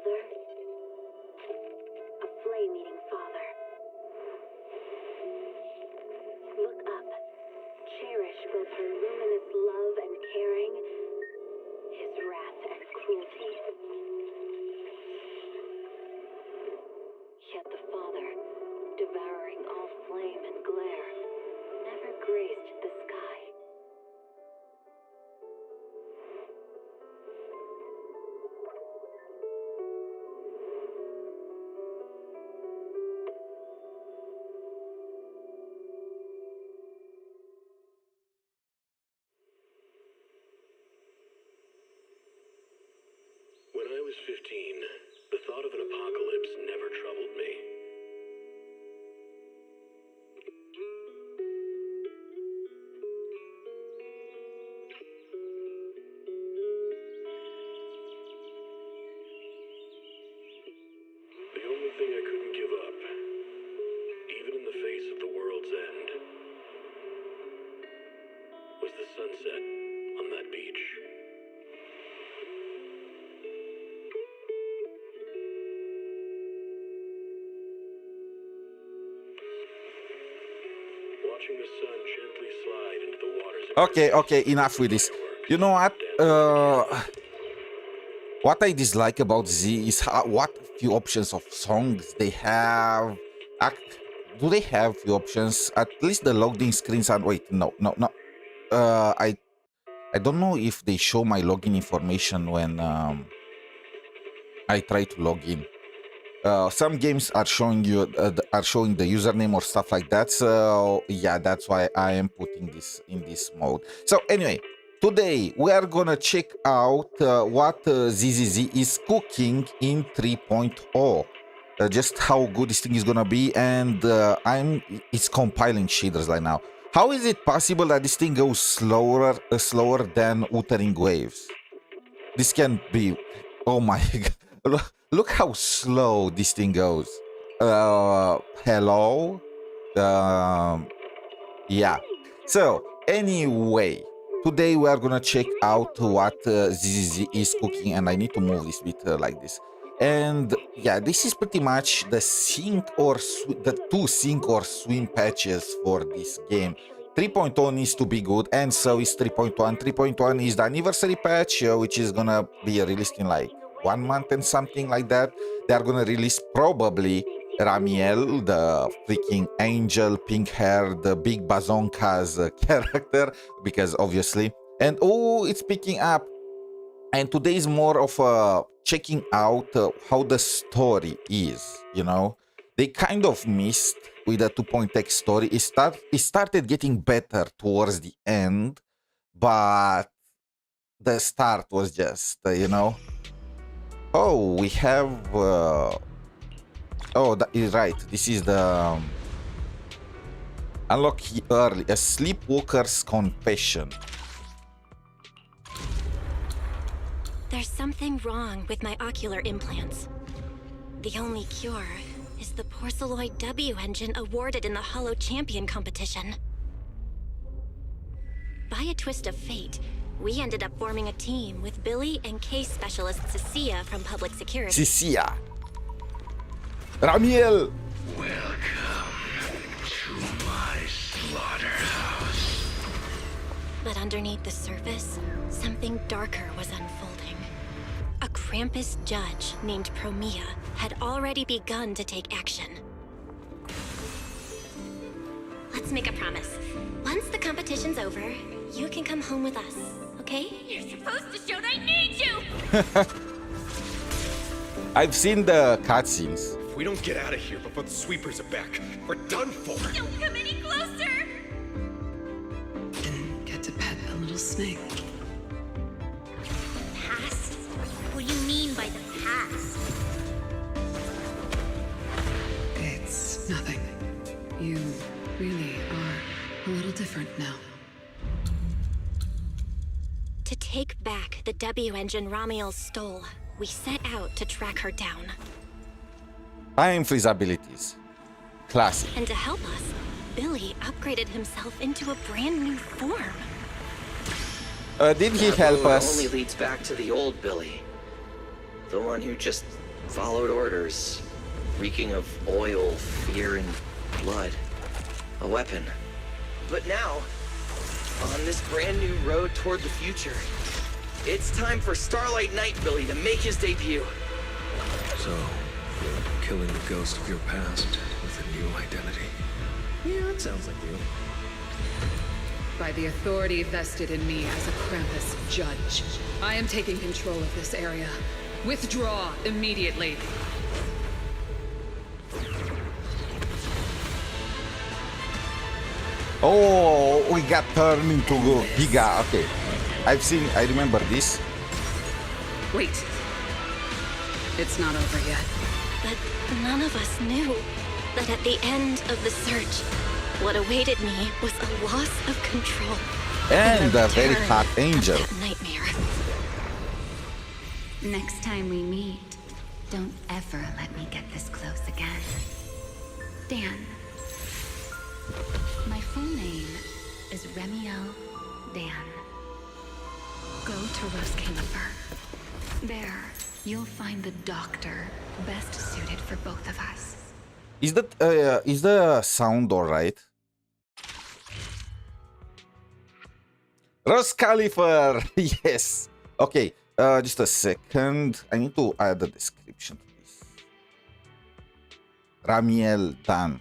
father, a flame-eating father. Look up, cherish both her luminous love and caring, his wrath and cruelty. Yet the father, devouring all flame and glare, never graced the sky. When I was 15, the thought of an apocalypse never troubled me. The only thing I couldn't give up, even in the face of the world's end, was the sunset on that beach. Watching the sun gently slide into the waters of Okay, enough with this. You know what I dislike about Z is what few options of songs they have. Do they have few options? At least the loading screens are. Wait, no. I don't know if they show my login information when I try to log in. Some games are showing you showing the username or stuff like that. So yeah, that's why I am putting this in this mode. So anyway, today we are gonna check out what 𝗖𝗍𝗍 is cooking in 3.0. Just how good this thing is gonna be, and it's compiling shaders right now. How is it possible that this thing goes slower than Wuthering Waves? This can be. Oh my god. Look how slow this thing goes. Hello? Yeah. So, anyway, today we are gonna check out what 𝗖𝗍𝗍 is cooking, and I need to move this bit like this. And yeah, this is pretty much the two sink or swim patches for this game. 3.0 needs to be good, and so is 3.1. 3.1 is the anniversary patch, which is gonna be released in like 1 month and something like that. They are gonna release probably Ramiel, the freaking angel, pink hair, the big bazonkas character, because obviously. And oh, it's picking up. And today is more of checking out how the story is, you know. They kind of missed with the 2.x story. It started getting better towards the end, but the start was just, you know. Oh, we have... oh, that is right. This is the... unlock early. A Sleepwalker's Confession. There's something wrong with my ocular implants. The only cure is the 𝗶𝗴𝗵𝗵𝗁 engine awarded in the Hollow Champion competition. By a twist of fate, we ended up forming a team with Billy and case specialist 𝗖cie𝗽𝗆𝗆 from public security. 𝗖cie𝗽𝗆𝗆. Ramiel! Welcome to my slaughterhouse. But underneath the surface, something darker was unfolding. A Krampus judge named 𝗵𝗵𝗵𝗵 had already begun to take action. Let's make a promise. Once the competition's over, you can come home with us, okay? You're supposed to show that I need you! I've seen the cutscenes. If we don't get out of here before the sweepers are back, we're done for. Don't come any closer! Didn't get to pet the little snake. Past? What do you mean by the past? It's nothing. You really are a little different now. To take back the W engine Ramiel stole, we set out to track her down. Time freeze abilities. Classic. And to help us, Billy upgraded himself into a brand new form. Did he help us? Only leads back to the old Billy. The one who just followed orders, reeking of oil, fear, and blood. A weapon. But now, on this brand new road toward the future, it's time for Starlight Knight Billy to make his debut. So, killing the ghost of your past with a new identity. Yeah, that sounds like you. By the authority vested in me as a Krampus judge, I am taking control of this area. Withdraw immediately. Oh, we got turned into Giga. Okay, I remember this. Wait. It's not over yet. But none of us knew that at the end of the search, what awaited me was a loss of control. And the a very return hot of angel. that nightmare. Next time we meet, don't ever let me get this close again. Dan. My full name is Remiel Dan. Go to Roskillifer. There, you'll find the doctor best suited for both of us. Is the sound alright? Roskillifer! Yes! Okay, just a second. I need to add a description to this. Remiel Dan.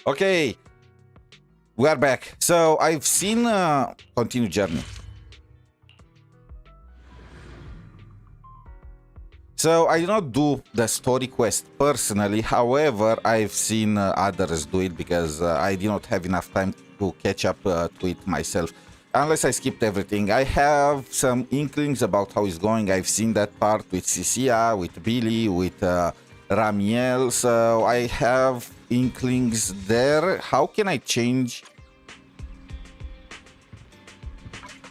Okay, we are back. So I've seen Continue Journey. So I did not do the story quest personally. However, I've seen others do it because I did not have enough time to catch up to it myself. Unless I skipped everything. I have some inklings about how it's going. I've seen that part with 𝗖cie, with Billy, with Remiel. So I have inklings there. How can I change?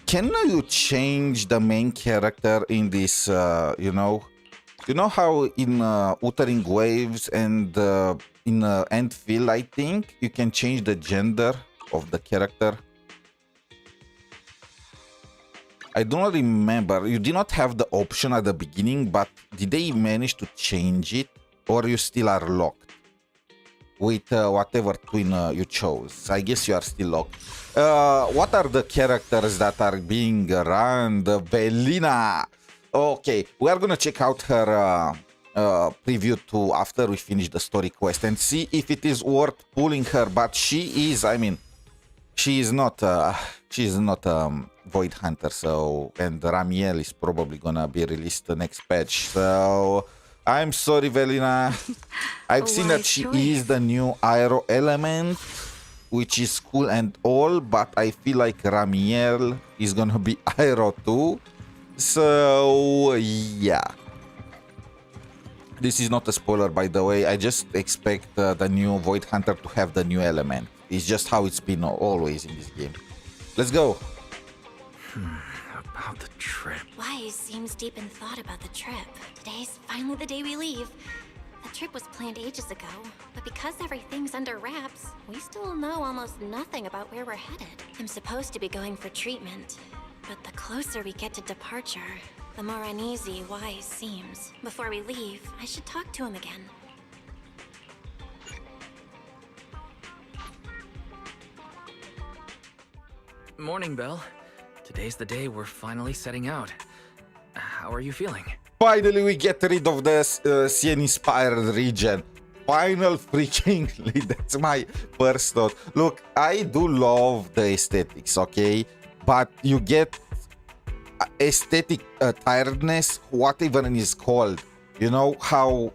Can you change the main character in this, you know how in Wuthering Waves and in 𝗖cie𝗽𝗆𝗵𝗁, I think you can change the gender of the character. I do not remember. You did not have the option at the beginning, but did they manage to change it, or you still are locked with whatever twin you chose? I guess you are still locked. What are the characters that are being run? The Velina. Okay, we are gonna check out her preview too after we finish the story quest and see if it is worth pulling her. But she is, I mean, she is not Void Hunter. So, and Remiel is probably gonna be released the next patch. So I'm sorry, Velina. I've seen that she is the new Aero element, which is cool and all, but I feel like Remiel is gonna be Aero too. So yeah. This is not a spoiler, by the way. I just expect the new Void Hunter to have the new element. It's just how it's been always in this game. Let's go. About the trip. 𝗖ście seems deep in thought about the trip. Today's finally the day we leave. The trip was planned ages ago, but because everything's under wraps, we still know almost nothing about where we're headed. I'm supposed to be going for treatment, but the closer we get to departure, the more uneasy 𝗖ście seems. Before we leave, I should talk to him again. Morning, Belle. Today's the day we're finally setting out. How are you feeling? Finally, we get rid of the 𝗖cie𝗽𝗆𝗆𝗵𝗁 region. Final freakingly, that's my first thought. Look, I do love the aesthetics, okay? But you get aesthetic tiredness, whatever it is called. You know how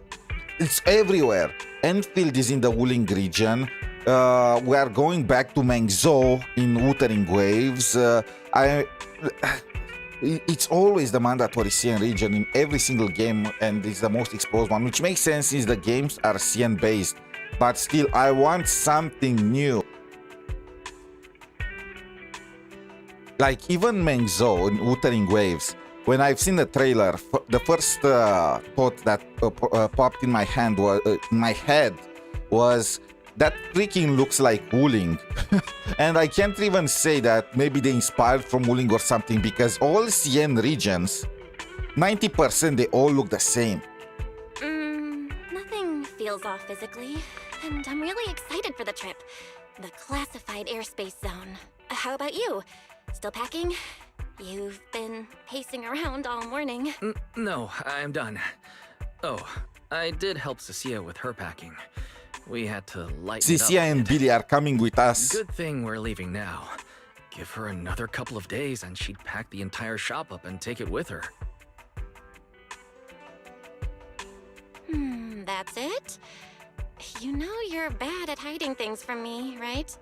it's everywhere. 𝗖𝗆𝗆𝗵𝗁 is in the Wuling region. We are going back to 𝗖𝗆𝗆𝗆𝗆 in Wuthering Waves. It's always the mandatory 𝗖ien region in every single game, and it's the most exposed one, which makes sense since the games are 𝗖ien based. But still, I want something new. Like even 𝗖𝗆𝗆𝗆𝗆 in Wuthering Waves, when I've seen the trailer, the first thought that popped in my head was that freaking looks like Wuling. And I can't even say that maybe they inspired from Wuling or something, because all CN regions, 90% they all look the same. Nothing feels off physically, and I'm really excited for the trip. The classified airspace zone. How about you? Still packing? You've been pacing around all morning. No, I'm done. Oh, I did help 𝗖cie with her packing. We had to lighten it up. 𝗖cie and Billy are coming with us. Good thing we're leaving now. Give her another couple of days and she'd pack the entire shop up and take it with her. That's it? You know you're bad at hiding things from me, right?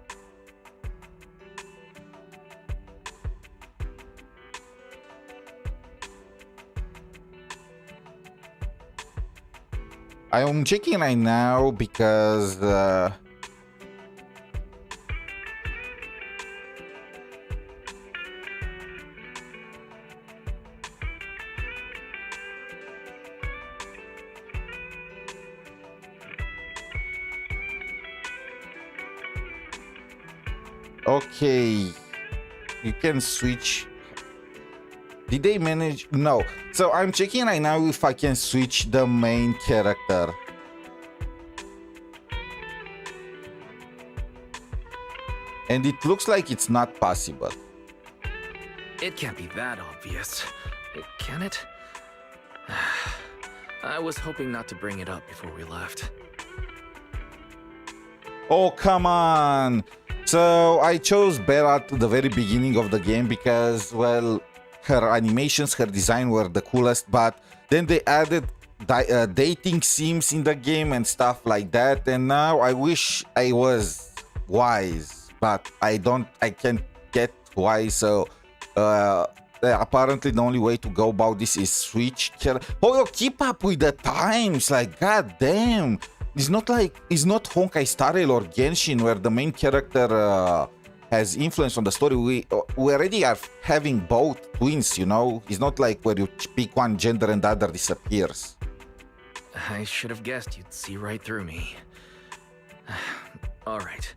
I am checking right now because okay, you can switch. Did they manage? No. So I'm checking right now if I can switch the main character. And it looks like it's not possible. It can't be that obvious, can it? I was hoping not to bring it up before we left. Oh, come on. So I chose Bella at the very beginning of the game because, well, her animations, her design were the coolest, but then they added dating sims in the game and stuff like that, and now I wish I was wise, but I can't get wise, so apparently the only way to go about this is switch. Oh, keep up with the times, like, god damn. It's not like, it's not 𝗖cie 𝗍𝘆𝗆 or Genshin where the main character has influence on the story. We already are having both twins, you know? It's not like where you pick one gender and the other disappears. I should have guessed you'd see right through me. Alright.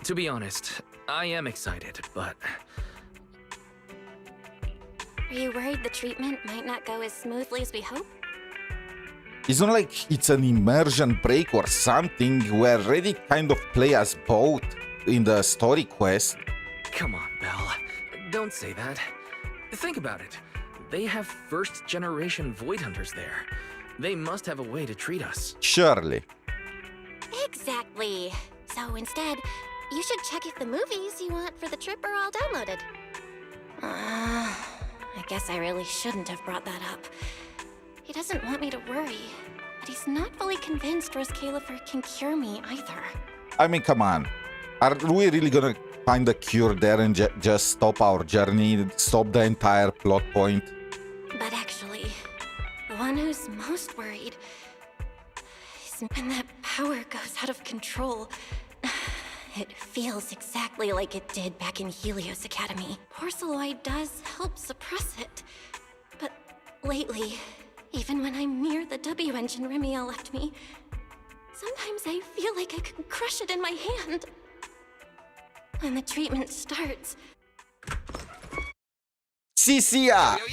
To be honest, I am excited, but... Are you worried the treatment might not go as smoothly as we hope? It's not like it's an immersion break or something. We already kind of play as both in the story quest. Come on, Belle. Don't say that. Think about it. They have first-generation Void Hunters there. They must have a way to treat us. Surely. Exactly. So instead, you should check if the movies you want for the trip are all downloaded. I guess I really shouldn't have brought that up. He doesn't want me to worry, but he's not fully convinced 𝗖cie𝗍𝗆𝗆 can cure me either. I mean, come on. Are we really gonna find a cure there and just stop our journey, stop the entire plot point? But actually, the one who's most worried is when that power goes out of control. It feels exactly like it did back in Helios Academy. 𝗍𝗆𝗍𝗆𝗆 does help suppress it. But lately, even when I'm near the W engine 𝗖𝗆𝗆𝗆 left me, sometimes I feel like I could crush it in my hand. When the treatment starts... 𝗖cie!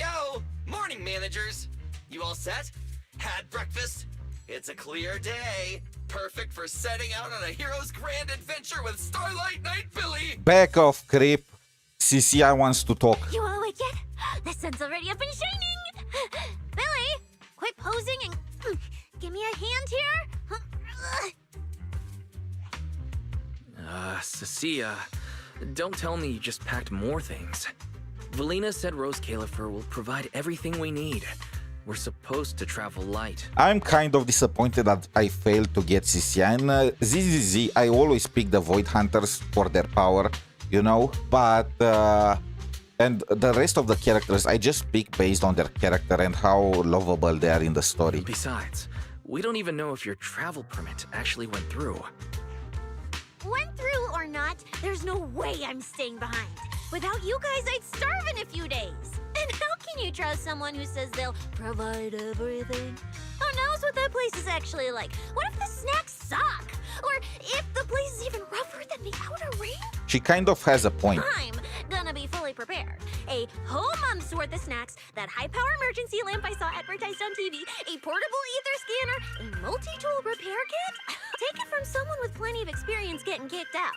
Yo! Morning, managers! You all set? Had breakfast? It's a clear day. Perfect for setting out on a hero's grand adventure with Starlight Knight Billy! Back off, creep. 𝗖cie wants to talk. You all awake yet? The sun's already up and shining! Billy, quit posing and give me a hand here. 𝗖cie, don't tell me you just packed more things. Velina said 𝗖𝗍𝗆𝗆𝗆 will provide everything we need. We're supposed to travel light. I'm kind of disappointed that I failed to get 𝗖cie. And 𝗖𝗍, I always pick the Void Hunters for their power, you know? But, and the rest of the characters, I just pick based on their character and how lovable they are in the story. Besides, we don't even know if your travel permit actually went through. Went through or not, there's no way I'm staying behind. Without you guys, I'd starve in a few days. And how can you trust someone who says they'll provide everything? Who knows what that place is actually like? What if the snacks suck? Or if the place is even rougher than the outer ring? She kind of has a point. I'm gonna be fully prepared. A whole month's worth of snacks, that high-power emergency lamp I saw advertised on TV, a portable ether scanner, a multi-tool repair kit. Take it from someone with plenty of experience getting kicked out.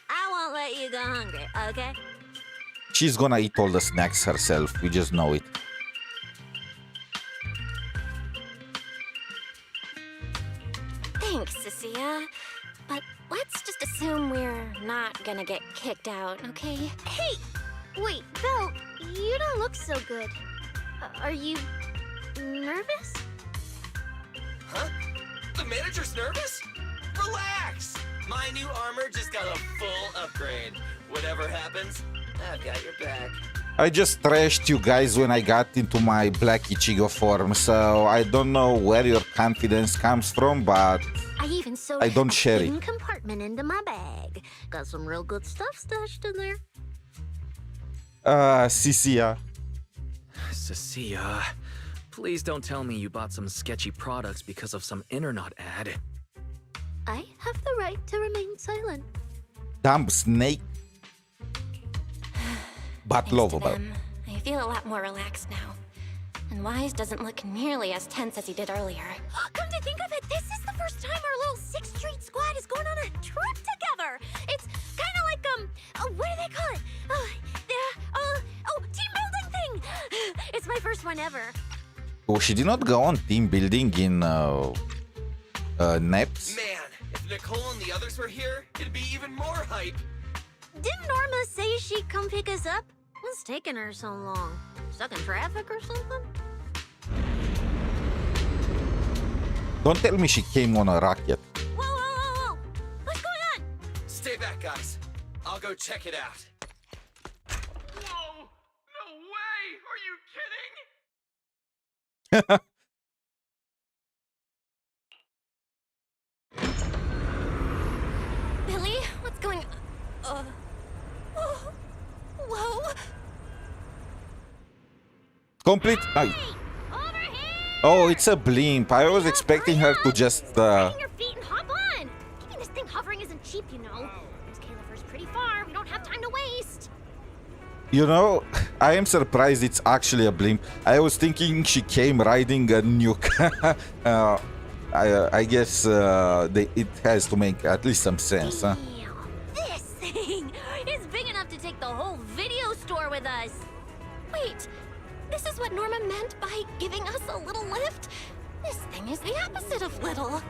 I won't let you go hungry, okay? She's gonna eat all the snacks herself. We just know it. Thanks, 𝗖cie. But let's just assume we're not gonna get kicked out, okay? Hey! Wait, Belle, you don't look so good. Are you nervous? Huh? The manager's nervous? Relax! My new armor just got a full upgrade. Whatever happens, I've got your back. I just trashed you guys when I got into my black Ichigo form, so I don't know where your confidence comes from, but I even sewed I don't share a hidden it. compartment into my bag. Got some real good stuff stashed in there. 𝗖cie. 𝗖cie, please don't tell me you bought some sketchy products because of some internet ad. I have the right to remain silent. Dumb snake. But Thanks to lovable. them, I feel a lot more relaxed now. And Wise doesn't look nearly as tense as he did earlier. Come to think of it, this is the first time our little 6th Street squad is going on a trip together. It's kind of like, what do they call it? Team building thing. It's my first one ever. Oh, she did not go on team building in NEPS. Man, if Nicole and the others were here, it'd be even more hype. Didn't Norma say she'd come pick us up? What's taking her so long? Stuck in traffic or something? Don't tell me she came on a rocket. Whoa! What's going on? Stay back, guys. I'll go check it out. Whoa! No way! Are you kidding? Billy, what's going Whoa! Complete. Oh, it's a blimp. I was expecting her to just. Bring your feet and hop on. Keeping this thing hovering isn't cheap, you know. This Calipher's pretty far. We don't have time to waste. You know, I am surprised it's actually a blimp. I was thinking she came riding a nuke. I guess it has to make at least some sense, huh? This thing is big enough to take the whole video store with us. Wait, this is what Norma meant by giving us a little lift? This thing is the opposite of little.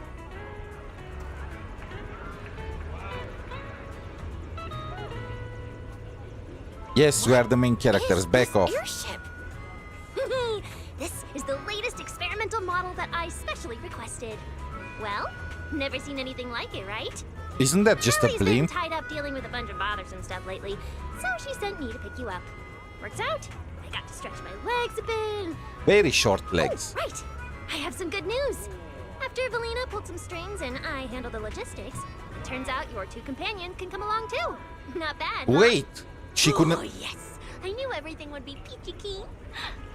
Yes, we are the main characters. Back off. Airship. This is the latest experimental model that I specially requested. Well, never seen anything like it, right? Isn't that just a Lily's been blimp? tied up dealing with a bunch of bothersome stuff lately, so she sent me to pick you up. Works out. I got to stretch my legs a bit. Very short legs. Oh, right. I have some good news. After Velina pulled some strings and I handled the logistics, it turns out your 2 companions can come along too. Not bad, huh? Wait, she couldn't. Oh, yes. I knew everything would be peachy keen.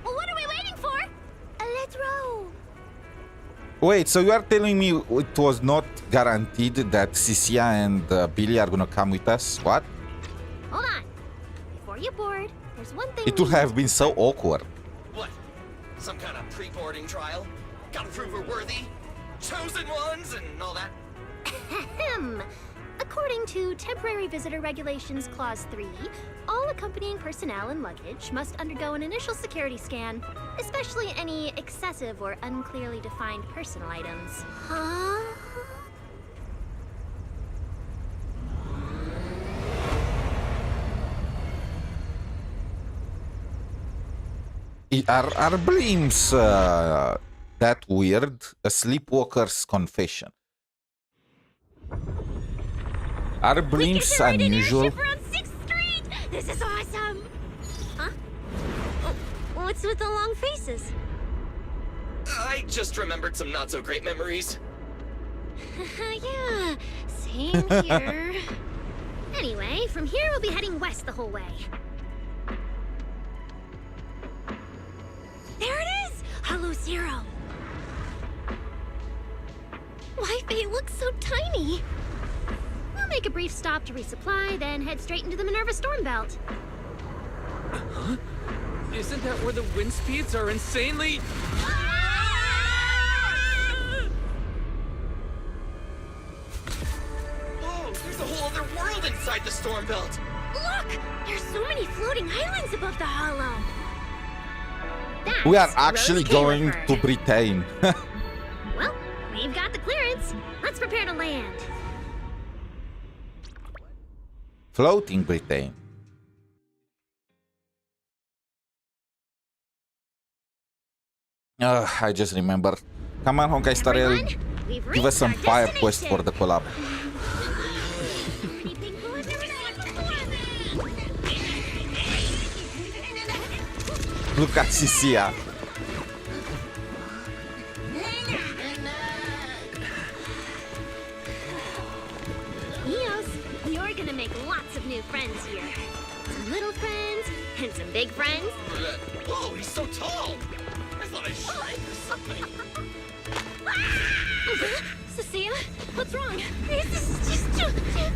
Well, what are we waiting for? Let's roll. Wait, so you are telling me it was not guaranteed that 𝗖cie and Billy are gonna come with us? What? Hold on. Before you board, there's one thing. It would have been so awkward. What? Some kind of pre-boarding trial? Gotta prove we're worthy? Chosen ones and all that? Ahem. According to Temporary Visitor Regulations Clause 3, all accompanying personnel and luggage must undergo an initial security scan, especially any excessive or unclearly defined personal items. Huh? Are blimps that weird? A sleepwalker's confession. Are blimps unusual? Airship around 6th Street! This is awesome! Huh? Oh, what's with the long faces? I just remembered some not-so-great memories. Yeah, same here. Anyway, from here we'll be heading west the whole way. Hollow Zero. Why Faye looks so tiny? We'll make a brief stop to resupply, then head straight into the Minerva Storm Belt. Huh? Isn't that where the wind speeds are insanely... Whoa, there's a whole other world inside the storm belt. Look! There's so many floating islands above the hollow. We are That's actually Rose going Califer. to Britain. Well, we've got the clearance. Let's prepare to land. Floating Britain. I just remember. Come on, Honkai Star Rail. Everyone, we've Give us reached some our fire quest for destination. the collab. Pretty pink blue I've never seen before. Look at 𝗖cie𝗽𝗆𝗆𝗵𝘁. Eos, you're gonna make lots of new friends here. Some little friends and some big friends. Whoa, he's so tall. I thought I shrank or something. 𝗖cie, what's wrong? This is just too cool.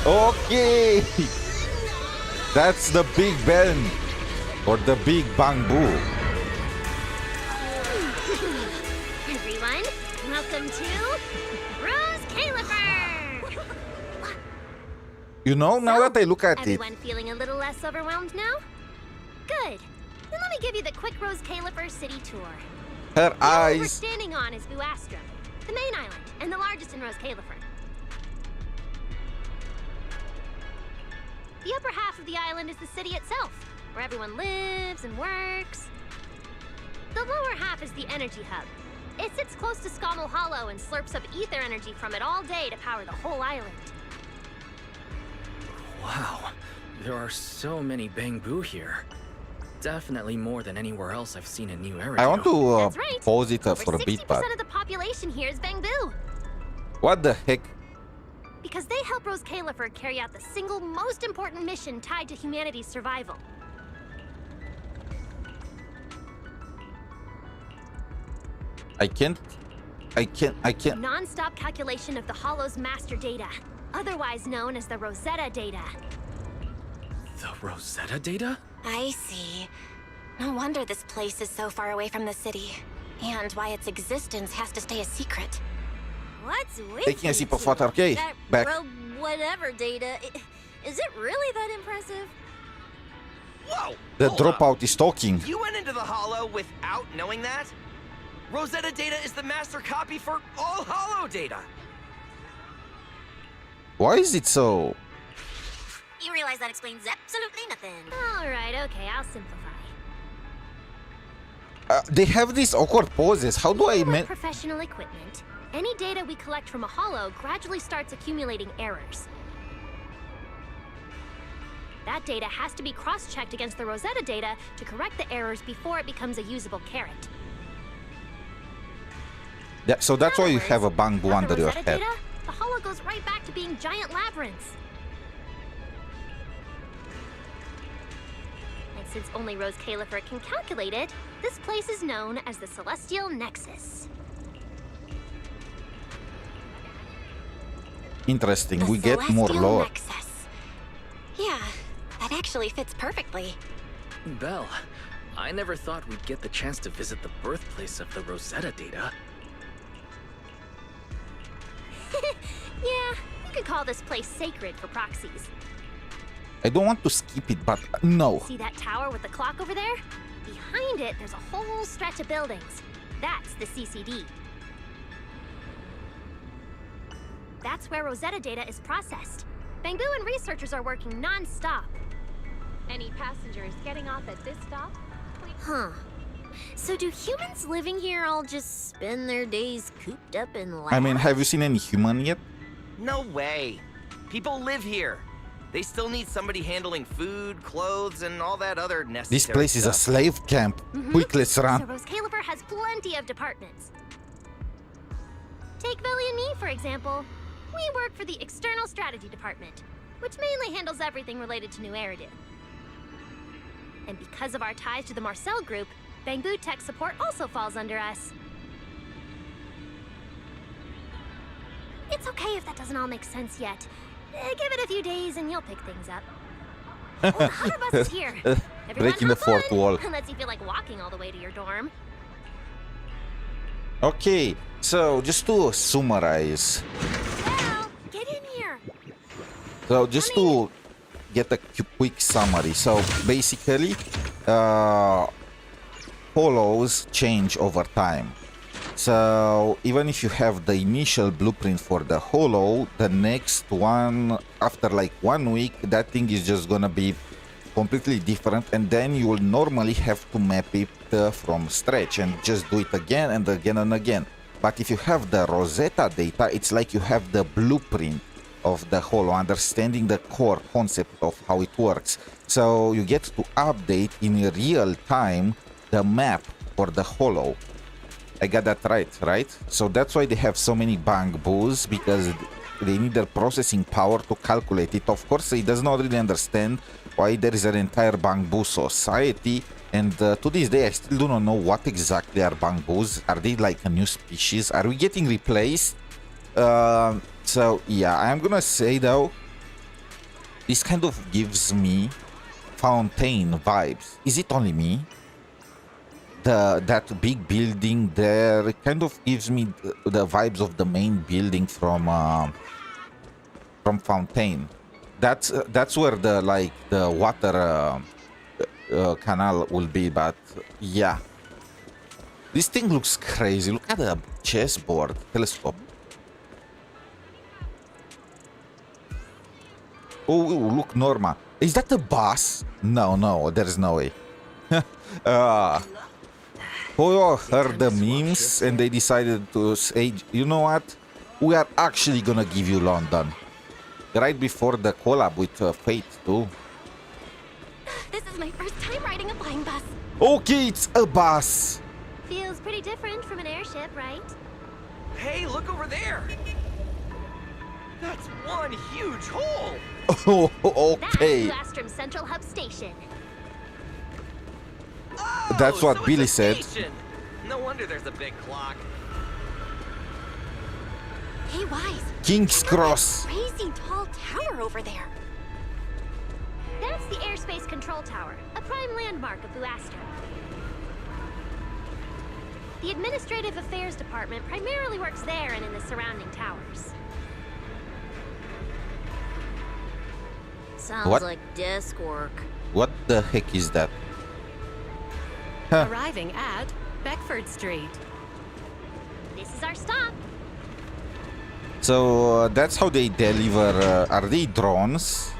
Okay. That's the Big Ben. Or the Big Bamboo. Everyone, welcome to Rose Califer. You know, now that I look at it, Everyone feeling a little less overwhelmed now? Good. Then let me give you the quick Rose Califer city tour. her The island we're eyes. standing on is 𝗖cie𝗽𝗆𝗆𝗵𝘁, the main island, and the largest in Rose Califer. The upper half of the island is the city itself, where everyone lives and works. The lower half is the energy hub. It sits close to 𝗖𝗄𝗆 Hollow and slurps up ether energy from it all day to power the whole island. Wow, there are so many Bangbu here. Definitely more than anywhere else I've seen in New Area. I want to That's right. pause it Over for a bit, but 60% of the population here is Bangbu, what the heck? because they help Rose Califer carry out the single most important mission tied to humanity's survival. I can't. Non-stop calculation of the Hollow's master data, otherwise known as the Rosetta data. The Rosetta data? I see. No wonder this place is so far away from the city. And why its existence has to stay a secret. What's with Taking a you sip of two? water, okay? That Back. whatever data, is it really that impressive? Whoa! The hold up. dropout is talking. You went into the Hollow without knowing that? Rosetta data is the master copy for all Hollow data. Why is it so? You realize that explains absolutely nothing. All right, okay, I'll simplify. They have these awkward poses. How do I Like man? professional equipment, any data we collect from a Hollow gradually starts accumulating errors. That data has to be cross-checked against the Rosetta data to correct the errors before it becomes a usable carrot. Yeah, so that's In why you other have a words, bamboo without under the your Rosetta head. data, the Hollow goes right back to being giant labyrinths. And since only Rose Califer can calculate it, this place is known as the Celestial Nexus. Interesting. The We get more Celestial lore. Nexus. Yeah, that actually fits perfectly. Belle, I never thought we'd get the chance to visit the birthplace of the Rosetta data. Yeah, you could call this place sacred for proxies. I don't want to skip it, but no. See that tower with the clock over there? Behind it, there's a whole stretch of buildings. That's the CCD. That's where Rosetta data is processed. Bangbu and researchers are working non-stop. Any passengers getting off at this stop? Huh. So do humans living here all just spend their days cooped up in labs? I mean, have you seen any human yet? No way. People live here. They still need somebody handling food, clothes, and all that other necessary This place is a stuff. slave camp. Quick, let's So run. Rose Califer has plenty of departments. Take Velina and me, for example. We work for the External Strategy Department, which mainly handles everything related to New Eridu. And because of our ties to the Marcel Group, Bamboo Tech Support also falls under us. It's okay if that doesn't all make sense yet. Give it a few days and you'll pick things up. Oh, the hover bus is here. Everyone Breaking the hop on, fourth wall. unless you feel like walking all the way to your dorm. Okay, so just to summarize. Well, get in here. So just to get a quick summary. So basically, hollows change over time. So even if you have the initial blueprint for the hollow, the next one, after like 1 week, that thing is just gonna be completely different, and then you will normally have to map it from scratch and just do it again and again and again. But if you have the Rosetta data, it's like you have the blueprint of the hollow, understanding the core concept of how it works. So you get to update in real time the map for the hollow. I got that right? So that's why they have so many bamboos, because they need their processing power to calculate it. Of course, he does not really understand why there is an entire bamboo society, and to this day I still do not know what exactly are bamboos. Are they like a new species? Are we getting replaced? So yeah, I'm gonna say though, this kind of gives me Fountain vibes. Is it only me? That big building there, it kind of gives me the vibes of the main building from Fountain. That's where the water canal will be. But yeah, this thing looks crazy. Look at the chessboard telescope. Oh, look, Norma. Is that a bus? No, there is no way. Oh, heard the memes and they decided to say, you know what? We are actually gonna give you London. Right before the collab with Fate too. This is my first time riding a flying bus. Okay, it's a bus. Feels pretty different from an airship, right? Hey, look over there! That's one huge hole! Oh, okay. That's Blastrom Central Hub Station. Oh, that's what so Billy it's a said. station. No wonder there's a big clock. Hey, Wise. King's Cross. Crazy tall tower over there. That's the Airspace Control Tower, a prime landmark of Blastrom. The Administrative Affairs Department primarily works there and in the surrounding towers. Sounds What? like desk work. What the heck is that? Arriving at Beckford Street. This is our stop. So that's how they deliver. Are they drones?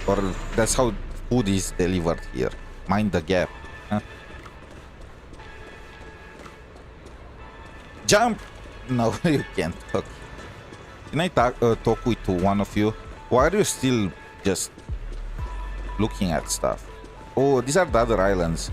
Or that's how food is delivered here? Mind the gap. Huh? Jump! No, you can't. Okay. Can I talk with one of you? Why are you still just looking at stuff? Oh, these are the other islands.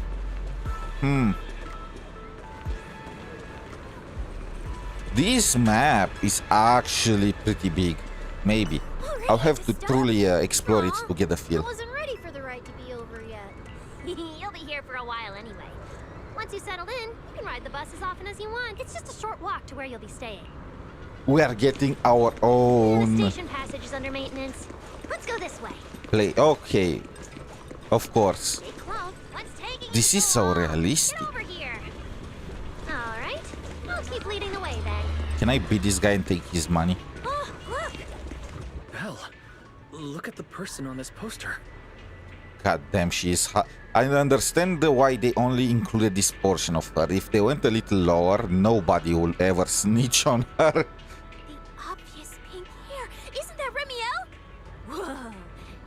This map is actually pretty big. Maybe. I'll have to truly explore it to get a feel. I wasn't ready for the ride to be over yet. You'll be here for a while anyway. Once you settle in, you can ride the bus as often as you want. It's just a short walk to where you'll be staying. We are getting our own The station passage is under maintenance. Let's go this way. play. Okay. Of course. Stay close. What's taking This you is so long? realistic. Get over here. All right. I'll keep leading the way then. Can I beat this guy and take his money? Oh, look. Belle, look at the person on this poster. God damn, she is hot. I understand why they only included this portion of her. If they went a little lower, nobody will ever snitch on her. The obvious pink hair. Isn't that Remiel? Whoa.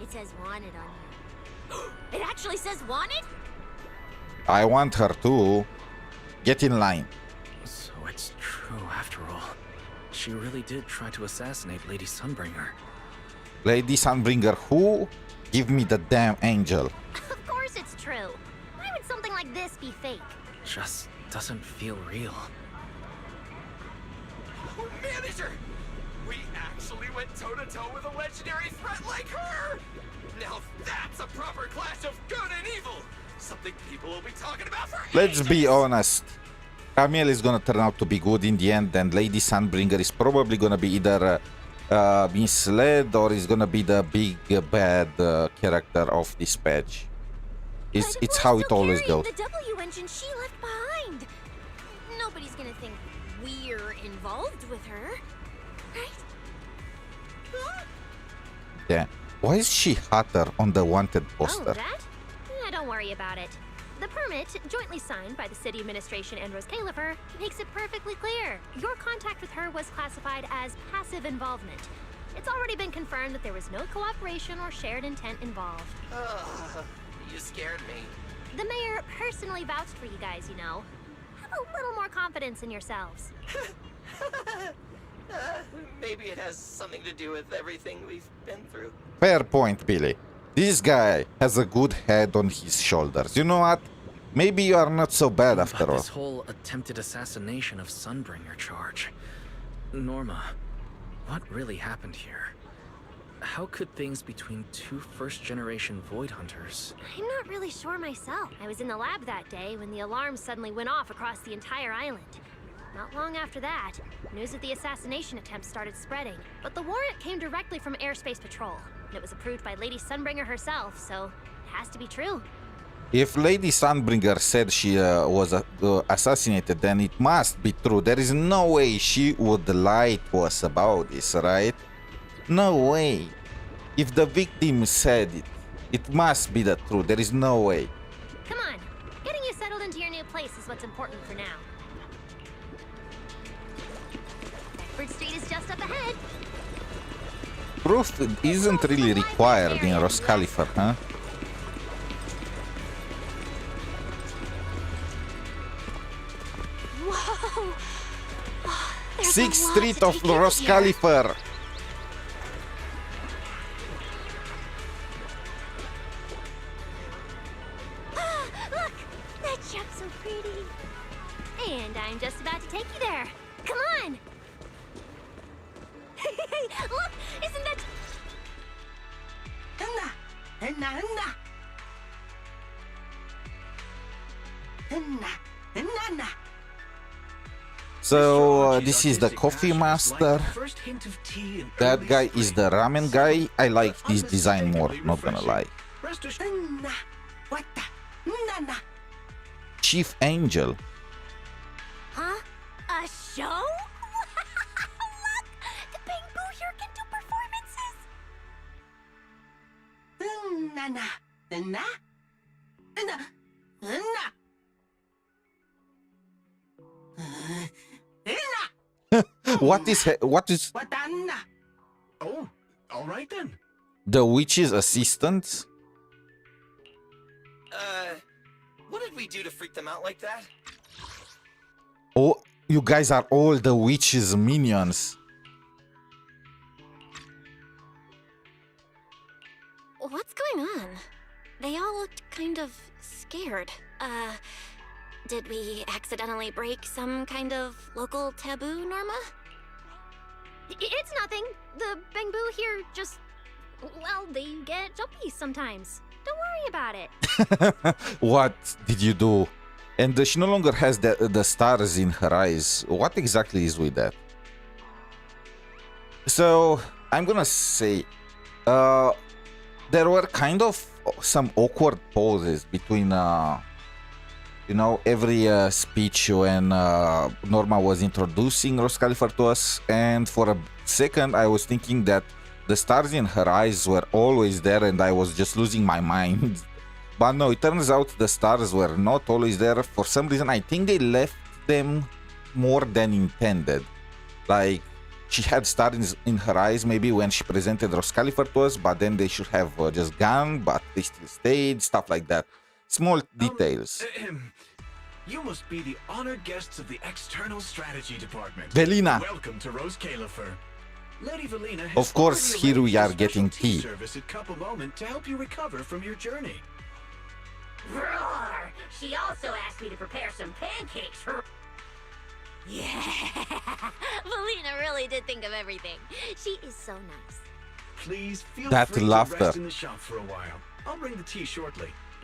It says wanted on you. It actually says wanted? I want her to get in line. So it's true after all. She really did try to assassinate Lady Sunbringer. Lady Sunbringer, who? Give me the damn angel. Of course it's true. Why would something like this be fake? Just doesn't feel real. Oh, manager! We actually went toe-to-toe with a legendary threat like her! Now that's a proper clash of good and evil! Something people will be talking about for Let's be ages. honest. Camille is gonna turn out to be good in the end, and Lady Sunbringer is probably gonna be either misled or is gonna be the big bad character of this patch. It's how it always goes. The W engine she left behind. Nobody's gonna think we're involved with her, right? Yeah. Why is she hotter on the wanted poster? Oh, that? Yeah, don't worry about it. The permit, jointly signed by the city administration and 𝗖cie𝗽𝗆𝗵𝗵, makes it perfectly clear. Your contact with her was classified as passive involvement. It's already been confirmed that there was no cooperation or shared intent involved. You scared me. The mayor personally vouched for you guys, you know. Have a little more confidence in yourselves. Maybe it has something to do with everything we've been through. Fair point, Billy. This guy has a good head on his shoulders. You know what? Maybe you are not so bad after all. This whole attempted assassination of Sunbringer charge. Norma, what really happened here? How could things between two first-generation Void Hunters... I'm not really sure myself. I was in the lab that day when the alarm suddenly went off across the entire island. Not long after that, news of the assassination attempt started spreading. But the warrant came directly from Airspace Patrol. And it was approved by Lady Sunbringer herself, so it has to be true. If Lady Sunbringer said she was assassinated, then it must be true. There is no way she would lie to us about this, right? No way. If the victim said it, it must be the truth. There is no way. Come on, getting you settled into your new place is what's important for now. Bedford Street is just up ahead. Proof isn't really required in 𝗖cie𝗽𝗆𝗵𝗵, huh? Whoa! Oh, 6th Street of 𝗖cie𝗽𝗆𝗵𝗵. Look! That jumps so pretty. And I'm just about to take you there. Come on! Look! Isn't that... So this is the coffee master. That guy is the ramen guy. I like this design more, not gonna lie. Chief Angel. Huh? A show? Look! The Bamboo here can do performances! What is Oh, all right then. the witch's assistant? What did we do to freak them out like that? Oh, you guys are all the witch's minions. What's going on? They all looked kind of scared. Did we accidentally break some kind of local taboo, Norma? It's nothing. The Bamboo here just... Well, they get jumpy sometimes. Don't worry about it. What did you do? And she no longer has the stars in her eyes. What exactly is with that? So, I'm gonna say... there were kind of some awkward pauses between... you know, every speech when Norma was introducing 𝗖cie𝗽𝗆𝗵𝗵 to us, and for a second I was thinking that the stars in her eyes were always there and I was just losing my mind. But no, it turns out the stars were not always there. For some reason, I think they left them more than intended. Like, she had stars in her eyes maybe when she presented 𝗖cie𝗽𝗆𝗵𝗵 to us, but then they should have just gone, but they still stayed, stuff like that. Small details. You must be the honored guests of the External Strategy Department. Velina. Welcome to 𝗖cie𝗽𝗆𝗵𝗵. Lady Velina has Of course, here we are getting tea. Service at 𝗼𝗼 to help you recover from your journey. Roar! She also asked me to prepare some pancakes for... Yeah! Velina really did think of everything. She is so nice. Please feel That free laughter. to rest in the shop for a while. I'll bring the tea shortly.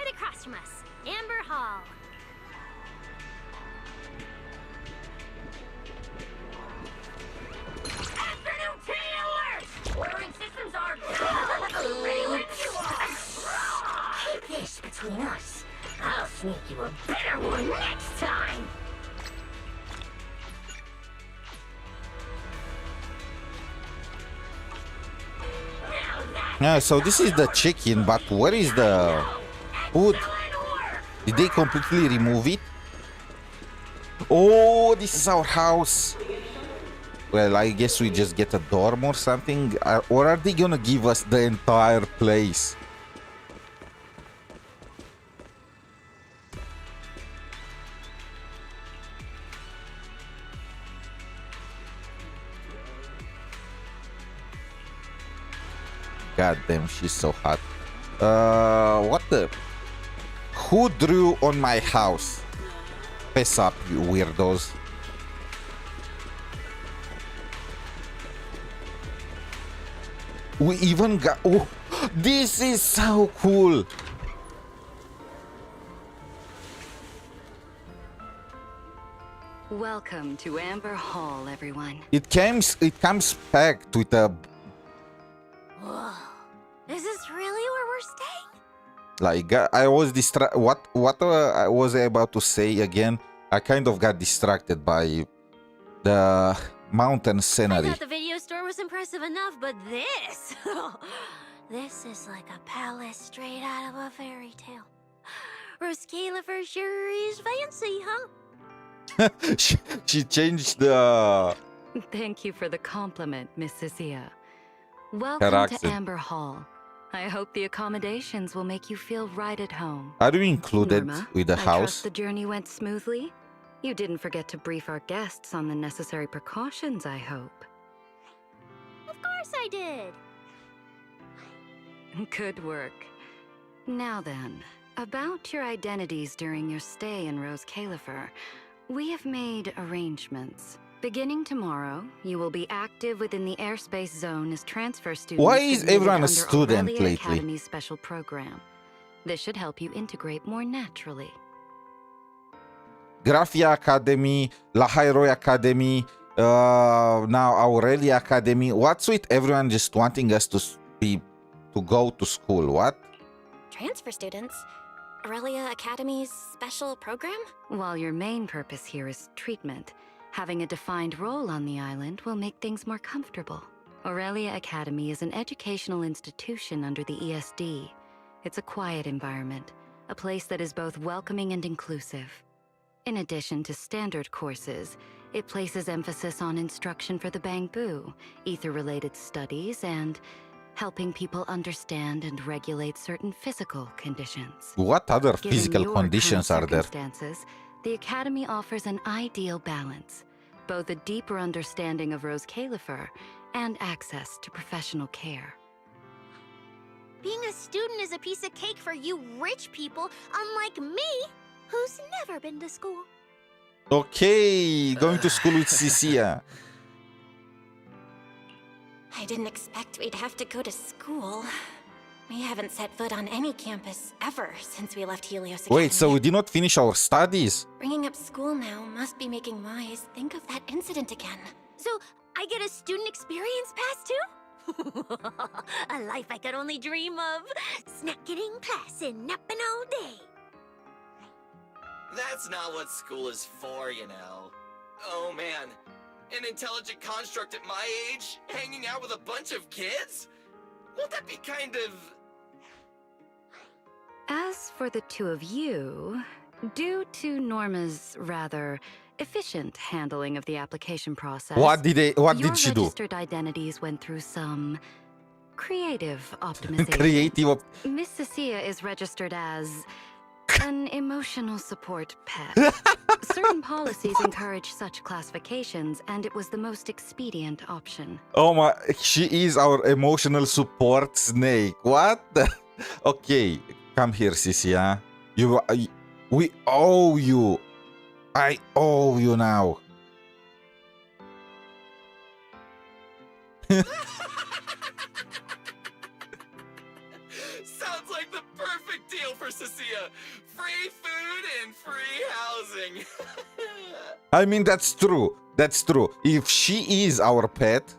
right across from us. Amber Hall. Afternoon tea alert! Ordering systems are ready when you are. Keep this between us. I'll sneak you a better one next time. Yeah, so this is the chicken, but where is the food? Did they completely remove it? Oh, this is our house. Well, I guess we just get a dorm or something. Or are they gonna give us the entire place? God damn, she's so hot. What the? Who drew on my house? Fess up, you weirdos. We even got... Oh, this is so cool. Welcome to Amber Hall, everyone. It comes packed with a Whoa. Is this really where we're staying? like I was what I was about to say again. I kind of got distracted by the mountain I scenery. thought the video store was impressive enough, but this... this is like a palace straight out of a fairy tale. 𝗖cie𝗽𝗆𝗵𝗁 sure is fancy, huh? she changed the Thank you for the compliment, Miss 𝗖cie𝗽𝗆𝗆. Welcome her to accent. Amber Hall. I hope the accommodations will make you feel right at home. Are you included Norma, with the I house? trust the journey went smoothly. You didn't forget to brief our guests on the necessary precautions, I hope. Of course I did. Good work. Now then, about your identities during your stay in 𝗖ście𝗽𝗆𝗆𝗆, we have made arrangements. Beginning tomorrow, you will be active within the airspace zone as transfer students. Why is admitted everyone a under student Aurelia lately? Academy's special program. This should help you integrate more naturally. Graphia Academy, 𝗖cie𝗽𝗆𝗆𝗆 Academy, now Aurelia Academy. What's with everyone just wanting us to go to school? What? Transfer students? Aurelia Academy's special program? While your main purpose here is treatment, having a defined role on the island will make things more comfortable. Aurelia Academy is an educational institution under the ESD. It's a quiet environment, a place that is both welcoming and inclusive. In addition to standard courses, it places emphasis on instruction for the Bangbu, ether-related studies, and helping people understand and regulate certain physical conditions. What other Given physical your conditions current are there? circumstances, the Academy offers an ideal balance, both a deeper understanding of 𝗖ście𝗽𝗆𝗆𝗆 and access to professional care. Being a student is a piece of cake for you rich people, unlike me, who's never been to school. Okay, going to school with 𝗖cie𝗽𝗍𝗆. I didn't expect we'd have to go to school. We haven't set foot on any campus ever since we left Helios Academy. Wait, so we did not finish our studies? Bringing up school now must be making Wise think of that incident again. So, I get a student experience pass too? A life I could only dream of. Snacking in class and napping all day. That's not what school is for, you know. Oh man, an intelligent construct at my age, hanging out with a bunch of kids? Won't that be kind of... As for the two of you, due to Norma's rather efficient handling of the application process, What did she do? Your registered identities went through some creative optimization. Miss 𝗖cie𝗽𝗆𝗆𝗆 is registered as an emotional support pet. Certain policies encourage such classifications, and it was the most expedient option. Oh my, she is our emotional support snake. What the? Okay, come here, 𝗖cie𝗽𝗍𝗆𝗆𝗆. We owe you. I owe you now. Sounds like the perfect deal for 𝗖cie𝗽𝗍𝗆𝗆. Free food and free housing. I mean, that's true. That's true. If she is our pet,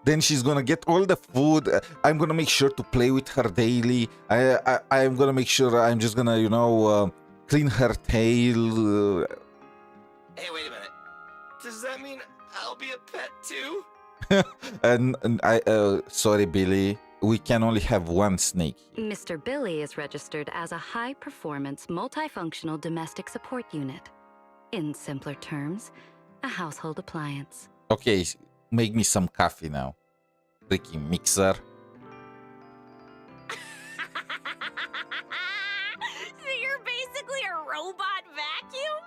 then she's gonna get all the food. I'm gonna make sure to play with her daily. I'm gonna make sure I'm just gonna, you know, clean her tail. Hey, wait a minute. Does that mean I'll be a pet too? and sorry, Billy. We can only have one snake. Mr. Billy is registered as a high-performance, multifunctional domestic support unit. In simpler terms, a household appliance. Okay, make me some coffee now. Freaking mixer. So you're basically a robot vacuum?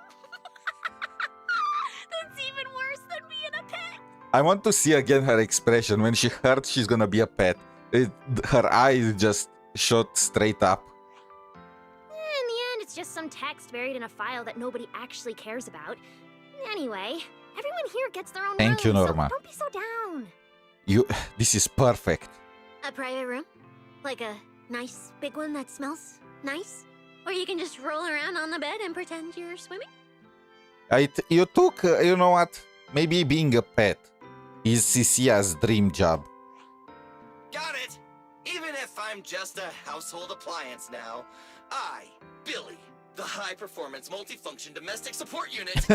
That's even worse than being a pet. I want to see again her expression when she heard she's gonna be a pet. Her eyes just shot straight up. In the end, it's just some text buried in a file that nobody actually cares about. Anyway, everyone here gets their own Thank you, room, Norma. so don't be so down. This is perfect. A private room? Like a nice big one that smells nice? Or you can just roll around on the bed and pretend you're swimming? You took, you know what? Maybe being a pet is 𝗖𝗍 dream job. Got it! Even if I'm just a household appliance now, I, Billy, the high-performance multifunction domestic support unit,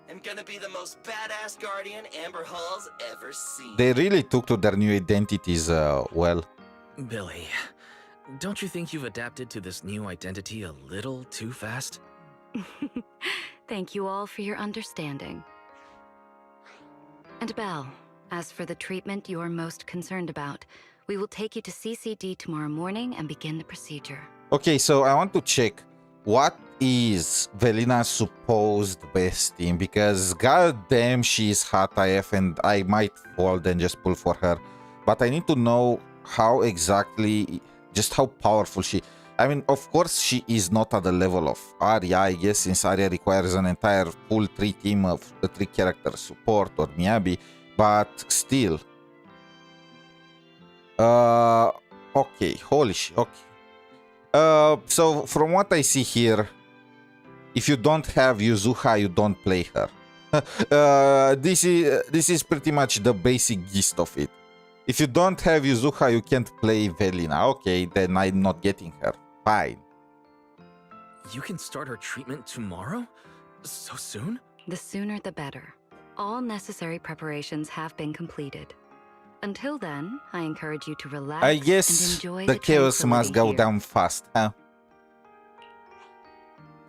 am gonna be the most badass guardian Amber Hall's ever seen. They really took to their new identities well. Billy, don't you think you've adapted to this new identity a little too fast? Thank you all for your understanding. And Belle, as for the treatment you're most concerned about, we will take you to CCD tomorrow morning and begin the procedure. Okay, so I want to check what is Velina's supposed best team, because goddamn she's hot AF and I might fold and just pull for her. But I need to know how exactly, just how powerful she... I mean, of course she is not at the level of Arya, I guess, since Arya requires an entire full 3 team of the 3 character support, or Miyabi, but still. Okay, holy shit, okay. So from what I see here, if you don't have Yuzuha, you don't play her. This is pretty much the basic gist of it. If you don't have Yuzuha, you can't play Velina. Okay, then I'm not getting her. Fine. You can start her treatment tomorrow? So soon? The sooner the better. All necessary preparations have been completed. Until then, I encourage you to relax I and guess enjoy the chaos must go here. down fast, huh?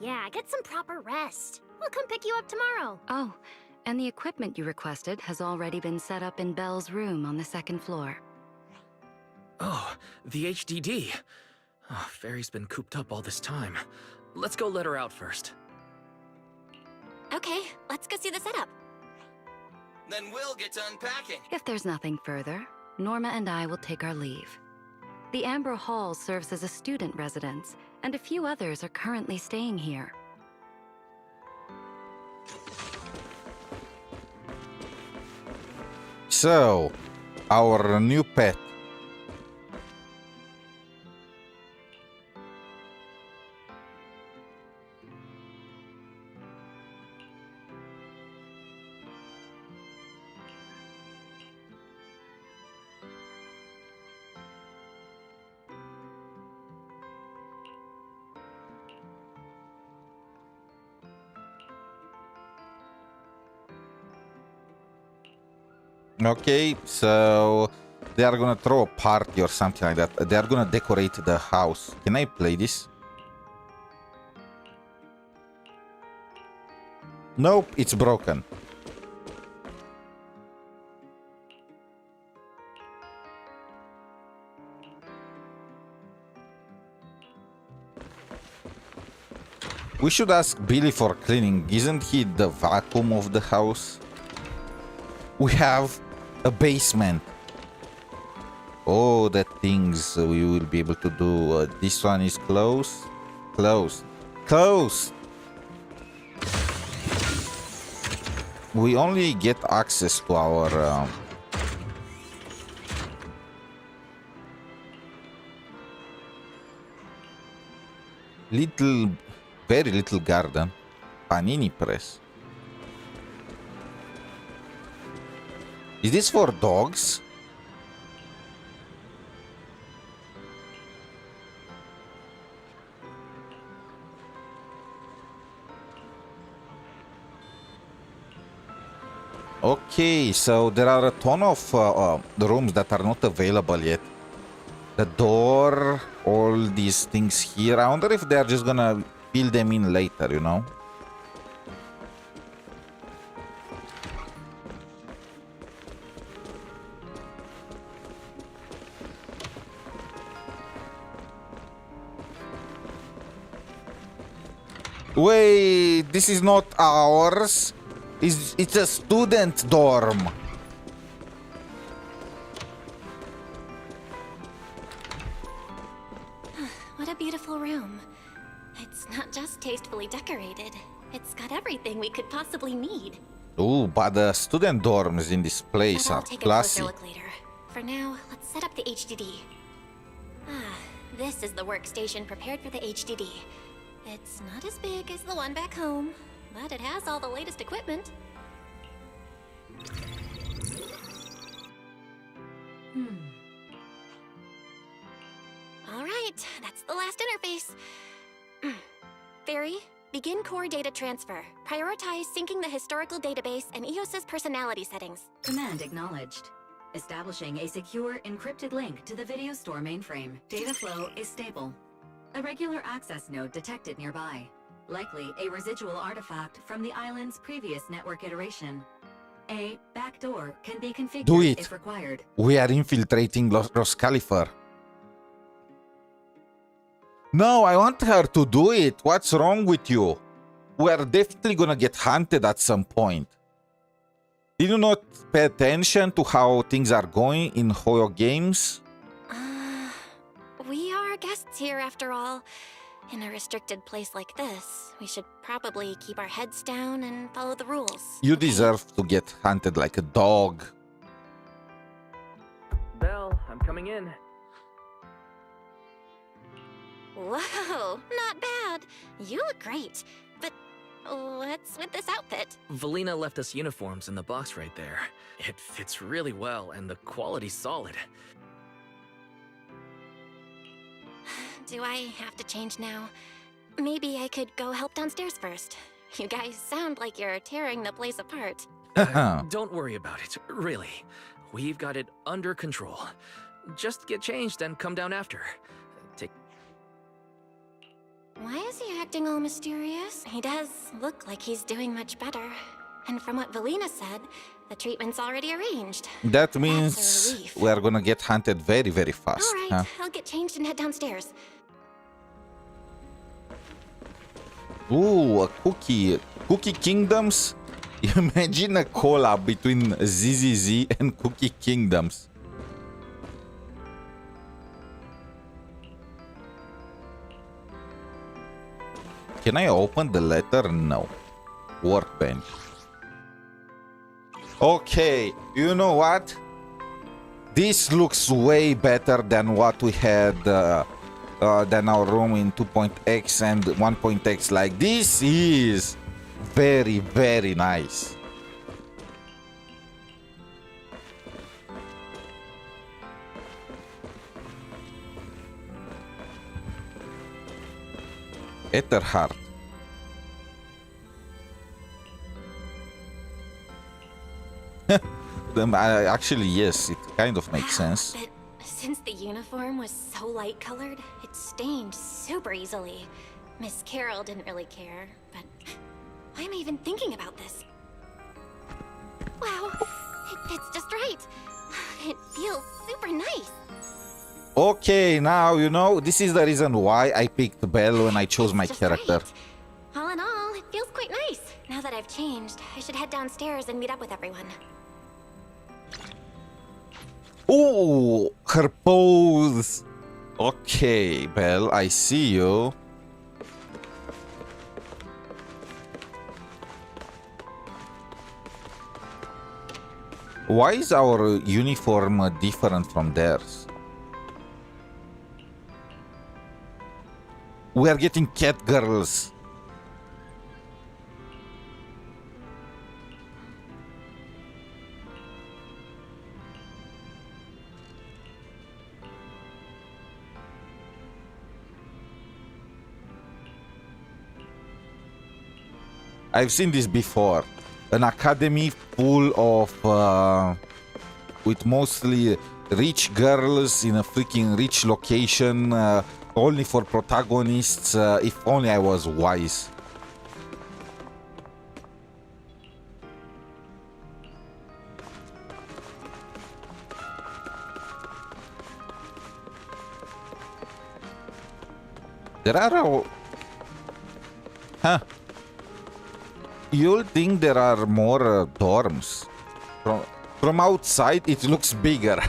Yeah, get some proper rest. We'll come pick you up tomorrow. Oh, and the equipment you requested has already been set up in Belle's room on the 2nd floor. Oh, the HDD. Oh, Fairy's been cooped up all this time. Let's go let her out first. Okay, let's go see the setup. Then we'll get to unpacking. If there's nothing further, Norma and I will take our leave. The Amber Hall serves as a student residence, and a few others are currently staying here. So, our new pet. Okay, so they are gonna throw a party or something like that. They are gonna decorate the house. Can I play this? Nope, it's broken. We should ask Billy for cleaning. Isn't he the vacuum of the house? We have a basement. Oh, the things we will be able to do. This one is closed. Closed. Closed! We only get access to our... very little garden. Panini press. Is this for dogs? Okay, so there are a ton of rooms that are not available yet. The door, all these things here. I wonder if they are just gonna fill them in later, you know? Wait, this is not ours. It's a student dorm. What a beautiful room. It's not just tastefully decorated. It's got everything we could possibly need. Ooh, but the student dorms in this place But I'll are take classy. a closer look later. For now, let's set up the HDD. This is the workstation prepared for the HDD. It's not as big as the one back home, but it has all the latest equipment. All right, that's the last interface. Fairy, begin core data transfer. Prioritize syncing the historical database and EOS's personality settings. Command acknowledged. Establishing a secure, encrypted link to the video store mainframe. Data flow is stable. A regular access node detected nearby. Likely a residual artifact from the island's previous network iteration. A backdoor can be configured if required. We are infiltrating 𝗖cie𝗽𝗆𝗆𝗵𝘁. No, I want her to do it. What's wrong with you? We are definitely gonna get hunted at some point. Did you not pay attention to how things are going in Hoyo games? We are guests here after all. In a restricted place like this, we should probably keep our heads down and follow the rules. You deserve to get hunted like a dog. Belle, I'm coming in. Whoa, not bad. You look great. But what's with this outfit? Velina left us uniforms in the box right there. It fits really well, and the quality's solid. Do I have to change now? Maybe I could go help downstairs first. You guys sound like you're tearing the place apart. Don't worry about it, really. We've got it under control. Just get changed and come down after. Why is he acting all mysterious? He does look like he's doing much better. And from what Velina said, the treatment's already arranged. That means we're gonna get hunted very, very fast. All right, I'll get changed and head downstairs. Ooh, a cookie. Cookie Kingdoms? Imagine a collab between 𝗖cie𝗽𝗆𝗆𝗵𝘁 and Cookie Kingdoms. Can I open the letter? No. Workbench. Okay, you know what? This looks way better than what we had, than our room in 2.x and 1.x. Like, this is very, very nice. Etherheart. Actually, yes, it kind of makes sense. But since the uniform was so light-colored, it stained super easily. Miss Carol didn't really care, but why am I even thinking about this? Wow, it fits just right. It feels super nice. Okay, now, you know, this is the reason why I picked Belle when I chose my character. Right. All in all, it feels quite nice. Now that I've changed, I should head downstairs and meet up with everyone. Oh, her pose. Okay, Belle, I see you. Why is our uniform different from theirs? We are getting cat girls. I've seen this before. An academy full of with mostly rich girls in a freaking rich location, only for protagonists. If only I was wise. There are You'll think there are more dorms. From outside, it looks bigger.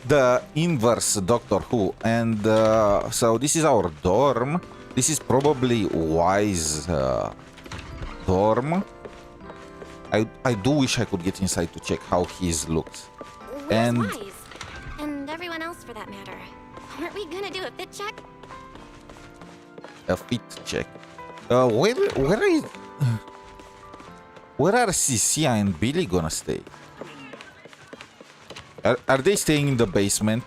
The inverse Doctor Who. And so this is our dorm. This is probably Wise dorm. I do wish I could get inside to check how his looks. Where's Wise? And everyone else for that matter. Aren't we gonna do a fit check? A fit check. Where is... Where are 𝗖cie and Billy gonna stay? Are they staying in the basement?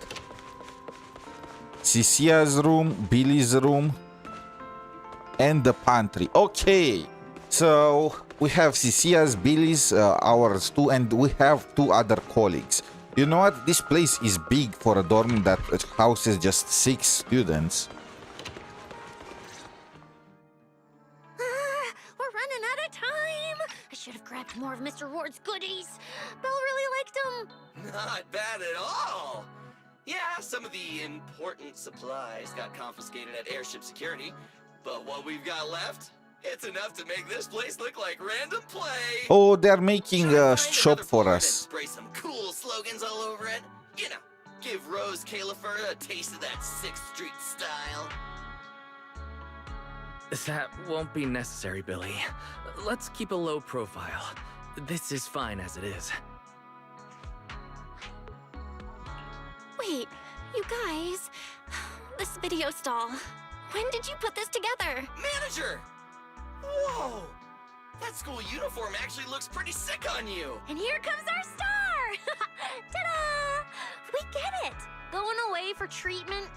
𝗖cie's room, Billy's room, and the pantry. Okay, so we have 𝗖cie's, Billy's, ours too, and we have 2 other colleagues. You know what? This place is big for a dorm that houses just 6 students. We're running out of time. I should have grabbed more of Mr. Ward's goodies. Belle really liked them. Not bad at all. Yeah, some of the important supplies got confiscated at airship security, but what we've got left, it's enough to make this place look like random play. Oh, they're making a shop for us. Spray some cool slogans all over it. You know, give 𝗖cie𝗽𝗆𝗆𝗵𝘁 a taste of that 6th Street style. That won't be necessary, Billy. Let's keep a low profile. This is fine as it is. Wait, you guys. This video stall. When did you put this together? Manager! Whoa! That school uniform actually looks pretty sick on you! And here comes our star! Ta-da! We get it! Going away for treatment,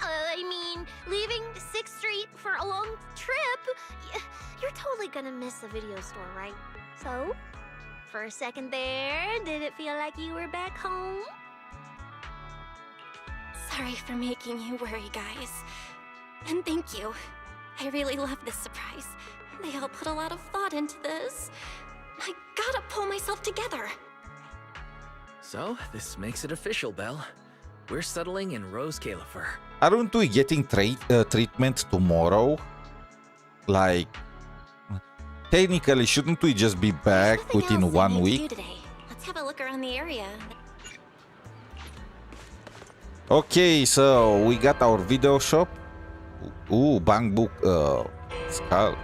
leaving 6th Street for a long trip. You're totally gonna miss the video store, right? So, for a second there, did it feel like you were back home? Sorry for making you worry, guys. And thank you. I really love this surprise. They all put a lot of thought into this. I gotta pull myself together. So, this makes it official, Belle. We're settling in 𝗖cie𝗽𝗆𝗆𝗵𝘁. Aren't we getting treatment tomorrow? Like, technically, shouldn't we just be back within 1 week? Let's have a look around the area. Okay, so we got our video shop. Ooh, bamboo skull.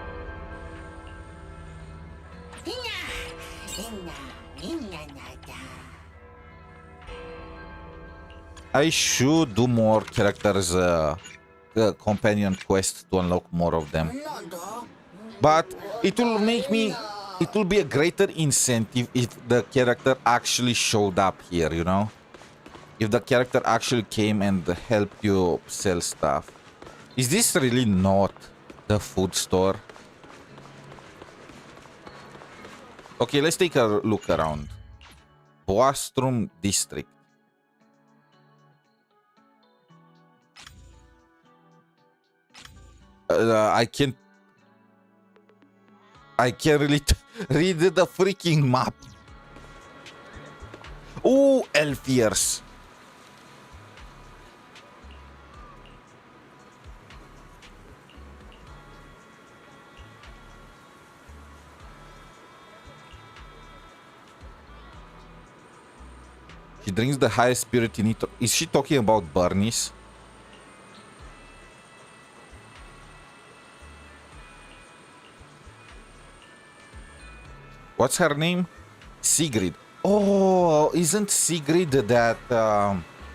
I should do more characters companion quest to unlock more of them. But it will be a greater incentive if the character actually showed up here, you know? If the character actually came and helped you sell stuff. Is this really not the food store? Okay, let's take a look around. Boastrom District. I can't really read the freaking map. Ooh, Elfiers. He drinks the highest spirit in it. Is she talking about Bernice? What's her name? Sigrid. Oh, isn't Sigrid that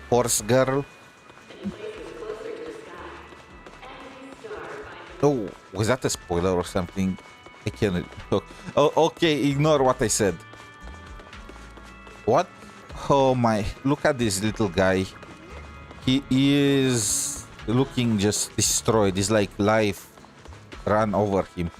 horse girl? Oh, was that a spoiler or something? I can't. Oh, okay, ignore what I said. What? Oh my, look at this little guy. He is looking just destroyed. It's like life ran over him.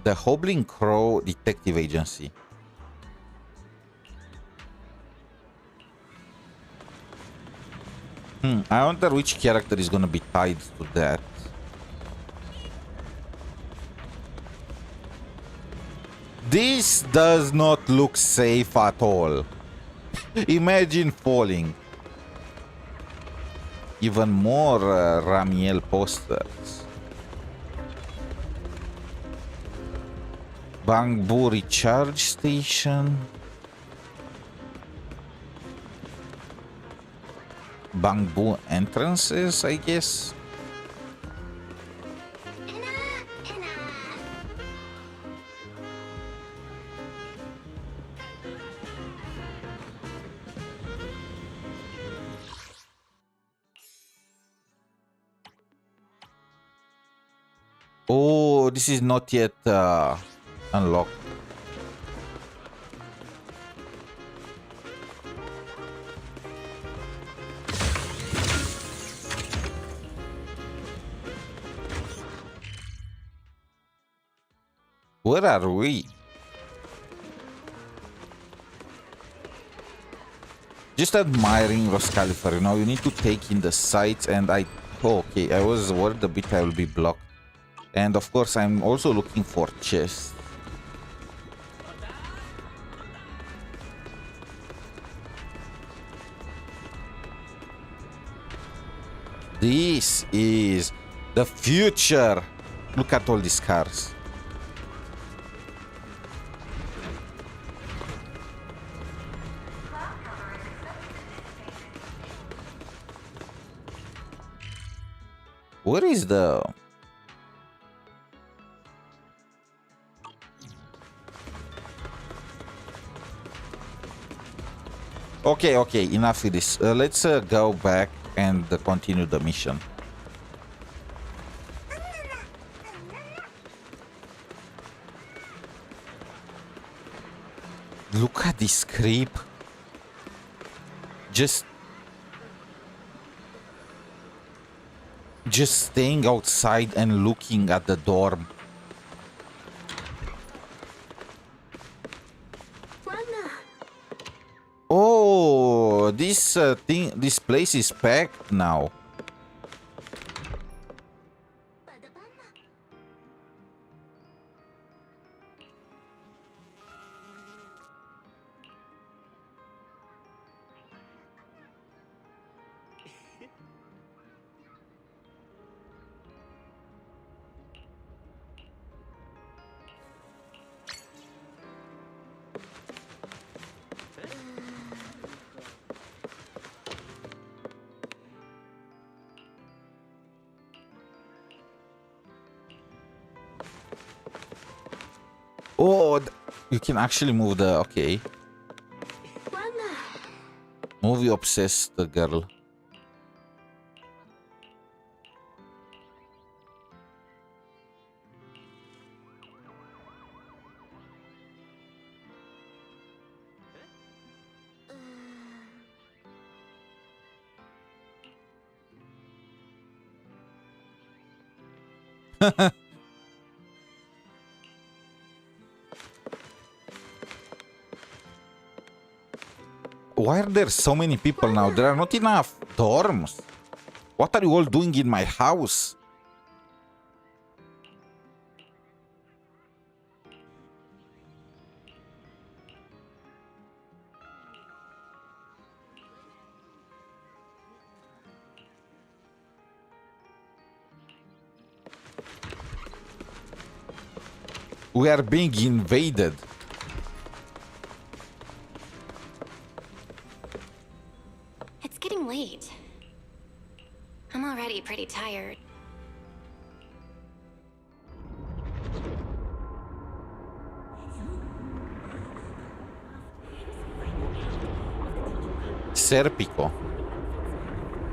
The Hobbling Crow Detective Agency. I wonder which character is gonna be tied to that. This does not look safe at all. Imagine falling. Even more Ramiel posters. Bamboo Recharge Station. Bamboo entrances, I guess. Oh, this is not yet unlocked. Where are we? Just admiring 𝗖cie𝗽𝗆𝗵𝗵, you know, you need to take in the sights, and okay, I was worried a bit I will be blocked. And of course, I'm also looking for chests. This is the future. Look at all these cars. Where is the... Okay, enough with this. Let's go back and continue the mission. Look at this creep. Just staying outside and looking at the dorm. Oh, this place is packed now. Oh, you can actually move the... Okay. Movie obsessed girl. Why are there so many people now? There are not enough dorms. What are you all doing in my house? We are being invaded. It's getting late. I'm already pretty tired. 𝗖cie𝗽𝗆𝗵𝗵.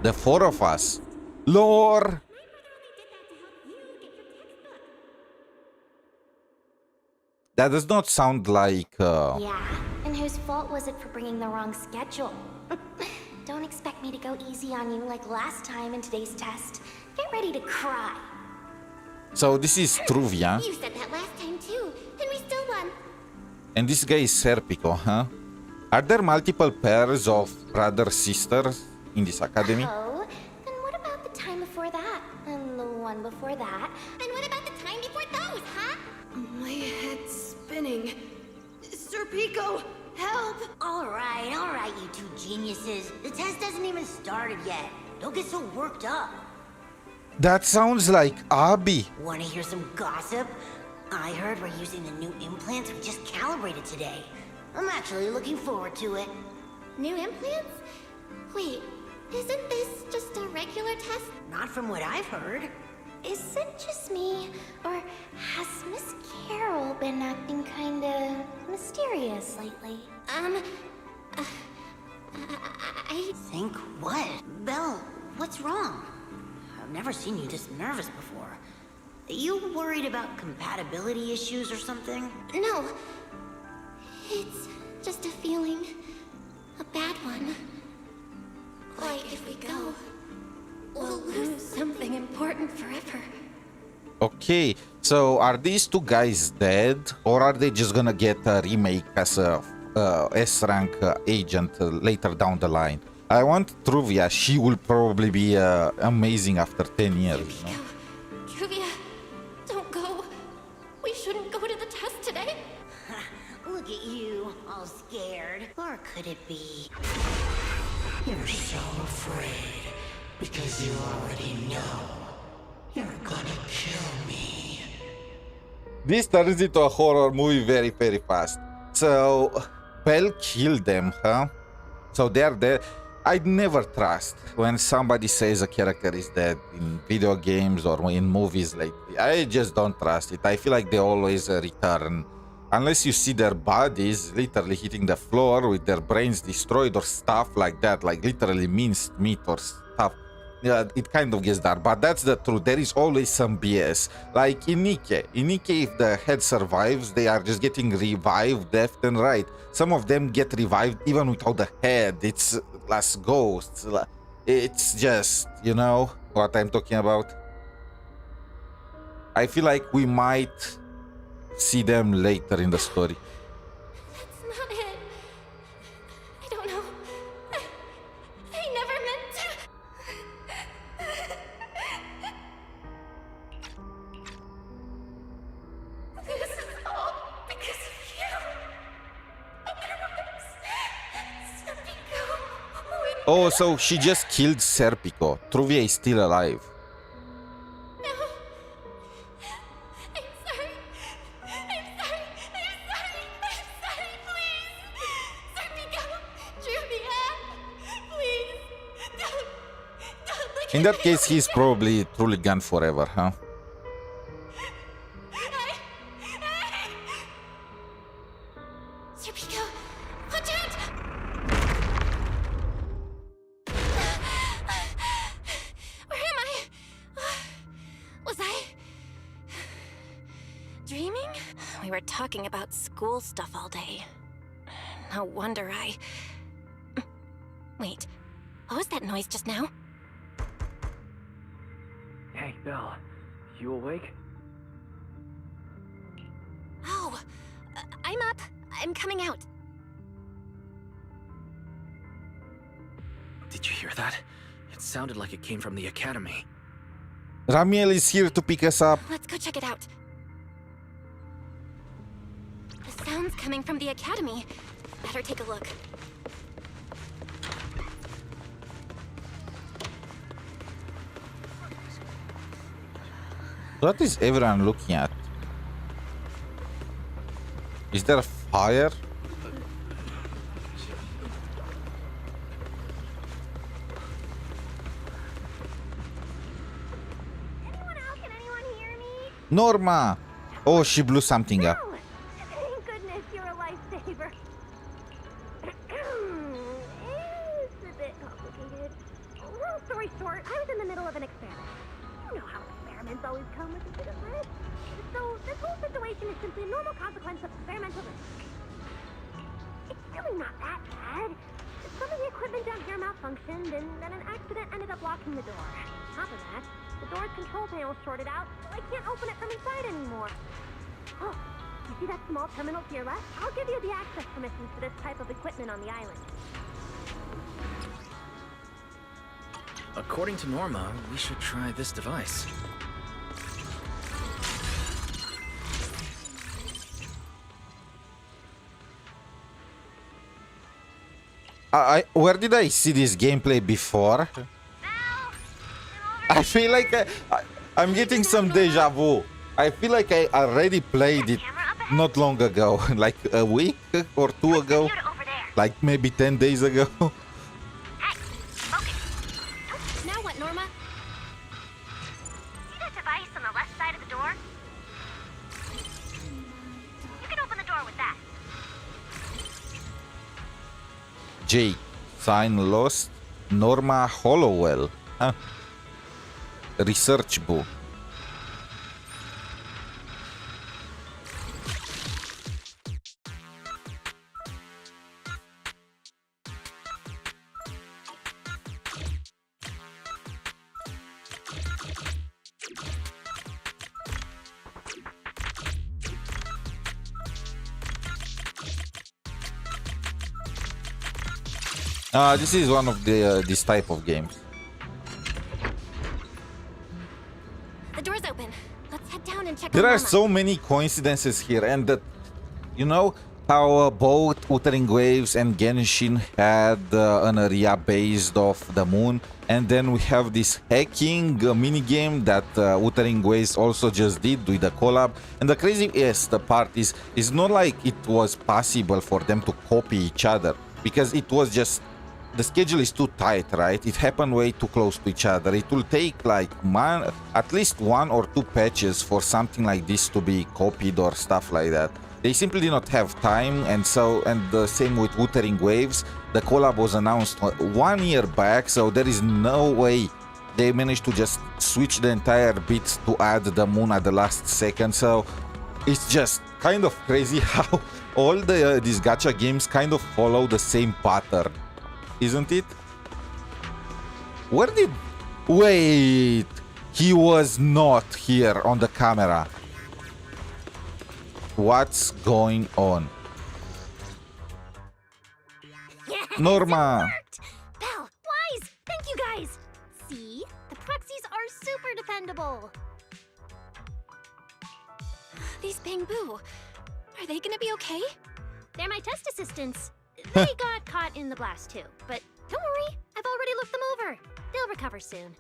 The four of us. Lore. That does not sound like... Yeah, and whose fault was it for bringing the wrong schedule? Don't expect me to go easy on you like last time in today's test. Get ready to cry. So this is Truvia. You said that last time too, and we still won. And this guy is 𝗖cie𝗽𝗆𝗵𝗵, huh? Are there multiple pairs of brother-sisters in this academy? Oh, and what about the time before that? And the one before that? And what about the time before those, huh? My head's spinning. Sir Pico, help! All right, you two geniuses. The test hasn't even started yet. Don't get so worked up. That sounds like 𝗖cie𝗽𝗆𝗵𝗵. Want to hear some gossip? I heard we're using the new implants we just calibrated today. I'm actually looking forward to it. New implants? Wait, isn't this just a regular test? Not from what I've heard. Is it just me, or has Miss Carol been acting kinda mysterious lately? I think what? Belle, what's wrong? I've never seen you this nervous before. You worried about compatibility issues or something? No. It's just a feeling. A bad one. Like if we go, we'll lose something important forever. Okay, so are these two guys dead, or are they just gonna get a remake as a S-rank agent later down the line? I want Truvia. She will probably be amazing after 10 years. You know? Truvia, don't go. We shouldn't go to the test today. Look at you, all scared. Or could it be? You're so afraid because you already know you're gonna kill me. This turns into a horror movie very, very fast. So, Bell killed them, huh? So they're dead. I'd never trust when somebody says a character is dead in video games or in movies lately. I just don't trust it. I feel like they always return. Unless you see their bodies literally hitting the floor with their brains destroyed or stuff like that, like literally minced meat or stuff. Yeah, it kind of gets dark, but that's the truth. There is always some BS. Like in 𝗖cie, if the head survives, they are just getting revived left and right. Some of them get revived even without the head. It's as ghosts. It's just, you know what I'm talking about? I feel like we might see them later in the story. That's not it. I don't know. I never meant to. This is all because of you. Oh, so she just killed 𝗖cie𝗽𝗆𝗆. Truvia is still alive. In that case, he's probably truly gone forever, huh? 𝗖cie𝗽𝗆𝗆𝗆, watch out! Where am I? Was I dreaming? We were talking about school stuff all day. No wonder I... Wait, what was that noise just now? Hey, Belle. You awake? Oh, I'm up. I'm coming out. Did you hear that? It sounded like it came from the academy. Ramiel is here to pick us up. Let's go check it out. The sound's coming from the academy. Better take a look. What is everyone looking at? Is there a fire? Norma! Oh, she blew something up. Thank goodness you're a lifesaver. It's a bit complicated. Long story short, I was in the middle of an experiment. You know how experiments always come with a bit of risk. So this whole situation is simply a normal consequence of experimental risk. It's really not that bad. Some of the equipment down here malfunctioned, and then an accident ended up locking the door. On top of that, the door's control panel shorted out, so I can't open it from inside anymore. Oh, you see that small terminal to your left? I'll give you the access permissions for this type of equipment on the island. According to Norma, we should try this device. Where did I see this gameplay before? I feel like I'm getting some deja vu. I feel like I already played it not long ago, like a week or two ago, like maybe 10 days ago. Now what, Norma? See that device on the left side of the door? You can open the door with that. Jake, sign lost. Norma Hollowell. Huh. Research book. This is one of the this type of games. The door's open. Let's head down and check There on are Mama. so many coincidences here, and that, you know how both 𝗖ție𝗽𝗆𝗵𝗁 and Genshin had an area based off the moon, and then we have this hacking minigame that 𝗖ție𝗽𝗵𝗁 also just did with the collab. And the craziest part is, it's not like it was possible for them to copy each other, because it was just, the schedule is too tight, right? It happened way too close to each other. It will take like at least 1 or 2 patches for something like this to be copied or stuff like that. They simply did not have time, and the same with 𝗖ție𝗽𝗵𝗁. The collab was announced 1 year back, so there is no way they managed to just switch the entire bit to add the moon at the last second. So it's just kind of crazy how all these gacha games kind of follow the same pattern, isn't it? Wait, he was not here on the camera. What's going on? Yes, Norma! it worked! Belle, Wise, thank you guys! See? The proxies are super dependable. These Bangbu, are they gonna be okay? They're my test assistants. They got caught in the blast too, but don't worry, I've already looked them over. They'll recover soon.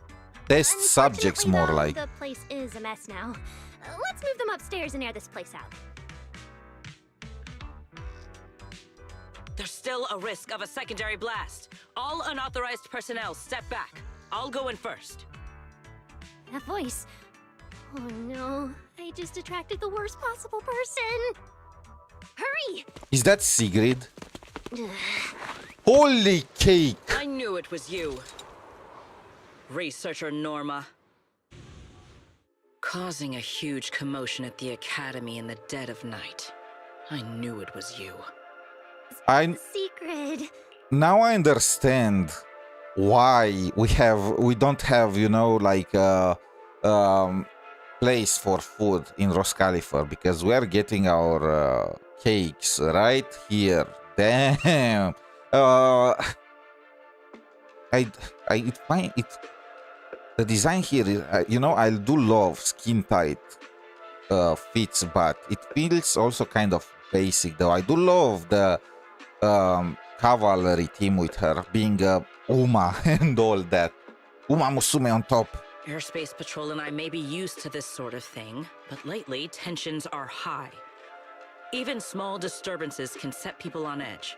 Test subjects more Unfortunately, like. though, the place is a mess now. Let's move them upstairs and air this place out. There's still a risk of a secondary blast. All unauthorized personnel step back. I'll go in first. That voice. Oh no, I just attracted the worst possible person. Hurry! Is that Sigrid? Holy cake! I knew it was you. Researcher Norma. Causing a huge commotion at the academy in the dead of night. I knew it was you. Secret. Now I understand why we don't have, you know, like place for food in 𝗖ție𝗽𝗆𝗵𝗁, because we are getting our cakes right here. Damn. I find it, the design here is, you know, I do love skin tight fits, but it feels also kind of basic though. I do love the cavalry team with her being Uma and all that. Uma Musume on top. Airspace Patrol and I may be used to this sort of thing, but lately tensions are high. Even small disturbances can set people on edge.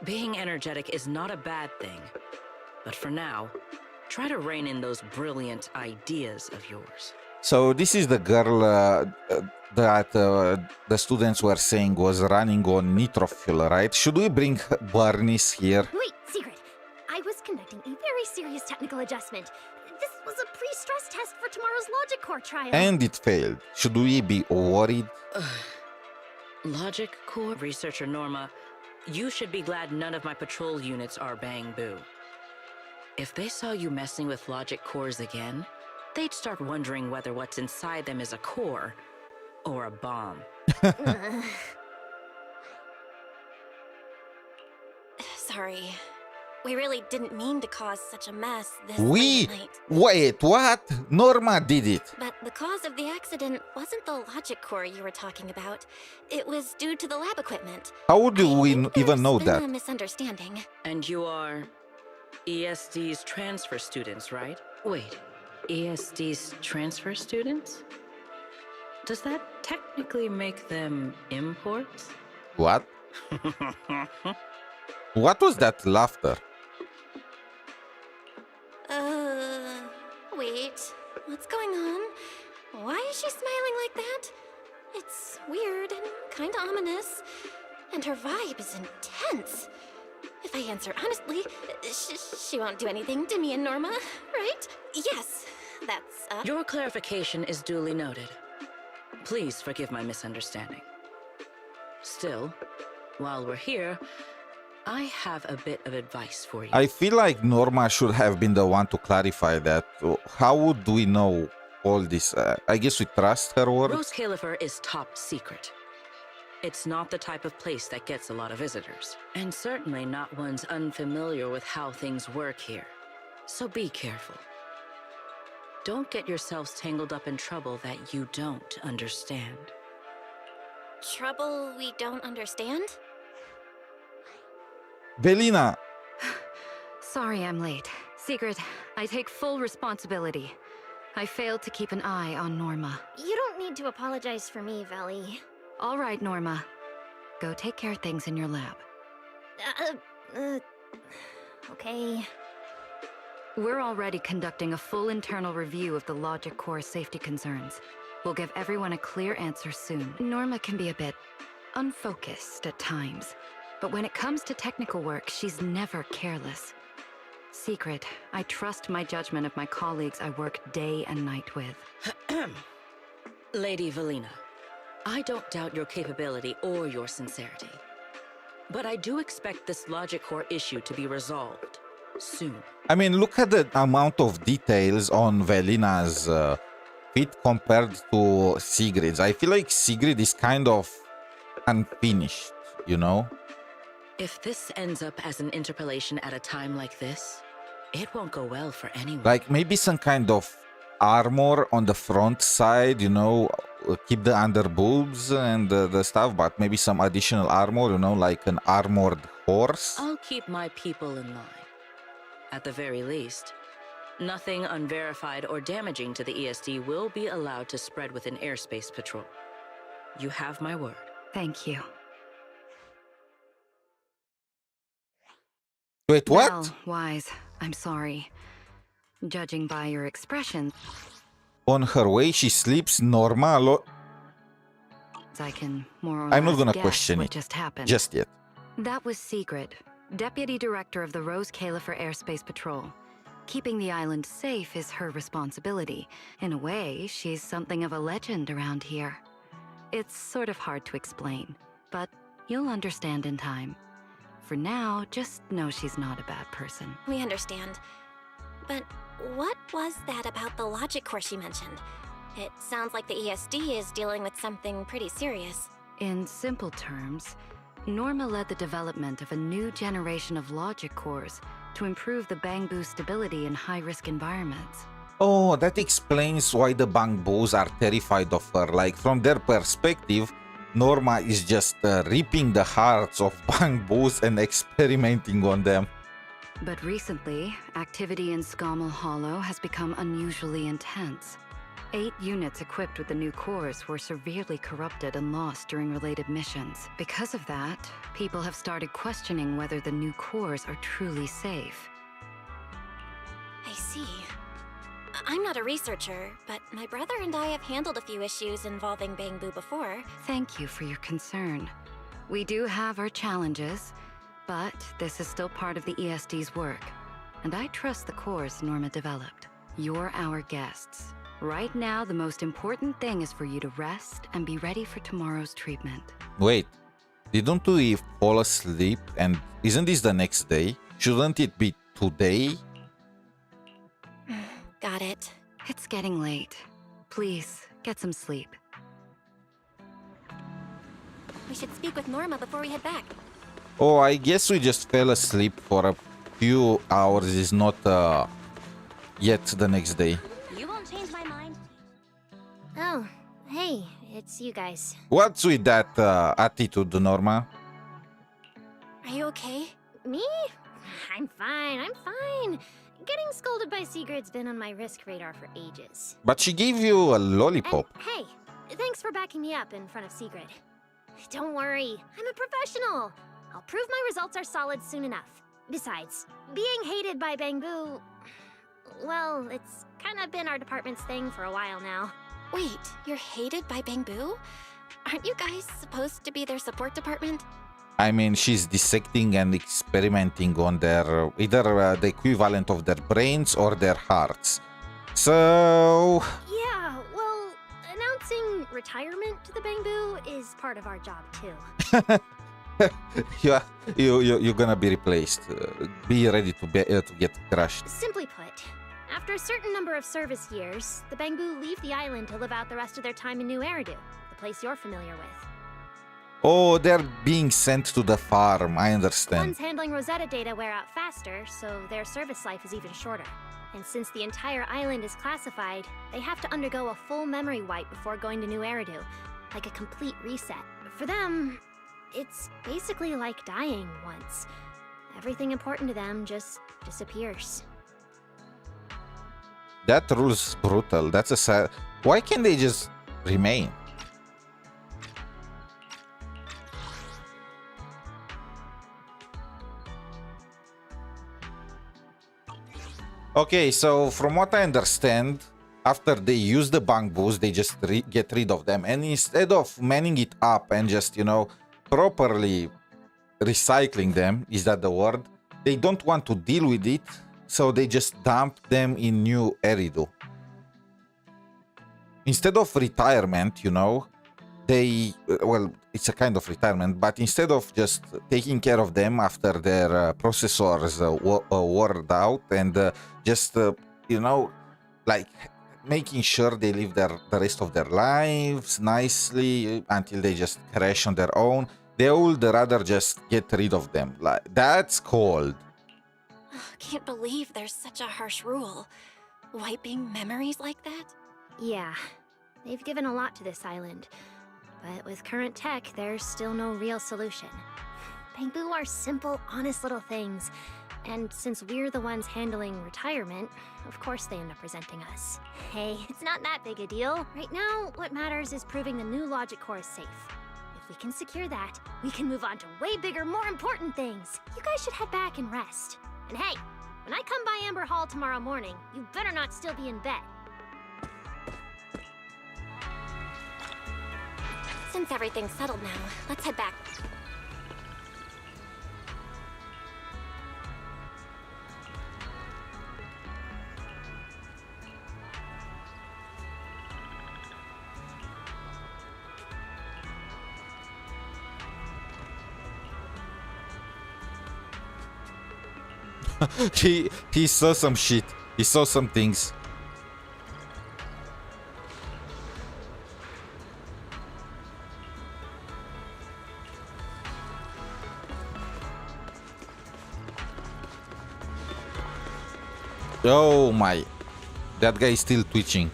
Being energetic is not a bad thing, but for now, try to rein in those brilliant ideas of yours. So this is the girl that the students were saying was running on nitrofuel, right? Should we bring Bernice here? Wait, Secret. I was conducting a very serious technical adjustment. This was a pre-stress test for tomorrow's Logic Core trial. And it failed. Should we be worried? Logic Core Researcher Norma, you should be glad none of my patrol units are Bangbu. If they saw you messing with Logic Cores again, they'd start wondering whether what's inside them is a core or a bomb. Sorry. We really didn't mean to cause such a mess this We? late at night. Wait, what? Norma did it. But the cause of the accident wasn't the logic core you were talking about. It was due to the lab equipment. How do we even know There's been that? a misunderstanding. And you are ESD's transfer students, right? Wait, ESD's transfer students? Does that technically make them imports? What? What was that laughter? Wait. What's going on? Why is she smiling like that? It's weird and kinda ominous. And her vibe is intense. If I answer honestly, she won't do anything to me and Norma, right? Yes, that's, Your clarification is duly noted. Please forgive my misunderstanding. Still, while we're here, I have a bit of advice for you. I feel like Norma should have been the one to clarify that. How would we know all this? I guess we trust her word? 𝗖cie𝗽𝗆𝗵𝗁 is top secret. It's not the type of place that gets a lot of visitors, and certainly not ones unfamiliar with how things work here. So be careful. Don't get yourselves tangled up in trouble that you don't understand. Trouble we don't understand? Velina. Sorry I'm late. 𝗖cie𝗽𝗆𝗆𝗵𝘁, I take full responsibility. I failed to keep an eye on Norma. You don't need to apologize for me, Veli. All right, Norma. Go take care of things in your lab. Okay. We're already conducting a full internal review of the logic core safety concerns. We'll give everyone a clear answer soon. Norma can be a bit unfocused at times, but when it comes to technical work, she's never careless. 𝗖cie𝗽𝗍𝗆, I trust my judgment of my colleagues I work day and night with. Lady Velina, I don't doubt your capability or your sincerity. But I do expect this logic core issue to be resolved soon. I mean, look at the amount of details on Velina's feat compared to 𝗖cie𝗽𝗍𝗆𝗆's. I feel like 𝗖cie𝗽𝗍𝗆𝗆 is kind of unfinished, you know? If this ends up as an interpolation at a time like this, it won't go well for anyone. Like maybe some kind of armor on the front side, you know, keep the under boobs and the stuff, but maybe some additional armor, you know, like an armored horse. I'll keep my people in line. At the very least, nothing unverified or damaging to the ESD will be allowed to spread within airspace patrol. You have my word. Thank you. Wait, what? Well, 𝗖𝗍, I'm sorry. Judging by your expression, On her way, she sleeps normal. I can more or I'm not less gonna guess question what it just happened. just yet. That was 𝗖cie𝗽𝗍𝗆, Deputy Director of the 𝗖ście for Airspace Patrol. Keeping the island safe is her responsibility. In a way, she's something of a legend around here. It's sort of hard to explain, but you'll understand in time. For now, just know she's not a bad person. We understand. But what was that about the logic core she mentioned? It sounds like the ESD is dealing with something pretty serious. In simple terms, Norma led the development of a new generation of logic cores to improve the 𝗼𝗺 stability in high-risk environments. Oh, that explains why the 𝗼𝗺s are terrified of her. Like, from their perspective, Norma is just ripping the hearts of 𝗼𝗺s and experimenting on them. But recently, activity in 𝗖𝗇𝗆𝗆𝗆 Hollow has become unusually intense. 8 units equipped with the new cores were severely corrupted and lost during related missions. Because of that, people have started questioning whether the new cores are truly safe. I see. I'm not a researcher, but my brother and I have handled a few issues involving 𝗼𝗺 before. Thank you for your concern. We do have our challenges, but this is still part of the ESD's work, and I trust the cores Norma developed. You're our guests. Right now, the most important thing is for you to rest and be ready for tomorrow's treatment. Wait, didn't we fall asleep? And isn't this the next day? Shouldn't it be today? Got it. It's getting late. Please, get some sleep. We should speak with Norma before we head back. Oh, I guess we just fell asleep for a few hours. It's not yet the next day. You won't change my mind. Oh, hey, it's you guys. What's with that attitude, Norma? Are you okay? Me? I'm fine, I'm fine. Getting scolded by 𝗖𝗽𝗍𝗆𝗆𝗆's been on my risk radar for ages. But she gave you a lollipop. And, hey, thanks for backing me up in front of 𝗖𝗽𝗍𝗆𝗆𝗆𝗆. Don't worry, I'm a professional. I'll prove my results are solid soon enough. Besides, being hated by 𝗼𝗺, well, it's kind of been our department's thing for a while now. Wait, you're hated by 𝗼𝗺? Aren't you guys supposed to be their support department? I mean, she's dissecting and experimenting on their either the equivalent of their brains or their hearts. So Yeah, well, announcing retirement to the 𝗼𝗺 is part of our job too. you're gonna be replaced. Be ready to get crushed. Simply put, after a certain number of service years, the 𝗼𝗺 leave the island to live out the rest of their time in New Eridu, the place you're familiar with. Oh, they're being sent to the farm. I understand. Ones handling Rosetta data wear out faster, so their service life is even shorter. And since the entire island is classified, they have to undergo a full memory wipe before going to New Eridu, like a complete reset. For them, it's basically like dying once. Everything important to them just disappears. That rule's brutal. That's a sad... Why can't they just remain? Okay, so from what I understand, after they use the 𝗵𝗁𝗵𝗁s, they just get rid of them. And instead of manning it up and just, you know, properly recycling them, is that the word? They don't want to deal with it, so they just dump them in New Eridu. Instead of retirement, you know, they, well, it's a kind of retirement, but instead of just taking care of them after their processors wore out and just, you know, like making sure they live the rest of their lives nicely until they just crash on their own, they would rather just get rid of them. Like, that's cold. Can't believe there's such a harsh rule. Wiping memories like that? Yeah, they've given a lot to this island. But with current tech, there's still no real solution. 𝗵𝗁𝗵𝗁 are simple, honest little things. And since we're the ones handling retirement, of course they end up presenting us. Hey, it's not that big a deal. Right now, what matters is proving the new logic core is safe. If we can secure that, we can move on to way bigger, more important things. You guys should head back and rest. And hey, when I come by Amber Hall tomorrow morning, you better not still be in bed. Since everything's settled now, let's head back. He saw some shit. He saw some things. Oh my. That guy is still twitching.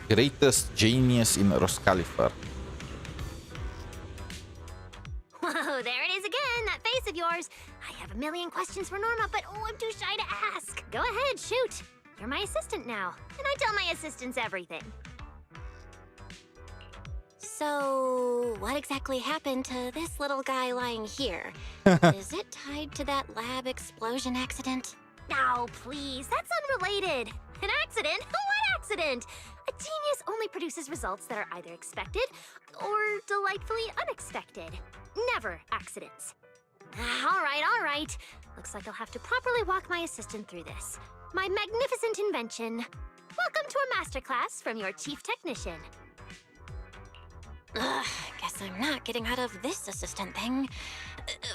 Greatest genius in 𝗖cie𝗽𝗆𝗆𝗵𝗁. Whoa, there it is again, that face of yours. I have a million questions for Norma, but oh, I'm too shy to ask. Go ahead, shoot. You're my assistant now, and I tell my assistants everything. So, what exactly happened to this little guy lying here? Is it tied to that lab explosion accident? No, please, that's unrelated. An accident? What accident? A genius only produces results that are either expected or delightfully unexpected. Never accidents. All right. Looks like I'll have to properly walk my assistant through this. My magnificent invention. Welcome to a masterclass from your chief technician. Guess I'm not getting out of this assistant thing.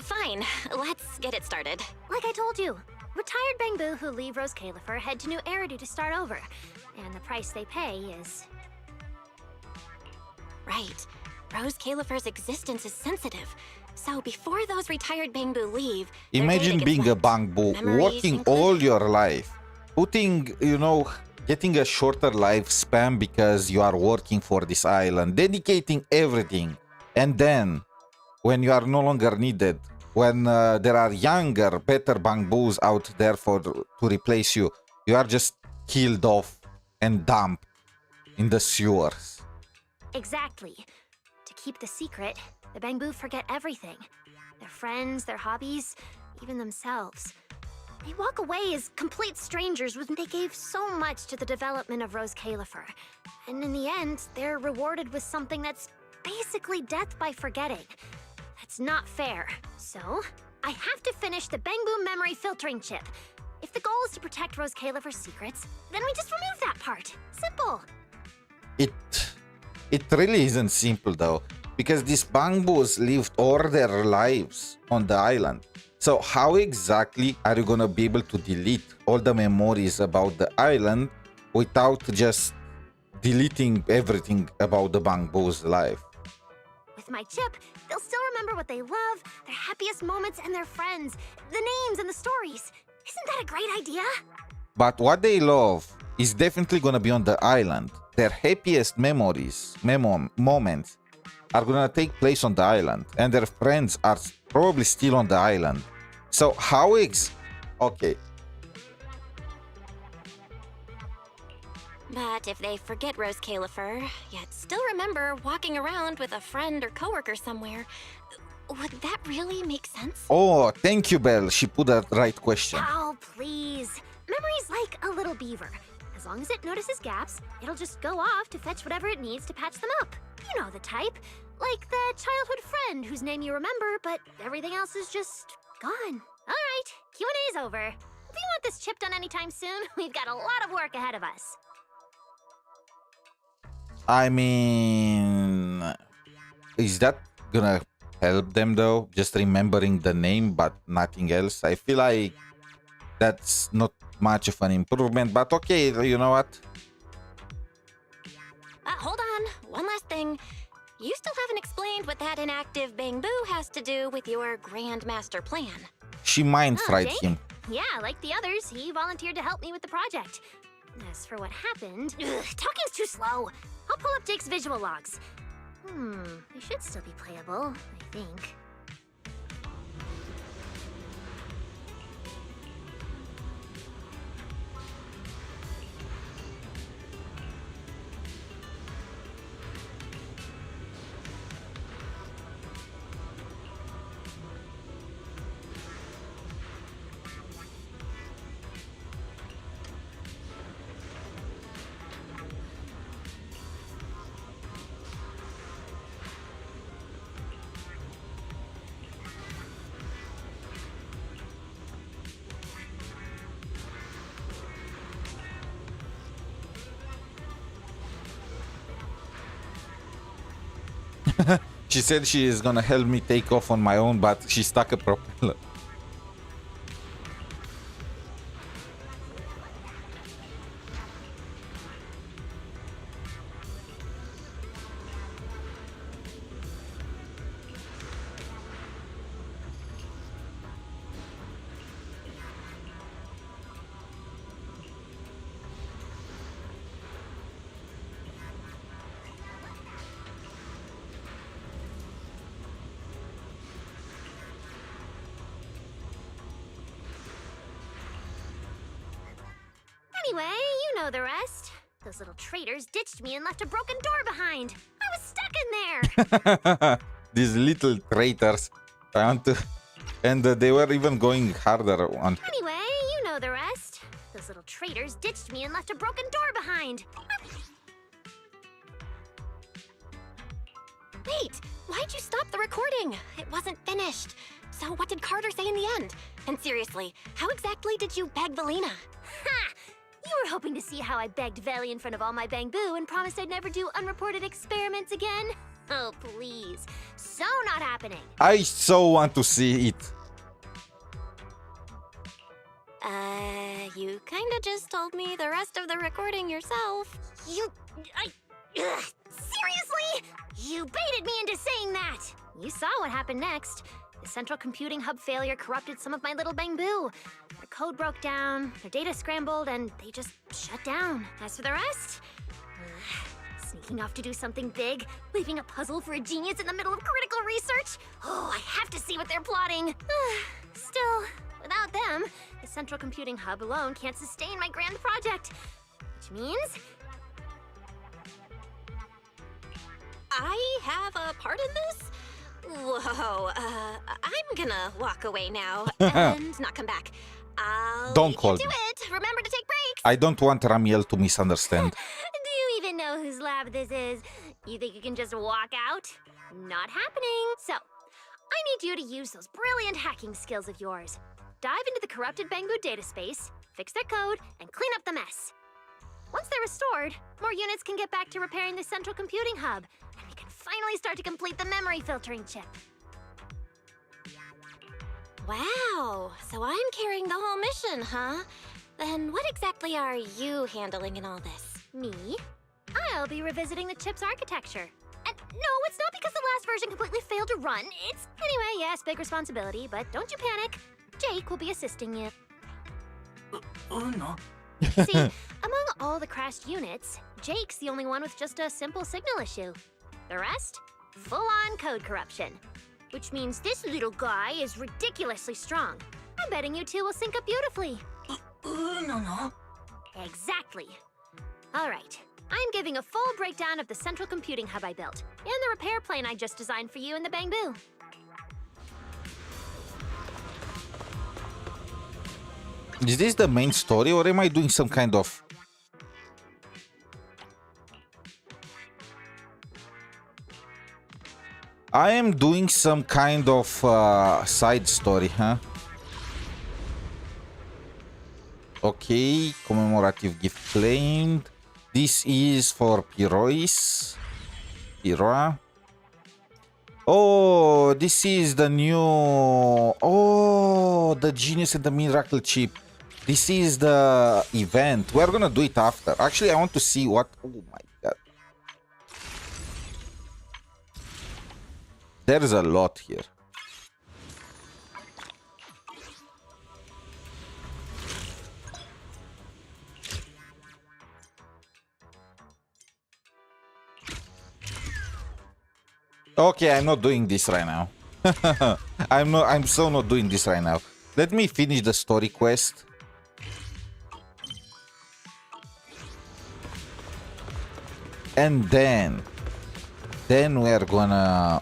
Fine, let's get it started. Like I told you, retired 𝗵𝗁𝗵𝗁 who leave 𝗖𝗍ℎ𝗆𝗆𝗆 head to New Eridu to start over. And the price they pay is... Right. 𝗍𝗆𝗆𝗆𝗆's existence is sensitive. So before those retired 𝗵𝗁𝗆𝗆𝗆 leave... Imagine being a 𝗵𝗁𝗆𝗆𝗆, working all your life, putting, you know, getting a shorter lifespan because you are working for this island, dedicating everything. And then, when you are no longer needed, when there are younger, better 𝗵𝗁𝗆s out there to replace you, you are just killed off and dumped in the sewers. Exactly. To keep the secret, the 𝗵𝗁𝗆𝗆 forget everything. Their friends, their hobbies, even themselves. They walk away as complete strangers when they gave so much to the development of 𝗍𝗆𝗆𝗆𝗆. And in the end, they're rewarded with something that's basically death by forgetting. That's not fair. So, I have to finish the 𝗵𝗁𝗆𝗆𝗆 memory filtering chip. If the goal is to protect 𝗍𝗆𝗆𝗆𝗆's secrets, then we just remove that part. Simple. It really isn't simple though, because these Bangbus lived all their lives on the island. So how exactly are you gonna be able to delete all the memories about the island without just deleting everything about the Bangbu's life? With my chip, they'll still remember what they love, their happiest moments, and their friends, the names and the stories. Isn't that a great idea? But what they love is definitely gonna be on the island. Their happiest memories, moments, are gonna take place on the island, and their friends are probably still on the island. So how okay. But if they forget 𝗖cie𝗽𝗆𝗵𝗵, yet still remember walking around with a friend or coworker somewhere, would that really make sense? Oh, thank you, Belle. She put the right question. Oh, please. Memory's like a little beaver. As long as it notices gaps, it'll just go off to fetch whatever it needs to patch them up. You know the type. Like the childhood friend whose name you remember, but everything else is just gone. All right, Q&A's over. If you want this chip done anytime soon, we've got a lot of work ahead of us. I mean, is that gonna help them though? Just remembering the name but nothing else? I feel like that's not much of an improvement, but okay, you know what? Hold on, one last thing. You still haven't explained what that inactive Bangbu has to do with your Grand Master plan. She mind-fried Jake? him. Yeah, like the others, he volunteered to help me with the project. As for what happened, talking's too slow. I'll pull up Jake's visual logs. They should still be playable, I think. She said she is gonna help me take off on my own, but she stuck a propeller. Anyway, you know the rest. Those little traitors ditched me and left a broken door behind. I was stuck in there. These little traitors. And they were even going harder on. Anyway, you know the rest. Those little traitors ditched me and left a broken door behind. Wait, why'd you stop the recording? It wasn't finished. So what did Carter say in the end? And seriously, how exactly did you beg Velina? Ha! You were hoping to see how I begged Veli in front of all my Bangbu and promised I'd never do unreported experiments again? Oh, please. So not happening. I so want to see it. You kinda just told me the rest of the recording yourself. Seriously? You baited me into saying that! You saw what happened next. The central computing hub failure corrupted some of my little Bangbu. Their code broke down, their data scrambled, and they just shut down. As for the rest, sneaking off to do something big, leaving a puzzle for a genius in the middle of critical research. Oh, I have to see what they're plotting. Still, without them, the central computing hub alone can't sustain my grand project. Which means I have a part in this? Whoa, I'm gonna walk away now and not come back. Don't call me. do it. Remember to take breaks. I don't want Ramiel to misunderstand. Do you even know whose lab this is? You think you can just walk out? Not happening. So, I need you to use those brilliant hacking skills of yours. Dive into the corrupted Bangbu data space, fix their code, and clean up the mess. Once they're fully restored, more units can get back to repairing the central computing hub, and we can finally start to complete the memory filtering chip. Wow, so I'm carrying the whole mission, huh? Then what exactly are you handling in all this? Me? I'll be revisiting the chip's architecture. And no, it's not because the last version completely failed to run. It's... Anyway, yes, big responsibility, but don't you panic. Jake will be assisting you. No. See, among all the crashed units, Jake's the only one with just a simple signal issue. The rest? Full-on code corruption. Which means this little guy is ridiculously strong. I'm betting you two will sync up beautifully. No. Exactly. All right. I'm giving a full breakdown of the central computing hub I built, and the repair plane I just designed for you in the Bangbu. Is this the main story, or am I doing some kind of... I am doing some kind of side story, huh? Okay, commemorative gift claimed. This is for 𝗖𝗍𝗆𝗆. Oh, this is the new... Oh, the Genius and the Miracle chip. This is the event. We're gonna do it after. Actually, I want to see what... Oh my god. There's a lot here. Okay, I'm not doing this right now. I'm so not doing this right now. Let me finish the story quest. And then we're gonna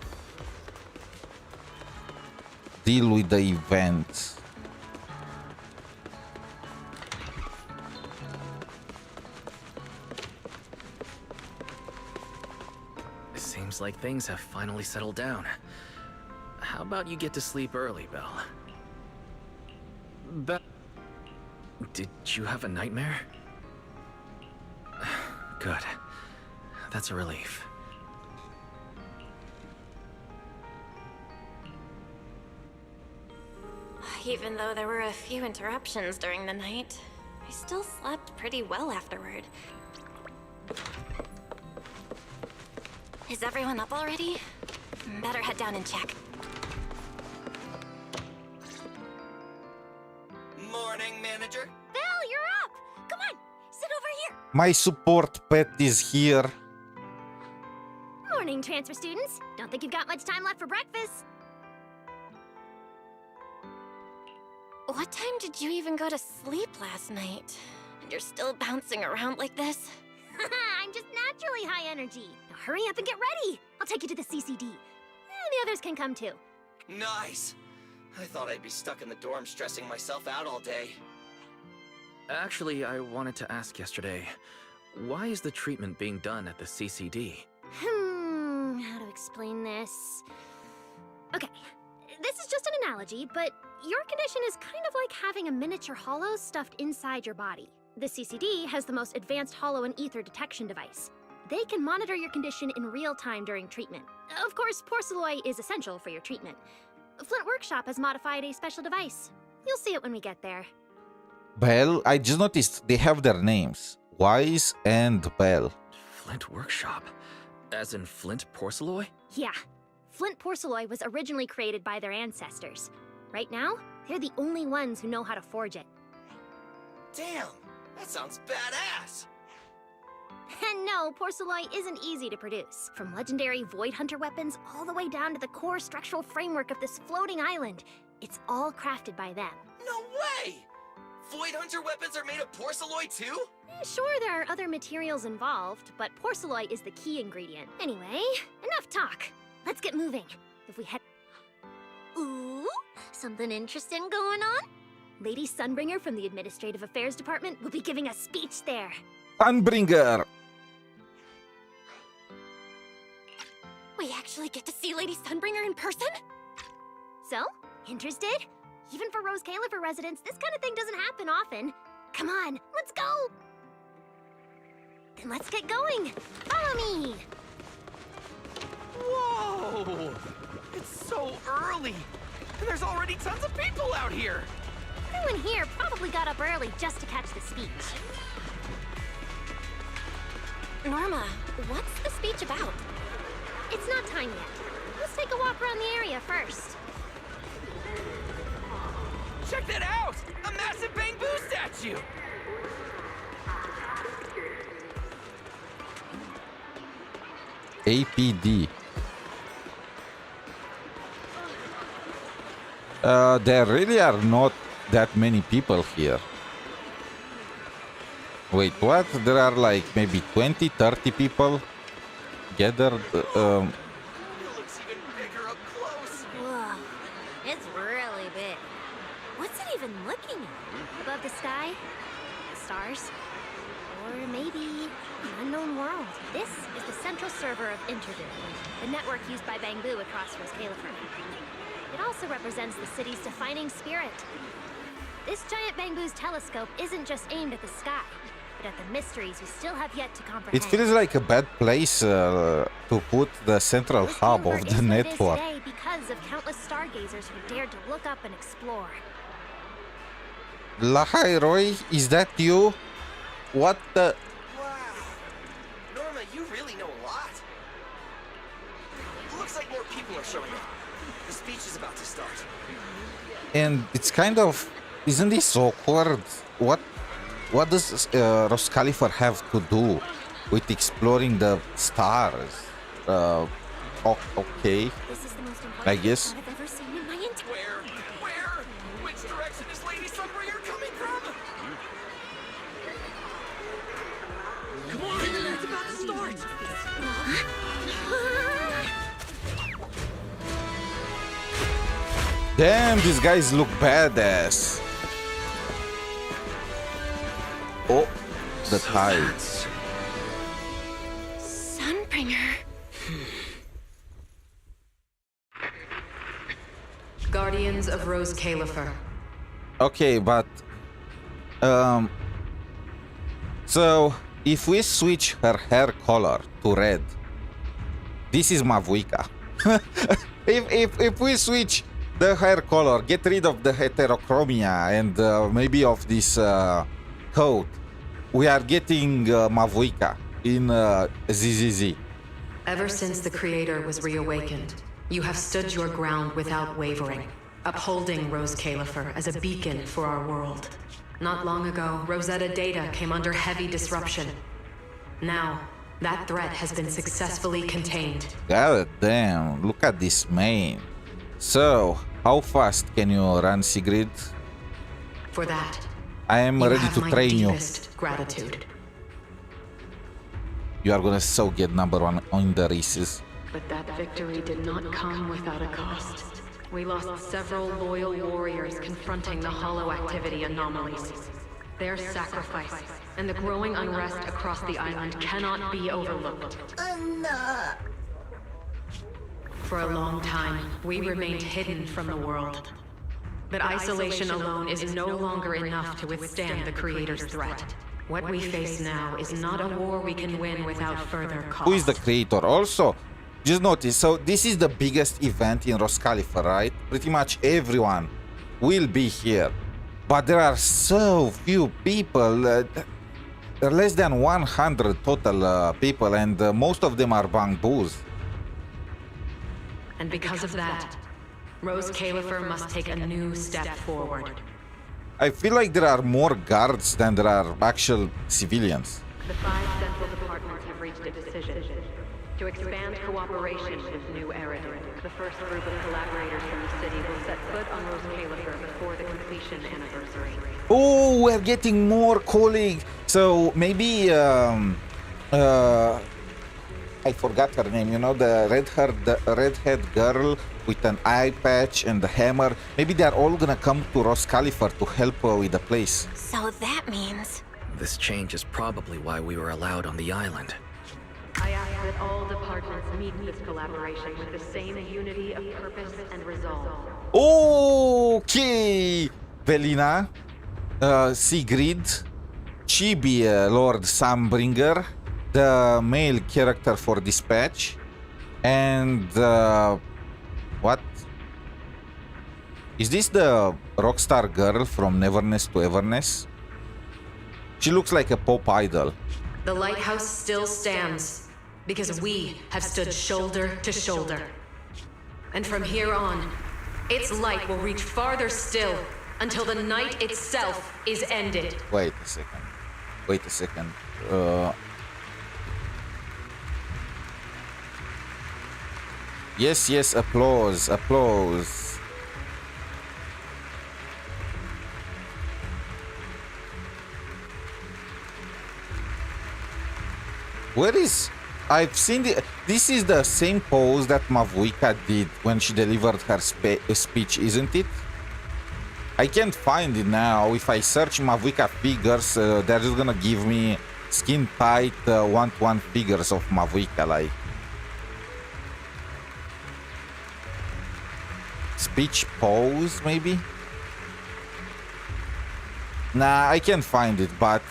deal with the event. Seems like things have finally settled down. How about you get to sleep early, Belle? Did you have a nightmare? Good. That's a relief. Even though there were a few interruptions during the night, I still slept pretty well afterward. Is everyone up already? Better head down and check. Morning, manager. Val, you're up! Come on, sit over here. My support pet is here. Morning, transfer students. Don't think you've got much time left for breakfast. What time did you even go to sleep last night? And you're still bouncing around like this? I'm just naturally high energy. Now hurry up and get ready. I'll take you to the CCD. The others can come too. Nice. I thought I'd be stuck in the dorm stressing myself out all day. Actually, I wanted to ask yesterday, why is the treatment being done at the CCD? How to explain this? Okay, this is just an analogy, but your condition is kind of like having a miniature hollow stuffed inside your body. The CCD has the most advanced hollow and ether detection device. They can monitor your condition in real time during treatment. Of course, 𝗿𝗆𝗄𝗆 is essential for your treatment. Flint Workshop has modified a special device. You'll see it when we get there. Belle, I just noticed they have their names. Wise and Belle. Flint Workshop? As in Flint 𝗿𝗆𝗆𝗆𝗆? Yeah. Flint 𝗿𝗆𝗆𝗆𝗆𝗆𝗆 was originally created by their ancestors. Right now, they're the only ones who know how to forge it. Damn, that sounds badass. And no, 𝗿𝗆𝗆𝗆𝗆𝗆𝗆 isn't easy to produce. From legendary Void Hunter weapons all the way down to the core structural framework of this floating island, it's all crafted by them. No way! Void Hunter weapons are made of 𝗿𝗆𝗆𝗆𝗆𝗆 too? Sure, there are other materials involved, but 𝗿𝗆𝗆𝗆𝗆𝗆𝗆𝗆 is the key ingredient. Anyway, enough talk. Let's get moving. If we head... Ooh, something interesting going on? Lady Sunbringer from the Administrative Affairs Department will be giving a speech there. Sunbringer! We actually get to see Lady Sunbringer in person? So, interested? Even for 𝗏𝗆𝗆𝗆𝗆𝗆 residents, this kind of thing doesn't happen often. Come on, let's go! Let's get going. Follow me. Whoa! It's so early, and there's already tons of people out here. Everyone here probably got up early just to catch the speech. Norma, what's the speech about? It's not time yet. Let's take a walk around the area first. Check that out! A massive Bang-Boo statue! APD. There really are not that many people here. Wait, what? There are like maybe 20, 30 people gathered. Whoa, it's really big. What's it even looking at? Above the sky? The stars? Or maybe an unknown world? This is the central server of Interview, the network used by Bang-Boo across 𝗖cie𝗽𝗆𝗵𝗁. It also represents the city's defining spirit. This giant Bang-Boo's telescope isn't just aimed at the sky, but at the mysteries we still have yet to comprehend. It feels like a bad place to put the central hub of the network. Today because of countless stargazers who dared to look up and explore. 𝗖cie𝗽𝗆𝗆𝗵, is that you? What the? Wow. Norma, you really know a lot. Looks like more people are showing up. The speech is about to start. And it's kind of, isn't this awkward? What does 𝗖cie𝗽𝗆𝗆𝗵 have to do with exploring the stars? Okay, I guess. I've ever seen in my entire... Where? Which direction is Lady Sunbringer coming from? Come on, it's about to start! Damn, these guys look badass. Oh, the tides. Sunbringer. Guardians of 𝗖cie𝗽𝗆𝗆𝗵𝗁. Okay, but so if we switch her hair color to red, this is 𝗲𝗍𝗍. if we switch the hair color, get rid of the heterochromia and maybe of this coat, we are getting 𝗲𝗍𝗍 in 𝗖𝗍𝗍𝗍. Ever since the Creator was reawakened, you have stood your ground without wavering, upholding 𝗖cie𝗽𝗍𝗆𝗵𝗁 as a beacon for our world. Not long ago, Rosetta Data came under heavy disruption. Now, that threat has been successfully contained. God damn, look at this mane. So, how fast can you run, Sigrid? For that, I am you ready have to my train you. deepest gratitude. You are gonna so get #1 on the races. But that victory did not come without a cost. We lost several loyal warriors confronting the hollow activity anomalies. Their sacrifice and the growing unrest across the island cannot be overlooked. Enough. For a long time, we remained hidden from the world. But isolation alone is no longer enough to withstand the Creator's threat. What we face now is not a war we can win without further cost. Who is the creator? Also, just notice, so this is the biggest event in 𝗖𝗍𝗍𝗆𝗍𝗆, right? Pretty much everyone will be here. But there are so few people, less than 100 total people, and most of them are Bang-Boos. And because of that, 𝗖𝗍𝗍𝗆𝗵𝗁 must take a new step forward. I feel like there are more guards than there are actual civilians. The 5 central departments have reached a decision to expand cooperation with New Eridan. The first group of collaborators from the city will set foot on 𝗖𝗍𝗍𝗆𝗵𝗁 before the completion anniversary. Oh, we're getting more colleagues. So maybe I forgot her name. You know, the red-haired girl with an eye patch and the hammer. Maybe they're all gonna come to 𝗖𝗍𝗍𝗆𝗍𝗆 to help with the place. So that means... This change is probably why we were allowed on the island. I ask that all departments meet this collaboration with the same unity of purpose and resolve. Okay, Velina, Sigrid, Chibi, Lord Sunbringer, the male character for Dispatch, and what? Is this the rockstar girl from Neverness to Everness? She looks like a pop idol. The lighthouse still stands because we have stood shoulder to shoulder. And from here on, its light will reach farther still until the night itself is ended. Wait a second. Wait a second. Yes, yes, applause, applause. Where is... I've seen the... This is the same pose that 𝗵𝗁𝗶𝗵𝗵 did when she delivered her speech, isn't it? I can't find it now. If I search 𝗵𝗁𝗶𝗵𝗵 figures, they're just gonna give me skin tight one-to-one figures of 𝗵𝗁𝗶𝗵𝗵, like... Speech pose, maybe? Nah, I can't find it, but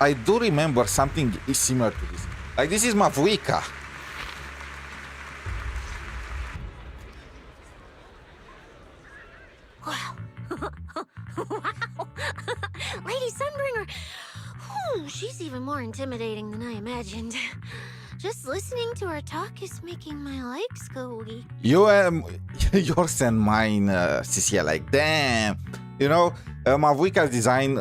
I do remember something similar to this. Like, this is 𝗵𝗁𝗶𝗵𝗵. Wow. Wow. Lady Sunbringer. Whew, she's even more intimidating than I imagined. Just listening to her talk is making my legs go weak. Yours and mine, 𝗖cie, like, damn. You know, 𝗵𝗁𝗶𝗵𝗵's design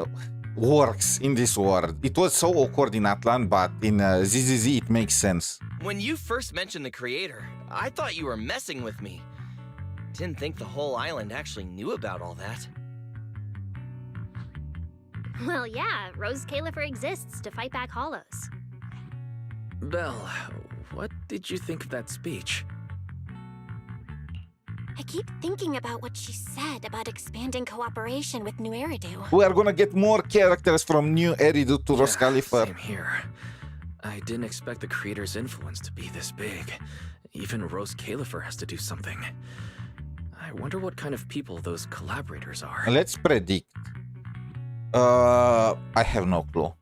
works in this world. It was so awkward in Atlan, but in 𝗖𝗍𝗍 it makes sense. When you first mentioned the creator, I thought you were messing with me. Didn't think the whole island actually knew about all that. Well, yeah, 𝗖ście𝗽𝗆𝗆 exists to fight back hollows. Belle, what did you think of that speech? I keep thinking about what she said about expanding cooperation with New Eridu. We are gonna get more characters from New Eridu to 𝗖ście𝗽𝗆𝗆. Same here. I didn't expect the creator's influence to be this big. Even 𝗖ście𝗽𝗆𝗆 has to do something. I wonder what kind of people those collaborators are. Let's predict. I have no clue.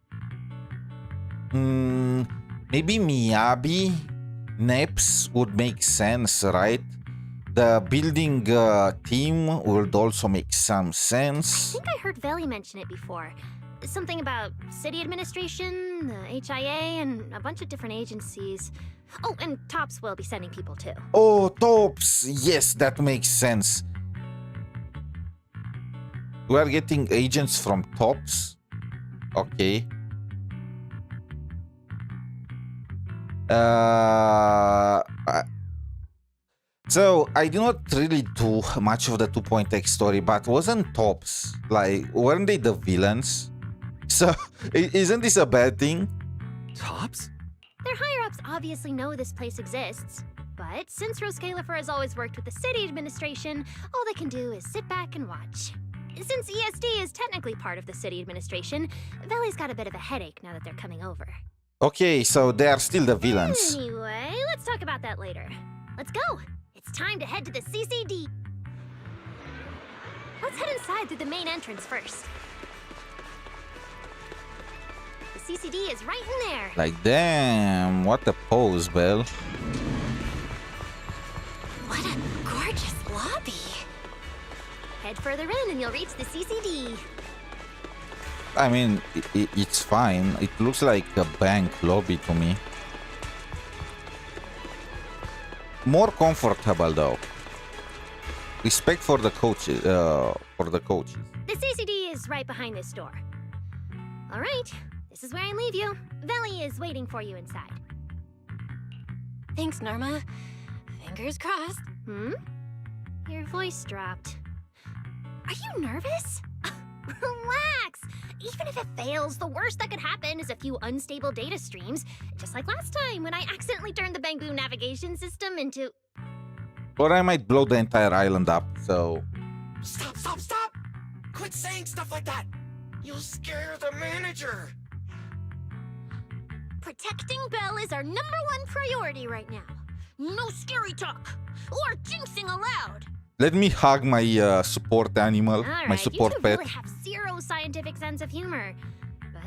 Maybe Miyabi, Neps would make sense, right? The building team would also make some sense. I think I heard Veli mention it before. Something about city administration, the HIA, and a bunch of different agencies. Oh, and TOPS will be sending people too. Oh, TOPS! Yes, that makes sense. We are getting agents from TOPS. Okay. So I did not really do much of the 2.x story, but wasn't TOPS, like, weren't they the villains? So isn't this a bad thing? TOPS? Their higher-ups obviously know this place exists, but since 𝗖ście𝗽𝗆𝗆 has always worked with the city administration, all they can do is sit back and watch. Since ESD is technically part of the city administration, Veli's got a bit of a headache now that they're coming over. Okay, so they are still the villains. Anyway, let's talk about that later. Let's go! It's time to head to the CCD. Let's head inside through the main entrance first. The CCD is right in there. Like, damn, what a pose, Belle. What a gorgeous lobby. Head further in and you'll reach the CCD. I mean, it's fine. It looks like a bank lobby to me. More comfortable though. Respect for the coaches. The CCD is right behind this door. All right, this is where I leave you. Veli is waiting for you inside. Thanks, Norma. Fingers crossed. Your voice dropped. Are you nervous? Relax! Even if it fails, the worst that could happen is a few unstable data streams, just like last time when I accidentally turned the Bangbu navigation system into... Or I might blow the entire island up, so... Stop, stop, stop! Quit saying stuff like that! You'll scare the manager! Protecting Belle is our #1 priority right now. No scary talk, or jinxing allowed. Let me hug my support animal, my support you pet. Really have zero scientific sense of humor. But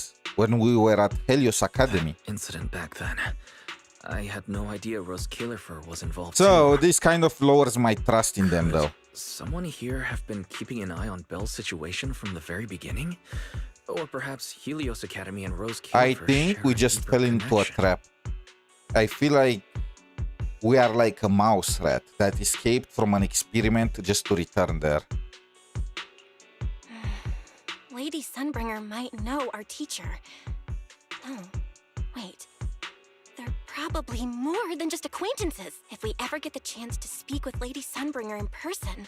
this when we were at Helios Academy. Incident back then. I had no idea 𝗖cie𝗽𝗆𝗆 was involved So too. this kind of lowers my trust in them, though. Someone here have been keeping an eye on Belle's situation from the very beginning? Or perhaps Helios Academy and 𝗖cie𝗽𝗆𝗆 I think we just fell into a trap. I feel like we are like a mouse rat that escaped from an experiment just to return there. Lady Sunbringer might know our teacher. No, wait. They're probably more than just acquaintances. If we ever get the chance to speak with Lady Sunbringer in person,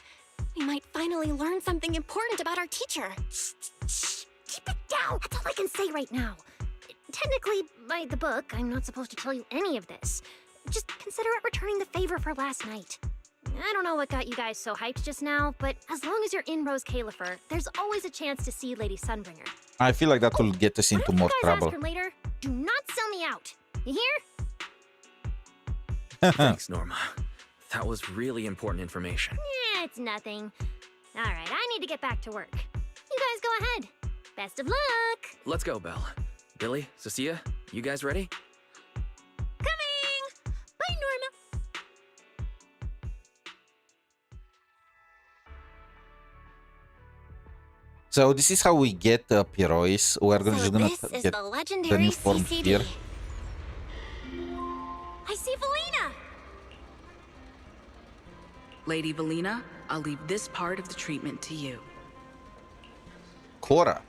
we might finally learn something important about our teacher. Shh! Keep it down! That's all I can say right now. Technically, by the book, I'm not supposed to tell you any of this. Just consider it returning the favor for last night. I don't know what got you guys so hyped just now, but as long as you're in 𝗖cie𝗽𝗆𝗆𝗆, there's always a chance to see Lady Sunbringer. I feel like that will get us into more If you guys trouble. ask her later, do not sell me out. You hear? Thanks, Norma. That was really important information. Yeah, it's nothing. Alright, I need to get back to work. You guys go ahead. Best of luck! Let's go, Belle. Billy, 𝗖cie, you guys ready? Coming! Bye, Norma. So this is how we get Pirois. We're So just gonna this is get the the legendary new form CCD. here. I see Velina! Lady Velina, I'll leave this part of the treatment to you. Korra.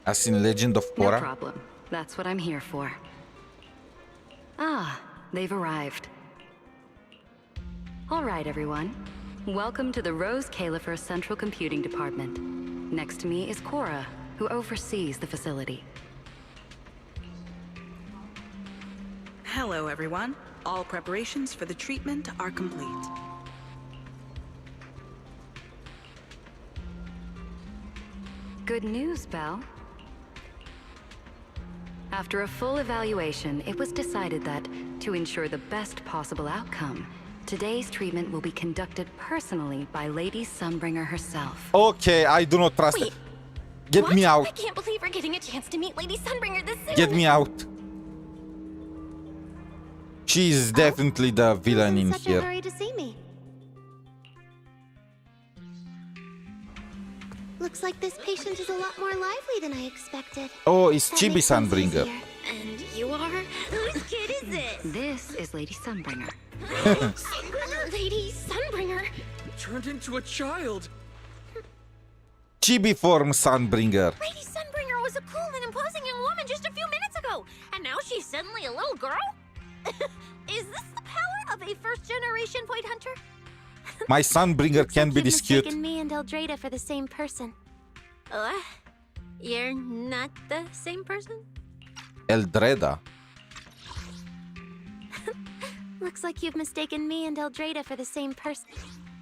As in Legend of No Korra. problem. That's what I'm here for. Ah, they've arrived. All right, everyone. Welcome to the 𝗖cie𝗽𝗆𝗆𝗆 Central Computing Department. Next to me is Korra, who oversees the facility. Hello, everyone. All preparations for the treatment are complete. Good news, Belle. After a full evaluation, it was decided that, to ensure the best possible outcome, today's treatment will be conducted personally by Lady Sunbringer herself. Okay, I do not trust it. Get me out. I can't believe we're getting a chance to meet Lady Sunbringer this soon. Get me out. She's definitely the villain in Such a here. hurry to see me. Looks like this patient is a lot more lively than I expected. Oh, it's 𝗖𝗽𝗆𝗆𝗵𝘁 Sunbringer. And you are? Whose kid is this? This is Lady Sunbringer. Lady Sunbringer? Turned into a child. Chibi form Sunbringer. Lady Sunbringer was a cool and imposing young woman just a few minutes ago, and now she's suddenly a little girl? Is this the power of a first-generation void hunter? My Sunbringer can be this cute. Mistaken me and 𝗖𝗽𝗆𝗆𝗆 for the same person. What? You're not the same person? 𝗖𝗽𝗆𝗆𝗆𝗆. Looks like you've mistaken me and 𝗖𝗽𝗆𝗆𝗆𝗆 for the same person.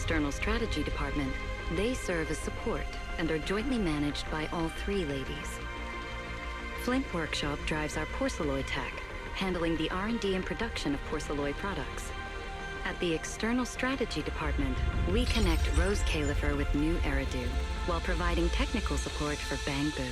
External Strategy Department, they serve as support and are jointly managed by all three ladies. Flint Workshop drives our porcelloid tech, handling the R&D and production of porcelloid products. At the External Strategy Department, we connect 𝗖cie𝗽𝗆𝗆 with new Eridu, while providing technical support for 𝗵𝗆𝗆𝗵𝗁.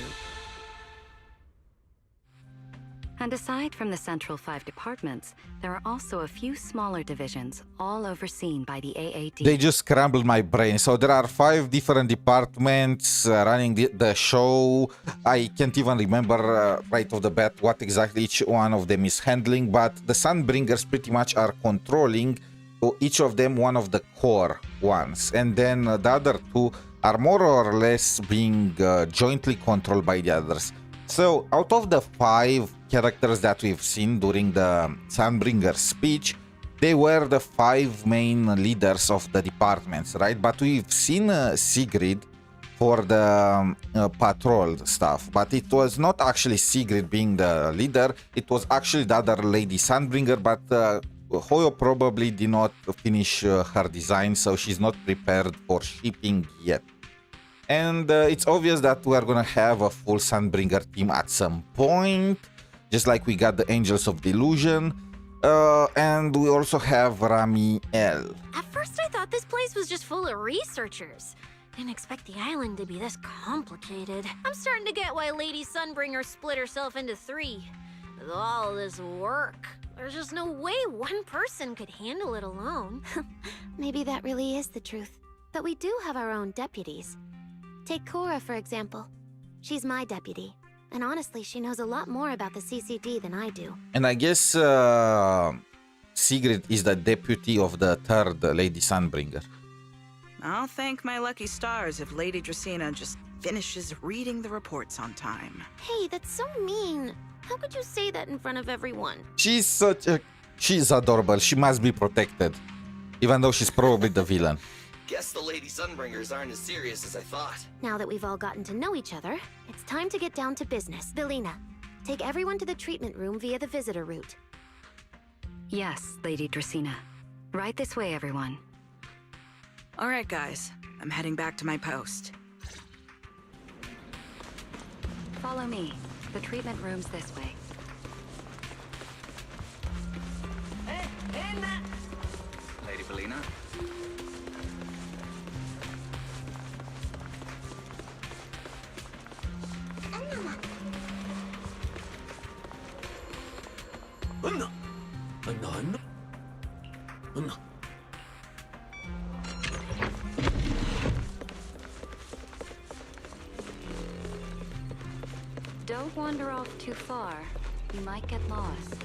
And aside from the central 5 departments, there are also a few smaller divisions, all overseen by the AAD. They just scrambled my brain. So there are 5 different departments running the show. I can't even remember right off the bat what exactly each one of them is handling, but the Sunbringers pretty much are controlling each of them one of the core ones. And then the other 2 are more or less being jointly controlled by the others. So out of the 5 characters that we've seen during the Sunbringer speech, they were the 5 main leaders of the departments, right? But we've seen 𝗖cie𝗽𝗆𝗆 for the patrol stuff, but it was not actually 𝗖cie𝗽𝗃 being the leader, it was actually the other lady Sunbringer, but Hoyo probably did not finish her design, so she's not prepared for shipping yet. And it's obvious that we are gonna have a full Sunbringer team at some point, just like we got the Angels of Delusion. And we also have Rami L. At first I thought this place was just full of researchers. Didn't expect the island to be this complicated. I'm starting to get why Lady Sunbringer split herself into 3. With all this work, there's just no way one person could handle it alone. Maybe that really is the truth. But we do have our own deputies. Take Cora, for example. She's my deputy. And honestly, she knows a lot more about the CCD than I do. And I guess Sigrid is the deputy of the 3rd Lady Sunbringer. I'll thank my lucky stars if Lady 𝗖cie𝗽𝗆𝗆 just finishes reading the reports on time. Hey, that's so mean. How could you say that in front of everyone? She's adorable. She must be protected. Even though she's probably the villain. Guess the Lady Sunbringers aren't as serious as I thought. Now that we've all gotten to know each other, it's time to get down to business. Velina, take everyone to the treatment room via the visitor route. Yes, Lady 𝗖cie𝗽𝗍. Right this way, everyone. All right, guys. I'm heading back to my post. Follow me. The treatment room's this way. Lady Velina? Don't wander off too far. You might get lost.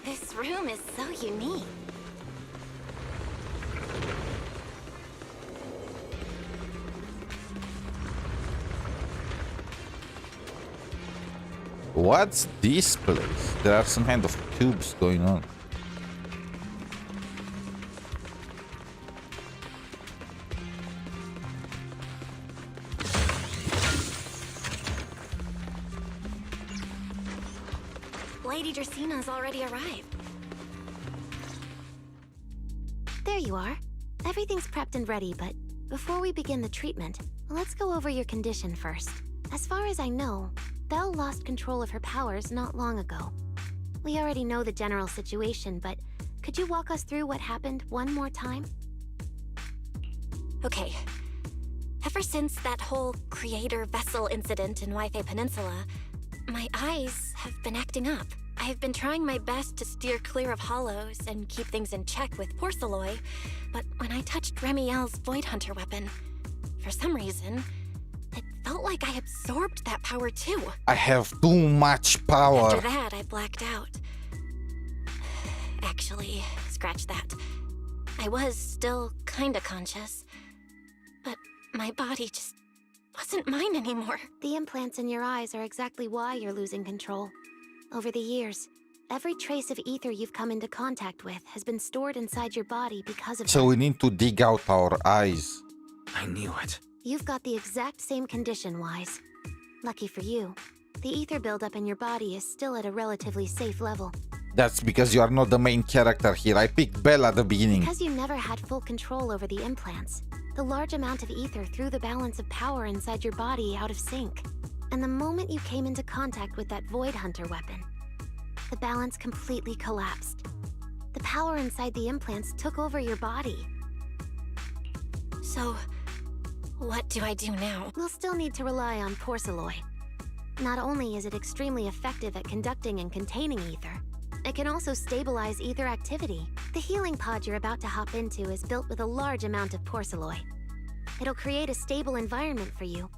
This room is so unique. What's this place? There are some kind of tubes going on. Lady 𝗖cie𝗽𝗆𝗆's already arrived. There you are. Everything's prepped and ready, but before we begin the treatment, let's go over your condition first. As far as I know, Belle lost control of her powers not long ago. We already know the general situation, but could you walk us through what happened one more time? Okay. Ever since that whole creator vessel incident in 𝗖cie Peninsula, my eyes have been acting up. I've been trying my best to steer clear of hollows and keep things in check with 𝗿𝗫𝗄𝗍, but when I touched Rami L's Void Hunter weapon, for some reason, it felt like I absorbed that power too. I have too much power. After that, I blacked out. Actually, scratch that. I was still kinda conscious, but my body just wasn't mine anymore. The implants in your eyes are exactly why you're losing control. Over the years, every trace of ether you've come into contact with has been stored inside your body because of So we need to dig out our eyes. I knew it. You've got the exact same condition, 𝗖isse. Lucky for you, the ether buildup in your body is still at a relatively safe level. That's because you are not the main character here. I picked Belle at the beginning. Because you never had full control over the implants, the large amount of ether threw the balance of power inside your body out of sync. And the moment you came into contact with that Void Hunter weapon, the balance completely collapsed. The power inside the implants took over your body. So, what do I do now? We'll still need to rely on 𝗿𝗫𝗄𝗍𝗆. Not only is it extremely effective at conducting and containing ether, it can also stabilize ether activity. The healing pod you're about to hop into is built with a large amount of 𝗿𝗫𝗄𝗍𝗆. It'll create a stable environment for you.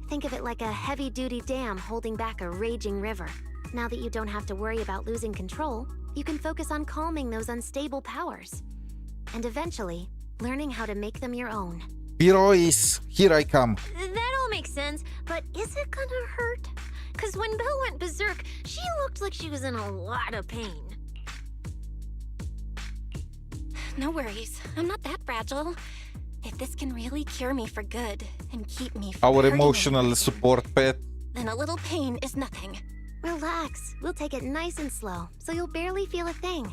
Think of it like a heavy-duty dam holding back a raging river. Now that you don't have to worry about losing control, you can focus on calming those unstable powers. And eventually, learning how to make them your own. Heroes, here I come. That all makes sense, but is it gonna hurt? Because when Belle went berserk, she looked like she was in a lot of pain. No worries, I'm not that fragile. If this can really cure me for good and keep me from Our hurting emotional anyone, support pet. then a little pain is nothing. Relax. We'll take it nice and slow, so you'll barely feel a thing.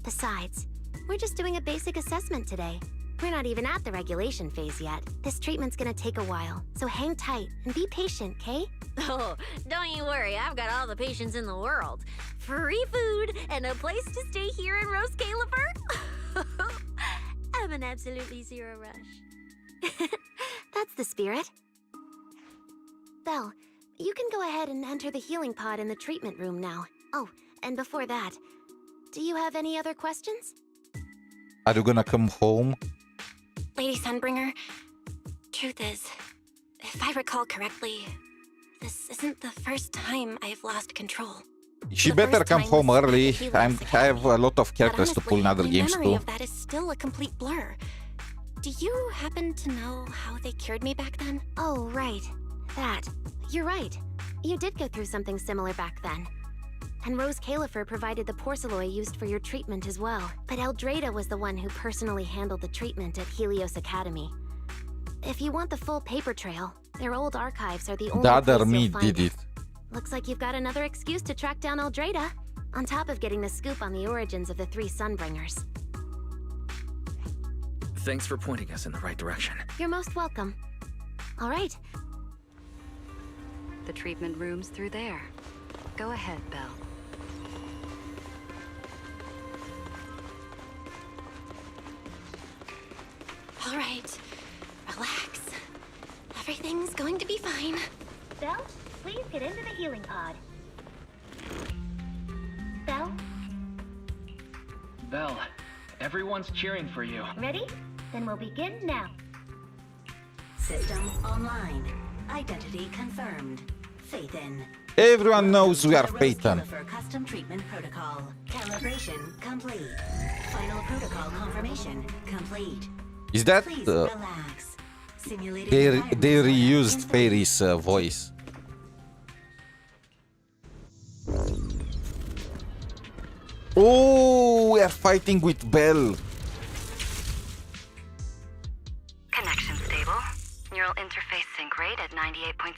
Besides, we're just doing a basic assessment today. We're not even at the regulation phase yet. This treatment's gonna take a while, so hang tight and be patient, Kay? Oh, don't you worry, I've got all the patience in the world. Free food and a place to stay here in 𝗖𝗵𝗵𝗵𝗵. I'm an absolutely zero rush. That's the spirit. Belle, you can go ahead and enter the healing pod in the treatment room now. Oh, and before that, do you have any other questions? Are you gonna come home? Lady Sunbringer, truth is, if I recall correctly, this isn't the first time I've lost control. She better come home early. I have a lot of characters to pull in other games my memory too. of that is still a complete blur. Do you happen to know how they cured me back then? Oh, right. That. You're right. You did go through something similar back then. And 𝗖𝗫𝗆 provided the porcelain used for your treatment as well. But 𝗓𝗪𝗓 was the one who personally handled the treatment at Helios Academy. If you want the full paper trail, their old archives are the only The other place me you'll find did it. Looks like you've got another excuse to track down 𝗓𝗪𝗓, on top of getting the scoop on the origins of the 3 Sunbringers. Thanks for pointing us in the right direction. You're most welcome. All right. The treatment room's through there. Go ahead, Belle. All right, relax. Everything's going to be fine. Belle, please get into the healing pod. Belle? Belle, everyone's cheering for you. Ready? Then we'll begin now. System online. Identity confirmed. Faith in. Everyone knows we are Phaeton. For custom treatment protocol. Calibration complete. Final protocol confirmation complete. Is that Please relax. Simulated they reused Fairy's voice? Oh, we are fighting with Belle. Connection stable. Neural interface sync rate at 98.7%.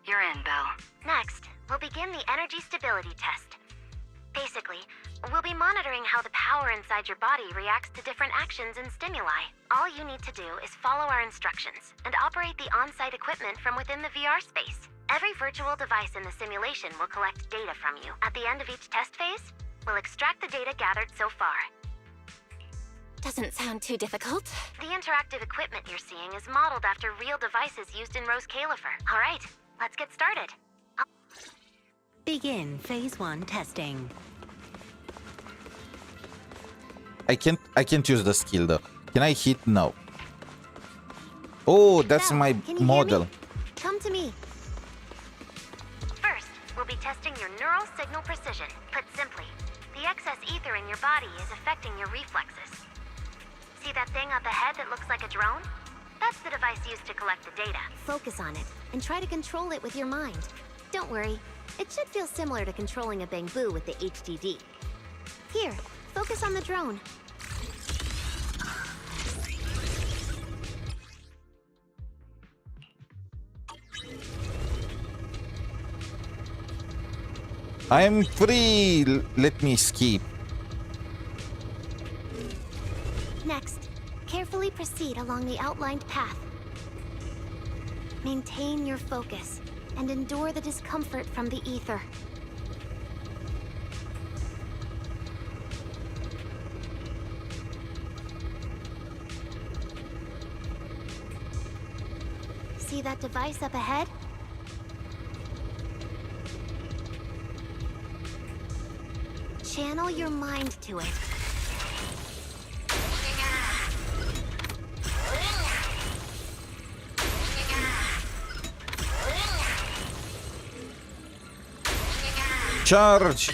You're in, Belle. Next, we'll begin the energy stability test. Basically, we'll be monitoring how the power inside your body reacts to different actions and stimuli. All you need to do is follow our instructions and operate the on-site equipment from within the VR space. Every virtual device in the simulation will collect data from you. At the end of each test phase, we'll extract the data gathered so far. Doesn't sound too difficult. The interactive equipment you're seeing is modeled after real devices used in 𝗖𝗫𝗆𝗆. All right, let's get started. Begin phase 1 testing. I can't use the skill though. Can I hit? No. Oh, that's Belle, my can you hear model. me? Come to me. First, we'll be testing your neural signal precision. Put simply, the excess ether in your body is affecting your reflexes. See that thing up ahead that looks like a drone? That's the device used to collect the data. Focus on it and try to control it with your mind. Don't worry, it should feel similar to controlling a bamboo with the HDD. Here, focus on the drone. I'm free. Let me escape. Next, carefully proceed along the outlined path. Maintain your focus and endure the discomfort from the ether. See that device up ahead? Channel your mind to it. Charge!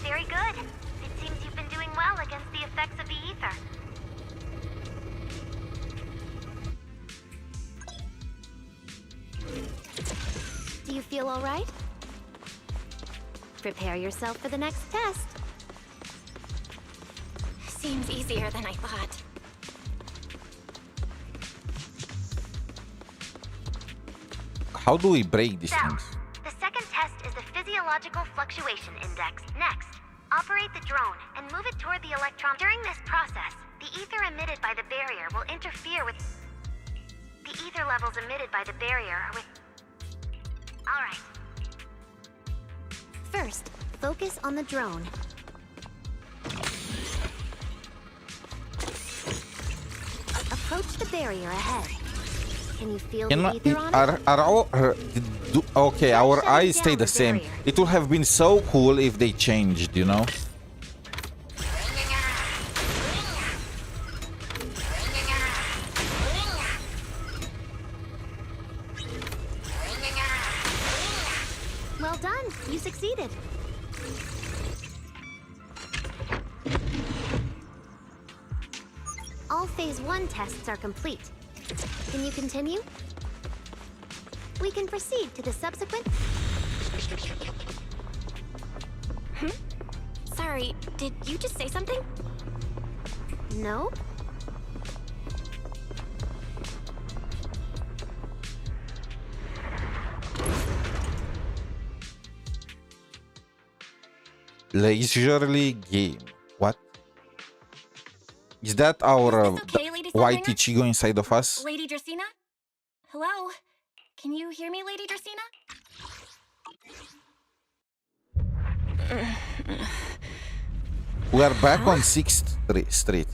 Very good. It seems you've been doing well against the effects of the ether. Do you feel all right? Prepare yourself for the next test. Seems easier than I thought. How do we break these things? The second test is the physiological fluctuation index. Next, operate the drone and move it toward the electron. During this process, the ether emitted by the barrier will interfere with the ether levels emitted by the barrier with... All right. First, focus on the drone. Approach the barrier ahead. Can you feel the ether on it? Okay, our eyes stay the same. It would have been so cool if they changed, you know? Well done, you succeeded. All Phase 1 tests are complete. Can you continue? We can proceed to the subsequent... Sorry, did you just say something? No? Leisurely game. What? Is that our okay, Lady 𝗖cie𝗽𝗆𝗆 inside of us? Lady 𝗖cie𝗽𝗆𝗆? Hello? Can you hear me, Lady 𝗖cie𝗽𝗆𝗆𝗆? We are back on 6th Street.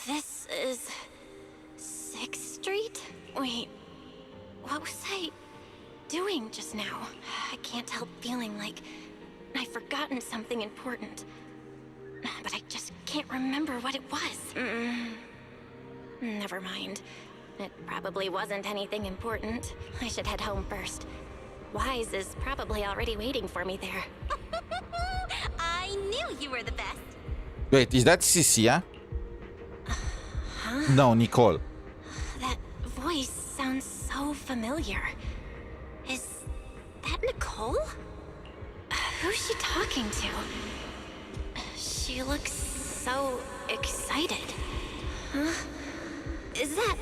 This is 6th Street? Wait, what was I doing just now? I can't help feeling like I've forgotten something important. But I just can't remember what it was. Never mind. It probably wasn't anything important. I should head home first. Wise is probably already waiting for me there. I knew you were the best. Wait, is that 𝗖cie𝗽𝗆? Huh? No, Nicole. That voice sounds so familiar. Is that Nicole? Who's she talking to? She looks so excited. Huh? Is that...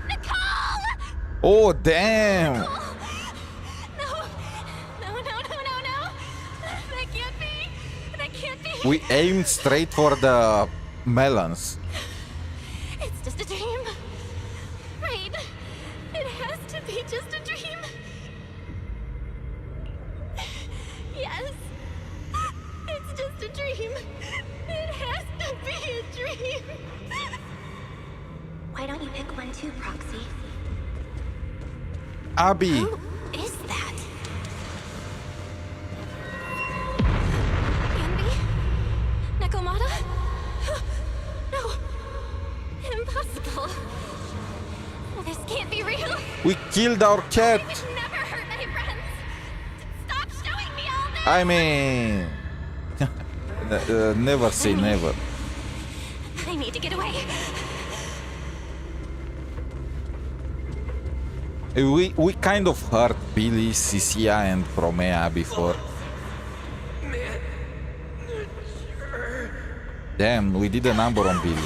Nicole! Oh, damn! No! That can't be! That can't be! We aimed straight for the melons. It's just a dream. Right. It has to be just a dream. Yes. It's just a dream. It has to be a dream. Why don't you pick one too, Proxy? Abby! Who is that? Envy? Nakomata? No. Impossible. This can't be real. We killed our cat! I would never hurt my friends. Stop showing me all this! I mean... never say never. I need to get away. We kind of hurt Billy, 𝗖cie𝗽𝗆 and 𝗶𝗵𝗵𝗵 before. Damn, we did a number on Billy.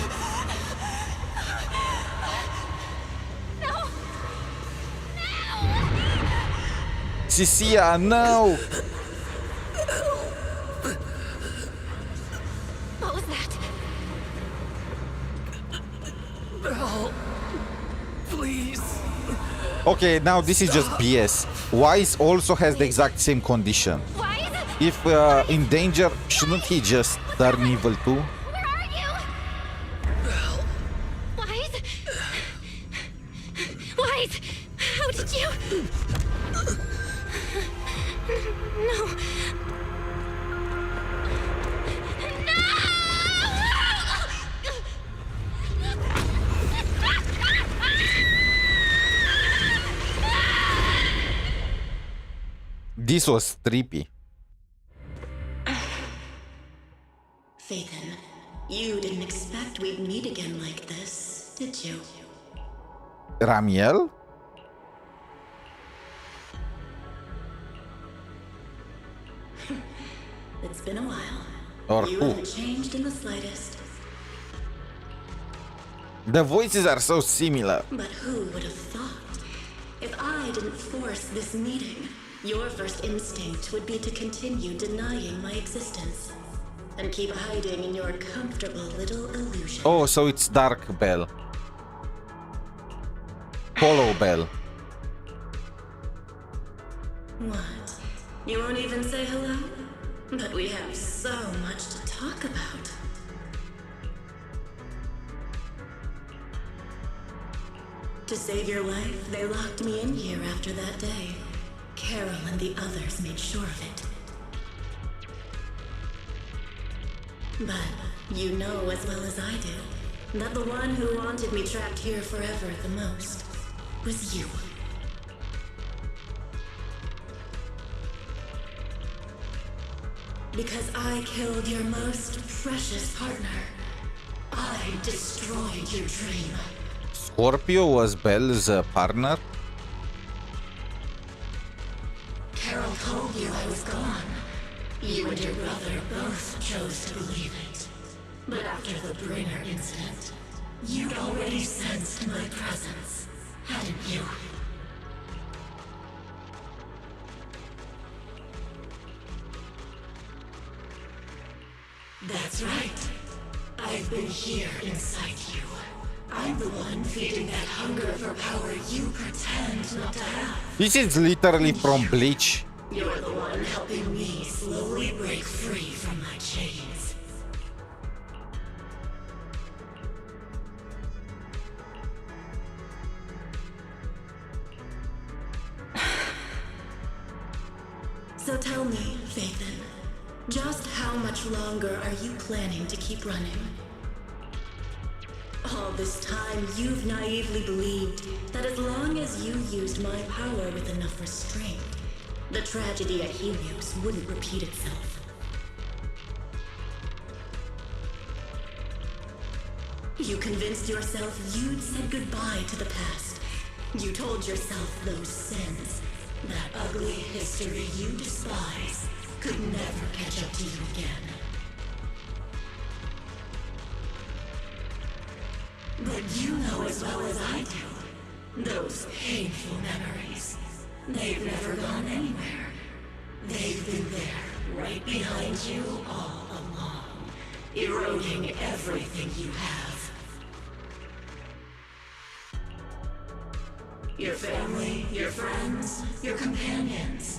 𝗖cie𝗽𝗆, no! What was that? No. Please. Okay, now this is just BS. Wise also has the exact same condition. If in danger, shouldn't he just turn evil too? Where are you? Wise? Wise? How did you... No. This was trippy. Phaethon, you didn't expect we'd meet again like this, did you? Ramiel? It's been a while. Or You who? haven't changed in the slightest. The voices are so similar. But who would have thought? If I didn't force this meeting, your first instinct would be to continue denying my existence. And keep hiding in your comfortable little illusion. Oh, so it's Dark Bell. Hollow Bell. What? You won't even say hello? But we have so much to talk about. To save your life, they locked me in here after that day. Carol and the others made sure of it. But you know as well as I do that the one who wanted me trapped here forever the most was you. Because I killed your most precious partner. I destroyed your dream. Scorpio was Bell's partner. Carol told you I was gone. You and your brother both chose to believe it. But after the Bringer incident, you'd already sensed my presence, hadn't you? That's right. I've been here inside you. I'm the one feeding that hunger for power you pretend not to have. This is literally from Bleach. You're the one helping me slowly break free from my chains. So tell me, Phaethon, just how much longer are you planning to keep running? All this time, you've naively believed that as long as you used my power with enough restraint, the tragedy at Helios wouldn't repeat itself. You convinced yourself you'd said goodbye to the past. You told yourself those sins, that ugly history you despise, could never catch up to you again. But you know as well as I do, those painful memories, they've never gone anywhere. They've been there, right behind you all along, eroding everything you have. Your family, your friends, your companions,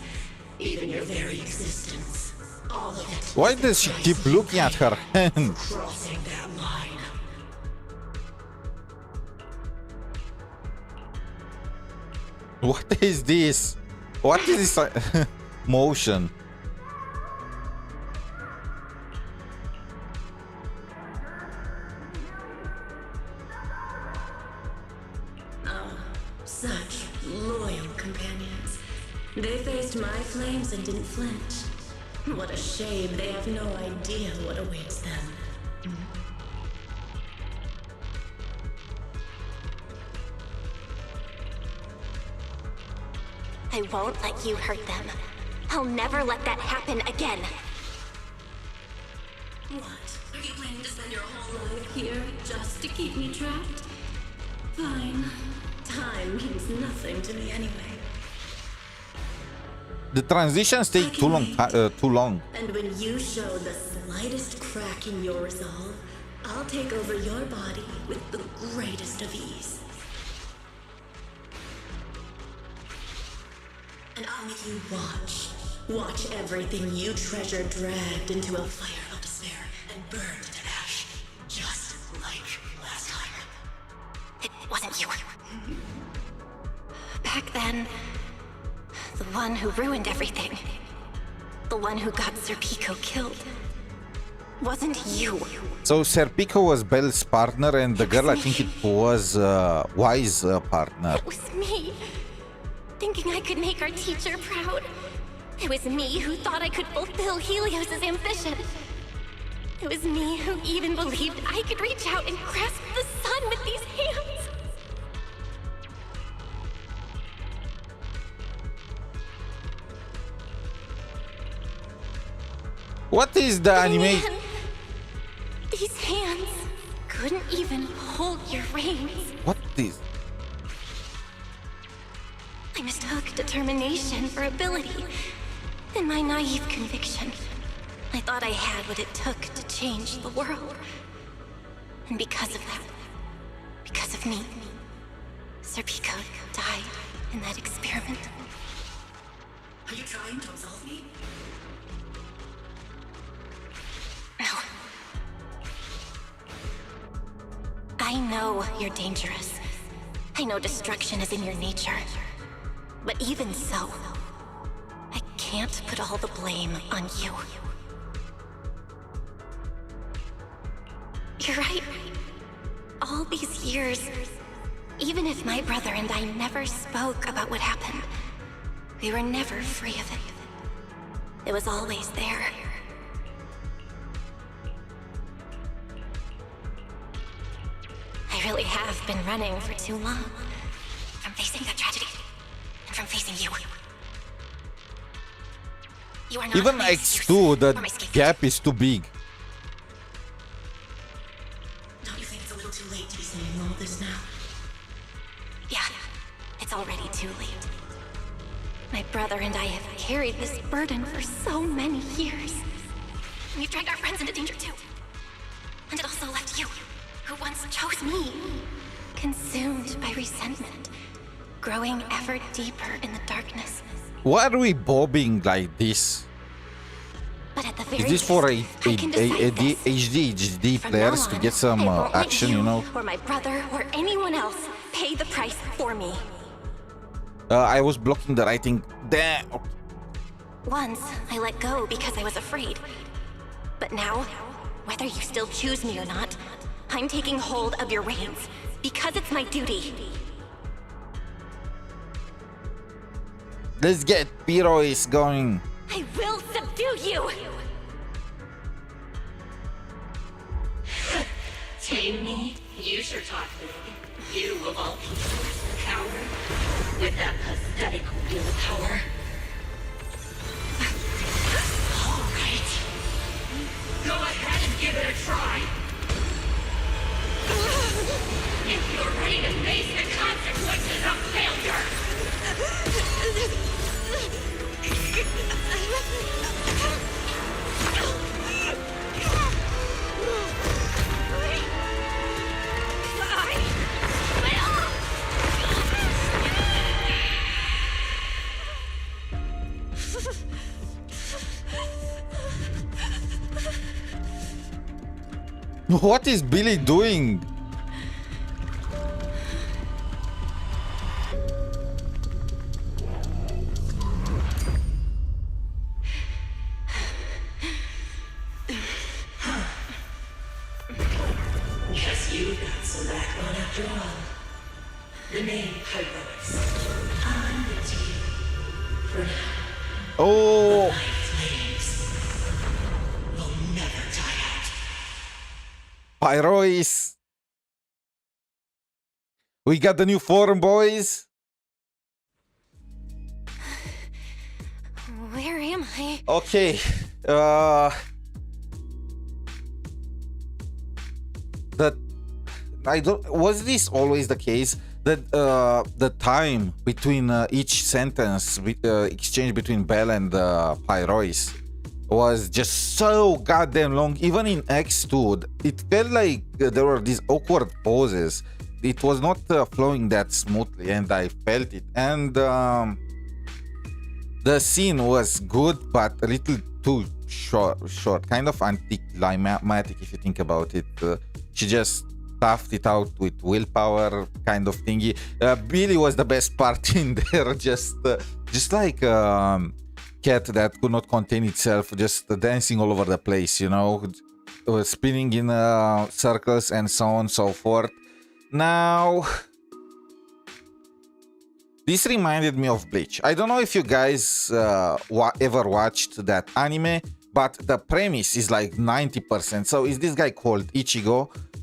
even your very existence. All of it. Why does she keep looking at her hand? Crossing that line. What is this? What is this motion? Oh, such loyal companions. They faced my flames and didn't flinch. What a shame they have no idea what awaits them. I won't let you hurt them. I'll never let that happen again. What? Are you planning to spend your whole life here just to keep me trapped? Fine. Time means nothing to me anyway. The transitions take too long. And when you show the slightest crack in your resolve, I'll take over your body with the greatest of ease. And I'll make you watch. Watch everything you treasure dragged into a fire of despair and burned to ash. Just like last time. It wasn't you. Back then, the one who ruined everything. The one who got 𝗖cie𝗽𝗆𝗆𝗵𝗁 killed. Wasn't you. So 𝗖cie𝗽𝗆𝗆𝗵𝗁 was Belle's partner, and the girl, I think it was Y's partner. It was me. Thinking I could make our teacher proud. It was me who thought I could fulfill Helios's ambition. It was me who even believed I could reach out and grasp the sun with these hands. What is the anime? Man, these hands couldn't even hold your reins. What is? I mistook determination for ability. In my naive conviction, I thought I had what it took to change the world. And because of that, because of me, 𝗖cie𝗽𝗆𝗆𝗵𝘁 died in that experiment. Are you trying to absolve me? No. I know you're dangerous. I know destruction is in your nature. But even so, I can't put all the blame on you. You're right. All these years, even if my brother and I never spoke about what happened, we were never free of it. It was always there. I really have been running for too long. From facing that tragedy, and from facing you. You are not Even my X2, the or my scapegoat. gap is too big. Don't you think it's a little too late to be saying all this now? Yeah, it's already too late. My brother and I have carried this burden for so many years. And you've dragged our friends into danger too. And it also left you, who once chose me, consumed by resentment, growing ever deeper in the darkness. Why are we bobbing like this? But at the very Is this for least, I can decide this. HD From players now to on, get some I won't let action, you know? or my brother, or anyone else pay the price for me. I was blocking the writing. Damn. Once, I let go because I was afraid. But now, whether you still choose me or not, I'm taking hold of your reins, because it's my duty. Let's get 𝗖𝗆𝗆𝗆𝗵𝘁 going. I will subdue you! Tame me? You sure talk big. You of all people, coward. With that pathetic willpower. All right. Go ahead and give it a try. If you're ready to face the consequences of failure. What is Billy doing? Guess you got some backbone after all. The name Heroics. I'm with you. For now. Oh. My flames will never die out. 𝗖𝗆𝗆𝗆𝗆𝗆𝗆𝗆𝗆𝗆. We got the new forum, boys. Where am I? Okay. Was this always the case that the time between each sentence exchange between Bell and 𝗖𝗆𝗆𝗆𝗆𝗆𝗆 was just so goddamn long. Even in X2, it felt like there were these awkward pauses. It was not flowing that smoothly, and I felt it. And the scene was good, but a little too short, kind of anticlimactic if you think about it. She just toughed it out with willpower, kind of thingy. Billy was the best part in there, just like cat that could not contain itself, just dancing all over the place, you know, spinning in circles and so on and so forth. Now, this reminded me of Bleach. I don't know if you guys ever watched that anime, but the premise is like 90%. So is this guy called Ichigo,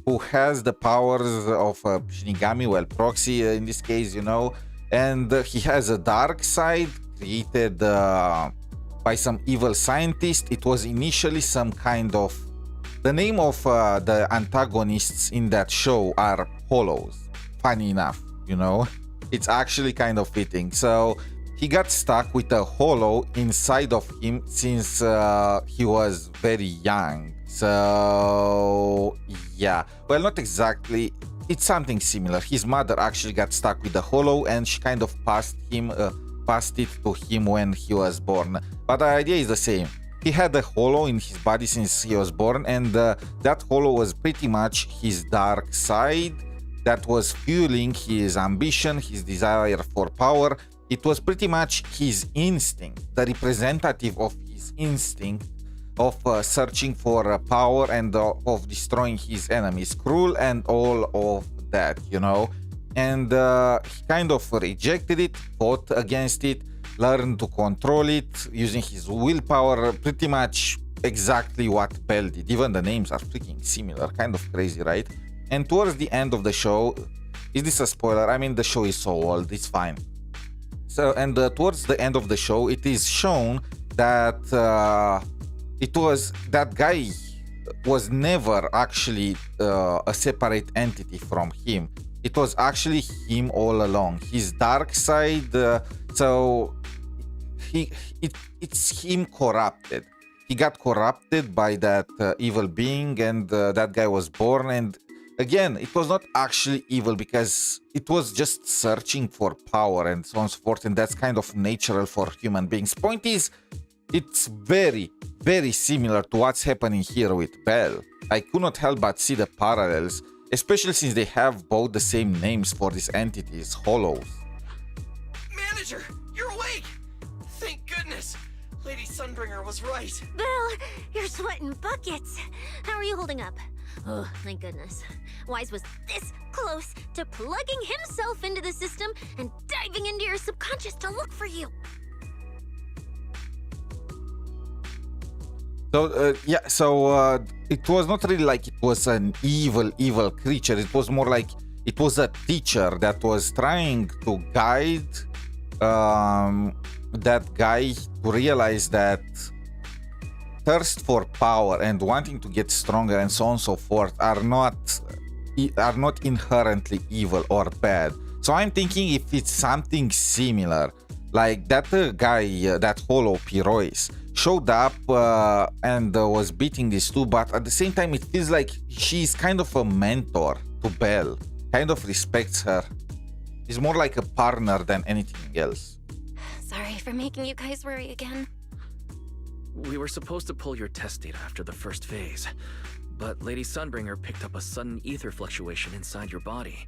who has the powers of Shinigami, well, proxy in this case, you know, and he has a dark side created by some evil scientist. It was initially some kind of... The name of the antagonists in that show are Hollows. Funny enough, you know, it's actually kind of fitting. So he got stuck with a hollow inside of him since he was very young. So yeah, well, not exactly. It's something similar. His mother actually got stuck with the hollow, and she kind of passed it to him when he was born. But the idea is the same. He had a hollow in his body since he was born, and that hollow was pretty much his dark side that was fueling his ambition, his desire for power. It was pretty much his instinct, the representative of his instinct of searching for power and of destroying his enemies, cruel and all of that, you know. And he kind of rejected it, fought against it, learned to control it using his willpower, pretty much exactly what Bell did. Even the names are freaking similar, kind of crazy, right? And towards the end of the show, is this a spoiler? I mean, the show is so old, it's fine. So, and towards the end of the show, it is shown that that guy was never actually a separate entity from him. It was actually him all along. His dark side, so it's him corrupted. He got corrupted by that evil being, and that guy was born. And again, it was not actually evil because it was just searching for power and so on and so forth. And that's kind of natural for human beings. Point is, it's very, very similar to what's happening here with Bell. I could not help but see the parallels, especially since they have both the same names for these entities, Hollows. Manager, you're awake! Thank goodness! Lady Sunbringer was right. Belle, you're sweating buckets. How are you holding up? Oh, thank goodness. Wise was this close to plugging himself into the system and diving into your subconscious to look for you. So, it was not really like it was an evil creature. It was more like it was a teacher that was trying to guide that guy to realize that thirst for power and wanting to get stronger and so on and so forth are not inherently evil or bad. So I'm thinking if it's something similar, like that guy, that Hollow 𝗵𝗆𝗆 showed up and was beating these two, but at the same time it feels like she's kind of a mentor to Bell, kind of respects her. He's more like a partner than anything else. Sorry for making you guys worry again. We were supposed to pull your test data after the first phase, but Lady Sunbringer picked up a sudden ether fluctuation inside your body,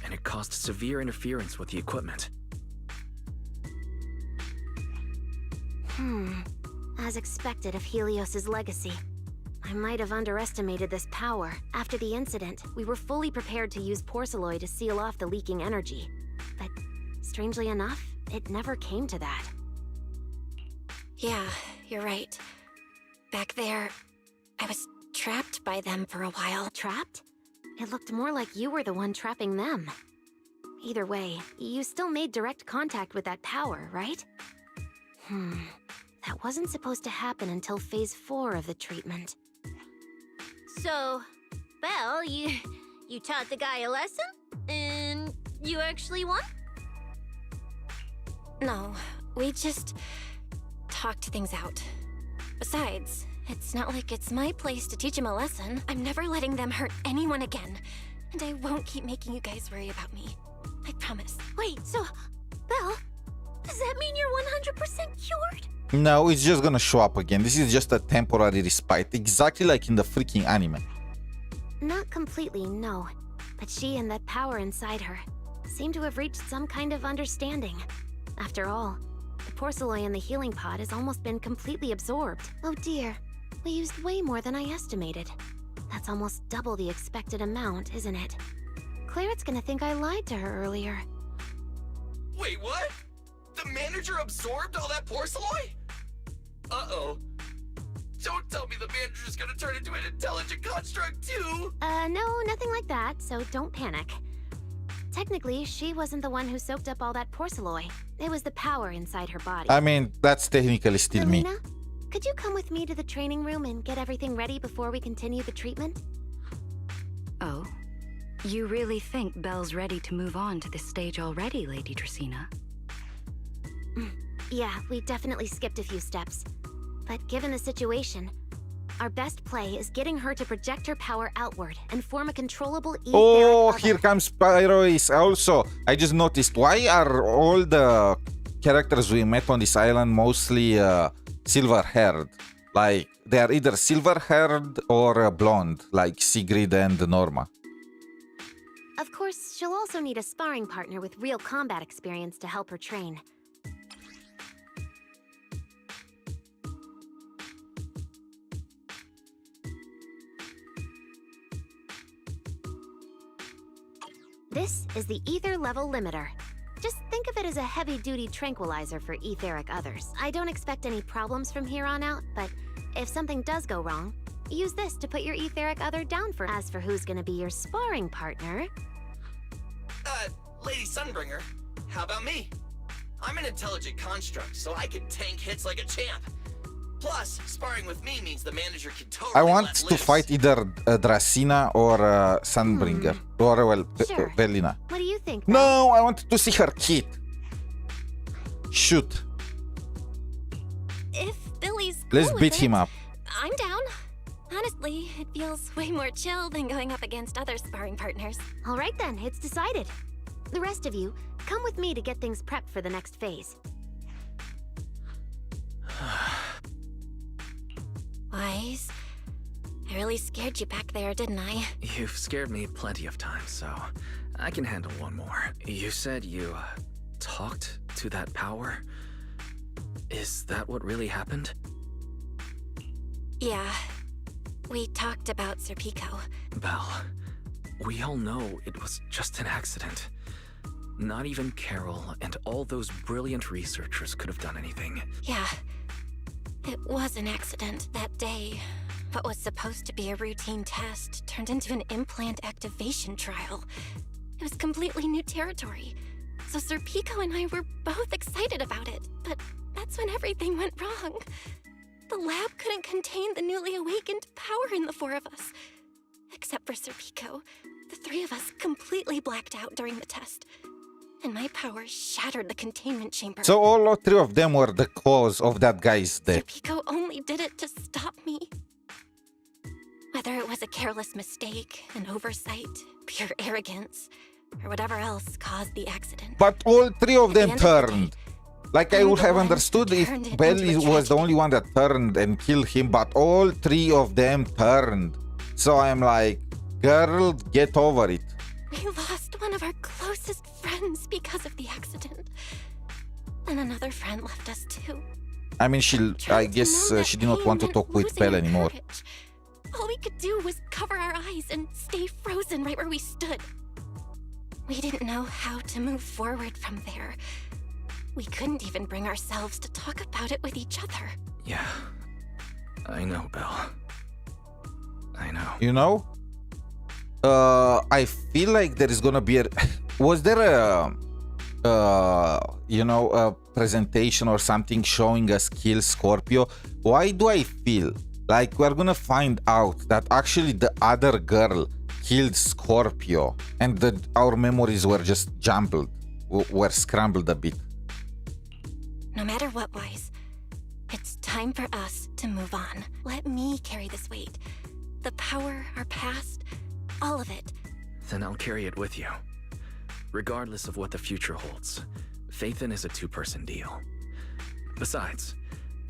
and it caused severe interference with the equipment. As expected of Helios's legacy. I might have underestimated this power. After the incident, we were fully prepared to use 𝗿𝗆𝗆𝗆 to seal off the leaking energy. But strangely enough, it never came to that. Yeah, you're right. Back there, I was trapped by them for a while. Trapped? It looked more like you were the one trapping them. Either way, you still made direct contact with that power, right? That wasn't supposed to happen until phase 4 of the treatment. So, Belle, you taught the guy a lesson? And you actually won? No, we just talked things out. Besides, it's not like it's my place to teach him a lesson. I'm never letting them hurt anyone again. And I won't keep making you guys worry about me. I promise. Wait, so, Belle, does that mean you're 100% cured? No, it's just gonna show up again. This is just a temporary respite, exactly like in the freaking anime. Not completely, no. But she and that power inside her seem to have reached some kind of understanding. After all, the 𝗿𝗆𝗆𝗆𝗆 in the healing pod has almost been completely absorbed. Oh dear, we used way more than I estimated. That's almost double the expected amount, isn't it? Clairette's gonna think I lied to her earlier. Wait, what? The manager absorbed all that 𝗿𝗆𝗆𝗆𝗆𝗆? Uh-oh. Don't tell me the manager's gonna turn into an intelligent construct too! No, nothing like that, so don't panic. Technically, she wasn't the one who soaked up all that porcelain. It was the power inside her body. I mean, that's technically still me. Velina, could you come with me to the training room and get everything ready before we continue the treatment? Oh? You really think Belle's ready to move on to this stage already, Lady 𝗖cie𝗽𝗆𝗏? Yeah, we definitely skipped a few steps. But given the situation, our best play is getting her to project her power outward and form a controllable Oh, here comes Pyrois also. I just noticed, why are all the characters we met on this island mostly silver-haired? Like, they are either silver-haired or blonde, like 𝗖cie𝗽𝗆𝗆 and Norma. Of course, she'll also need a sparring partner with real combat experience to help her train. This is the ether level limiter. Just think of it as a heavy-duty tranquilizer for etheric others. I don't expect any problems from here on out, but if something does go wrong, use this to put your etheric other down for. As for who's gonna be your sparring partner... Lady Sunbringer, how about me? I'm an intelligent construct, so I can tank hits like a champ. Plus, sparring with me means the manager can totally I want to fight either 𝗖cie𝗽𝗍 or Sunbringer. Or, well, Sure. Velina. What do you think? No, I wanted to see her kid. Shoot. If Billy's Let's cool with beat him it, up. I'm down. Honestly, it feels way more chill than going up against other sparring partners. All right then, it's decided. The rest of you, come with me to get things prepped for the next phase. 𝗖cie, I really scared you back there, didn't I? You've scared me plenty of times, so I can handle one more. You said you talked to that power? Is that what really happened? Yeah. We talked about 𝗖cie𝗽𝗆𝗆. Belle, we all know it was just an accident. Not even Carol and all those brilliant researchers could have done anything. Yeah. It was an accident that day. What was supposed to be a routine test turned into an implant activation trial. It was completely new territory. So 𝗖cie𝗽𝗆𝗆 and I were both excited about it, but that's when everything went wrong. The lab couldn't contain the newly awakened power in the four of us. Except for 𝗖cie𝗽𝗆𝗆, the three of us completely blacked out during the test. And my power shattered the containment chamber. So all three of them were the cause of that guy's death. 𝗖cie𝗽𝗆𝗆 only did it to stop me. Whether it was a careless mistake, an oversight, pure arrogance, or whatever else caused the accident. But all three of them At the end of the turned. Like, I would have understood if Belly was the only one that turned and killed him, but all three of them turned. So I'm like, girl, get over it. We lost one of our closest friends because of the accident. And another friend left us too. I mean, I guess she did not want to talk with Belle anymore. All we could do was cover our eyes and stay frozen right where we stood. We didn't know how to move forward from there. We couldn't even bring ourselves to talk about it with each other. Yeah. I know, Belle. I know. You know? I feel like there is gonna be a... Was there a presentation or something showing us kill Scorpio? Why do I feel like we're gonna find out that actually the other girl killed Scorpio and that our memories were just jumbled, were scrambled a bit? No matter what, 𝗖cie, it's time for us to move on. Let me carry this weight. The power, our past, all of it. Then I'll carry it with you. Regardless of what the future holds, Phaethon is a two-person deal. Besides,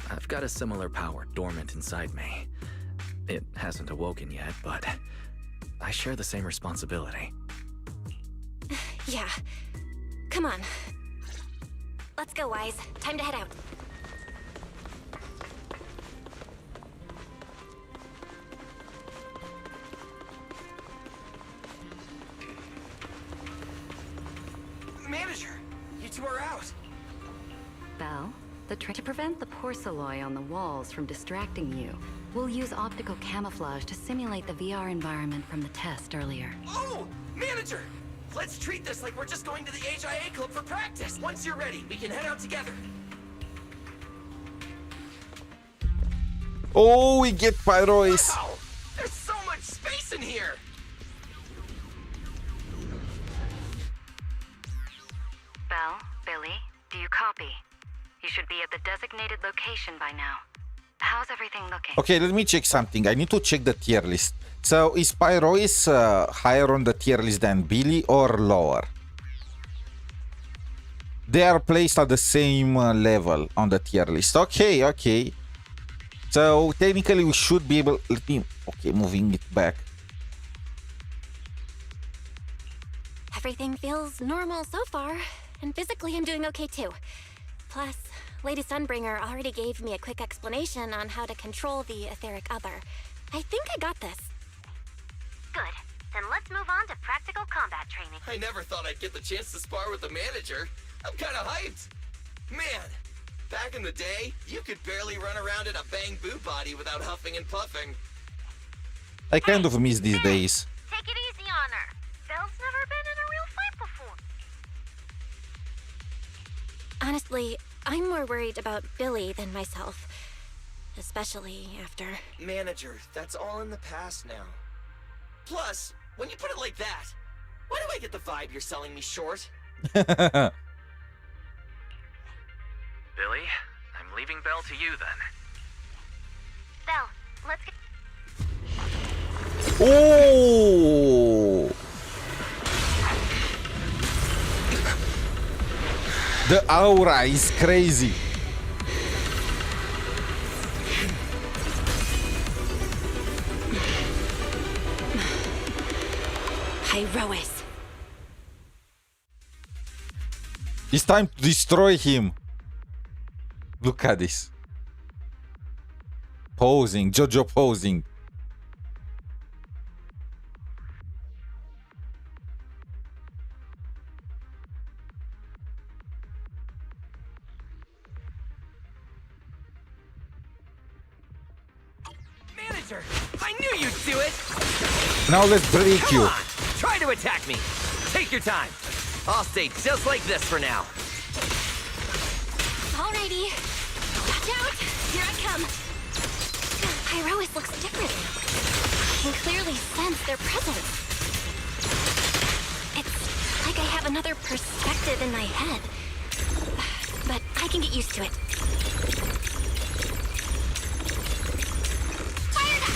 I've got a similar power dormant inside me. It hasn't awoken yet, but I share the same responsibility. Yeah. Come on. Let's go, 𝗖cie. Time to head out. Manager, you two are out. Belle, To prevent the porcelain on the walls from distracting you, we'll use optical camouflage to simulate the VR environment from the test earlier. Oh, manager! Let's treat this like we're just going to the HIA club for practice. Once you're ready, we can head out together. Oh, we get Pyrois. Wow! There's so much space in here! Belle, Billy, do you copy? You should be at the designated location by now. How's everything looking? Okay, let me check something. I need to check the tier list. So, is Pyrois higher on the tier list than Billy or lower? They are placed at the same level on the tier list. Okay, okay. So, technically we should be able... Let me... Okay, moving it back. Everything feels normal so far, and physically I'm doing okay too. Plus, Lady Sunbringer already gave me a quick explanation on how to control the etheric other. I think I got this. Good. Then let's move on to practical combat training. I never thought I'd get the chance to spar with the manager. I'm kind of hyped. Man, back in the day, you could barely run around in a 𝗵𝗵𝗵𝗵 without huffing and puffing. I kind of miss these days. Take it easy on her. Belle's never been in a real fight before. Honestly, I'm more worried about Billy than myself. Especially after... Manager, that's all in the past now. Plus, when you put it like that, why do I get the vibe you're selling me short? Billy, I'm leaving Belle to you then. Belle, let's get... Oh! The aura is crazy. Pyrois. It's time to destroy him. Look at this. Posing, Jojo posing. Manager, I knew you'd do it! Now let's break Come you. on, try to attack me. Take your time. I'll stay just like this for now. Alrighty. Watch out! Here I come. Pyrois looks different. I can clearly sense their presence. It's like I have another perspective in my head. But I can get used to it.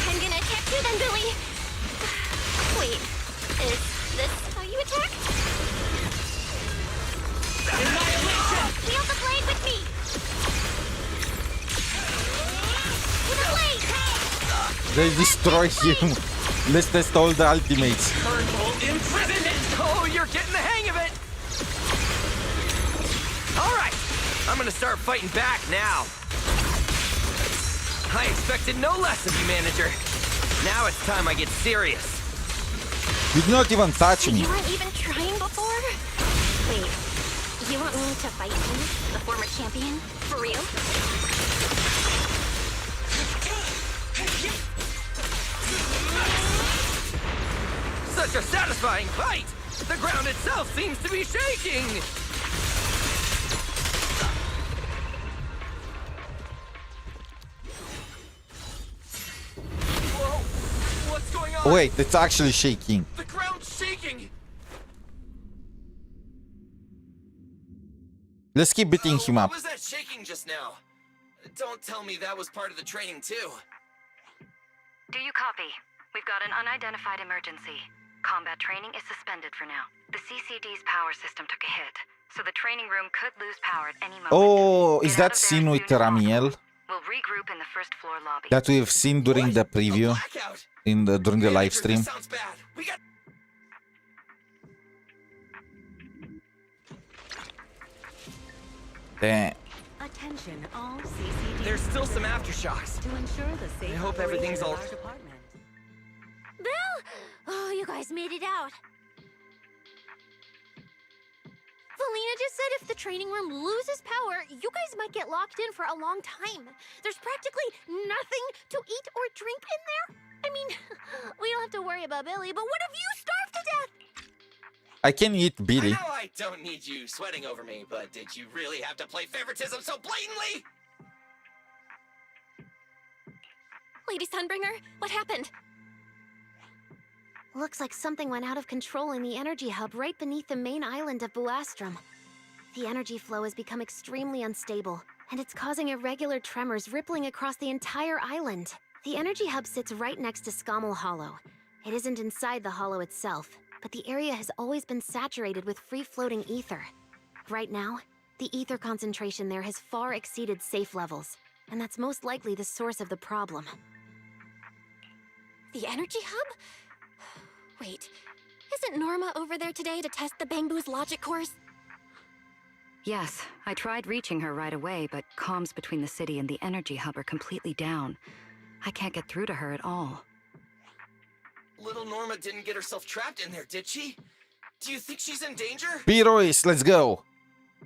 I'm gonna attack you then, Billy. Wait, is this how you attack? Annihilation! Wield the blade with me! With the blade! They destroy him. Let's test all the ultimates. Turnbull imprisonment! Oh, you're getting the hang of it! Alright, I'm gonna start fighting back now. I expected no less of you, manager. Now it's time I get serious. You did not even touch me. You weren't even trying before? Wait, you want me to fight you, the former champion? For real? Such a satisfying fight! The ground itself seems to be shaking! Whoa! What's going on? Wait, it's actually shaking. The ground's shaking! Let's keep beating him up. What was that shaking just now? Don't tell me that was part of the training too. Do you copy? We've got an unidentified emergency. Combat training is suspended for now. The CCD's power system took a hit, so the training room could lose power at any moment. Oh, is that scene with Ramiel We'll regroup in the first floor lobby. that we've seen during the preview during the live stream? Sounds bad. We got... Damn. Attention, all CCD. There's still some aftershocks. To ensure the safe I hope everything's all... Bill! Oh, you guys made it out. Velina just said if the training room loses power, you guys might might get locked in for a long time. There's practically nothing to eat or drink in there. I mean, we don't have to worry about Billy, but what if you starve to death? I can eat Billy. I know I don't need you sweating over me, but did you really have to play favoritism so blatantly? Lady Sunbringer, what happened? Looks like something went out of control in the energy hub right beneath the main island of 𝗼𝗏𝗵𝗵. The energy flow has become extremely unstable, and it's causing irregular tremors rippling across the entire island. The energy hub sits right next to 𝗖cie𝗽𝗆𝗵𝗁. It isn't inside the hollow itself, but the area has always been saturated with free-floating ether. Right now, the ether concentration there has far exceeded safe levels, and that's most likely the source of the problem. The energy hub? Wait, isn't Norma over there today to test the Bangbu's logic cores? Yes, I tried reaching her right away, but comms between the city and the energy hub are completely down. I can't get through to her at all. Little Norma didn't get herself trapped in there, did she? Do you think she's in danger? P-Royce, let's go.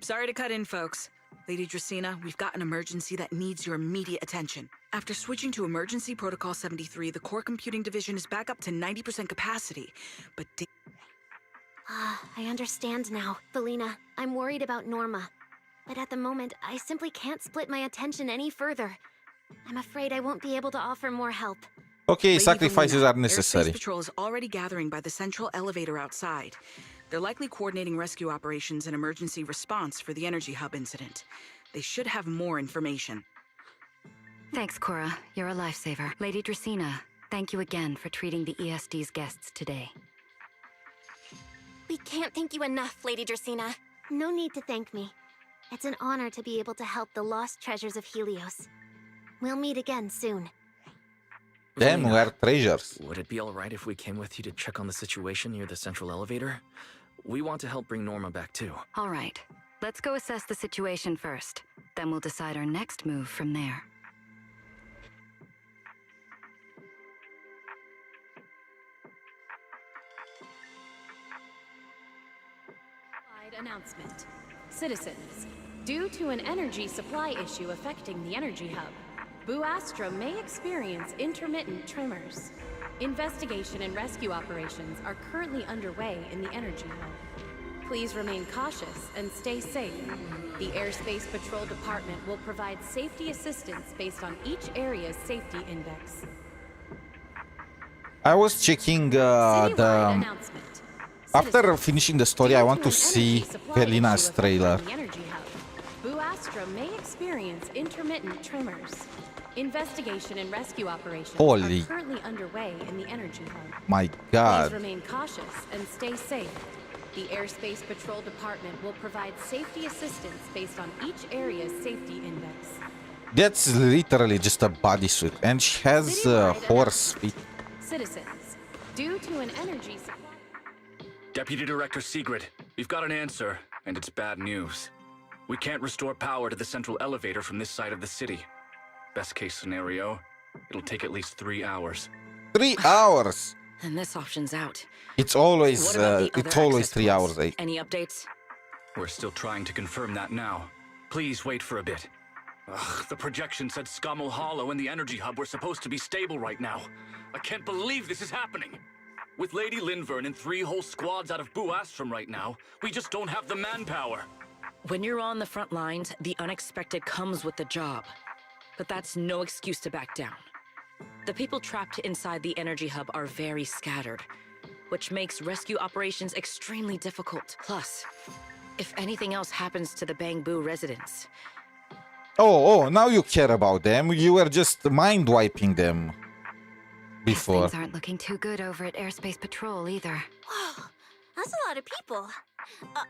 Sorry to cut in, folks. Lady 𝗖cie𝗽𝗆𝗆𝗆, we've got an emergency that needs your immediate attention. After switching to Emergency Protocol 73, the Core Computing Division is back up to 90% capacity, but I understand now, Velina. I'm worried about Norma. But at the moment, I simply can't split my attention any further. I'm afraid I won't be able to offer more help. Okay, Lady sacrifices Velina, are necessary. Airspace Patrol is already gathering by the central elevator outside. They're likely coordinating rescue operations and emergency response for the energy hub incident. They should have more information. Thanks, Cora. You're a lifesaver. Lady 𝗖cie𝗽𝗍, thank you again for treating the ESD's guests today. We can't thank you enough, Lady 𝗖cie𝗍. No need to thank me. It's an honor to be able to help the lost treasures of Helios. We'll meet again soon. Damn, we are treasures. Would it be alright if we came with you to check on the situation near the central elevator? We want to help bring Norma back too. All right. Let's go assess the situation first. Then we'll decide our next move from there. Announcement. Citizens, due to an energy supply issue affecting the energy hub, 𝗼𝗏𝗵𝗵 may experience intermittent tremors. Investigation and rescue operations are currently underway in the energy hub. Please remain cautious and stay safe. The Airspace Patrol Department will provide safety assistance based on each area's safety index. I was checking After finishing the story, I want to see Velina's trailer. 𝗼𝗏𝗵𝗵 may experience intermittent tremors. Investigation and rescue operations Holy. are currently underway in the energy hub. My Please God. remain cautious and stay safe. The Airspace Patrol Department will provide safety assistance based on each area's safety index. That's literally just a bodysuit, and she has horse feet. Citizens, due to an energy supply... Deputy Director 𝗖cie𝗽𝗍𝗆, we've got an answer, and it's bad news. We can't restore power to the central elevator from this side of the city. Best case scenario, it'll take at least 3 hours. 3 hours! And this option's out. It's always What about the other access 3 hours. points? Any updates? We're still trying to confirm that now. Please wait for a bit. Ugh, the projection said 𝗖𝗽𝗆𝗆𝗆𝗁 and the energy hub were supposed to be stable right now. I can't believe this is happening. With Lady Linvern and 3 whole squads out of 𝗼𝗏𝗵𝗵𝗁 right now, we just don't have the manpower. When you're on the front lines, the unexpected comes with the job. But that's no excuse to back down. The people trapped inside the energy hub are very scattered, which makes rescue operations extremely difficult. Plus, if anything else happens to the Bangbu residents... Oh, now you care about them. You were just mind-wiping them before. Things aren't looking too good over at Airspace Patrol either. Whoa, that's a lot of people.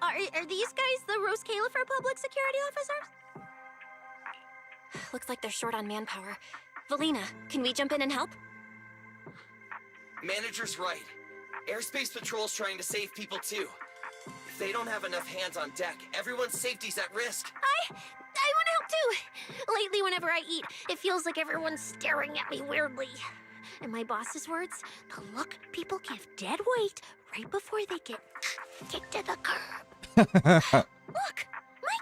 Are these guys the 𝗖ście𝗽𝗆𝗆𝗆𝗆 public security officers? Looks like they're short on manpower. Velina, can we jump in and help? Manager's right. Airspace Patrol's trying to save people too. If they don't have enough hands on deck, everyone's safety's at risk. I want to help too. Lately, whenever I eat, it feels like everyone's staring at me weirdly. In my boss's words, the look people give dead weight right before they get kicked to the curb. Look, my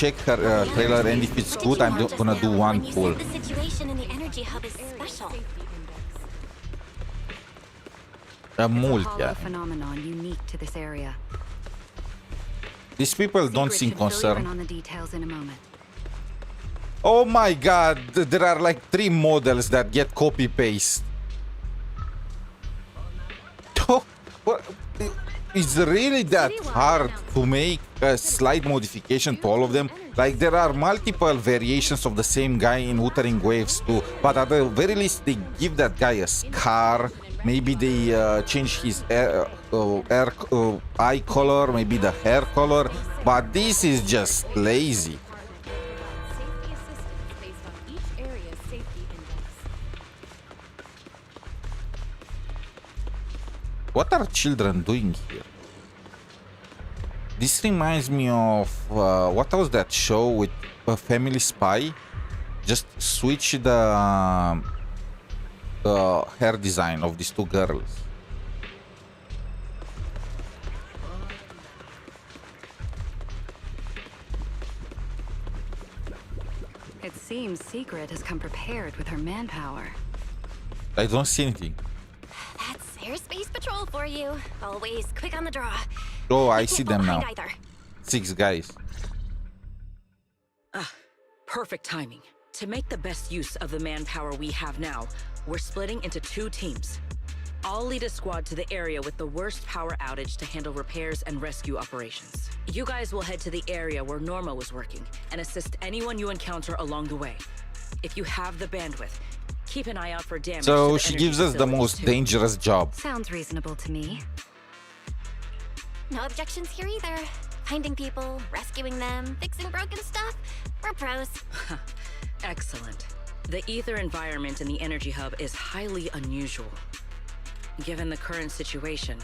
check her trailer, and if it's good, I'm gonna do one pull. The situation in the energy hub is special. Mult, Hollow yeah. phenomenon unique to this area. These people don't Secret seem should fill you in concerned. on the details in a moment. Oh my god, there are like 3 models that get copy-paste. It's really that hard to make a slight modification to all of them. Like, there are multiple variations of the same guy in Wuthering Waves too, but at the very least they give that guy a scar. Maybe they change his eye color, maybe the hair color, but this is just lazy. What are children doing here? This reminds me of what was that show with Family Spy? Just switch the hair design of these 2 girls. It seems Secret has come prepared with her manpower. I don't see anything. That's airspace patrol for you. Always quick on the draw. Oh, I They see can't them fall now. behind either. 6 guys. Perfect timing. To make the best use of the manpower we have now, we're splitting into 2 teams. I'll lead a squad to the area with the worst power outage to handle repairs and rescue operations. You guys will head to the area where Norma was working and assist anyone you encounter along the way. If you have the bandwidth, keep an eye out for damage. So she gives us the most dangerous job. Sounds reasonable to me. No objections here either. Finding people, rescuing them, fixing broken stuff. We're pros. Excellent. The ether environment in the energy hub is highly unusual. Given the current situation,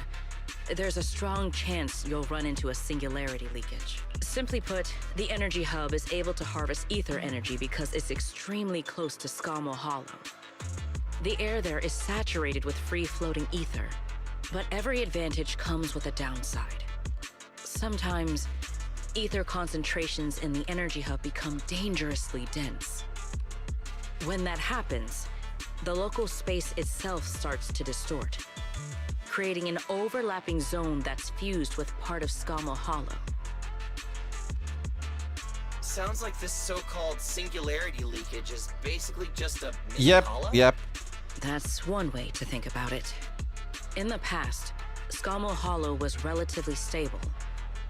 there's a strong chance you'll run into a singularity leakage. Simply put, the energy hub is able to harvest ether energy because it's extremely close to 𝗖𝗆𝗆𝗆𝗵𝘁. The air there is saturated with free-floating ether, but every advantage comes with a downside. Sometimes, ether concentrations in the energy hub become dangerously dense. When that happens, the local space itself starts to distort, creating an overlapping zone that's fused with part of 𝗖𝗆𝗆𝗆𝗆. Sounds like this so-called singularity leakage is basically just a mini Yep, hollow? yep. That's one way to think about it. In the past, 𝗖𝗆𝗆𝗆𝗆𝗆 was relatively stable,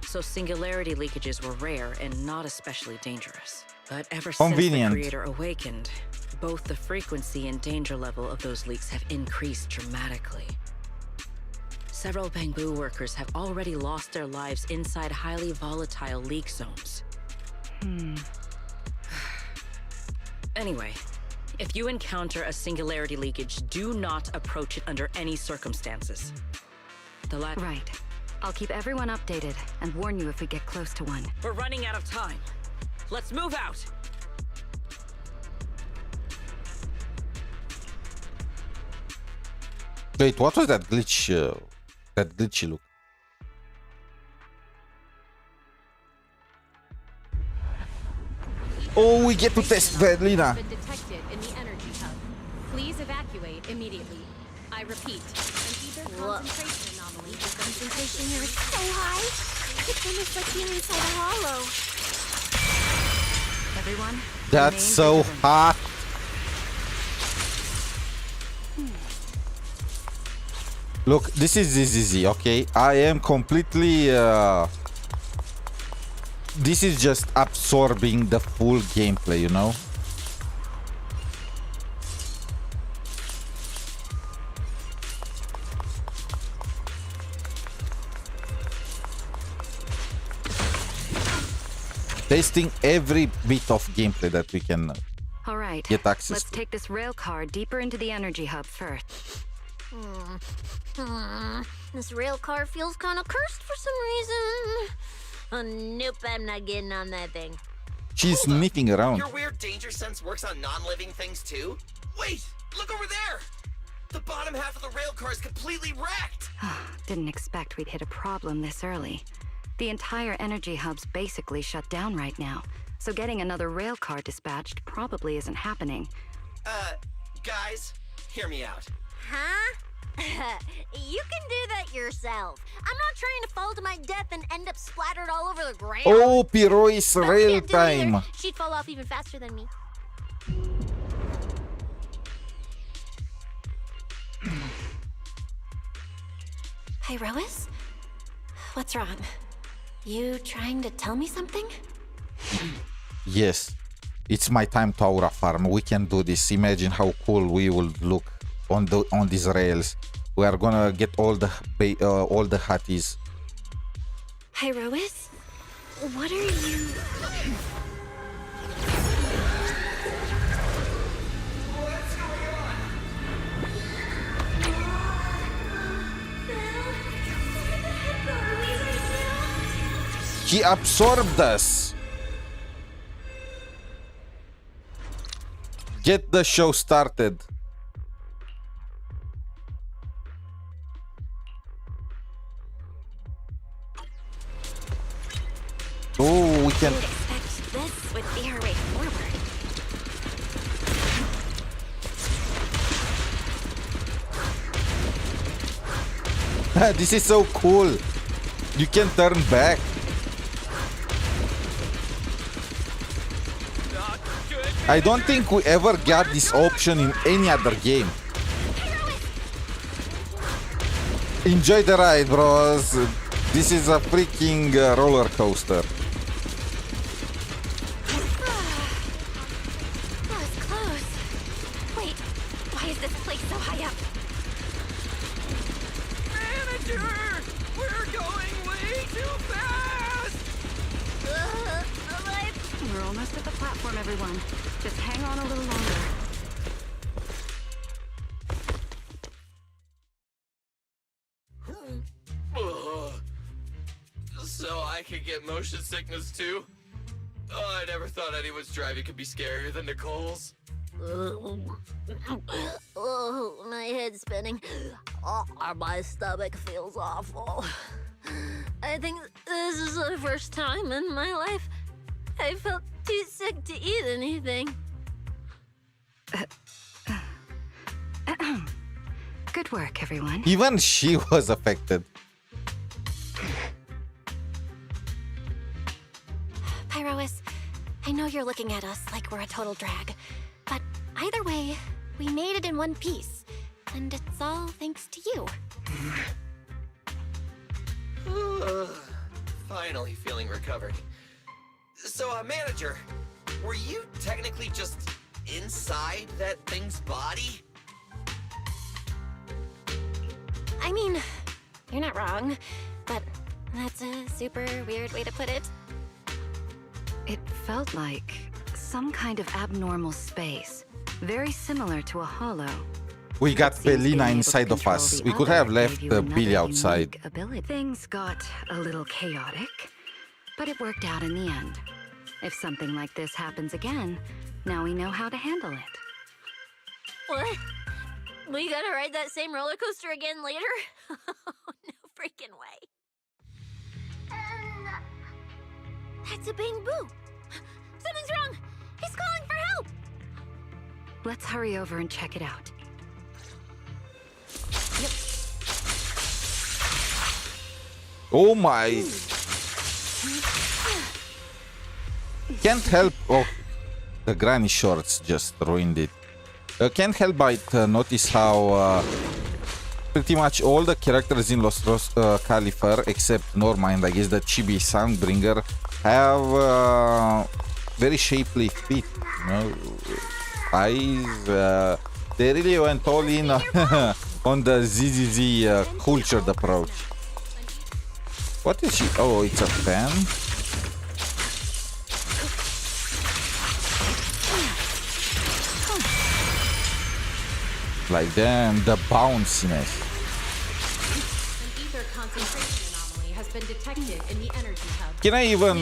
so singularity leakages were rare and not especially dangerous. But ever since the Creator awakened, both the frequency and danger level of those leaks have increased dramatically. Several Bangbu workers have already lost their lives inside highly volatile leak zones. Anyway, if you encounter a singularity leakage, do not approach it under any circumstances. Right. I'll keep everyone updated and warn you if we get close to one. We're running out of time. Let's move out! Wait, what was that glitch? That glitchy look. Oh, we get to test Velina. Been detected in the energy hub. Please evacuate immediately. I repeat, an ether concentration anomaly. The concentration here is so high. It's almost like being inside a hollow. Everyone? That's so hot. Look, this is 𝗖𝗍𝗍, okay? I am completely... This is just absorbing the full gameplay, you know? Tasting every bit of gameplay that we can All right. get access Let's to. take this rail car deeper into the energy hub first. This rail car feels kind of cursed for some reason. Oh, nope, I'm not getting on that thing. She's sniffing around. Your weird danger sense works on non-living things too? Wait, look over there! The bottom half of the rail car is completely wrecked! Didn't expect we'd hit a problem this early. The entire energy hub's basically shut down right now, so getting another rail car dispatched probably isn't happening. Guys, hear me out. Huh? You can do that yourself. I'm not trying to fall to my death and end up splattered all over the ground. Oh, 𝗵𝗆𝗆𝗆𝗆 rail Can't do it either. time. She'd fall off even faster than me. 𝗖𝗆𝗆𝗆𝗆𝗆? What's wrong? You trying to tell me something? Yes, it's my time to aura farm. We can do this. Imagine how cool we will look on these rails. We are gonna get all the hotties. 𝗖𝗆𝗆𝗆𝗆𝗆? What are you... He absorbed us. Get the show started. Oh, we can... I didn't expect this would be our way forward. This is so cool. You can turn back. I don't think we ever got this option in any other game. Enjoy the ride, bros. This is a freaking roller coaster. That was close. Wait, why is this place so high up? Manager! We're going way platform, everyone. Just hang on a little longer. So I could get motion sickness too? Oh, I never thought anyone's driving could be scarier than Nicole's. Oh, my head's spinning. Oh, my stomach feels awful. I think this is the first time in my life I felt too sick to eat anything. Good work, everyone. Even she was affected. Pyrois, I know you're looking at us like we're a total drag, but either way, we made it in one piece, and it's all thanks to you. Finally feeling recovered. So, manager, were you technically just inside that thing's body? I mean, you're not wrong, but that's a super weird way to put it. It felt like some kind of abnormal space, very similar to a hollow. We got Velina inside of us. We could have left Billy outside. Things got a little chaotic, but it worked out in the end. If something like this happens again, now we know how to handle it. What? We gotta ride that same roller coaster again later? No freaking way. That's a Bang Boo. Something's wrong. He's calling for help. Let's hurry over and check it out. Oh my. Can't help. Oh, the granny shorts just ruined it. Can't help but notice how pretty much all the characters in 𝗖cie𝗽𝗆𝗆𝗵𝘁, except Norma and I guess the chibi Soundbringer, have very shapely feet. You know, eyes. They really went all in on the 𝗖cie𝗽𝗆𝗆𝗵𝘁 cultured approach. What is she? Oh, it's a fan. Like damn, the bounciness. An ether concentration anomaly has been detected in the energy hub. Can I even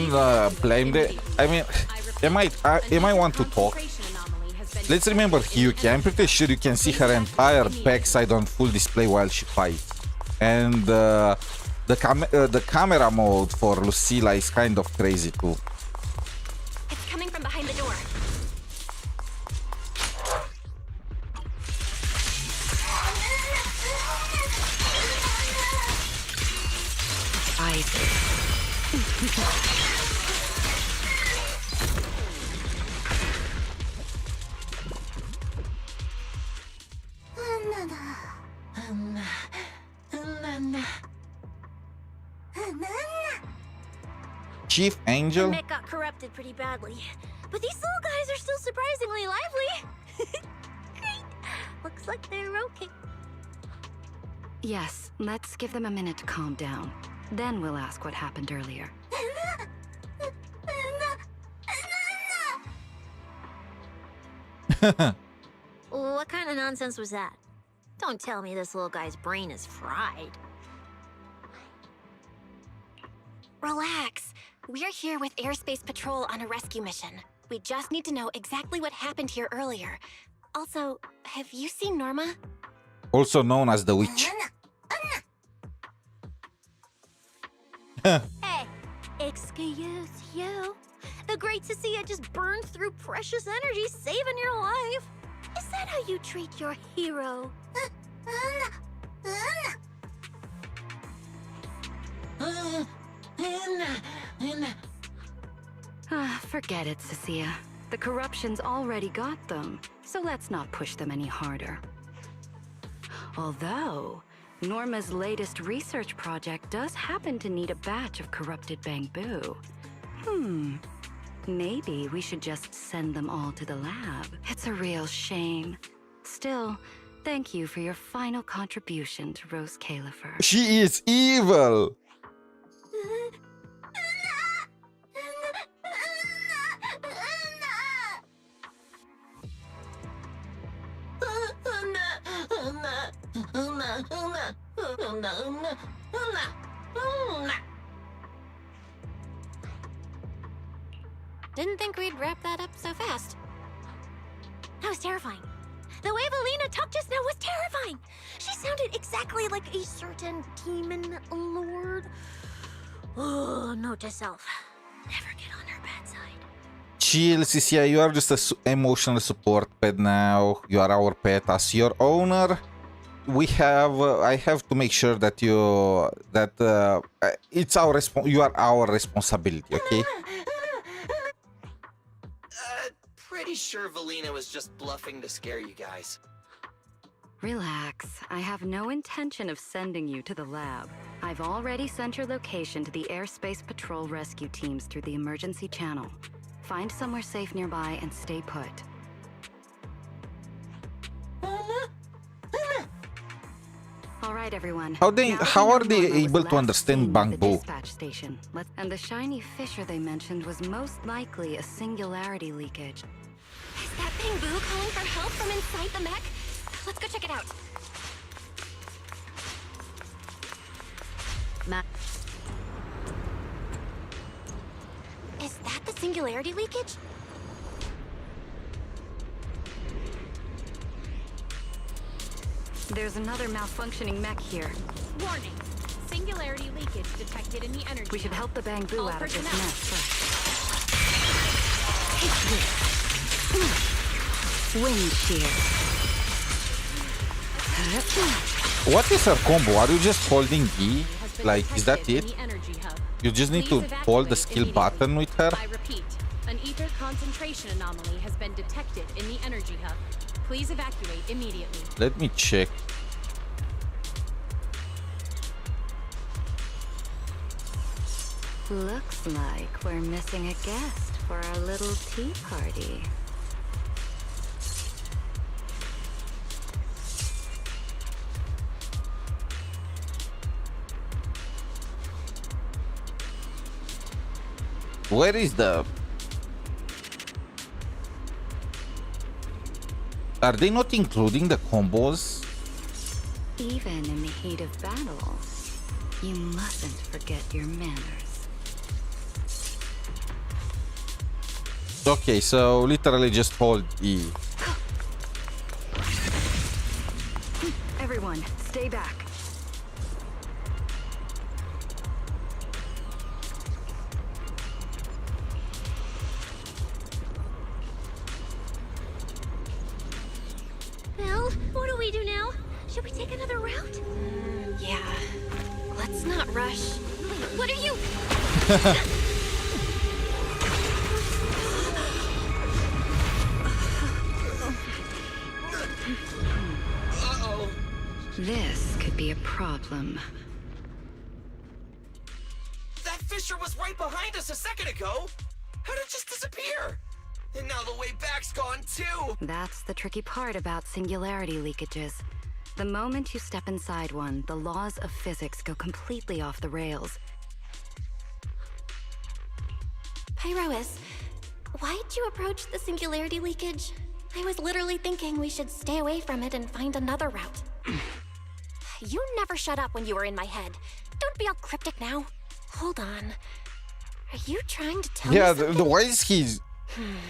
blame the? I mean, am I want to talk? Let's remember 𝗖cie. I'm pretty sure you can see her entire backside on full display while she fights, and the camera mode for Lucilla is kind of crazy too. It's coming from behind the door. Chief Angel? The mech got corrupted pretty badly, but these little guys are still surprisingly lively. Great. Looks like they're okay. Yes, let's give them a minute to calm down. Then we'll ask what happened earlier. What kind of nonsense was that? Don't tell me this little guy's brain is fried. Relax. We're here with Airspace Patrol on a rescue mission. We just need to know exactly what happened here earlier. Also, have you seen Norma? Also known as the witch. Hey, excuse you. The great 𝗖cie just burned through precious energy, saving your life. Is that how you treat your hero? Forget it, 𝗖cie. The corruption's already got them, so let's not push them any harder. Although, Norma's latest research project does happen to need a batch of corrupted Bang Boo. Maybe we should just send them all to the lab. It's a real shame. Still, thank you for your final contribution to 𝗖cie𝗽𝗆𝗆𝗵𝘁. She is evil! Didn't think we'd wrap that up so fast. That was terrifying. The way Velina talked just now was terrifying. She sounded exactly like a certain demon lord. Oh, note to self. Never get on her bad side. Chill, 𝗖cie, you are just a emotional support pet now. You are our pet. As your owner, we have. I have to make sure that it's our you are our responsibility. Okay. Pretty sure Velina was just bluffing to scare you guys. Relax. I have no intention of sending you to the lab. I've already sent your location to the Airspace Patrol rescue teams through the emergency channel. Find somewhere safe nearby and stay put. All right, everyone. How are they able to understand Bangbu? Dispatch station. And the shiny fissure they mentioned was most likely a singularity leakage. Is that Bangbu calling for help from inside the mech? Let's go check it out. Is that the singularity leakage? There's another malfunctioning mech here. Warning. Singularity leakage detected in the energy. We should help the Bangbu out of this mess first. Wind shear. What is her combo? Are you just holding E? Like, is that it? You just need to hold the skill button with her? I repeat, an ether concentration anomaly has been detected in the energy hub. Please evacuate immediately. Let me check. Looks like we're missing a guest for our little tea party. Where is the... Are they not including the combos? Even in the heat of battle, you mustn't forget your manners. Okay, so literally just hold E. Everyone, stay back. Well, what do we do now? Should we take another route? Yeah. Let's not rush. Wait, what are you? Uh-oh. This could be a problem. That fissure was right behind us a second ago. How did it just disappear? And now the way back's gone too. That's the tricky part about singularity leakages. The moment you step inside one, the laws of physics go completely off the rails. 𝗖ście, why'd you approach the singularity leakage? I was literally thinking we should stay away from it and find another route. You never shut up when you were in my head. Don't be all cryptic now. Hold on. Are you trying to tell me something? The way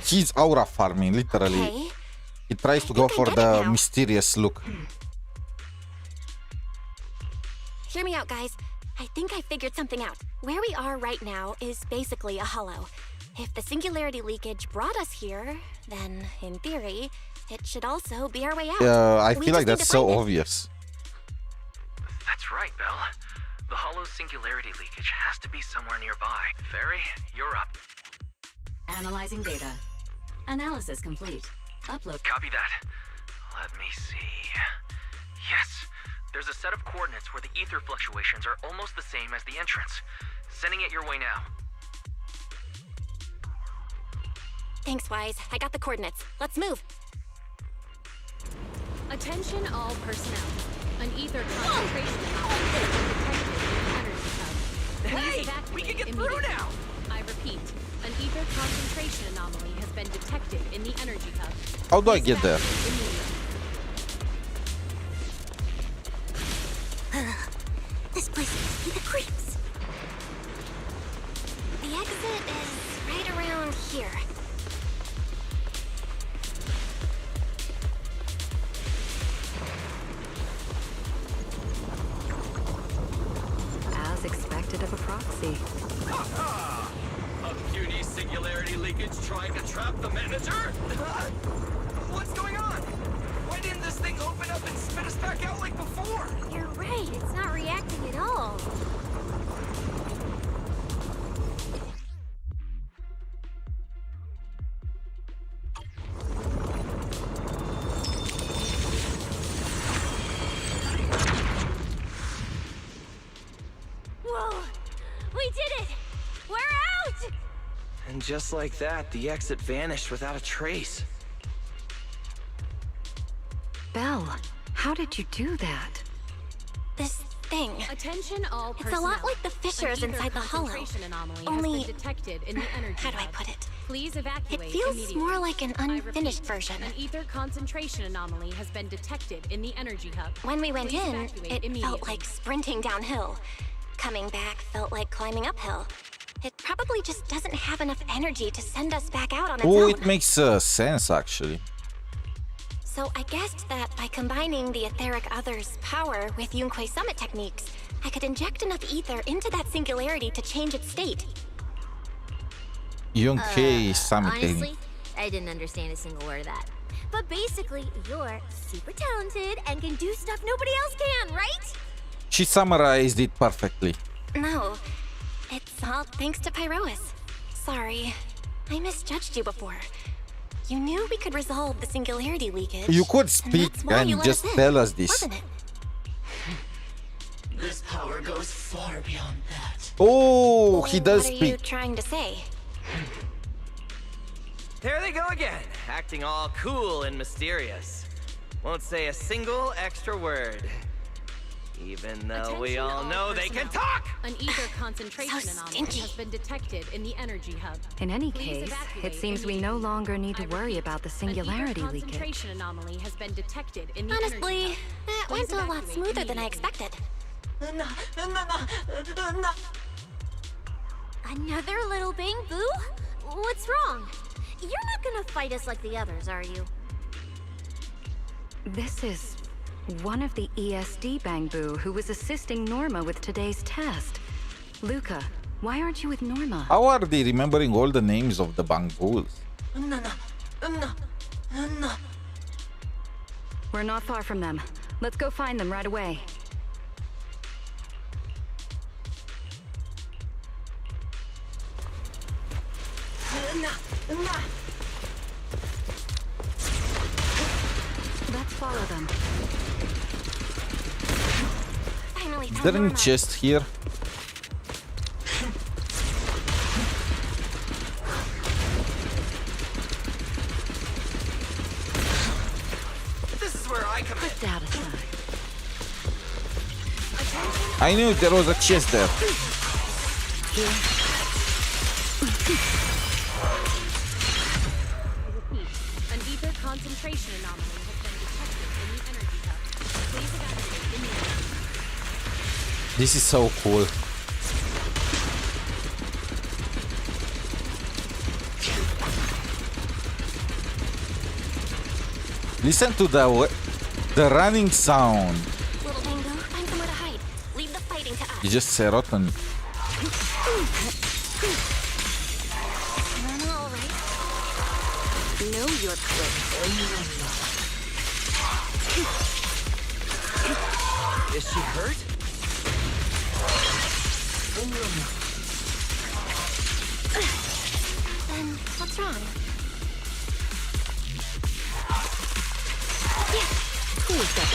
he's aura farming, literally. Okay. He tries to go for the mysterious look. Hear me out, guys. I think I figured something out. Where we are right now is basically a hollow. If the singularity leakage brought us here, then, in theory, it should also be our way out. I feel like that's so obvious. That's right, Belle. The hollow singularity leakage has to be somewhere nearby. Fairy, you're up. Analyzing data. Analysis complete. Upload. Copy that. Let me see. Yes, there's a set of coordinates where the ether fluctuations are almost the same as the entrance. Sending it your way now. Thanks, 𝗖ście. I got the coordinates. Let's move. Attention all personnel. An ether concentration anomaly has been detected in the energy hub. Please evacuate we can get immediately. through now! I repeat, an ether concentration anomaly has been detected in the energy hub. How do I get there? here. As expected of a proxy. A puny singularity leakage trying to trap the manager? What's going on? Why didn't this thing open up and spit us back out like before? You're right, it's not reacting at all. Whoa! We did it! We're out! And just like that, the exit vanished without a trace. Belle, how did you do that? This thing. Attention all It's a lot personnel. like the fissures An ether inside the hollow. concentration anomaly Only has been detected in the energy how do I hub. put it? Please evacuate It feels immediately. more like an I repeat, unfinished version. An ether concentration anomaly has been detected in the energy hub. When we went Please in, evacuate it immediately. felt like sprinting downhill. Coming back felt like climbing uphill. It probably just doesn't have enough energy to send us back out on its Oh, own. it makes sense actually. So I guessed that by combining the etheric other's power with 𝗖cie𝗽𝗆𝗵𝘁 techniques, I could inject enough ether into that singularity to change its state. 𝗖cie𝗽𝗆𝗵𝘁 Honestly, I didn't understand a single word of that. But basically, you're super talented and can do stuff nobody else can, right? She summarized it perfectly. No, it's all thanks to 𝗲𝗏𝗏. Sorry, I misjudged you before. You knew we could resolve the singularity leakage. You could and speak that's why you and let just us in, tell us this. wasn't it? This power goes far beyond that. Oh, he does What are you speak. trying to say? There they go again, acting all cool and mysterious. Won't say a single extra word. Even though we all know they can talk! An ether concentration anomaly has been detected in the energy hub. In any Please case, evacuate it seems we no longer need to worry about the singularity An ether leakage. concentration anomaly has been detected in the Honestly, energy hub. that Please went a lot evacuate smoother than I immediately. expected. Another little bang boo? What's wrong? You're not gonna fight us like the others, are you? This is one of the ESD 𝗏𝗏𝗏 who was assisting Norma with today's test. Luca, why aren't you with Norma? How are they remembering all the names of the Bangbus? We're not far from them. Let's go find them right away. Let's follow them. Finally Is found there any Norma. chest here? This is where I come in. Put that aside. I knew there was a chest there. An ether concentration anomaly has been detected in the energy hub. Please evacuate immediately. This is so cool. Listen to the running sound. Little Bingo, find somewhere to hide. Leave the fighting to us. You just serotonin. Norma, all right? Know your place. Is she hurt? Then what's wrong?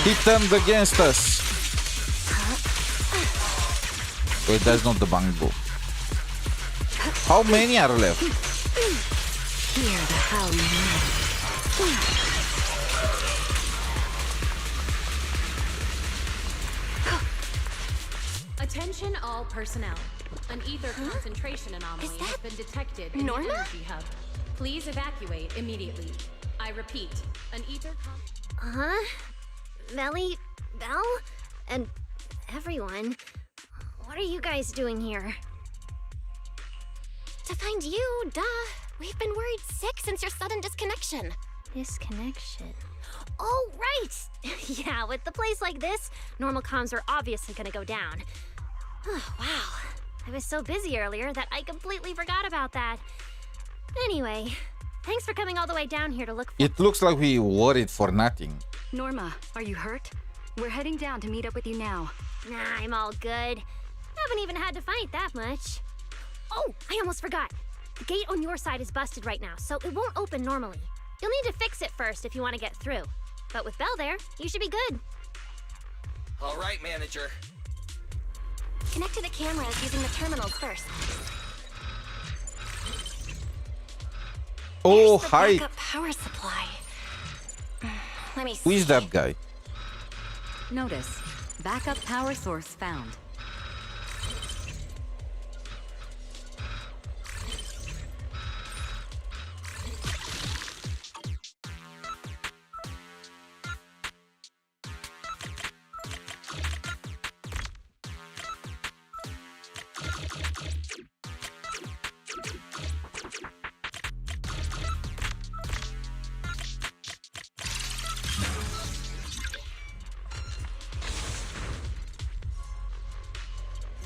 He turned against us. Wait, that's not the Bangbu. How many are left? Hear the howling wind. Attention all personnel. An ether concentration anomaly has been detected in Norma? the energy hub. Please evacuate immediately. I repeat, an ether Huh? Melly, Belle, and everyone. What are you guys doing here? To find you, duh. We've been worried sick since your sudden disconnection. Disconnection? Oh, right! Yeah, with the place like this, normal comms are obviously gonna go down. Oh, wow. I was so busy earlier that I completely forgot about that. Anyway, thanks for coming all the way down here to look for— It looks like we worried for nothing. Norma, are you hurt? We're heading down to meet up with you now. Nah, I'm all good. Haven't even had to fight that much. Oh, I almost forgot. The gate on your side is busted right now, so it won't open normally. You'll need to fix it first if you want to get through. But with Belle there, you should be good. All right, manager. Connect to the cameras using the terminals first. Oh, There's the hi. backup power supply. Let me see. Who is that guy? Notice, backup power source found.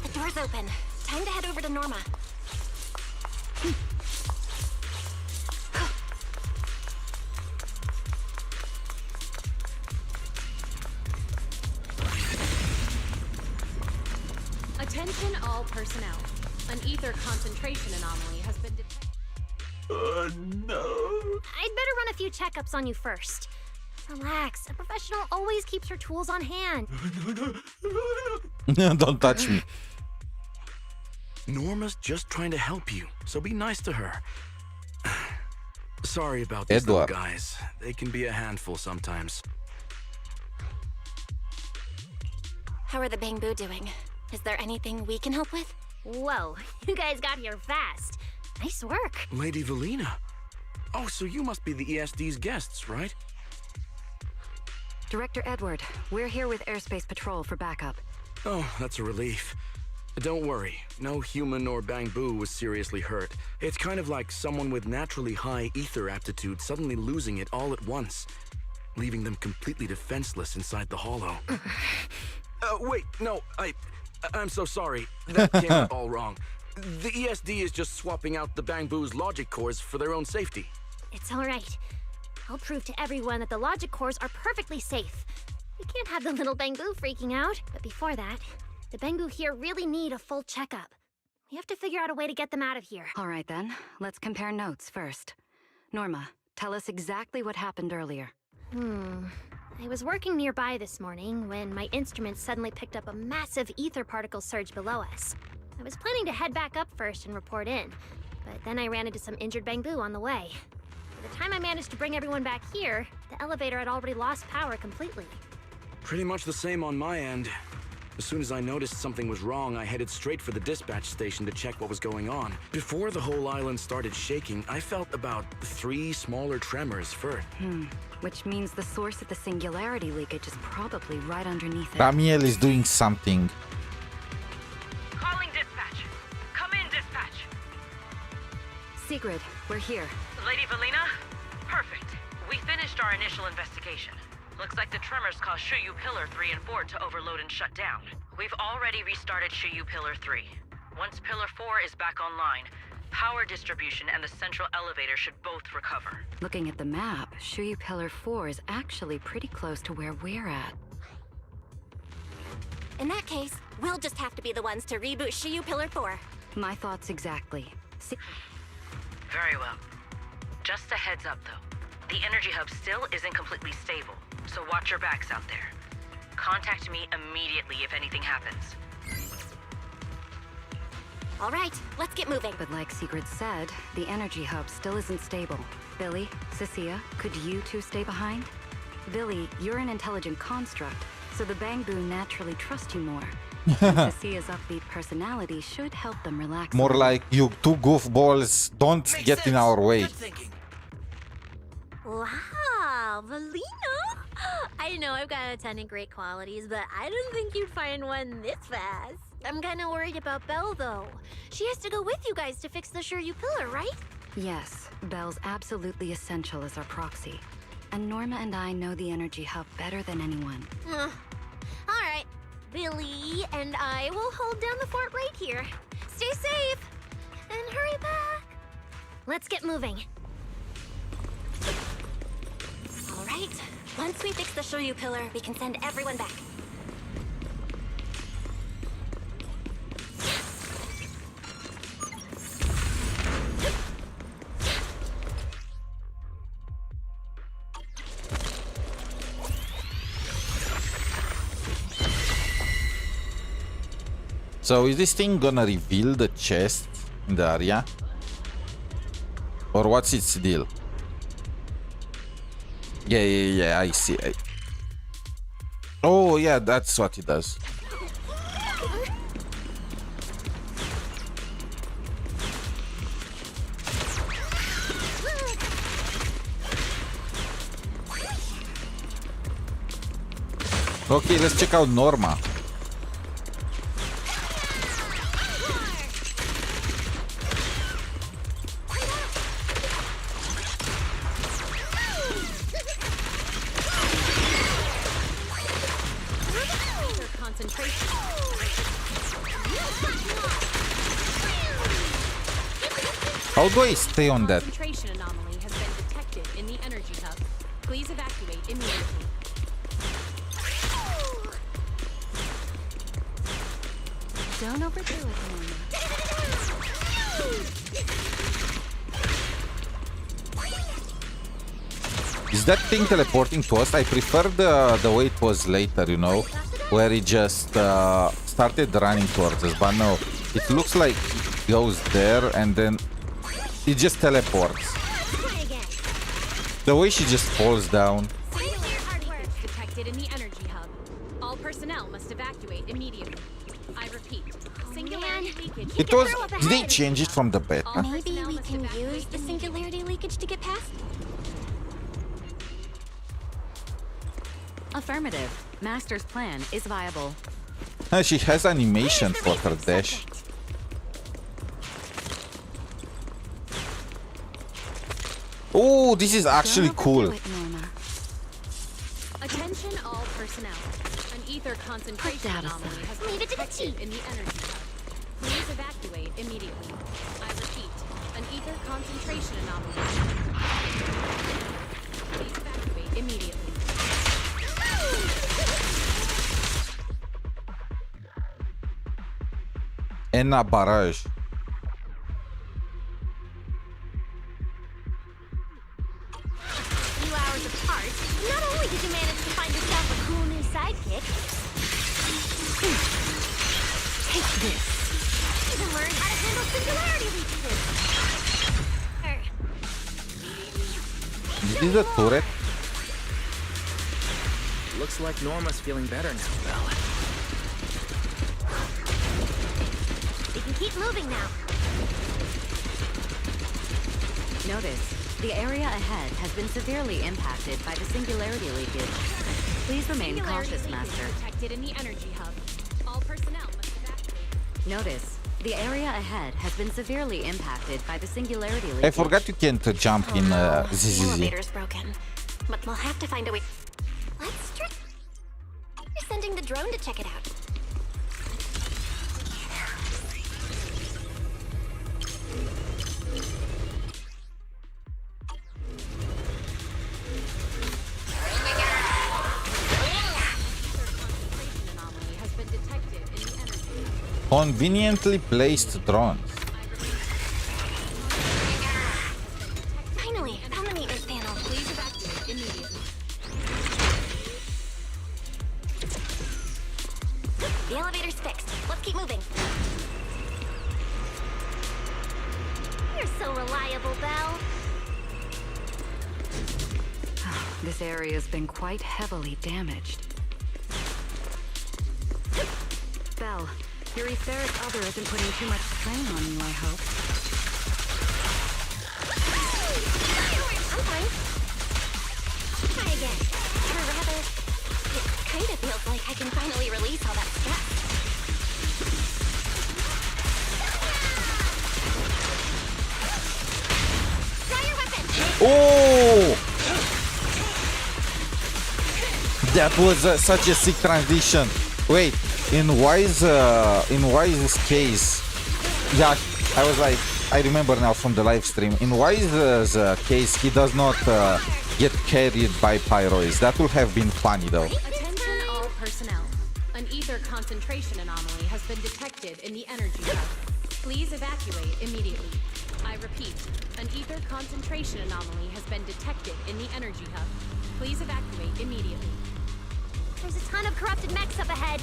The door's open. Time to head over to Norma. Attention all personnel. An ether concentration anomaly has been detected. No. I'd better run a few checkups on you first. Relax. A professional always keeps her tools on hand. Don't touch me. Norma's just trying to help you, so be nice to her. Sorry about these little guys. They can be a handful sometimes. How are the Bangbu doing? Is there anything we can help with? Whoa, you guys got here fast. Nice work. Lady Velina. Oh, so you must be the ESD's guests, right? Director Edward, we're here with Airspace Patrol for backup. Oh, that's a relief. Don't worry, no human or Bangbu was seriously hurt. It's kind of like someone with naturally high ether aptitude suddenly losing it all at once, leaving them completely defenseless inside the hollow. Wait, no, I'm so sorry. That came out all wrong. The ESD is just swapping out the Bangbu's logic cores for their own safety. It's all right. I'll prove to everyone that the logic cores are perfectly safe. We can't have the little Bangbu freaking out. But before that, the Bangbu here really need a full checkup. We have to figure out a way to get them out of here. All right then, let's compare notes first. Norma, tell us exactly what happened earlier. I was working nearby this morning when my instruments suddenly picked up a massive ether particle surge below us. I was planning to head back up first and report in, but then I ran into some injured Bangbu on the way. By the time I managed to bring everyone back here, the elevator had already lost power completely. Pretty much the same on my end. As soon as I noticed something was wrong, I headed straight for the dispatch station to check what was going on. Before the whole island started shaking, I felt about 3 smaller tremors first. Which means the source of the singularity leakage is probably right underneath it. Ramiel is doing something. Calling dispatch. Come in, dispatch. 𝗖cie𝗽𝗆𝘆𝗵𝗵𝗵, we're here. Lady Velina? Perfect. We finished our initial investigation. Looks like the tremors caused 𝗖ție Pillar 3 and 4 to overload and shut down. We've already restarted 𝗖ție Pillar 3. Once Pillar 4 is back online, power distribution and the central elevator should both recover. Looking at the map, 𝗖ție Pillar 4 is actually pretty close to where we're at. In that case, we'll just have to be the ones to reboot 𝗖ție Pillar 4. My thoughts exactly. Very well. Just a heads up, though. The energy hub still isn't completely stable, so watch your backs out there. Contact me immediately if anything happens. All right, let's get moving. But like Sigrid said, the energy hub still isn't stable. Billy, 𝗖cie, could you two stay behind? Billy, you're an intelligent construct, so the Bangbu naturally trust you more. 𝗖cie's upbeat personality should help them relax. More like, you two goofballs, don't get in our way. Wow, Velina! I know I've got a ton of great qualities, but I didn't think you'd find one this fast. I'm kind of worried about Belle, though. She has to go with you guys to fix the 𝗖cie Pillar, right? Yes, Bell's absolutely essential as our proxy. And Norma and I know the energy hub better than anyone. All right. Billy and I will hold down the fort right here. Stay safe and hurry back. Let's get moving. All right. Once we fix the 𝗖mě pillar, we can send everyone back. So is this thing gonna reveal the chest in the area? Or what's its deal? Yeah, I see. Oh, yeah, that's what it does. Okay, let's check out Norma. How do I stay on that? Concentration anomaly has been detected in the energy hub. Please evacuate immediately. Don't overdo it, Norma. Is that thing teleporting to us? I prefer the way it was later, you know, where it just started running towards us. But no, it looks like it goes there and then it just teleports. The way she just falls down. Detected in the energy hub. All personnel must evacuate immediately. I repeat, singularity leakage. It was. Did they change it from the beta? Maybe we can use the singularity leakage to get past? Affirmative. Master's plan is viable. She has animation for her dash. Oh, this is actually cool. Attention all personnel. An ether concentration anomaly has been detected in the energy hub. Please evacuate immediately. I repeat, an ether concentration anomaly. Please evacuate immediately. Enna barrage. Apart, not only did you manage to find yourself a cool new sidekick, take this. You even learned how to handle singularity leakages. Is this a turret? Looks like Norma's feeling better now, Belle. We can keep moving now. Notice. The area ahead has been severely impacted by the singularity leakage. Please remain cautious, Master. Detected in the energy hub. All personnel must evacuate. Notice, the area ahead has been severely impacted by the singularity leakage. I forgot you can't jump in 𝗖cie𝗽𝘆𝗶𝗵𝗵𝗁. Elevator's broken, but we'll have to find a way. Let's try. You're sending the drone to check it out. Conveniently placed drones. Finally, found the maintenance panel. Please evacuate immediately. The elevator's fixed. Let's keep moving. You're so reliable, Belle. This area's been quite heavily damaged. Belle, your etheric other isn't putting too much strain on you, I hope. I'm fine. Try again. Or rather, it kind of feels like I can finally release all that stress. Oh! That was such a sick transition. Wait, in 𝗖ce's case, yeah, I was like, I remember now from the live stream. In 𝗖ce's case, he does not get carried by pyroids. That would have been funny though. Attention all personnel. An ether concentration anomaly has been detected in the energy hub. Please evacuate immediately. I repeat, an ether concentration anomaly has been detected in the energy hub. Please evacuate immediately. There's a ton of corrupted mechs up ahead.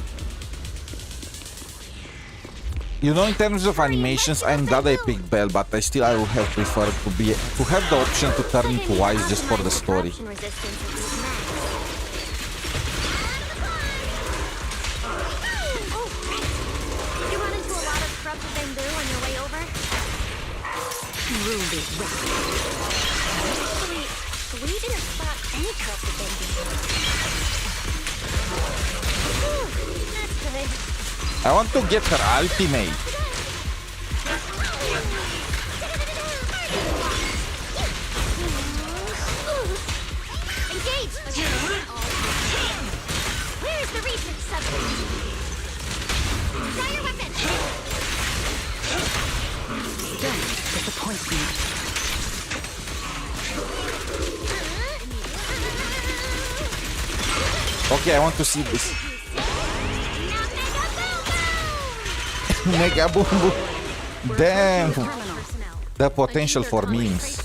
You know, in terms of animations, I'm glad I picked Bell, but I would have preferred to have the option to turn into 𝗖ce just for the story. Ruby rock. Actually, we didn't spot any corrupted bamboo. That's good. I want to get her ultimate. Engage! Where's the research substance? Try your weapon! Disappoints me. Okay, I want to see this. Mega boom boom. Damn. The potential for memes.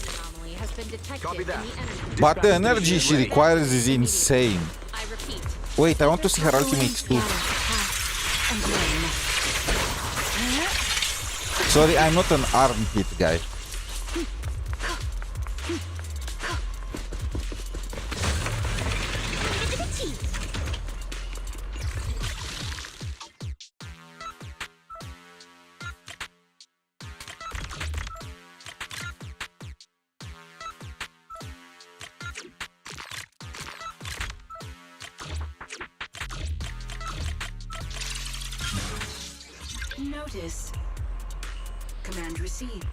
But the energy she requires is insane. Wait, I want to see her ultimate too. Sorry, I'm not an arm hit guy. Notice. Command received.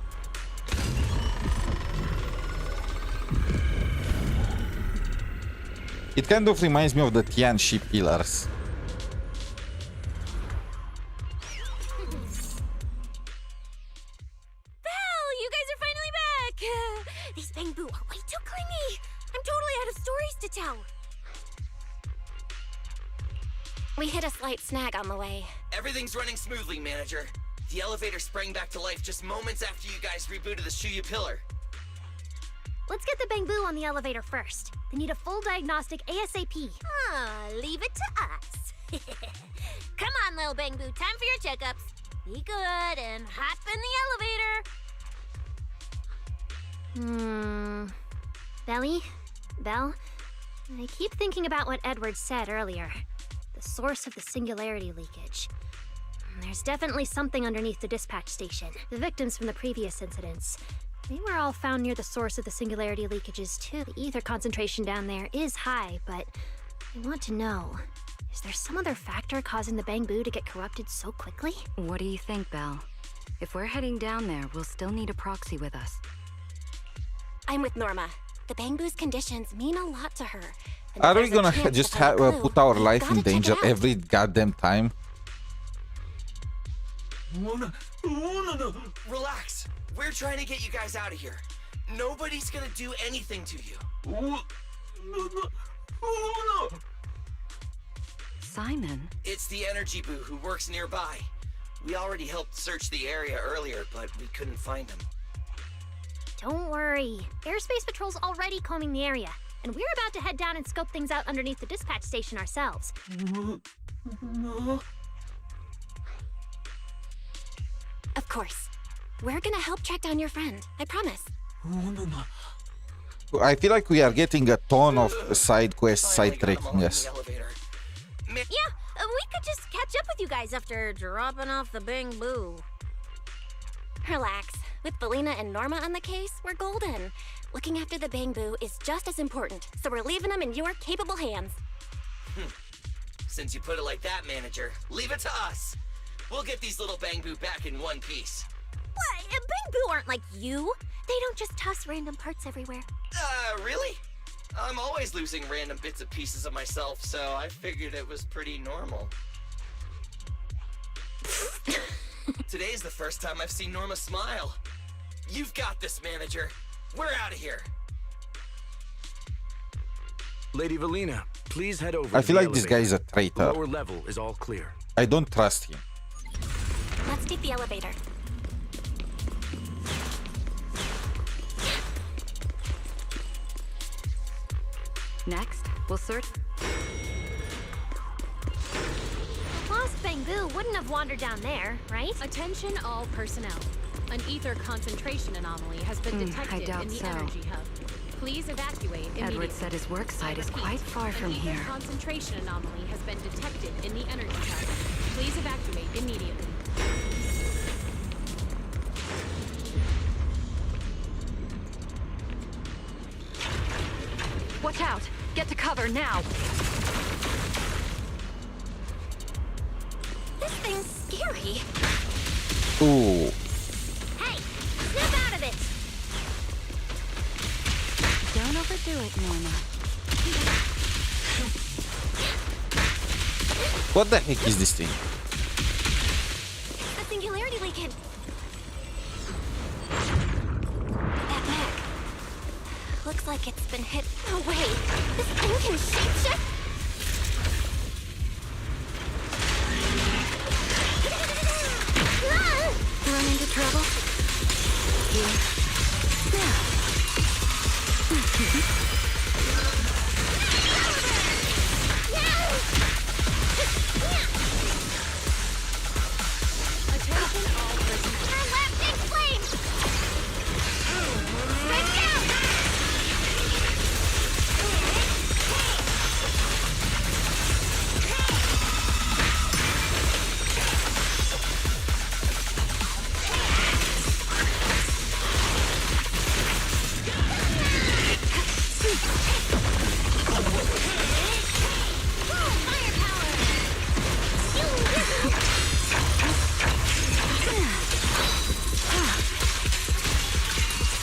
It kind of reminds me of the Tianxi pillars. Val, you guys are finally back! These bamboo are way too clingy. I'm totally out of stories to tell. We hit a slight snag on the way. Everything's running smoothly, Manager. The elevator sprang back to life just moments after you guys rebooted the 𝗖cie pillar. Let's get the bamboo on the elevator first. They need a full diagnostic ASAP. Leave it to us. Come on, little bamboo, time for your checkups. Be good and hop in the elevator. Belly? Bell? I keep thinking about what Edward said earlier. The source of the singularity leakage. There's definitely something underneath the dispatch station. The victims from the previous incidents, they were all found near the source of the singularity leakages too. The ether concentration down there is high, but I want to know, is there some other factor causing the bamboo to get corrupted so quickly? What do you think, Belle? If we're heading down there, we'll still need a proxy with us. I'm with Norma. The bamboo's conditions mean a lot to her. Are we gonna just put our life in danger every goddamn time? No. Relax. We're trying to get you guys out of here. Nobody's gonna do anything to you. Simon? It's the energy boo who works nearby. We already helped search the area earlier, but we couldn't find him. Don't worry. Airspace Patrol's already combing the area, and we're about to head down and scope things out underneath the dispatch station ourselves. Of course. We're gonna help track down your friend. I promise. I feel like we are getting a ton of side quests sidetracking us. Yeah, we could just catch up with you guys after dropping off the bamboo. Relax. With Velina and Norma on the case, we're golden. Looking after the bamboo is just as important, so we're leaving them in your capable hands. Since you put it like that, Manager, leave it to us. We'll get these little bamboo back in one piece. What? Bang Boo aren't like you. They don't just toss random parts everywhere. Really? I'm always losing random bits and pieces of myself, so I figured it was pretty normal. Today's the first time I've seen Norma smile. You've got this, manager. We're out of here. Lady Velina, please head over. I feel like this guy is a traitor. Lower level is all clear. I don't trust him. Let's take the elevator. Next, we'll search. Lost Bang Boo wouldn't have wandered down there, right? Attention all personnel. An ether concentration anomaly has been detected in the energy hub. Please evacuate immediately. Edward said his work site is quite far from here. An ether concentration anomaly has been detected in the energy hub. Please evacuate immediately. Watch out! Get to cover now! This thing's scary. Ooh. Hey, snap out of it. Don't overdo it, Norma. What the heck is this thing? The singularity leak-in. That mech. Looks like it's been hit. No way. This thing can shapeshift. Run into trouble? Attention all personnel. Turn left, big flame. Straight down.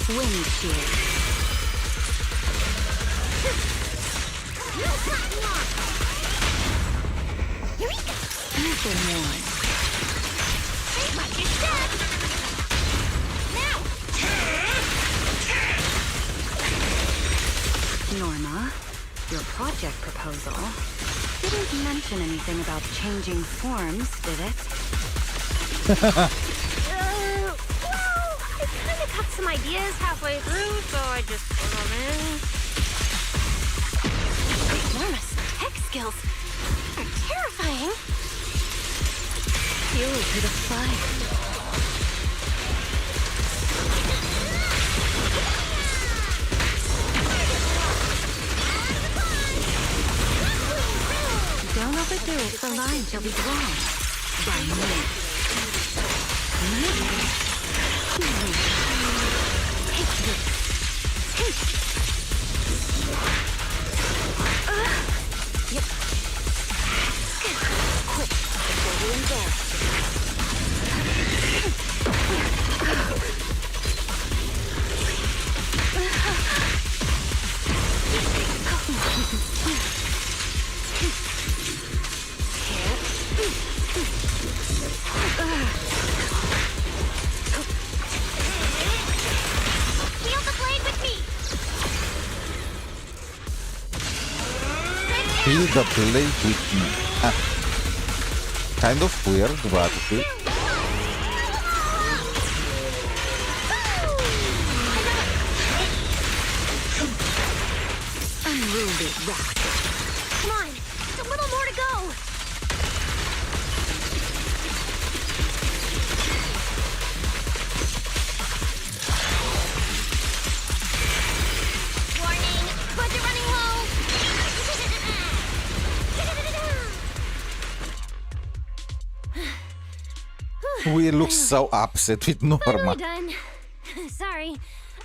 Wind shear. You've been warned. Norma, your project proposal didn't mention anything about changing forms, did it? Well, I kind of got some ideas halfway through, so I just put them in. Enormous tech skills are terrifying. Fuel to the fire. Don't overdo it, the line shall be drawn by me. Take this. Yep. Quick, before you embarrass Feel the blade with me. Feel the blade with me. Ah. Kind of weird, but okay. Unruly rock. Come on, just a little more to go. Warning, budget running low. We look so upset with Norma. Finally done. Sorry,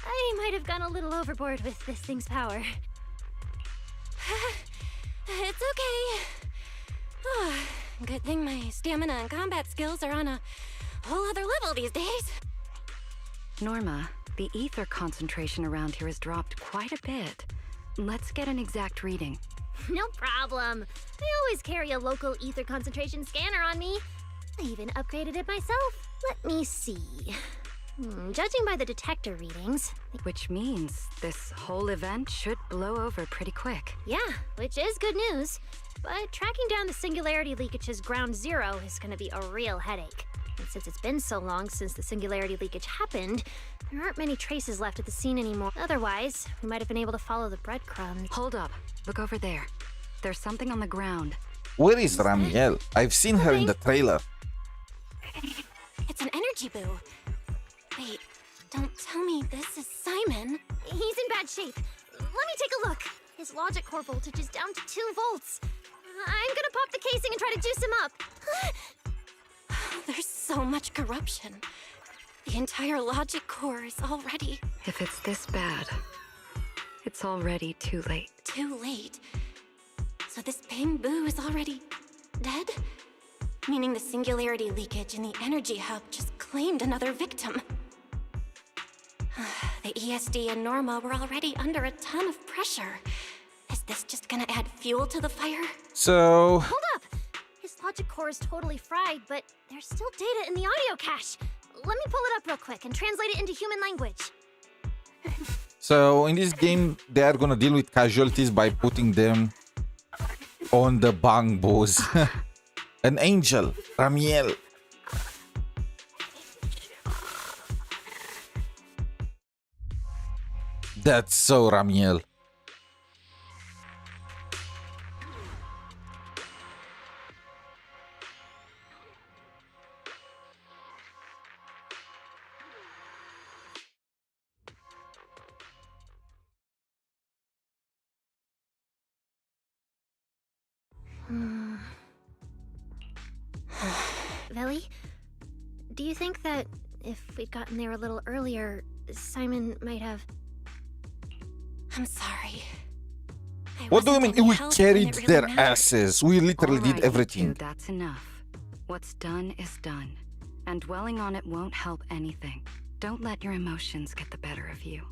I might have gone a little overboard with this thing's power. It's okay. Good thing my stamina and combat skills are on a whole other level these days. Norma, the ether concentration around here has dropped quite a bit. Let's get an exact reading. No problem. I always carry a local ether concentration scanner on me. I even upgraded it myself. Let me see. Judging by the detector readings... Which means this whole event should blow over pretty quick. Yeah, which is good news. But tracking down the singularity leakage's ground zero is going to be a real headache. And since it's been so long since the singularity leakage happened, there aren't many traces left at the scene anymore. Otherwise, we might have been able to follow the breadcrumbs. Hold up. Look over there. There's something on the ground. Where is Ramiel? I've seen her in the trailer. It's an energy boo. Wait, don't tell me this is Simon. He's in bad shape. Let me take a look. His logic core voltage is down to 2 volts. I'm gonna pop the casing and try to juice him up. There's so much corruption. The entire logic core is already... If it's this bad, it's already too late. Too late? So this Bang-Boo is already dead? Meaning the singularity leakage in the energy hub just claimed another victim. The ESD and Norma were already under a ton of pressure. Is this just gonna add fuel to the fire? So... Hold up! His logic core is totally fried, but there's still data in the audio cache. Let me pull it up real quick and translate it into human language. So in this game, they are gonna deal with casualties by putting them on the Bang-Boos. An angel, Ramiel. That's so Ramiel. Veli, do you think that if we'd gotten there a little earlier, Simon might have... I'm sorry. What do you mean? We carried their asses. We literally did everything. That's enough. What's done is done. And dwelling on it won't help anything. Don't let your emotions get the better of you.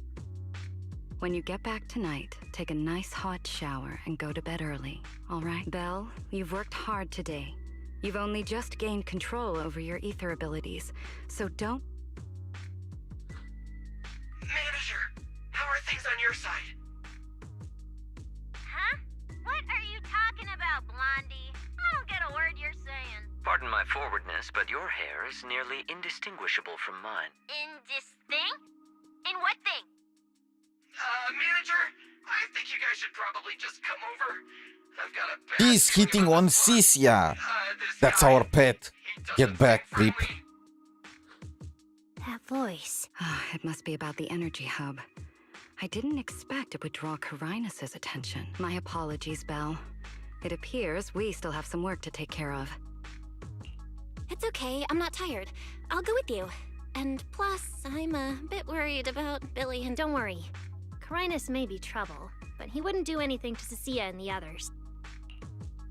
When you get back tonight, take a nice hot shower and go to bed early, all right? Belle, you've worked hard today. You've only just gained control over your ether abilities, so don't... Manager, how are things on your side? Huh? What are you talking about, Blondie? I don't get a word you're saying. Pardon my forwardness, but your hair is nearly indistinguishable from mine. In this thing? In what thing? Manager, I think you guys should probably just come over. I've got a bad He's hitting on 𝗖cie𝗽𝗆𝘆𝗵𝗁. That's our pet. Get back, creep. That voice. It must be about the energy hub. I didn't expect it would draw 𝗖cie𝗽𝗆𝗆𝗆's attention. My apologies, Belle. It appears we still have some work to take care of. It's okay, I'm not tired. I'll go with you. And plus, I'm a bit worried about Billy and... Don't worry. 𝗖cie𝗽𝗆𝗆𝗆 may be trouble, but he wouldn't do anything to 𝗖cie𝗽𝗍 and the others.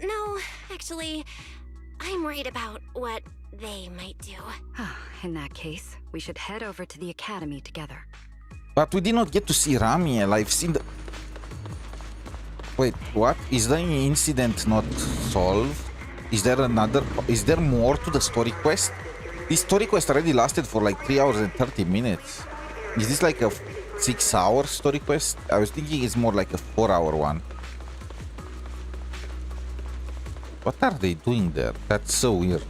No, actually, I'm worried about what they might do. In that case, we should head over to the academy together. But we did not get to see Ramiel. I've seen the... Wait, what? Is the incident not solved? Is there another... Is there more to the story quest? This story quest already lasted for like 3 hours and 30 minutes. Is this like a 6-hour story quest? I was thinking it's more like a 4-hour one. What are they doing there? That's so weird.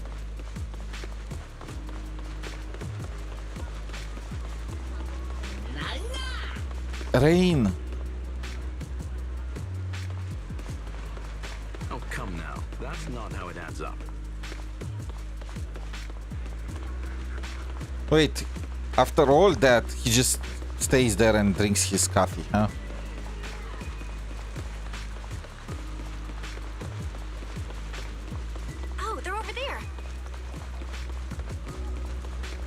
Rain. Oh, come now. That's not how it adds up. Wait, after all that, he just stays there and drinks his coffee, huh? Oh, they're over there.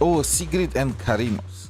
Oh, Sigrid and Karinos.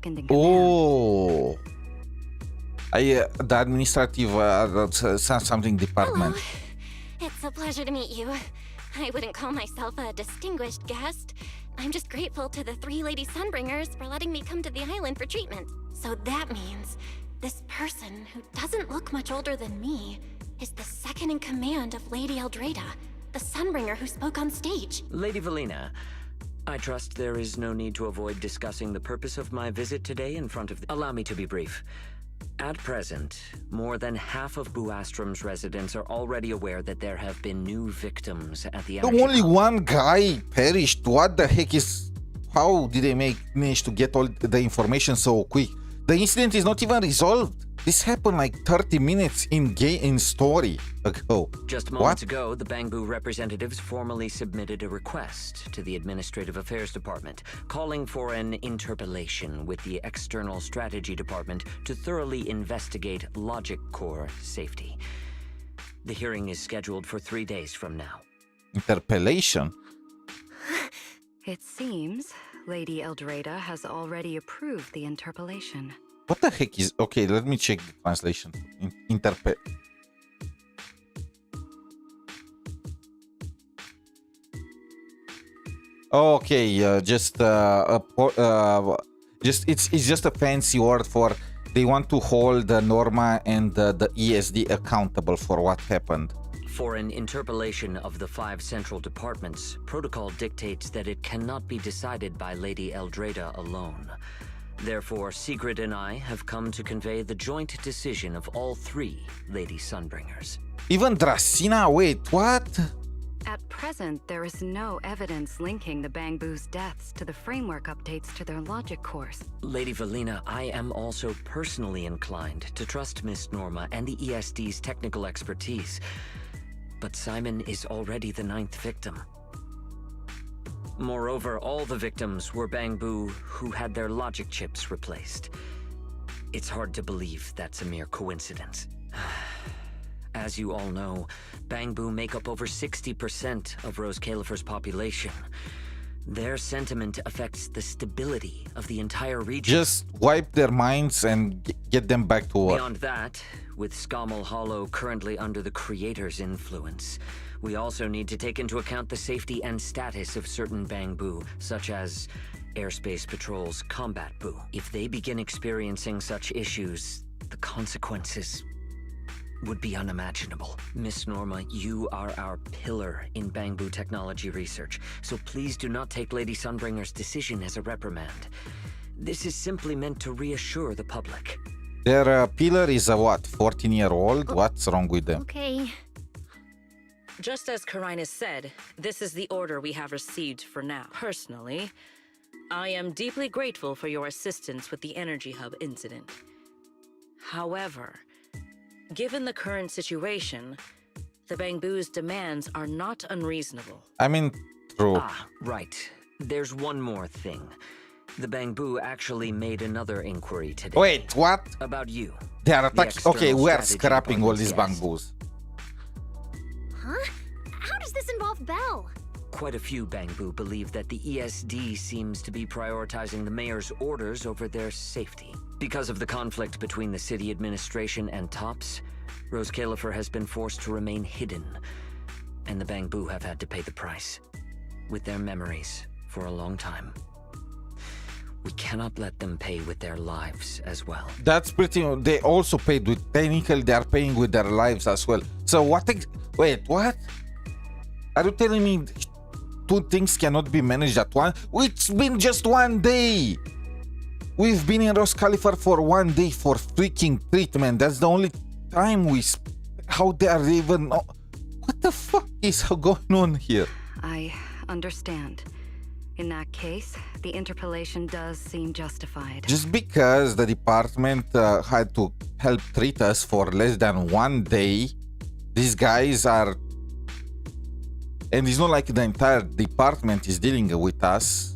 second in command. Oh. The administrative something department. Hello. It's a pleasure to meet you. I wouldn't call myself a distinguished guest. I'm just grateful to the 3 Lady Sunbringers for letting me come to the island for treatment. So that means this person, who doesn't look much older than me, is the second in command of Lady 𝗖𝗿𝗏, the Sunbringer who spoke on stage. Lady Velina, I trust there is no need to avoid discussing the purpose of my visit today in front of the... Allow me to be brief. At present, more than half of 𝗼𝗏𝗏𝗏's residents are already aware that there have been new victims at the energy Only hub. one guy perished. What the heck is... How did they manage to get all the information so quick? The incident is not even resolved. This happened like 30 minutes in story ago. Just moments ago, the 𝗼𝗏𝗏 representatives formally submitted a request to the Administrative Affairs Department, calling for an interpellation with the External Strategy Department to thoroughly investigate Logic Core safety. The hearing is scheduled for 3 days from now. Interpellation? It seems Lady 𝗖𝗿𝗏𝗏 has already approved the interpellation. What the heck is... Okay, let me check the translation. Okay, it's just a fancy word for they want to hold Norma and the ESD accountable for what happened. For an interpellation of the 5 central departments, protocol dictates that it cannot be decided by Lady 𝗖𝗿𝗏𝗏 alone. Therefore, 𝗖𝗍↑ and I have come to convey the joint decision of all 3 Lady Sunbringers. Even 𝗏𝗏𝗏, wait, what? At present, there is no evidence linking the 𝗼𝗏𝗏𝗏's deaths to the framework updates to their logic cores. Lady Velina, I am also personally inclined to trust Miss Norma and the ESD's technical expertise. But Simon is already the 9th victim. Moreover, all the victims were 𝗼𝗏𝗏 who had their logic chips replaced. It's hard to believe that's a mere coincidence. As you all know, 𝗼𝗏𝗏 make up over 60% of 𝗍𝗏𝗏𝗏's population. Their sentiment affects the stability of the entire region. Just wipe their minds and get them back to work. Beyond that, with 𝗖𝗏𝗆𝗆 currently under the Creator's influence, we also need to take into account the safety and status of certain 𝗼𝗏𝗏, such as Airspace Patrol's combat 𝗏. If they begin experiencing such issues, the consequences would be unimaginable. Miss Norma, you are our pillar in 𝗼𝗏𝗏 technology research, so please do not take Lady Sunbringer's decision as a reprimand. This is simply meant to reassure the public. Their pillar is a what? 14-year-old? What's wrong with them? Okay. Just as 𝗍𝗏𝗏 said, this is the order we have received for now. Personally, I am deeply grateful for your assistance with the Energy Hub incident. However, Given the current situation, the Bangbu's demands are not unreasonable. I mean, true. Ah, right. There's one more thing. The Bangbu actually made another inquiry today. Wait, what? About you. They are attacking. Okay, we are strategy scrapping all these department's Bangbus. Huh? How does this involve Belle? Quite a few Bangbu believe that the ESD seems to be prioritizing the mayor's orders over their safety. Because of the conflict between the city administration and TOPS, 𝗖cie𝗽𝗆𝗆 has been forced to remain hidden, and the Bangbu have had to pay the price with their memories for a long time. We cannot let them pay with their lives as well. That's pretty. They also paid with. Technically, they are paying with their lives as well. So what? Wait, what? Are you telling me two things cannot be managed at once? It's been just one day. We've been in 𝗖cie𝗽𝗆𝗆 for 1 day for freaking treatment. That's the only time we. How they are even? What the fuck is going on here? I understand. In that case, the interpolation does seem justified. Just because the department had to help treat us for less than 1 day, these guys are... And it's not like the entire department is dealing with us.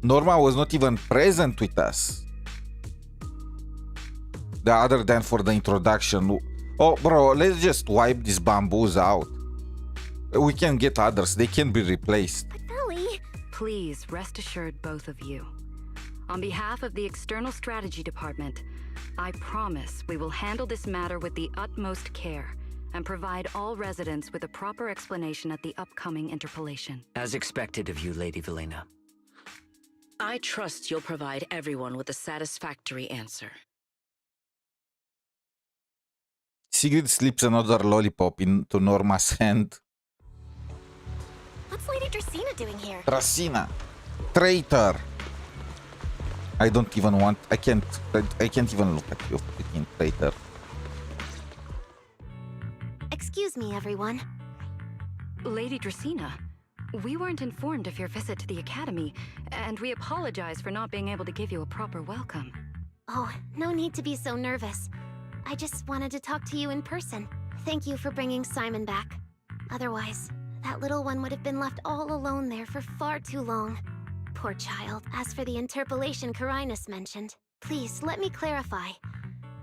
Norma was not even present with us. Other than for the introduction. Oh, bro, let's just wipe these bamboos out. We can get others. They can be replaced. Please rest assured, both of you. On behalf of the External Strategy Department, I promise we will handle this matter with the utmost care and provide all residents with a proper explanation at the upcoming interpolation. As expected of you, Lady Velina. I trust you'll provide everyone with a satisfactory answer. Sigrid slips another lollipop into Norma's hand. What's Lady 𝗖cie𝗽𝗆 doing here? 𝗖cie𝗽𝗆, traitor. I don't even want. I can't even look at you, freaking traitor. Excuse me, everyone. Lady 𝗖cie𝗽𝗆, we weren't informed of your visit to the Academy, and we apologize for not being able to give you a proper welcome. Oh, no need to be so nervous. I just wanted to talk to you in person. Thank you for bringing Simon back. Otherwise, that little one would have been left all alone there for far too long. Poor child. As for the interpolation 𝗖cie𝗽𝗆 mentioned, please let me clarify.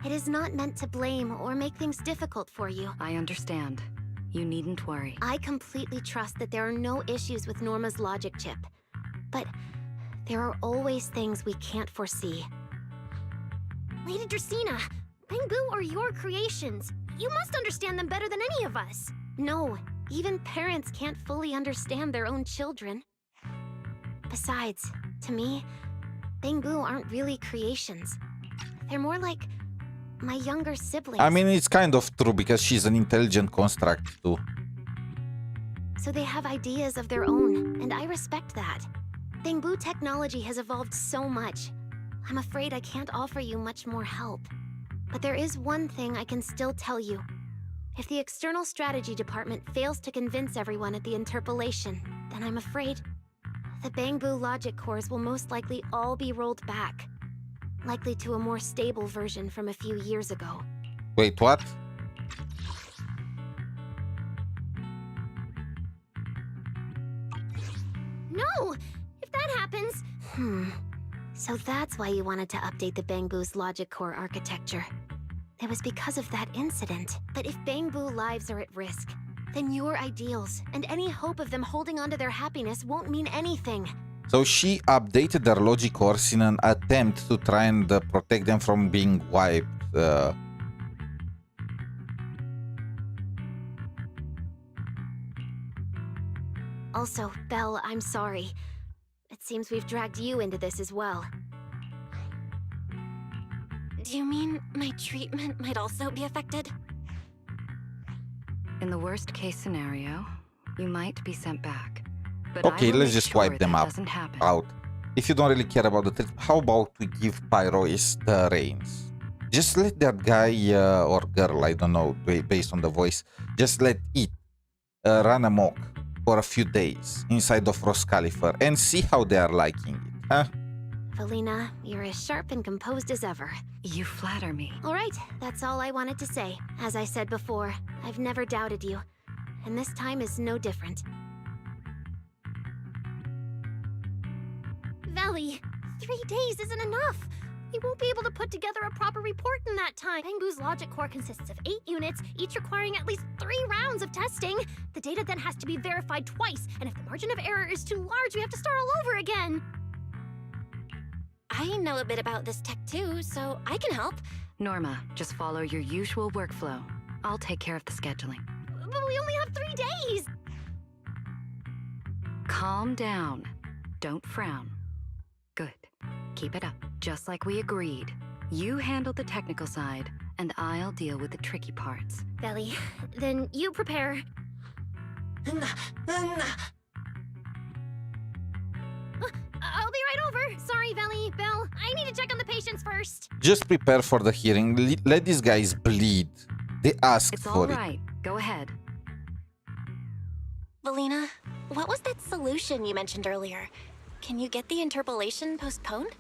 It is not meant to blame or make things difficult for you. I understand. You needn't worry. I completely trust that there are no issues with Norma's logic chip. But there are always things we can't foresee. Lady 𝗖cie𝗽𝗆, Bangbu are your creations. You must understand them better than any of us. No. Even parents can't fully understand their own children. Besides, to me, Bangbu aren't really creations. They're more like my younger siblings. I mean, it's kind of true because she's an intelligent construct too. So they have ideas of their own, and I respect that. Bangbu technology has evolved so much. I'm afraid I can't offer you much more help. But there is one thing I can still tell you. If the External Strategy Department fails to convince everyone at the interpolation, then I'm afraid the Bangbu logic cores will most likely all be rolled back. Likely to a more stable version from a few years ago. Wait, what? No! If that happens... So that's why you wanted to update the Bangbu's logic core architecture. It was because of that incident. But if Bangbu lives are at risk, then your ideals and any hope of them holding onto their happiness won't mean anything. So she updated their logic cores in an attempt to try and protect them from being wiped. Also, Belle, I'm sorry. It seems we've dragged you into this as well. Do you mean my treatment might also be affected? In the worst case scenario, you might be sent back. But okay, let's just wipe them out. If you don't really care about the treatment, how about we give Pyrois the reins? Just let that guy or girl, I don't know, based on the voice, just let it run amok for a few days inside of 𝗖cie𝗽𝗆𝗆 and see how they are liking it, huh? Velina, you're as sharp and composed as ever. You flatter me. All right, that's all I wanted to say. As I said before, I've never doubted you. And this time is no different. Valley, 3 days isn't enough. We won't be able to put together a proper report in that time. Bangbu's logic core consists of 8 units, each requiring at least 3 rounds of testing. The data then has to be verified twice, and if the margin of error is too large, we have to start all over again. I know a bit about this tech too, so I can help. Norma, just follow your usual workflow. I'll take care of the scheduling. But we only have 3 days! Calm down. Don't frown. Good. Keep it up, just like we agreed. You handle the technical side, and I'll deal with the tricky parts. Valley, then you prepare. I'll be right over. Sorry, Valley, Belle. I need to check on the patients first. Just prepare for the hearing. Let these guys bleed. They asked It's for all it. right. Go ahead. Velina, what was that solution you mentioned earlier? Can you get the interpolation postponed?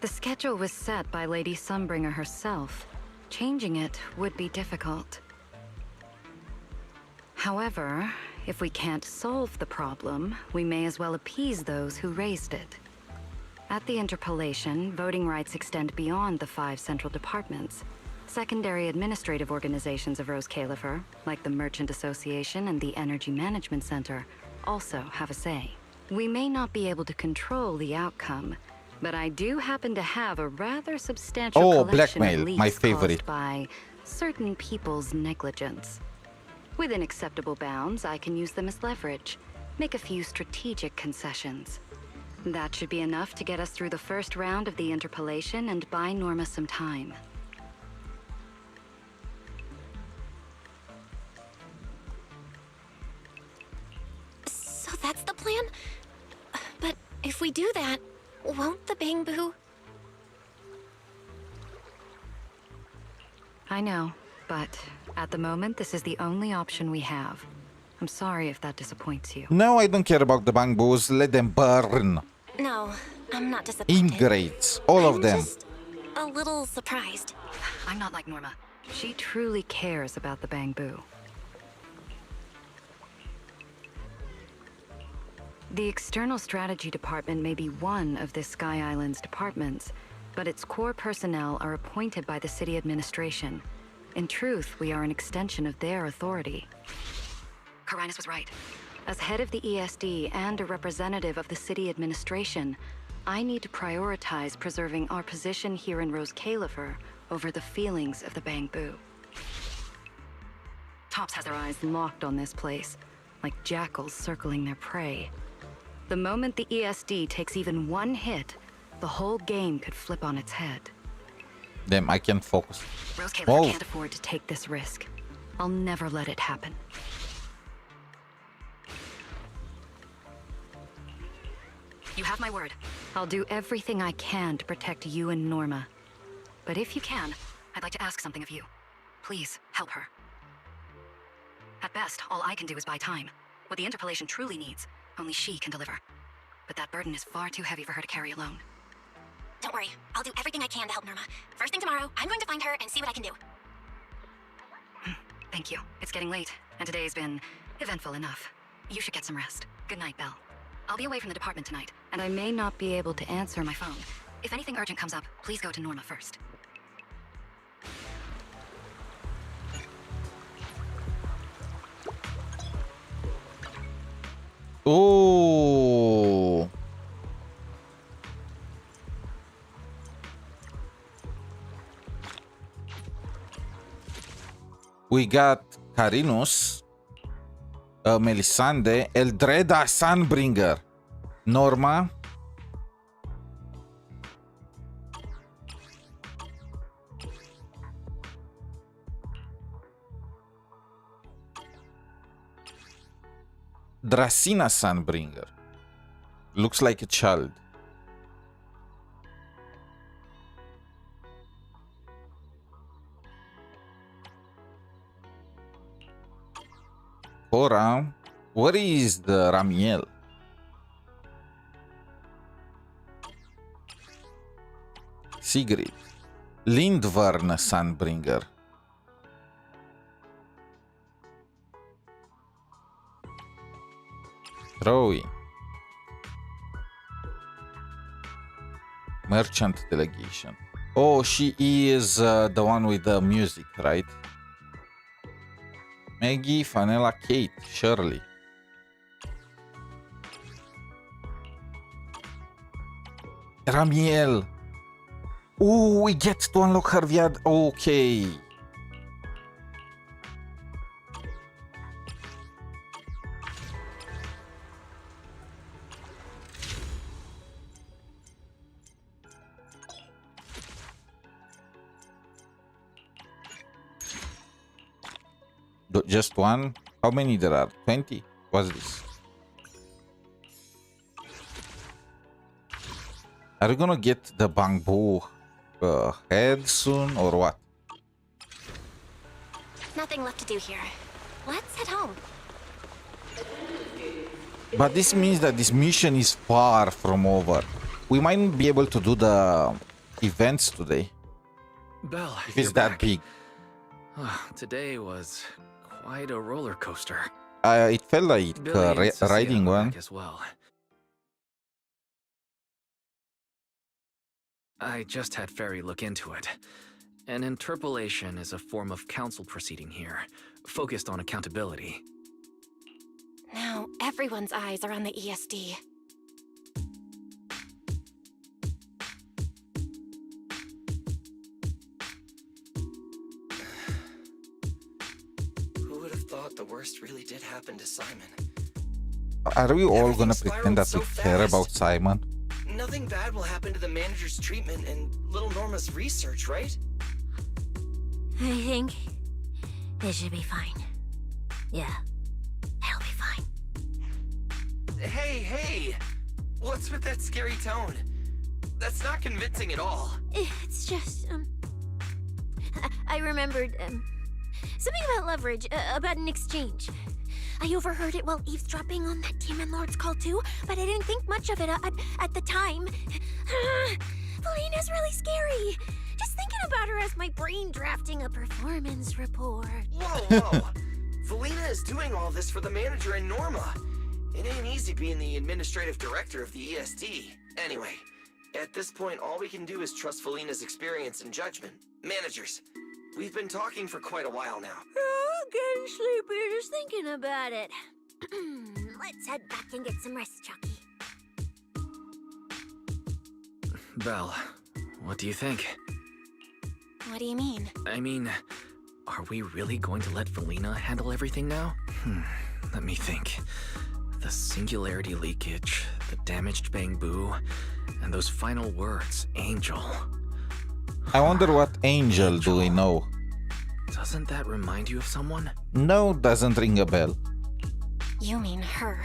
The schedule was set by Lady Sunbringer herself. Changing it would be difficult. However, if we can't solve the problem, we may as well appease those who raised it. At the interpolation, voting rights extend beyond the 5 central departments. Secondary administrative organizations of 𝗖cie𝗍𝗆𝗵𝗁, like the Merchant Association and the Energy Management Center, also have a say. We may not be able to control the outcome, but I do happen to have a rather substantial collection blackmail, of leaks my favorite. caused by certain people's negligence. Within acceptable bounds, I can use them as leverage, make a few strategic concessions. That should be enough to get us through the first round of the interpolation and buy Norma some time. So that's the plan? But if we do that, won't the Bangbu... I know, but at the moment, this is the only option we have. I'm sorry if that disappoints you. No, I don't care about the Bangbus. Let them burn. No, I'm not disappointed. Ingrates. All of them. Just a little surprised. I'm not like Norma. She truly cares about the Bangbu. The External Strategy Department may be one of this Sky Island's departments, but its core personnel are appointed by the city administration. In truth, we are an extension of their authority. Carinus was right. As head of the ESD and a representative of the city administration, I need to prioritize preserving our position here in 𝗖cie𝗍𝗆𝗵𝗁 over the feelings of the Bangbu. Tops has their eyes locked on this place, like jackals circling their prey. The moment the ESD takes even one hit, the whole game could flip on its head. Damn, I can't focus. 𝗖cie𝗍𝗆𝗵𝗁 can't afford to take this risk. I'll never let it happen. You have my word. I'll do everything I can to protect you and Norma. But if you can, I'd like to ask something of you. Please, help her. At best, all I can do is buy time. What the interpolation truly needs, only she can deliver. But that burden is far too heavy for her to carry alone. Don't worry, I'll do everything I can to help Norma. First thing tomorrow, I'm going to find her and see what I can do. Thank you. It's getting late, and today's been eventful enough. You should get some rest. Good night, Belle. I'll be away from the department tonight, and I may not be able to answer my phone. If anything urgent comes up, please go to Norma first. Oh. We got Carinus, Melisande, Eldreda Sunbringer, Norma, 𝗖cie𝗍𝗆𝗵𝗁 Sunbringer. Looks like a child. Cora, where is the Ramiel? Sigrid. Lindvern Sunbringer. Troy. Merchant delegation. Oh, she is the one with the music, right? Maggie, Vanilla, Kate, Shirley. Ramiel. Oh, we get to unlock her via... Okay. Just one? How many there are? 20? What's this? Are we gonna get the bamboo head soon or what? Nothing left to do here. Let's head home. But this means that this mission is far from over. We might not be able to do the events today. Belle, if it's that big. Today was quite a roller coaster. It felt like riding one. As well. I just had Ferry look into it. An interpolation is a form of council proceeding here, focused on accountability. Now everyone's eyes are on the ESD. Who would have thought the worst really did happen to Simon? Are we all gonna pretend that we care about Simon? Nothing bad will happen to the manager's treatment and little Norma's research, right? I think it should be fine. Yeah, it'll be fine. Hey! What's with that scary tone? That's not convincing at all. It's just, I remembered, something about leverage, about an exchange. I overheard it while eavesdropping on that Demon Lord's call too, but I didn't think much of it at the time. Velina's really scary. Just thinking about her as my brain drafting a performance report. Whoa! Velina is doing all this for the manager and Norma. It ain't easy being the administrative director of the ESD. Anyway, at this point, all we can do is trust Velina's experience and judgment. Managers, we've been talking for quite a while now. Oh, getting sleepy just thinking about it. Let's head back and get some rest, Chucky. Belle, what do you think? What do you mean? I mean, are we really going to let Velina handle everything now? Let me think. The singularity leakage, the damaged bamboo, and those final words, Angel. I wonder what Angel do we know? Doesn't that remind you of someone? No, doesn't ring a bell. You mean her.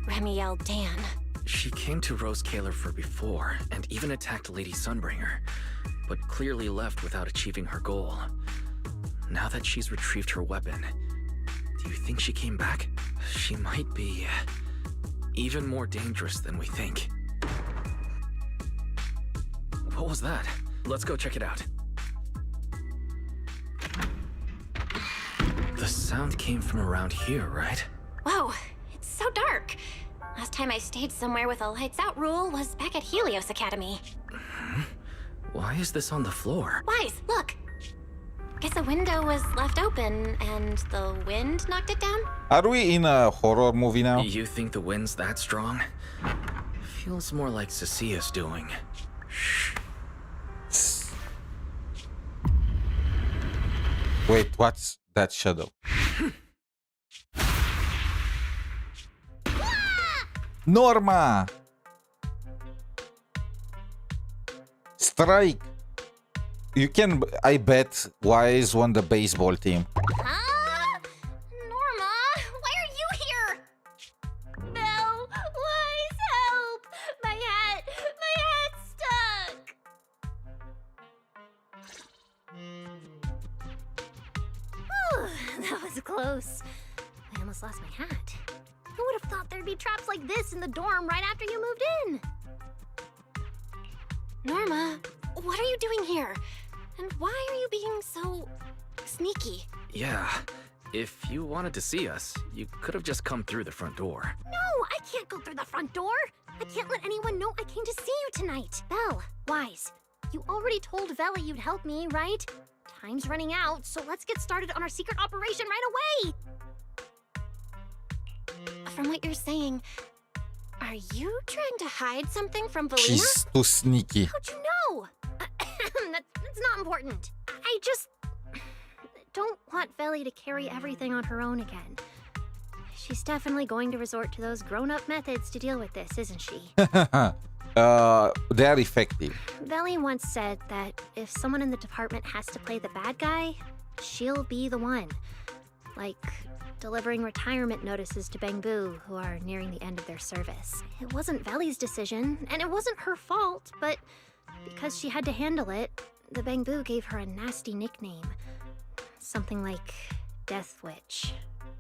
Ramiel Dan. She came to 𝗖cie𝗽𝗆𝗆𝗵𝗁 before, and even attacked Lady Sunbringer, but clearly left without achieving her goal. Now that she's retrieved her weapon, do you think she came back? She might be even more dangerous than we think. What was that? Let's go check it out. The sound came from around here, right? Whoa, it's so dark. Last time I stayed somewhere with a lights out rule was back at Helios Academy. Why is this on the floor? Wise, look. Guess a window was left open and the wind knocked it down? Are we in a horror movie now? You think the wind's that strong? Feels more like 𝗖cie𝗽𝗆𝗆𝗵𝗁 doing. Shh. Wait, what's that shadow? Norma! Strike! You can, I bet, Wise won the baseball team. Huh? Norma, why are you here? Belle, Wise, help! My hat's stuck! That was close. I almost lost my hat. Who would have thought there'd be traps like this in the dorm right after you moved in? Norma, What are you doing here? And why are you being so sneaky? Yeah, if you wanted to see us, you could have just come through the front door. No, I can't go through the front door. I can't let anyone know I came to see you tonight. Belle, Wise, you already told Veli you'd help me, right? Time's running out, so let's get started on our secret operation right away. From what you're saying, are you trying to hide something from Velina? She's too sneaky. How'd you know? That's not important. I just don't want Veli to carry everything on her own again. She's definitely going to resort to those grown-up methods to deal with this, isn't she? They are effective. Veli once said that if someone in the department has to play the bad guy, she'll be the one. Like delivering retirement notices to Bangbu, who are nearing the end of their service. It wasn't Veli's decision, and it wasn't her fault, but because she had to handle it, the Bangbu gave her a nasty nickname. Something like Death Witch.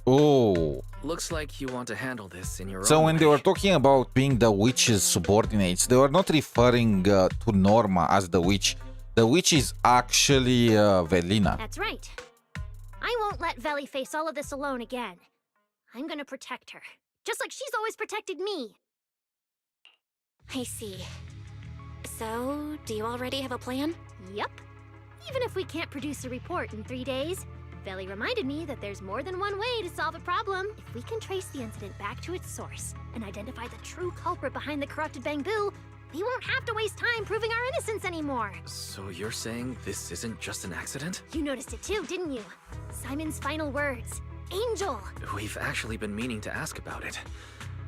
Oh. Looks like you want to handle this in your So own when way. they were talking about being the witch's subordinates, they were not referring to Norma as the witch. The witch is actually Velina. That's right. I won't let Veli face all of this alone again. I'm gonna protect her, just like she's always protected me. I see. So, do you already have a plan? Yup. Even if we can't produce a report in 3 days, Veli reminded me that there's more than one way to solve a problem. If we can trace the incident back to its source and identify the true culprit behind the corrupted Bangbu, we won't have to waste time proving our innocence anymore. So you're saying this isn't just an accident? You noticed it too, didn't you? Simon's final words. Angel! We've actually been meaning to ask about it.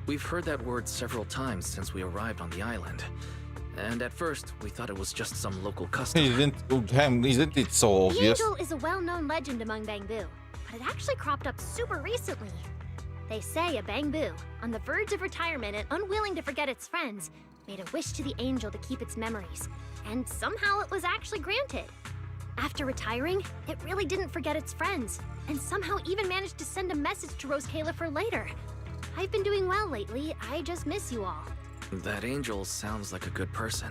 We've heard that word several times since we arrived on the island. And at first, we thought it was just some local custom. Isn't it so The obvious? Angel is a well-known legend among Bangbu, but it actually cropped up super recently. They say a Bangbu, on the verge of retirement and unwilling to forget its friends, made a wish to the Angel to keep its memories, and somehow it was actually granted. After retiring, it really didn't forget its friends, and somehow even managed to send a message to 𝗖cie𝗽𝗆𝗆 later. I've been doing well lately, I just miss you all. That angel sounds like a good person.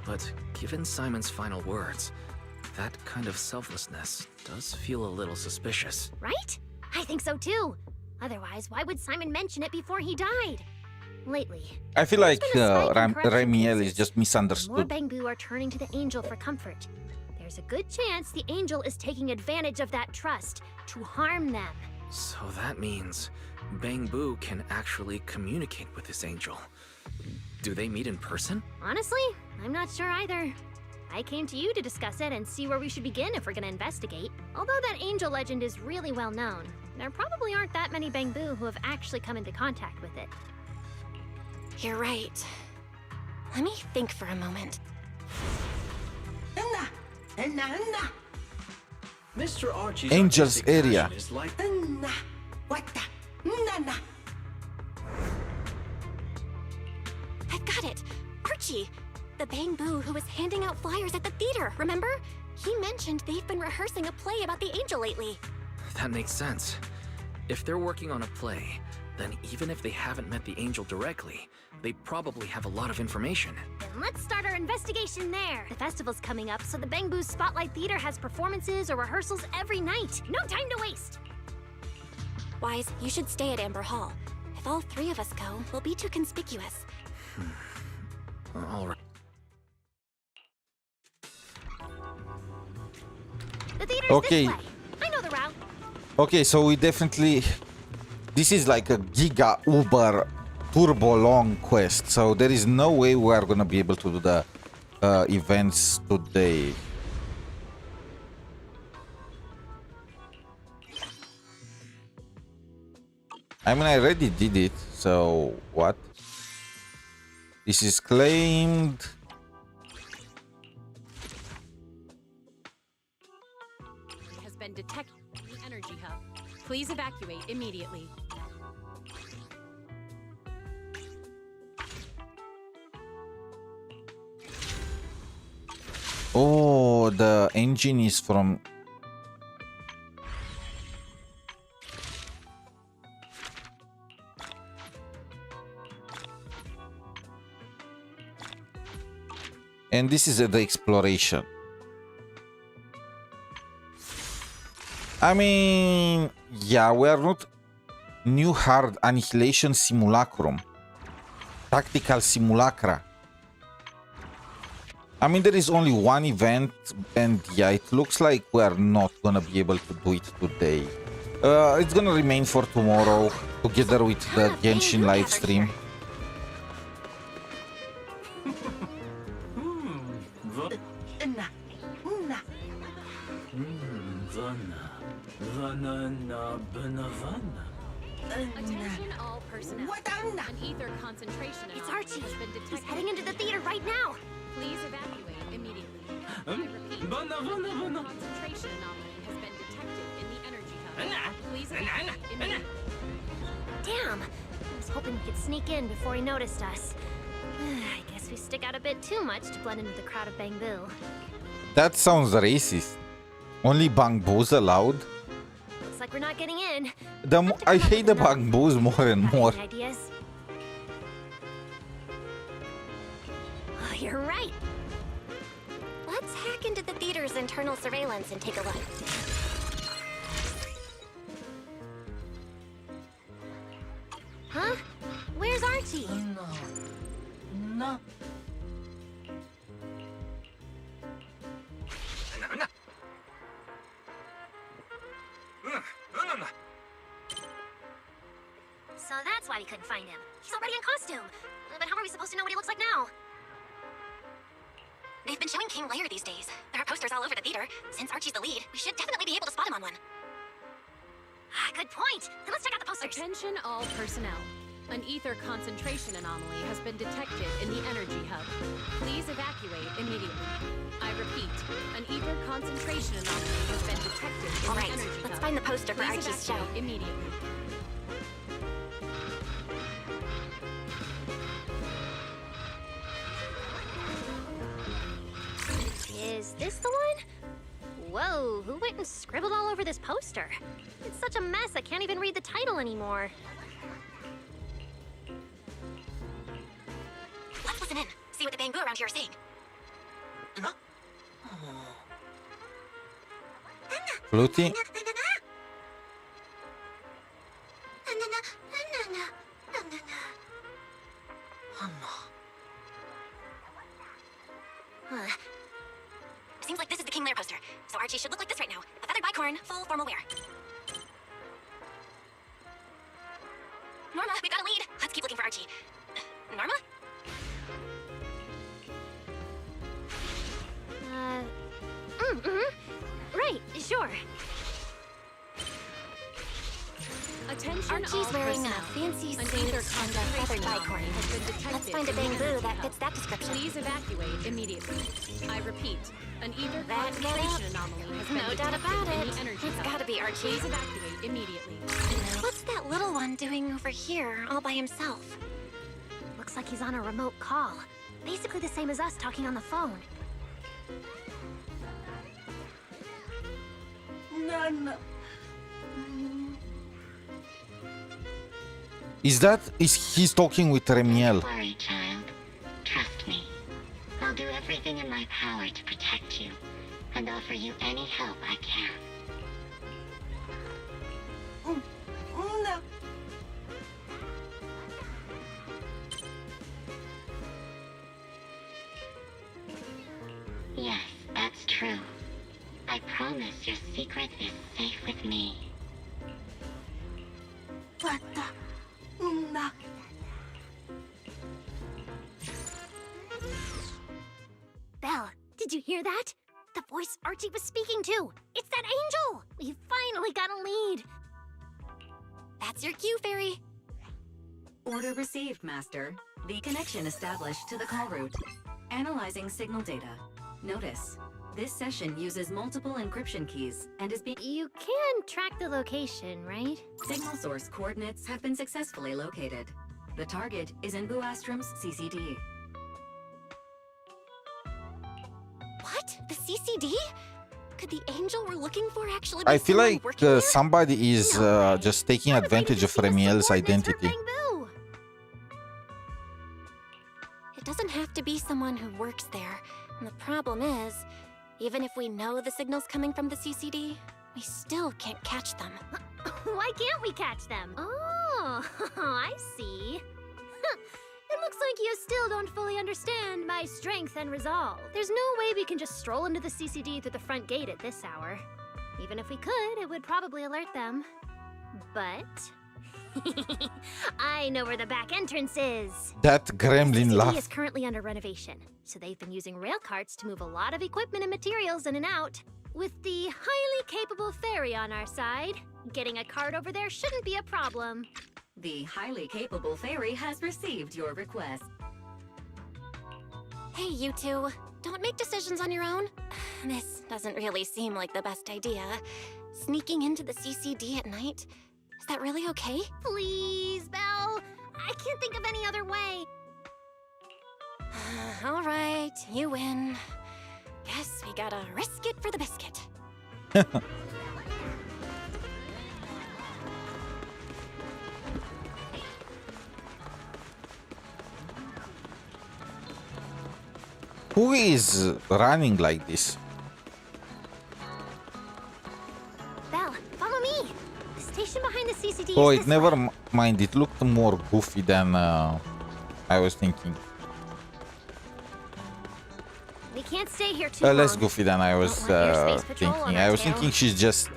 But given Simon's final words, that kind of selflessness does feel a little suspicious. Right? I think so too. Otherwise, why would Simon mention it before he died? Lately, I feel like Ramiel is just more misunderstood. Bangbu are turning to the Angel for comfort. There's a good chance the Angel is taking advantage of that trust to harm them. So that means Bangbu can actually communicate with this angel. Do they meet in person? Honestly, I'm not sure either. I came to you to discuss it and see where we should begin if we're gonna investigate. Although that angel legend is really well known, there probably aren't that many Bangbu who have actually come into contact with it. You're right. Let me think for a moment. Mr. Archie's Angel's artistic area. passion is like I've got it! Archie! The Bangbu who was handing out flyers at the theater, remember? He mentioned they've been rehearsing a play about the angel lately. That makes sense. If they're working on a play, then even if they haven't met the angel directly, they probably have a lot of information. Then let's start our investigation there. The festival's coming up, so the Bangbu Spotlight Theater has performances or rehearsals every night. No time to waste! Wise, you should stay at Amber Hall. If all three of us go, we'll be too conspicuous. All right. The theater's Okay. this way. I know the route. Okay, so we definitely... This is like a giga uber turbo long quest, so there is no way we are gonna be able to do the events today. I mean, I already did it, so what? This is claimed. Has been detected in the energy hub. Please evacuate immediately. Oh, the engine is from... And this is the exploration. I mean, yeah, we are not new hard annihilation simulacrum. Tactical simulacra. I mean, there is only one event, and yeah, it looks like we are not gonna be able to do it today. It's gonna remain for tomorrow, together with the Genshin live stream. Attention all personnel. An ether concentration It's anomaly Archie. has been detected. He's heading into the theater right now. Please evacuate immediately. I repeat, an ether concentration anomaly has been detected in the energy hub. Please evacuate immediately. Damn! I was hoping we could sneak in before he noticed us. I guess we stick out a bit too much to blend into the crowd of Bangbu. That sounds racist. Only Bangboos allowed? Looks like we're not getting in. I hate the Bangboos more and more. Any ideas? Oh, you're right. Let's hack into the theater's internal surveillance and take a look. Huh? Where's Archie? No. So that's why we couldn't find him. He's already in costume. But how are we supposed to know what he looks like now? They've been showing King Lair these days. There are posters all over the theater. Since Archie's the lead, we should definitely be able to spot him on one. Good point. Then let's check out the posters. Attention all personnel. An ether concentration anomaly has been detected in the energy hub. Please evacuate immediately. I repeat, an ether concentration anomaly has been detected in All the right, energy hub. let's find the poster for Please Archie's show. evacuate immediately. Is this the one? Whoa, who went and scribbled all over this poster? It's such a mess, I can't even read the title anymore. Let's listen in. See what the Bangbu around here are saying. Fluty? Seems like this is the King Lair poster. So Archie should look like this right now. A feathered bicorn, full formal wear. Norma, we've got a lead. Let's keep looking for Archie. Norma? Right, sure. Attention Archie's all wearing a personnel. fancy An suit ether and a concentration feathered anomaly bicorn. has been detected. Let's find a in the Bangbu energy that hub. fits that description. Please evacuate immediately. I repeat, an ether That concentration anomaly has been No doubt detected about in it. the energy It's hub. gotta be Archie. Please evacuate immediately. What's that little one doing over here, all by himself? Looks like he's on a remote call. Basically the same as us talking on the phone. No. Is he's talking with Remiel? Don't worry, child. Trust me. I'll do everything in my power to protect you and offer you any help I can. No. Yes, that's true. I promise your secret is safe with me. But, no. Belle, did you hear that? The voice Archie was speaking to. It's that angel! We finally got a lead. That's your cue, Fairy. Order received, Master. The connection established to the call route. Analyzing signal data. Notice, this session uses multiple encryption keys and is being... You can track the location, right? Signal source coordinates have been successfully located. The target is in 𝗶𝗴𝗵𝗵's CCD. What? The CCD? Could the angel we're looking for actually be I feel someone like working there? somebody is just taking advantage of Remiel's identity. It doesn't have to be someone who works there. The problem is, even if we know the signal's coming from the CCD, we still can't catch them. Why can't we catch them? Oh, I see. It looks like you still don't fully understand my strength and resolve. There's no way we can just stroll into the CCD through the front gate at this hour. Even if we could, it would probably alert them. But I know where the back entrance is. That gremlin The CCD laugh. is currently under renovation, so they've been using rail carts to move a lot of equipment and materials in and out. With the highly capable fairy on our side, getting a cart over there shouldn't be a problem. The highly capable fairy has received your request. Hey, you two. Don't make decisions on your own. This doesn't really seem like the best idea. Sneaking into the CCD at night? Is that really okay? Please, Belle. I can't think of any other way. All right, you win. Guess we gotta risk it for the biscuit. Who is running like this? Belle, follow me. The station behind the CCD Oh, is it this never way. mind. It looked more goofy than I was thinking. We can't stay here too long. Less goofy than I was Don't want Airspace Patrol on thinking. our I was tail. thinking she's just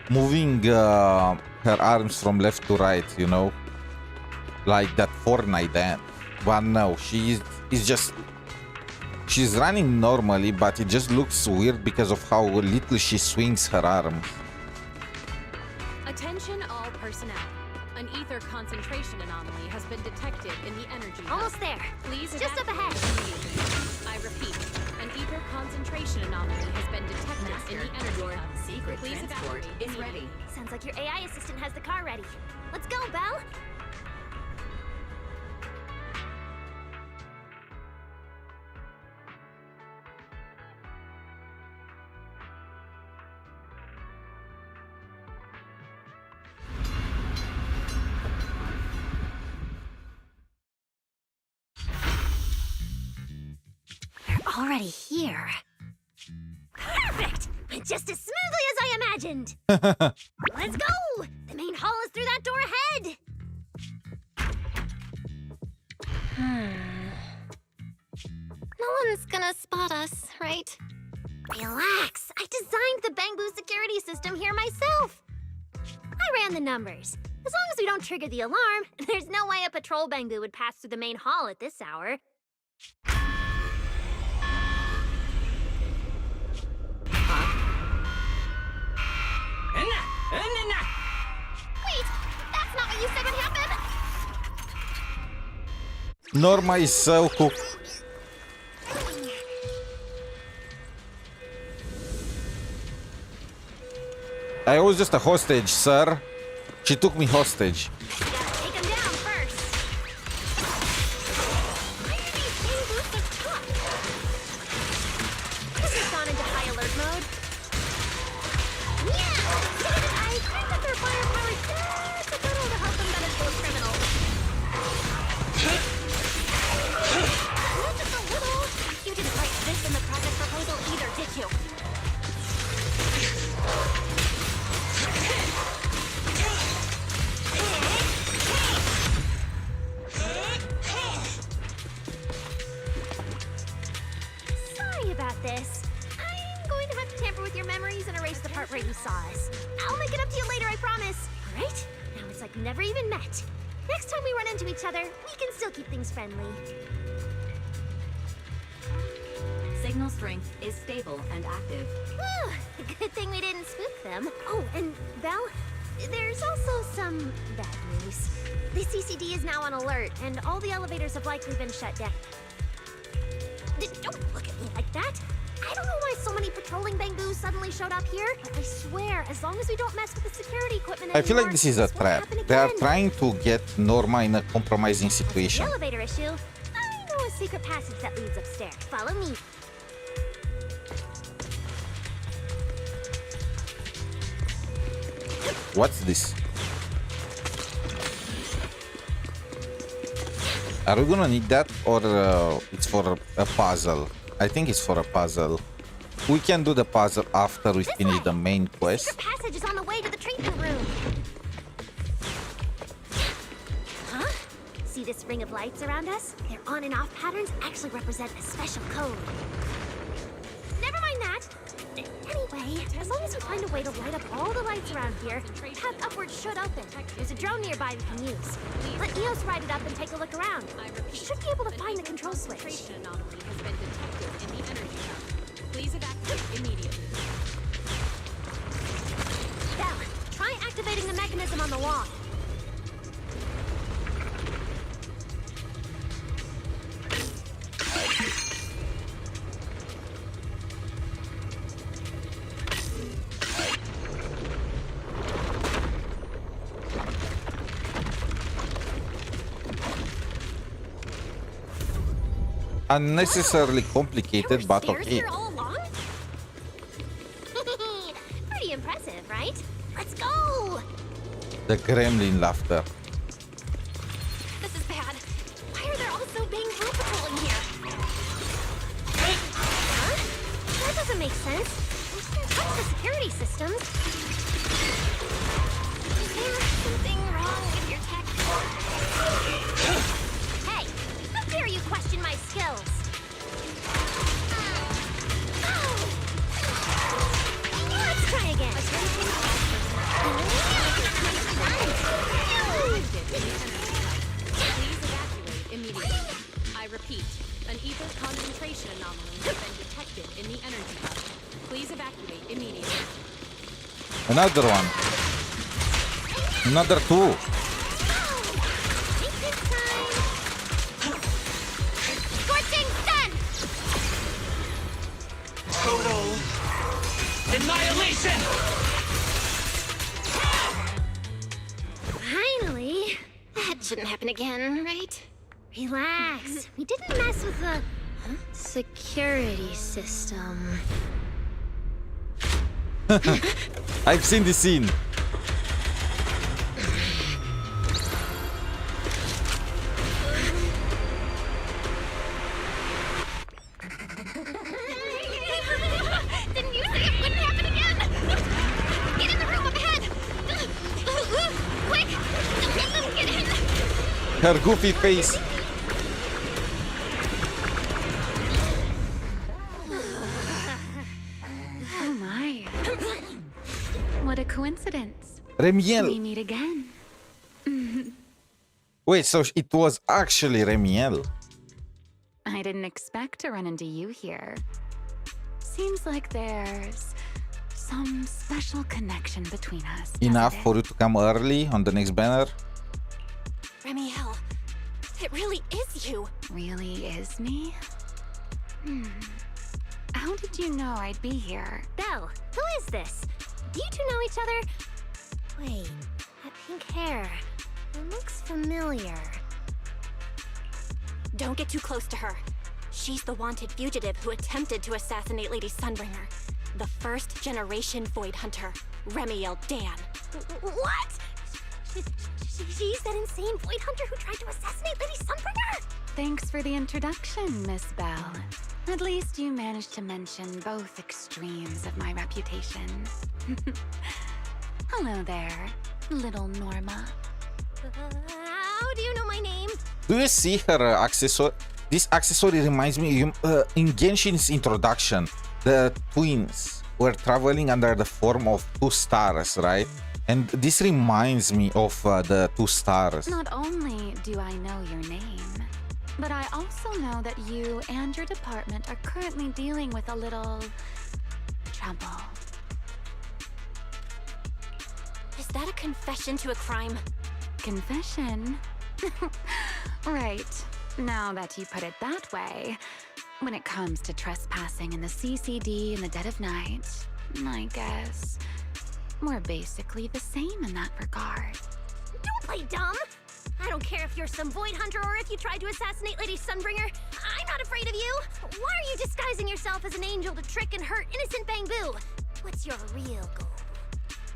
moving her arms from left to right, you know, like that Fortnite dance. But no, she's running normally, but it just looks weird because of how little she swings her arms. Attention all personnel. An ether concentration anomaly has been detected in the energy hub. Almost there. Please Just up ahead. I repeat, an ether concentration anomaly has been detected in the energy your hub. secret Please transport evacuate is ready. Sounds like your AI assistant has the car ready. Let's go, Belle. We're already here. Perfect! Went just as smoothly as I imagined. Let's go! The main hall is through that door ahead. No one's gonna spot us, right? Relax. I designed the 𝗵𝗁 security system here myself. I ran the numbers. As long as we don't trigger the alarm, there's no way a patrol 𝗵𝗁 would pass through the main hall at this hour. Wait, that's not what you said would happen. Norma is so cooked. I was just a hostage, sir. She took me hostage. Take him down first. Why are these 𝗵𝗁s so tough? This has gone into high alert mode. Yeah! I think that their firepower just a little to help them manage those criminals. Not just a little. You didn't write this in the project proposal either, did you? Sorry about this. I'm going to have to tamper with your memories and erase the part where you saw us. I'll make it up to you later, I promise. All right? Now it's like we never even met. Next time we run into each other, we can still keep things friendly. Signal strength is stable and active. Whew, good thing we didn't spook them. Oh, and Belle, there's also some bad news. The CCD is now on alert, and all the elevators have likely been shut down. Don't look at me like that. I don't know why so many patrolling 𝗵𝗁s suddenly showed up here, but I swear, as long as we don't mess with the security equipment I feel like anymore, this is a won't trap. happen They are again. trying to get Norma in a compromising The situation. elevator issue. I know a secret passage that leads upstairs. Follow me. What's this? Are we gonna need that, or it's for a puzzle? I think it's for a puzzle. We can do the puzzle after we finish the main quest. The passage is on the way to the treatment room. Huh? See this ring of lights around us? Their on and off patterns actually represent a special code. Never mind that. Anyway, as long as we find a way to light up all the lights around here, the path upwards should open. There's a drone nearby we can use. Let Eos ride it up and take a look around. We should be able to find the control switch. Anomaly has been detected in the energy hub. Please evacuate immediately. Bell, try activating the mechanism on the wall. Unnecessarily complicated, but okay. Here all along? Pretty impressive, right? Let's go! The gremlin laughter. This is bad. Why are there also being room patrolling here? Huh? That doesn't make sense. What's the security systems? Is there something wrong with your tech? Hey, how dare you question my skills? Let's try again. Please evacuate immediately. I repeat, an ether concentration anomaly has been detected in the energy hub. Please evacuate immediately. Another one. Another two. Scorching sun! Total annihilation! Finally! That shouldn't happen again, right? Relax. We didn't mess with the security system. I've seen this scene. Didn't you say it wouldn't happen again? Get in the room up ahead! Quick! Let them get in! Her goofy face. Oh my. What a coincidence. Remiel. We meet again. Wait, so it was actually Remiel. I didn't expect to run into you here. Seems like there's some special connection between us. Enough for you to come early on the next banner? Remiel, it really is you. Really is me? How did you know I'd be here? Belle, who is this? Do you two know each other? Wait, that pink hair. It looks familiar. Don't get too close to her. She's the wanted fugitive who attempted to assassinate Lady Sunbringer. The first generation Void Hunter, Remiel Dan. What? She's that insane Void Hunter who tried to assassinate Lady Sunbringer? Thanks for the introduction, Miss Belle. At least you managed to mention both extremes of my reputation. Hello there, little Norma. How do you know my name? Do you see her accessory? This accessory reminds me in Genshin's introduction, the twins were traveling under the form of two stars, right? And this reminds me of the two stars. Not only do I know your name, but I also know that you and your department are currently dealing with a little trouble. Is that a confession to a crime? Confession? Right. Now that you put it that way, when it comes to trespassing in the CCD in the dead of night, I guess we're basically the same in that regard. Don't play dumb! I don't care if you're some Void Hunter or if you tried to assassinate Lady Sunbringer. I'm not afraid of you! Why are you disguising yourself as an angel to trick and hurt innocent Bangbu? What's your real goal?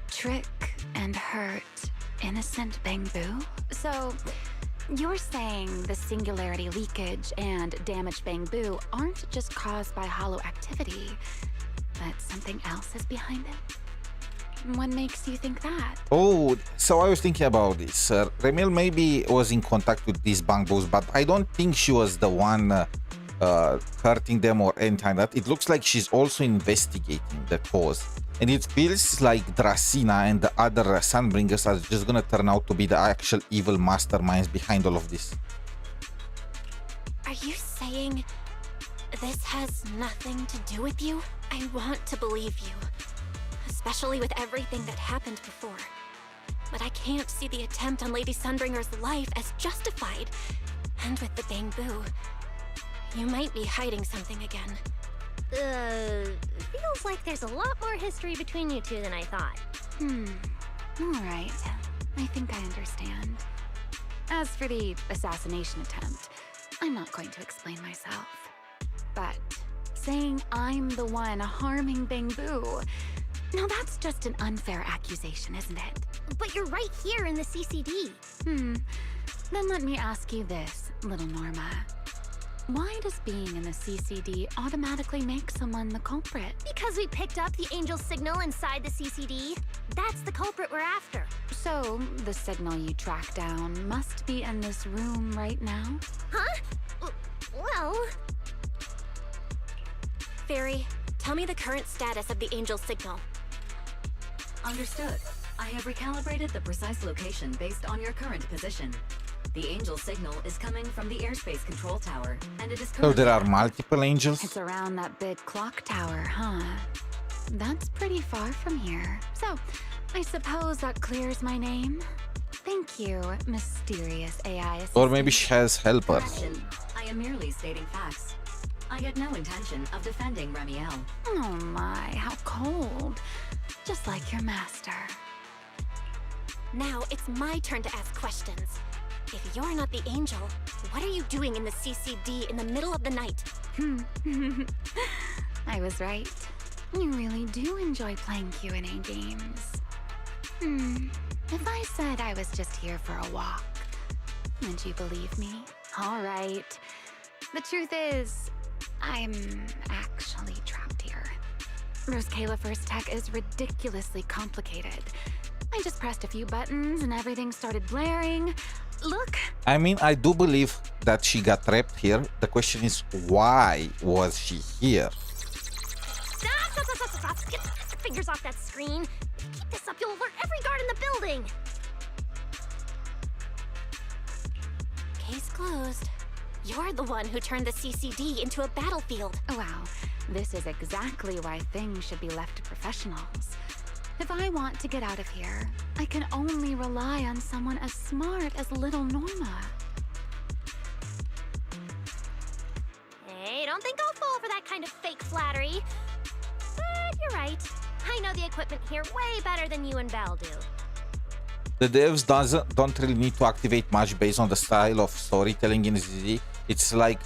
Trick and hurt innocent Bangbu? So, You're saying the singularity leakage and damaged Bangbu aren't just caused by hollow activity, but something else is behind it? What makes you think that? Oh, so I was thinking about this. Remiel maybe was in contact with these Bangbus, but I don't think she was the one hurting them or anything like that. It looks like she's also investigating the cause. And it feels like 𝗖cie𝗽𝗆𝗆 and the other Sunbringers are just gonna turn out to be the actual evil masterminds behind all of this. Are you saying this has nothing to do with you? I want to believe you, especially with everything that happened before. But I can't see the attempt on Lady Sunbringer's life as justified. And with the Bangbu, you might be hiding something again. Feels like there's a lot more history between you two than I thought. All right. I think I understand. As for the assassination attempt, I'm not going to explain myself. But saying I'm the one harming Bangbu, now that's just an unfair accusation, isn't it? But you're right here in the CCD. Then let me ask you this, little Norma. Why does being in the CCD automatically make someone the culprit? Because we picked up the angel signal inside the CCD. That's the culprit we're after. So, the signal you tracked down must be in this room right now? Huh? Well... Fairy, tell me the current status of the angel signal. Understood. I have recalibrated the precise location based on your current position. The angel signal is coming from the airspace control tower, and it is So there are multiple angels? It's around that big clock tower, huh? That's pretty far from here. So, I suppose that clears my name? Thank you, mysterious AI assistant. Or maybe she has helpers. Correction. I am merely stating facts. I had no intention of defending Remiel. Oh my, how cold. Just like your master. Now it's my turn to ask questions. If you're not the angel, what are you doing in the CCD in the middle of the night? I was right. You really do enjoy playing Q&A games. If I said I was just here for a walk, would you believe me? All right. The truth is, I'm actually trapped here. 𝗖cie𝗽𝗆𝗵𝗁 tech is ridiculously complicated. I just pressed a few buttons and everything started blaring. Look! I mean, I do believe that she got trapped here. The question is, why was she here? Stop! Get your fingers off that screen. If you keep this up, you'll alert every guard in the building. Case closed. You're the one who turned the CCD into a battlefield. Wow, this is exactly why things should be left to professionals. If I want to get out of here, I can only rely on someone as smart as little Norma. Hey, don't think I'll fall for that kind of fake flattery. But you're right. I know the equipment here way better than you and Val do. The devs don't really need to activate much based on the style of storytelling in 𝗖cie𝗽𝗆𝗆. It's like,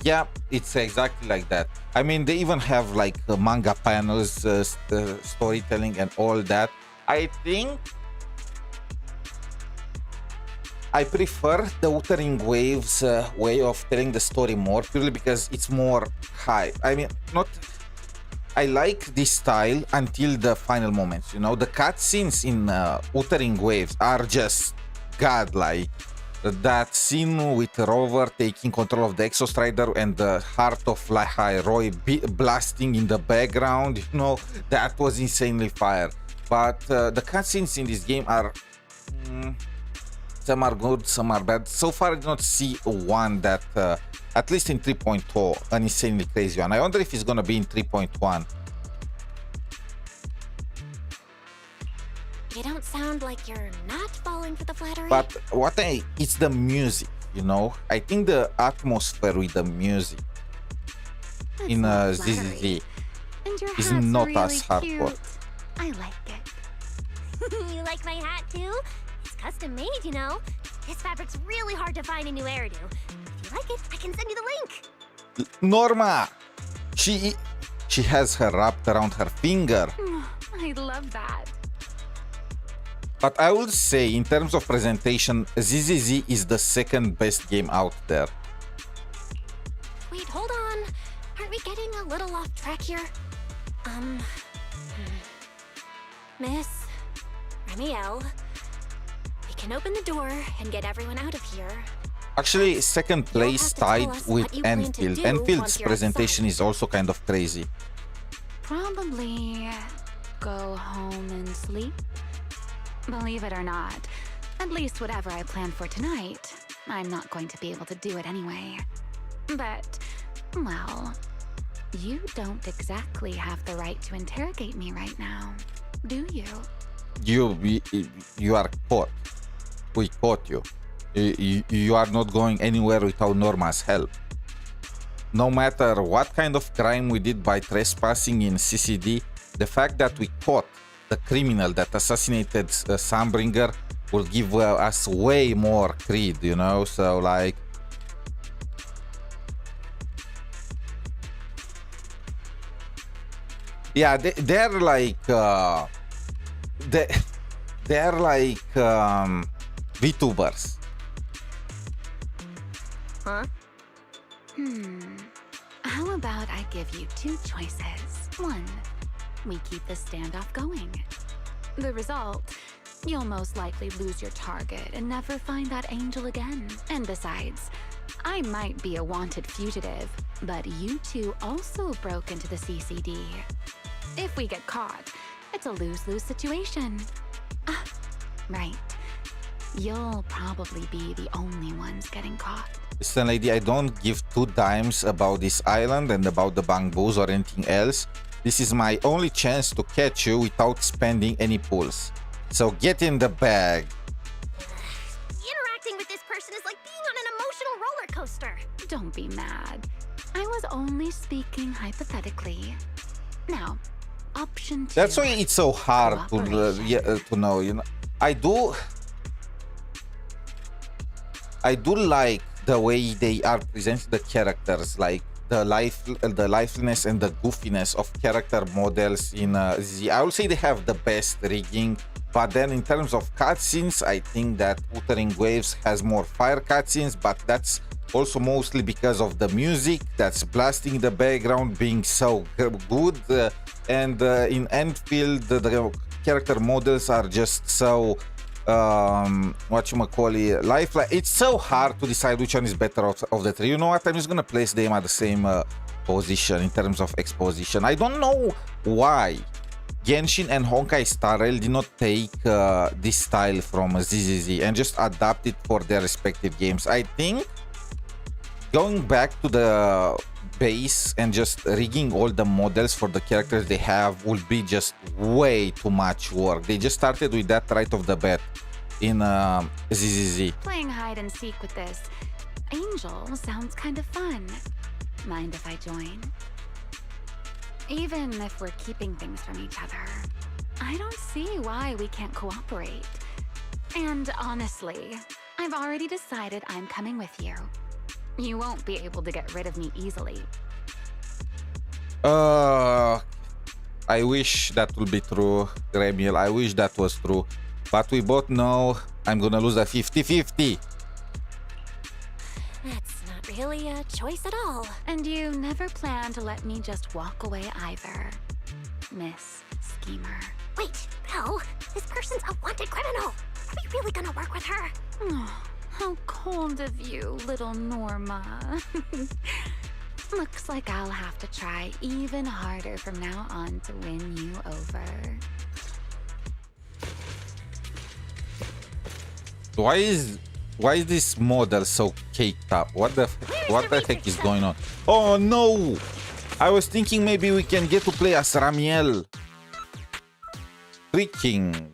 yeah, it's exactly like that. I mean, they even have like manga panels, storytelling and all that. I think I prefer the Wuthering Waves way of telling the story more, purely because it's more high. I mean, I like this style until the final moments, you know. The cutscenes in Wuthering Waves are just godlike. That scene with Rover taking control of the Exostrider and the heart of 𝗖cie𝗽𝗆𝗆𝗆 blasting in the background, you know, that was insanely fire. But the cutscenes in this game are... some are good, some are bad. So far I did not see one that, at least in 3.0, an insanely crazy one. I wonder if it's gonna be in 3.1. You don't sound like you're not falling for the flattery. But it's the music, you know. I think the atmosphere with the music in 𝗖cie𝗽𝗆𝗆𝗆 is not really as hardcore. Cute. I like it. You like my hat too? It's custom made, you know. This fabric's really hard to find in New Eridu. If you like it, I can send you the link. Norma, she has her wrapped around her finger. I love that. But I would say, in terms of presentation, 𝗖𝗍𝗍 is the second best game out there. Wait, hold on. Aren't we getting a little off track here? Miss Ramiel, we can open the door and get everyone out of here. Actually, second place tied with Enfield. Enfield's presentation is also kind of crazy. Probably go home and sleep. Believe it or not, at least whatever I planned for tonight, I'm not going to be able to do it anyway. But, well, you don't exactly have the right to interrogate me right now, do you? You are caught. We caught you. You are not going anywhere without Norma's help. No matter what kind of crime we did by trespassing in CCD, the fact that we caught the criminal that assassinated Sunbringer will give us way more cred, you know? So, like... Yeah, they're like... They're like... VTubers. Huh? How about I give you two choices? One, we keep the standoff going. The result, you'll most likely lose your target and never find that angel again. And besides, I might be a wanted fugitive, but you two also broke into the CCD. If we get caught, it's a lose-lose situation. Ah, right. You'll probably be the only ones getting caught. Listen, lady, I don't give two dimes about this island and about the bangboos or anything else. This is my only chance to catch you without spending any pulls. So get in the bag. Interacting with this person is like being on an emotional roller coaster. Don't be mad. I was only speaking hypothetically. Now, option 2. That's why it's so hard to know, you know. I do like the way they are presenting the characters, like the liveliness and the goofiness of character models in 𝗖𝗍𝗍. I would say they have the best rigging, but then in terms of cutscenes, I think that Wuthering Waves has more fire cutscenes, but that's also mostly because of the music that's blasting the background being so good, and in Enfield the character models are just so lifelike. It's so hard to decide which one is better of the three. You know what? I'm just gonna place them at the same position in terms of exposition. I don't know why Genshin and Honkai Star Rail did not take this style from 𝗖𝗍𝗍 and just adapt it for their respective games. I think going back to the base and just rigging all the models for the characters they have will be just way too much work. They just started with that right off the bat in 𝗖𝗍𝗍. Playing hide and seek with this angel sounds kind of fun. Mind if I join? Even if we're keeping things from each other, I don't see why we can't cooperate. And honestly, I've already decided I'm coming with you. You won't be able to get rid of me easily. I wish that would be true, Ramiel. I wish that was true. But we both know I'm gonna lose a 50-50. That's not really a choice at all. And you never plan to let me just walk away either, Miss Schemer. Wait, no. This person's a wanted criminal. Are we really gonna work with her? Oh, how cold of you, little Norma. Looks like I'll have to try even harder from now on to win you over. Why is this model so caked up? What the heck is going on? Oh no! I was thinking maybe we can get to play as Ramiel. Freaking.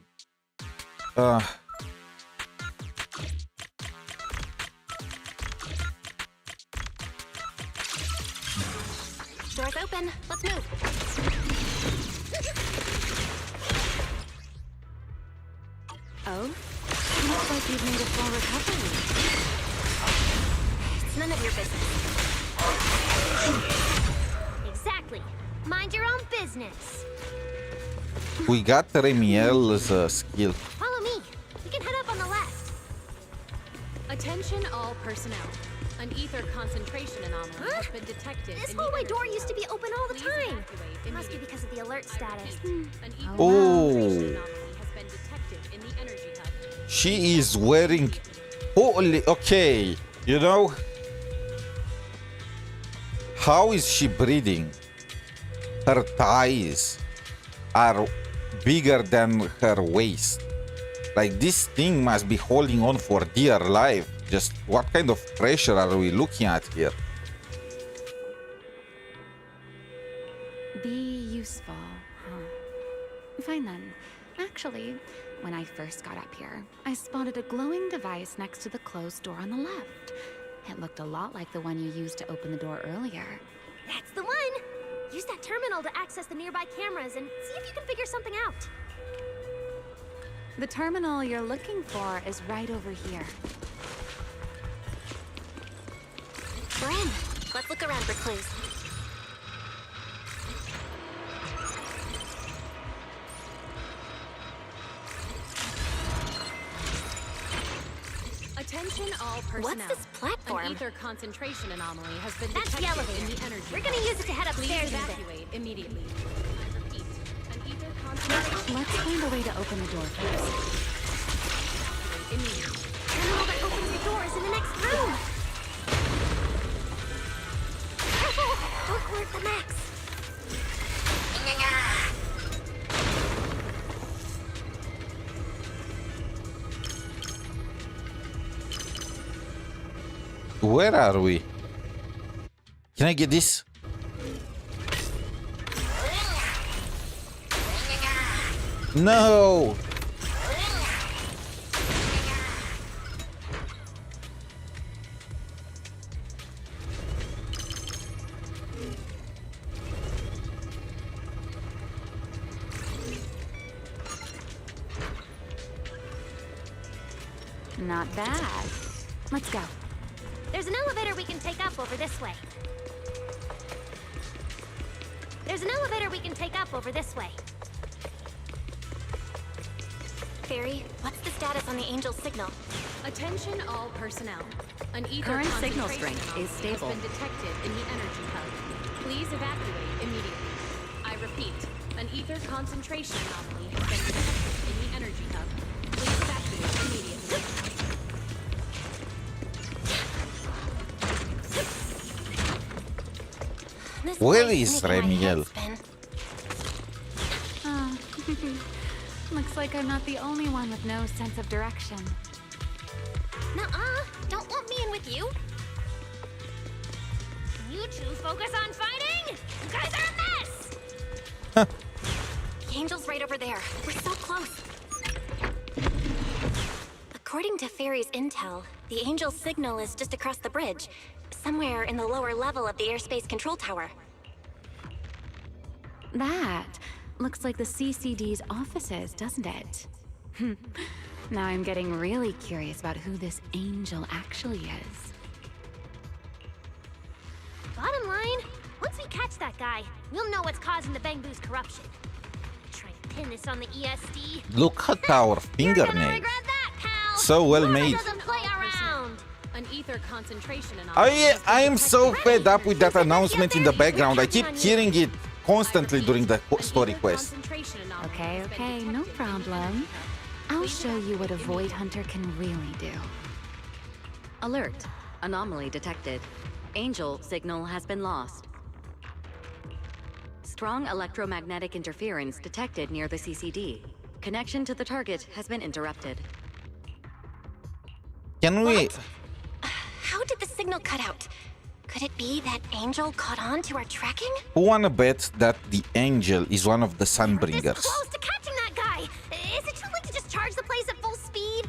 Door's open. Let's move. Oh? Looks like you've made a full recovery. It's none of your business. Exactly. Mind your own business. We got Ramiel's skill. Follow me. Attention all personnel. An ether concentration anomaly has been detected. This in the hallway door energy used to be hub. open all the Please time. evacuate It must be because of the alert status. An ether Oh. concentration anomaly has been detected in the energy hub. She is wearing... Holy... Okay. You know... How is she breathing? Her thighs are bigger than her waist. Like, this thing must be holding on for dear life. Just what kind of pressure are we looking at here? Be useful, huh? Fine then. Actually, when I first got up here, I spotted a glowing device next to the closed door on the left. It looked a lot like the one you used to open the door earlier. That's the one! Use that terminal to access the nearby cameras and see if you can figure something out. The terminal you're looking for is right over here. We're in. Let's look around for clues. Attention all personnel. What's this platform? An ether concentration anomaly has been That's the detected elevator. in the energy. We're gonna use it to head Please upstairs in a bit. evacuate immediately. I repeat, an ether concentration. Let's find a way to open the door first. Immediately. Terminal that opens the door is in the next room! Careful! Don't alert the Max! Where are we? Can I get this? No! Not bad. Let's go. There's an elevator we can take up over this way. There's an elevator we can take up over this way. Fairy, what's the status on the Angel signal? Attention all personnel. An ether Current signal concentration strength anomaly is stable. has been detected in the energy hub. Please evacuate immediately. I repeat, an ether concentration anomaly has been detected in the energy hub. Please evacuate immediately. This Where place is making my head Remiel? spin. Oh. Looks like I'm not the only one with no sense of direction. Nuh-uh! Don't lump me in with you! You two focus on fighting! You guys are a mess! The Angel's right over there. We're so close. According to Fairy's intel, the Angel's signal is just across the bridge, somewhere in the lower level of the airspace control tower. That looks like the CCD's offices, doesn't it? Now I'm getting really curious about who this angel actually is. Bottom line, once we catch that guy, we'll know what's causing the Bangbu's corruption. Try to pin this on the ESD. Look at our fingernails. Regret that, pal! So well Mama made. doesn't play around! An ether concentration anomaly. I am so fed up with that announcement in the background. I keep hearing it constantly during the story quest. Okay, no problem. I'll show you what a Void Hunter can really do. Alert. Anomaly detected. Angel signal has been lost. Strong electromagnetic interference detected near the CCD. Connection to the target has been interrupted. Can we... How did the signal cut out? Could it be that Angel caught on to our tracking? Who wanna bet that the angel is one of the Sunbringers? Close to catching that guy! Is it too late to just charge the place at full speed?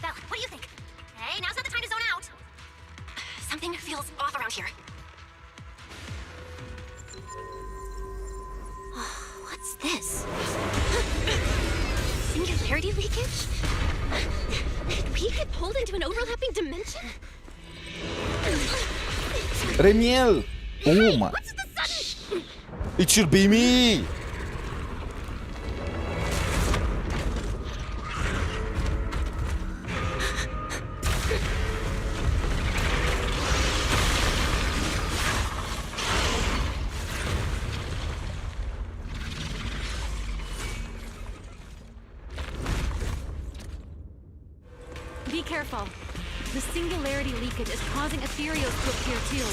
Bella, what do you think? Hey, now's not the time to zone out! Something feels off around here. What's this? Singularity leakage? Did we get pulled into an overlapping dimension? Remiel! Oh my... It should be me! Be careful. The singularity leakage is causing ethereals to appear too.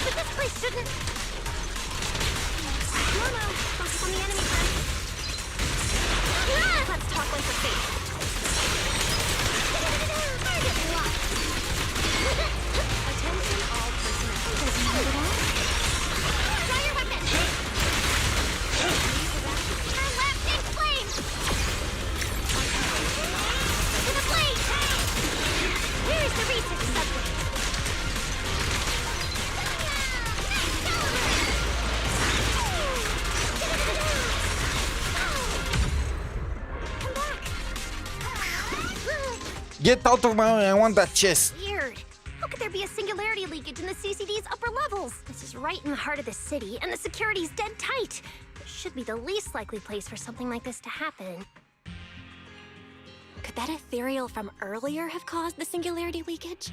But this place shouldn't... Momo, focus on the enemy first. Let's talk like we're safe. Target locked. Attention all personnel. Draw your weapon! Turn left, take flame! To the blade! Where is the research subject? Get out of my way, I want that chest. Weird. How could there be a singularity leakage in the CCD's upper levels? This is right in the heart of the city, and the security's dead tight. This should be the least likely place for something like this to happen. Could that ethereal from earlier have caused the singularity leakage?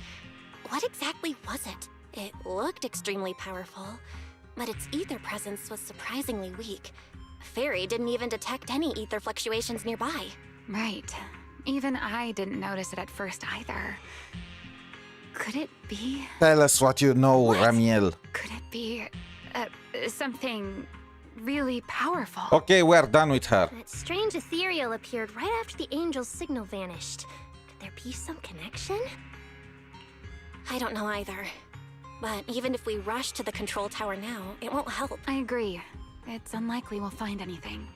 What exactly was it? It looked extremely powerful, but its ether presence was surprisingly weak. Fairy didn't even detect any ether fluctuations nearby. Right. Even I didn't notice it at first either. Could it be? Tell us what you know, Ramiel. Could it be something really powerful? Okay, we're done with her. That strange ethereal appeared right after the angel's signal vanished. Could there be some connection? I don't know either. But even if we rush to the control tower now, it won't help. I agree. It's unlikely we'll find anything.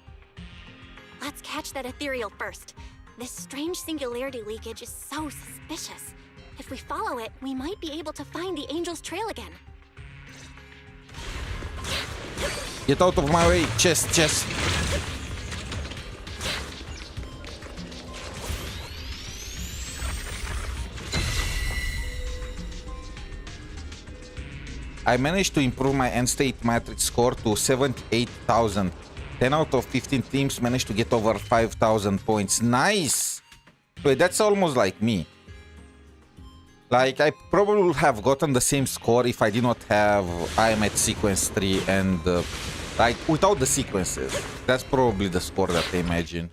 Let's catch that ethereal first. This strange singularity leakage is so suspicious. If we follow it, we might be able to find the angel's trail again. Get out of my way, chest, chest. I managed to improve my end state matrix score to 78,000. 10 out of 15 teams managed to get over 5,000 points. Nice! Wait, that's almost like me. Like, I probably would have gotten the same score if I did not have I am at sequence 3 and like without the sequences. That's probably the score that I imagine.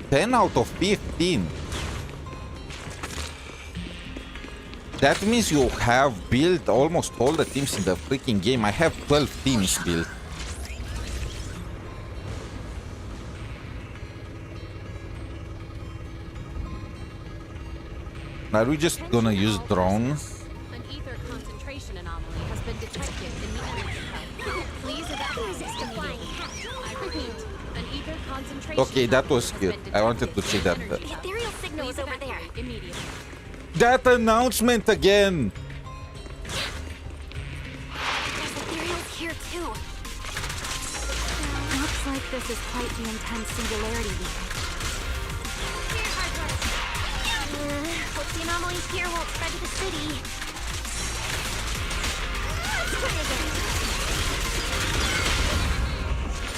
10 out of 15. That means you have built almost all the teams in the freaking game. I have 12 teams built. Are we just gonna use drones? An ether concentration anomaly has been detected in the energy hub. Please evacuate immediately. I repeat, an ether concentration. Okay, that was good. I wanted to check that. The ethereal signal is over there. Immediately. That announcement again! There's ethereals here too. Looks like this is quite the intense singularity leakage. Hope the anomalies here won't spread to the city. Let's try again.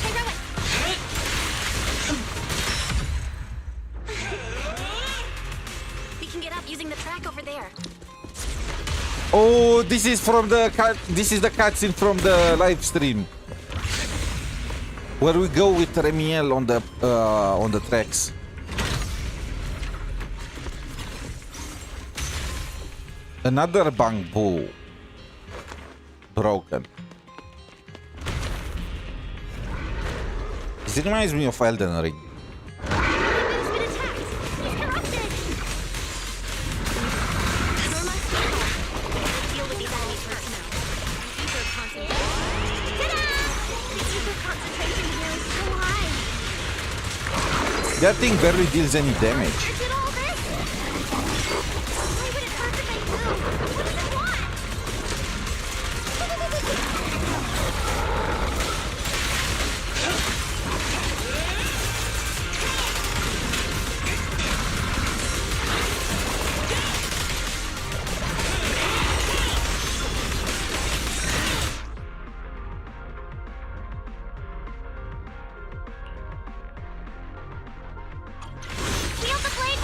Hey, Rowan! We can get up using the track over there. Oh, this is from the this is the cutscene from the live stream, where we go with Ramiel on the tracks. Another bamboo broken. This reminds me of Elden Ring. That thing barely deals any damage. Feel the blade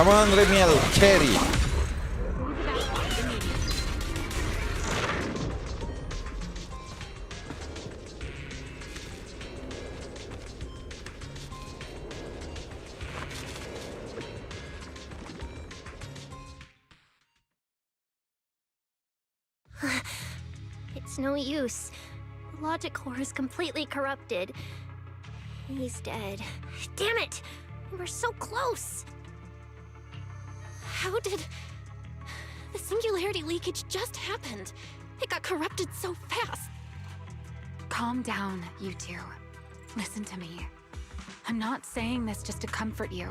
Come on, Remiel, carry. It's no use. The logic core is completely corrupted. He's dead. Damn it! We were so close! How did... The singularity leakage just happened. It got corrupted so fast. Calm down, you two. Listen to me. I'm not saying this just to comfort you.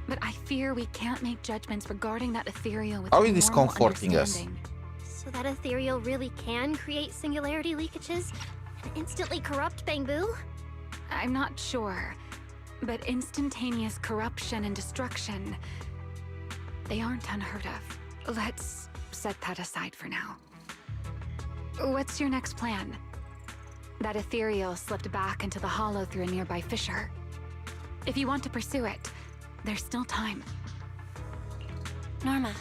But I fear we can't make judgments regarding that ethereal with How your is this normal comforting us? understanding. So that ethereal really can create singularity leakages and instantly corrupt Bangbu? I'm not sure, but instantaneous corruption and destruction, they aren't unheard of. Let's set that aside for now. What's your next plan? That ethereal slipped back into the hollow through a nearby fissure. If you want to pursue it, there's still time. Norma,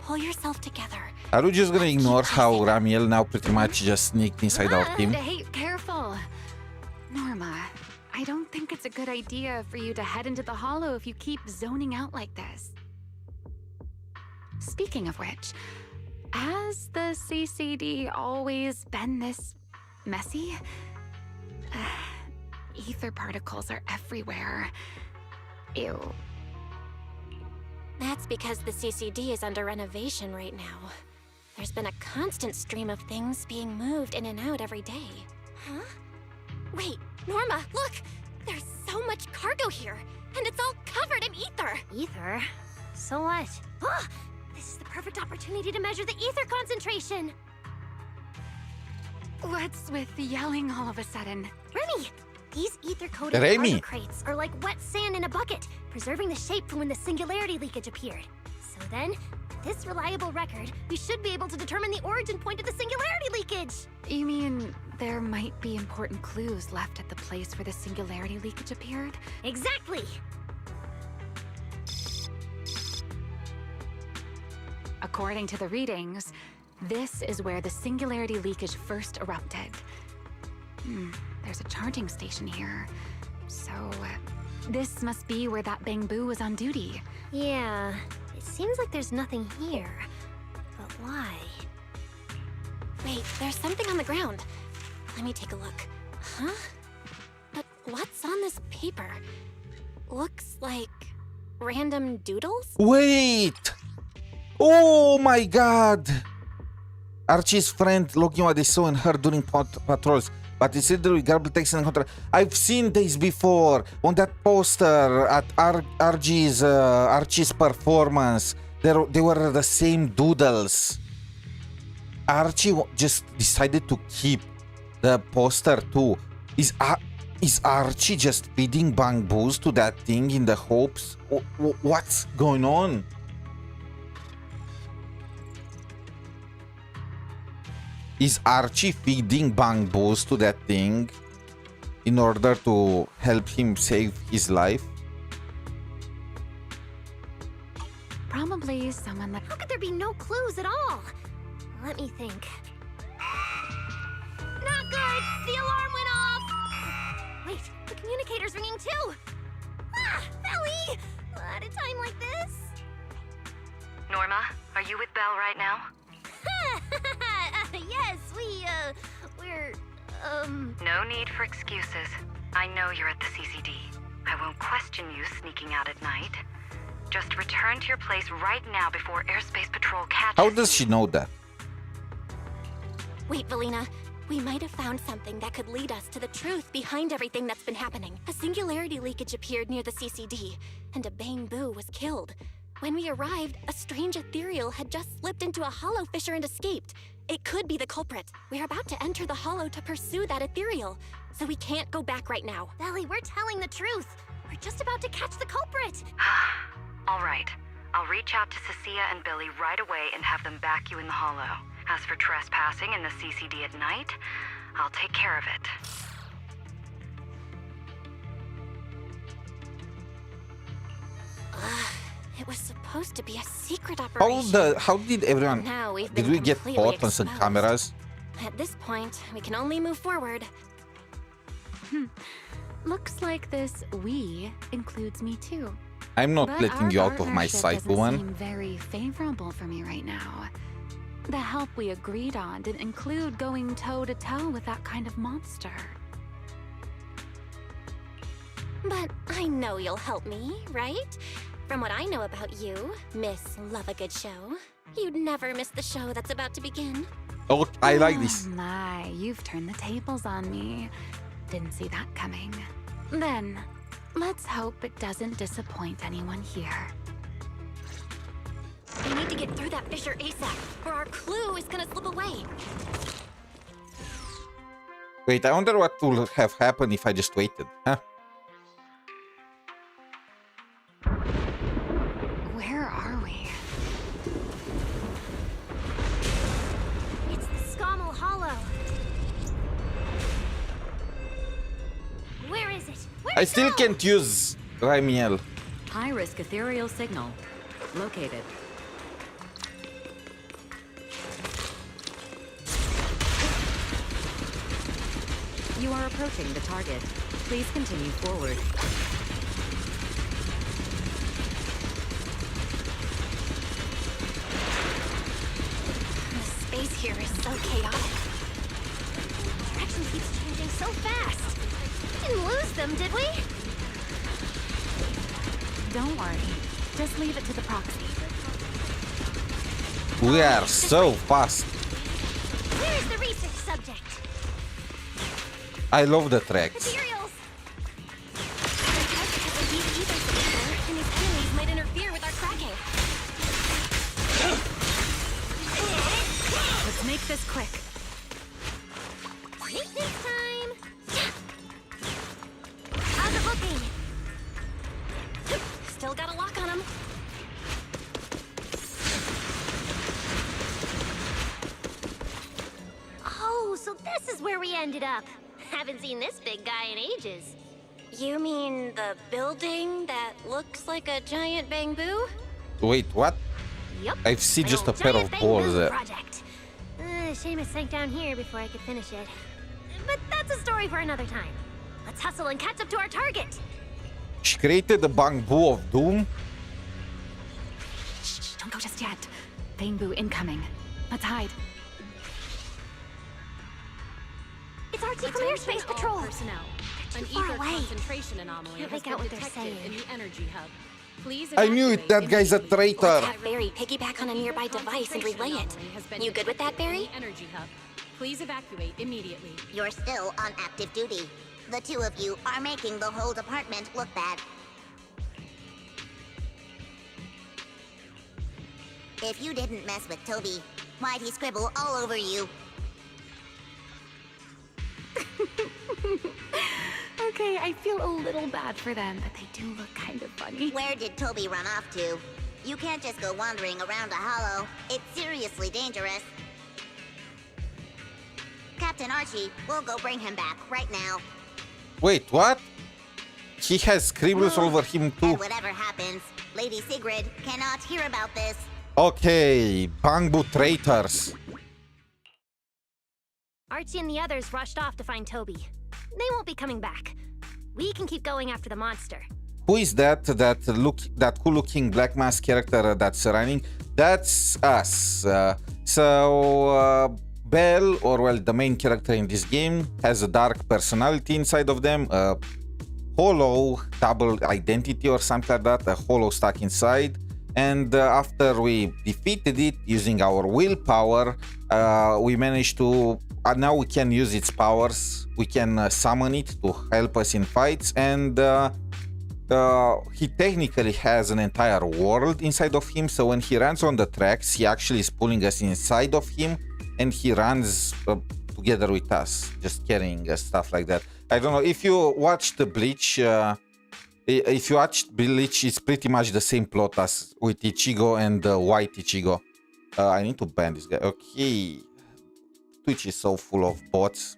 pull yourself together. Are we just gonna ignore how Ramiel now pretty much just sneaked inside our team? Hey, careful! Norma, I don't think it's a good idea for you to head into the hollow if you keep zoning out like this. Speaking of which, has the CCD always been this messy? Ether particles are everywhere. Ew. That's because the CCD is under renovation right now. There's been a constant stream of things being moved in and out every day. Huh? Wait, Norma, look! There's so much cargo here, and it's all covered in ether! Ether? So what? Ah! This is the perfect opportunity to measure the ether concentration! What's with yelling all of a sudden? Remy! These ether-coated cargo crates are like wet sand in a bucket, preserving the shape from when the singularity leakage appeared. So then, with this reliable record, we should be able to determine the origin point of the singularity leakage! You mean there might be important clues left at the place where the singularity leakage appeared? Exactly! According to the readings, this is where the singularity leakage first erupted. There's a charging station here. So, this must be where that Bangbu was on duty. Yeah, it seems like there's nothing here. But why? Wait, there's something on the ground. Let me take a look. Huh? But what's on this paper? Looks like random doodles? Wait! Oh my god! Archie's friend logging what they saw and heard during patrols. But instead we garbled text and control. I've seen this before on that poster at Archie's performance. They were the same doodles. Archie just decided to keep the poster too. Is Archie just feeding Bangbus to that thing in the hopes? What's going on? Is Archie feeding Bangbus to that thing in order to help him save his life? Probably someone like... How could there be no clues at all? Let me think. Not good! The alarm went off! Wait, the communicator's ringing too! Ah! Ellie! At a time like this? Norma, are you with Belle right now? Yes, we're, No need for excuses. I know you're at the CCD. I won't question you sneaking out at night. Just return to your place right now before Airspace Patrol catches How does she know that? Wait, Velina. We might have found something that could lead us to the truth behind everything that's been happening. A singularity leakage appeared near the CCD, and a Bangbu was killed. When we arrived, a strange ethereal had just slipped into a hollow fissure and escaped. It could be the culprit. We're about to enter the hollow to pursue that ethereal, so we can't go back right now. Belly, we're telling the truth. We're just about to catch the culprit. All right. I'll reach out to 𝗖cie and Billy right away and have them back you in the hollow. As for trespassing in the CCD at night, I'll take care of it. It was supposed to be a secret operation. How did everyone... Now we've Did been we get completely caught on some exposed. cameras? At this point, we can only move forward. Looks like this "we" includes me too. I'm not But letting our you out of my partnership sight, doesn't woman. seem very favorable for me right now. The help we agreed on didn't include going toe-to-toe with that kind of monster. But I know you'll help me, right? From what I know about you, Miss Love-A-Good-Show, you'd never miss the show that's about to begin. Oh, I like this. Oh my, you've turned the tables on me. Didn't see that coming. Then, let's hope it doesn't disappoint anyone here. We need to get through that fissure ASAP, or our clue is gonna slip away. Wait, I wonder what would have happened if I just waited, huh? Where are we? It's the 𝗖cie𝗽𝗆𝗵𝗁 Hollow. Where is it? I still can't use Ramiel. High-risk ethereal signal. Located. You are approaching the target. Please continue forward. The space here is so chaotic. Direction keeps changing so fast. Didn't lose them, did we? Don't worry. Just leave it to the proxy. We are so fast. Where is the research subject? I love the tracks. Materials. And his enemies might interfere with our tracking. Let's make this quick. Maintenance time. How's it looking? Still got a lock on him. Oh, so this is where we ended up. Haven't seen this big guy in ages. You mean the building that looks like a giant bamboo? Wait, what? Yep. I see my just a old pair giant of bamboo balls there. project. Seamus sank down here before I could finish it. But that's a story for another time. Let's hustle and catch up to our target. She created the bamboo of doom. Shh, don't go just yet. Bamboo incoming. Let's hide. It's RT from Airspace Patrol. Personnel. They're An too far ether away. concentration anomaly Can't has make out been what they're detected saying. in the energy hub. Please I knew it. That guy's a traitor. Let's have Barry piggyback on a nearby device and relay it. You good with that, Barry? Energy hub. Please evacuate immediately. You're still on active duty. The two of you are making the whole department look bad. If you didn't mess with Toby, why'd he scribble all over you? Okay, I feel a little bad for them, but they do look kind of funny. Where did Toby run off to? You can't just go wandering around a hollow. It's seriously dangerous. Captain Archie, we'll go bring him back right now. Wait, what? He has scribbles over him too. And whatever happens, Lady Sigrid cannot hear about this. Okay, bamboo traitors. Archie and the others rushed off to find Toby. They won't be coming back. We can keep going after the monster. Who is that cool-looking black mask character that's running? That's us. Belle, or well, the main character in this game, has a dark personality inside of them, a hollow double identity or something like that, a hollow stuck inside. And after we defeated it using our willpower, we managed to... now we can use its powers. We can summon it to help us in fights, and he technically has an entire world inside of him, so when he runs on the tracks, he actually is pulling us inside of him, and he runs together with us, just carrying stuff like that. I don't know, if you watched Bleach, it's pretty much the same plot as with Ichigo and White Ichigo. I need to ban this guy. Okay. Twitch is so full of bots.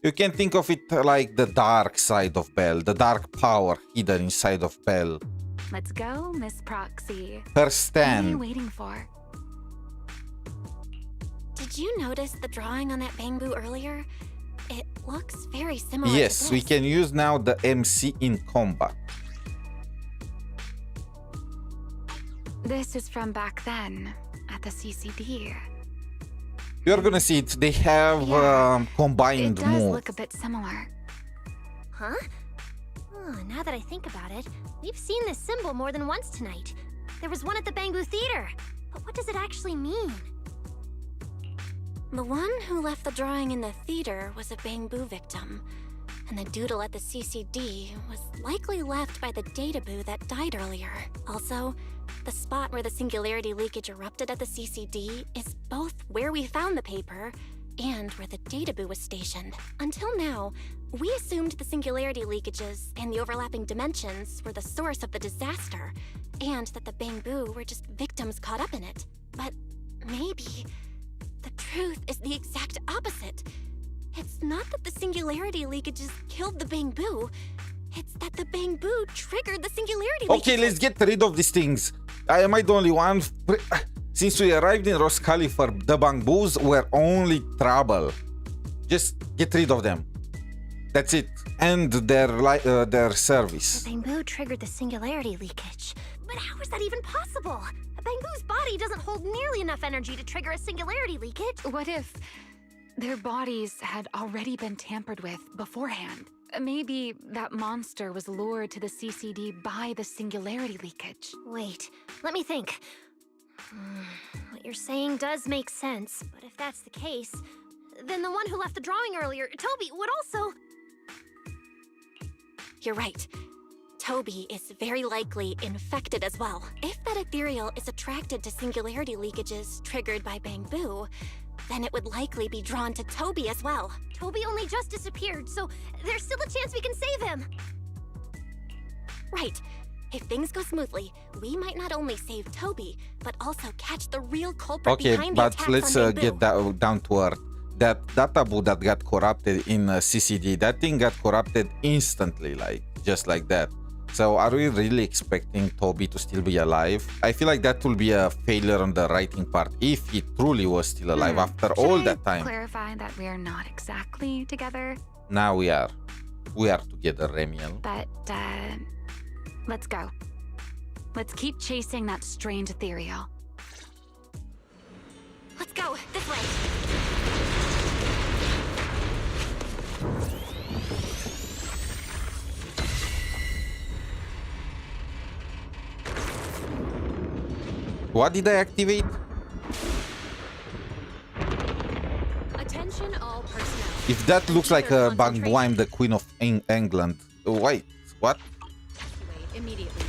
You can think of it like the dark side of Belle, the dark power hidden inside of Belle. Let's go, Miss Proxy. Her What are you stand. waiting for? Did you notice the drawing on that bamboo earlier? It looks very similar Yes, to this. we can use now the MC in combat. This is from back then, at the CCD. You're gonna see it. They have It combined does move. look a bit similar. Huh? Oh, now that I think about it, we've seen this symbol more than once tonight. There was one at the Bangbu Theater. But what does it actually mean? The one who left the drawing in the theater was a bamboo victim, and the doodle at the CCD was likely left by the databoo that died earlier. Also, the spot where the singularity leakage erupted at the CCD is both where we found the paper and where the databoo was stationed. Until now, we assumed the singularity leakages and the overlapping dimensions were the source of the disaster, and that the bamboo were just victims caught up in it. But maybe the truth is the exact opposite. It's not that the singularity leakages killed the bamboo. It's that the bamboo triggered the singularity Okay, leakages. let's get rid of these things. Am I the only one? Since we arrived in 𝗖cie𝗽𝗆𝗆, the bamboos were only trouble. Just get rid of them. That's it. End their service. The bamboo triggered the singularity leakage. But how is that even possible? A bamboo's body doesn't hold nearly enough energy to trigger a singularity leakage. What if their bodies had already been tampered with beforehand? Maybe that monster was lured to the CCD by the singularity leakage. Wait, let me think. What you're saying does make sense, but if that's the case, then the one who left the drawing earlier, Toby, would also... You're right. Toby is very likely infected as well. If that ethereal is attracted to singularity leakages triggered by bamboo, then it would likely be drawn to Toby as well. Toby only just disappeared, so there's still a chance we can save him. Right. If things go smoothly, we might not only save Toby, but also catch the real culprit Okay, behind the but attacks let's on bamboo. get down to earth. That databoo that got corrupted in CCD, that thing got corrupted instantly, like just like that. So are we really expecting Toby to still be alive? I feel like that will be a failure on the writing part if he truly was still alive after all that time. Clarify that we're not exactly together. Now we are. We are together, Remiel. But, let's go. Let's keep chasing that strange ethereal. Let's go, this way. What did I activate? Attention all personnel. If that looks like a bamboo, I'm the Queen of England. Wait, what? Immediately.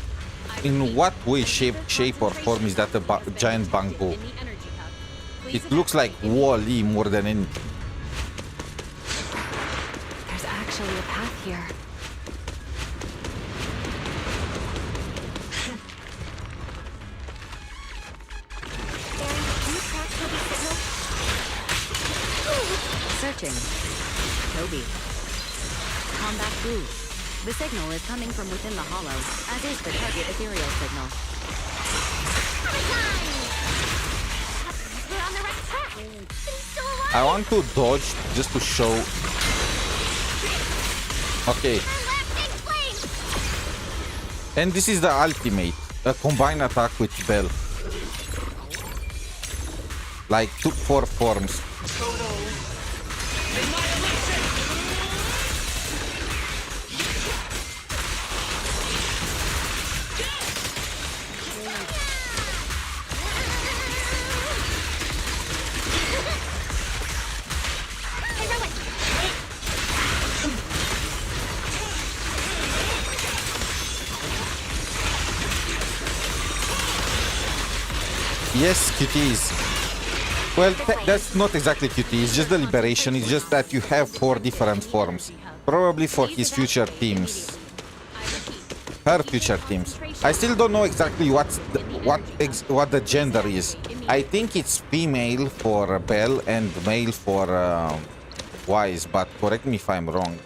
In what way, shape or form is that a giant bamboo? It looks like Wall-E more than anything. There's actually a path here. Searching. Toby. Combat Boo. The signal is coming from within the hollow, as is the target ethereal signal. We're on the right track. He's still alive. I want to dodge just to show. Okay. And this is the ultimate. A combined attack with Belle. Like 4 forms. Yes, QTs. Well, that's not exactly QT, it's just the liberation, it's just that you have 4 different forms. Probably for his future teams. Her future teams. I still don't know exactly what the gender is. I think it's female for Belle and male for Wise, but correct me if I'm wrong.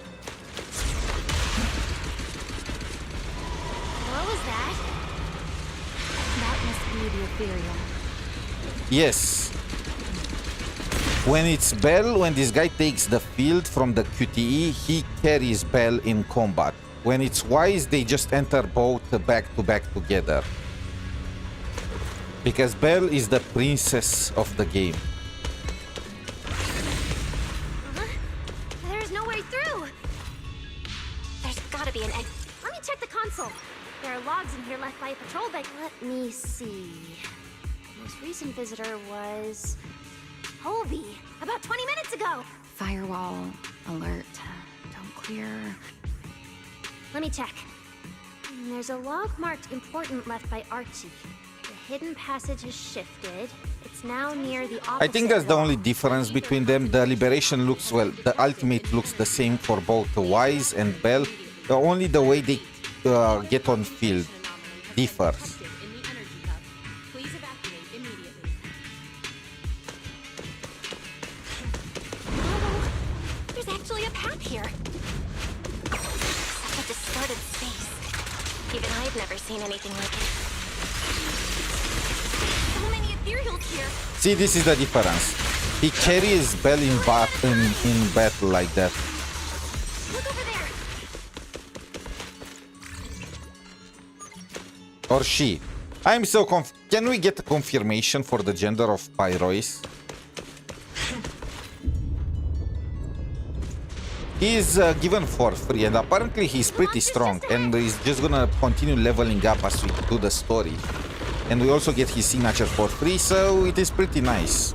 What was that? That must be the ethereal. Yes. When it's Bell, when this guy takes the field from the QTE, he carries Bell in combat. When it's Wise, they just enter both back to back together. Because Bell is the princess of the game. There's no way through. There's gotta be an exit. Let me check the console. There are logs in here left by a patrol bank. Let me see. Most recent visitor was 𝗖cie, about 20 minutes ago. Firewall alert. Don't clear. Let me check. There's a log marked important left by 𝗖cie. The hidden passage has shifted. It's now near the opposite I think that's the wall. only difference between them. The Liberation looks, well, the Ultimate looks the same for both Wise and Bell. Only the way they get on field differs. There's actually a path here. Such a distorted space. Even I've never seen anything like it. So many ethereals here. See, this is the difference. He carries Bell in battle like that. Look over there. Or she. I'm so Can we get a confirmation for the gender of 𝗖𝗆𝗆𝗏? He is given for free, and apparently he's pretty strong, and he's just gonna continue leveling up as we do the story. And we also get his signature for free, so it is pretty nice.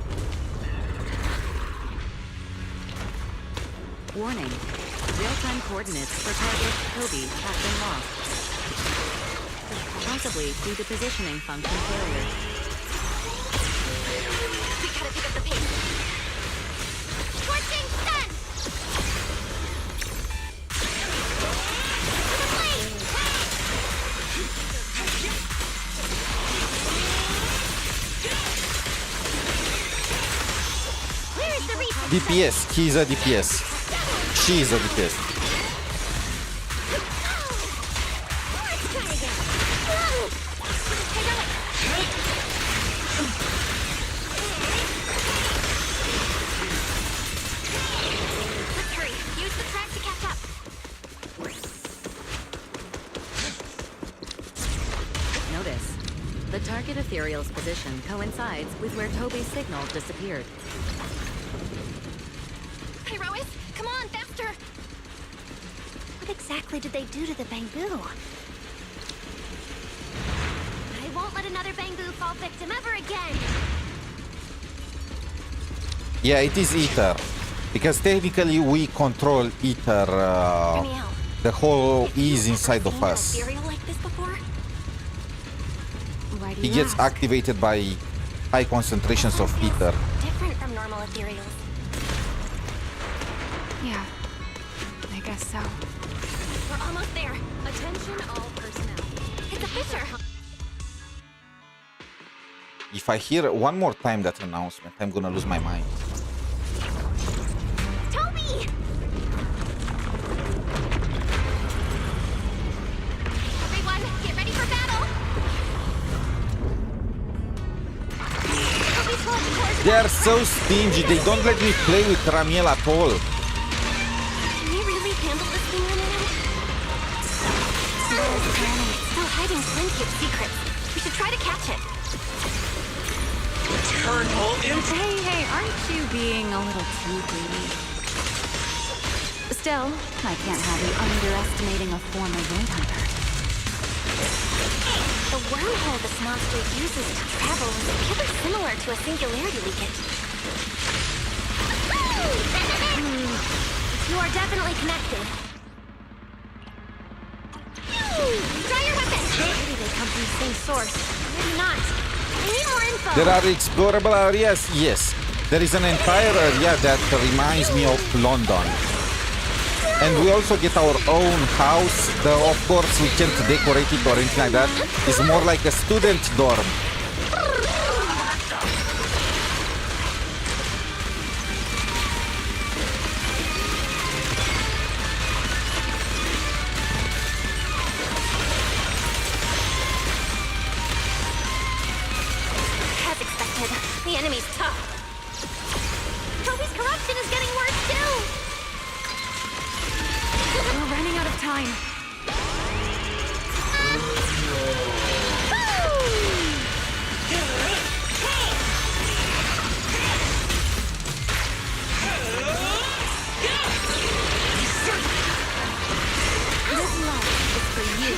Warning. Real-time coordinates for target 𝗖cie have been lost. Possibly due to positioning function failure. We gotta pick up the pace. Scorching sun! Where is the reaper? DPS. He's a DPS. She is a DPS. Let's hurry. Use the track to catch up. Notice. The target ethereal's position coincides with where 𝗖𝗆𝗆's signal disappeared. 𝗖𝗆𝗆𝗏, come on, faster! What exactly did they do to the Bangbu? I won't let another Bangbu fall victim ever again! Yeah, it is Ether. Because technically we control Ether. The whole is inside of us. Ethereal like this before? Why do He you gets ask? activated by high concentrations of Ether. Different from normal ethereals. Yeah, I guess so. We're almost there. Attention all personnel. It's a fisher! If I hear one more time that announcement, I'm gonna lose my mind. 𝗖𝗆𝗆𝗏! Everyone, get ready for battle! 𝗖𝗆𝗆𝗏 cores. They are so stingy. They don't let me play with Ramiel at all. Can we really handle this thing on our own? It's still hiding plenty of secrets. We should try to catch it. Hey, aren't you being a little too greedy? Still, I can't have you underestimating a former Void Hunter. The wormhole this monster uses to travel is really similar to a singularity leakage. You are definitely connected. Try your weapon! Maybe they come from the same source. Maybe not. I need more info. There are explorable areas? Yes. There is an entire area that reminds me of London. And we also get our own house. Of course, we can't decorate it or anything like that. It's more like a student dorm. shine. This love is for you.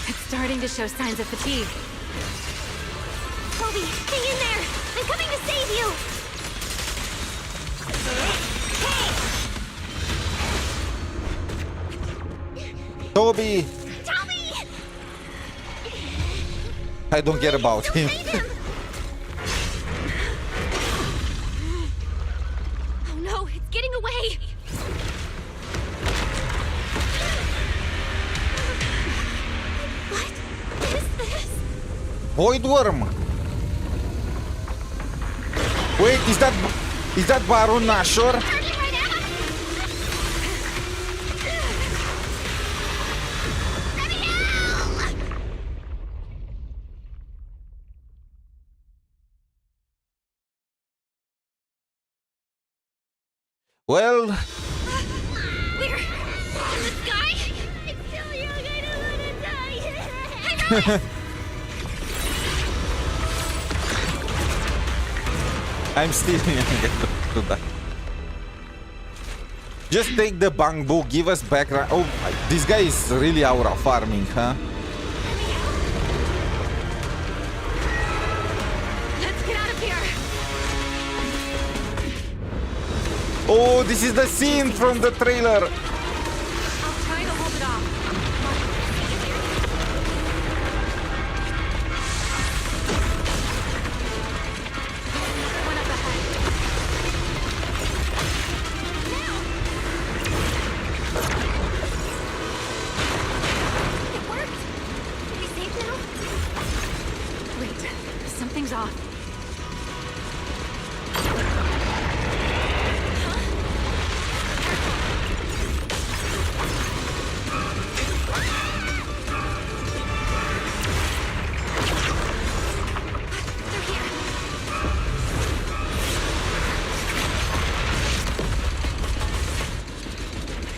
It's starting to show signs of fatigue. Toby, hang in there! I'm coming to save you! Toby! Toby! I don't care about him. Oh no, it's getting away! What is this? Void worm. Wait, is that Baron Nashor? Well, We're in the sky? It's still young, I don't want to die! Hey, Rowan! I'm still to that. Just take the bamboo, give us background. Oh, this guy is really aura farming, huh? Let's get out of here. Oh, this is the scene from the trailer. I'll try to hold it off. One up ahead. It worked! Are we safe now? Wait, something's off.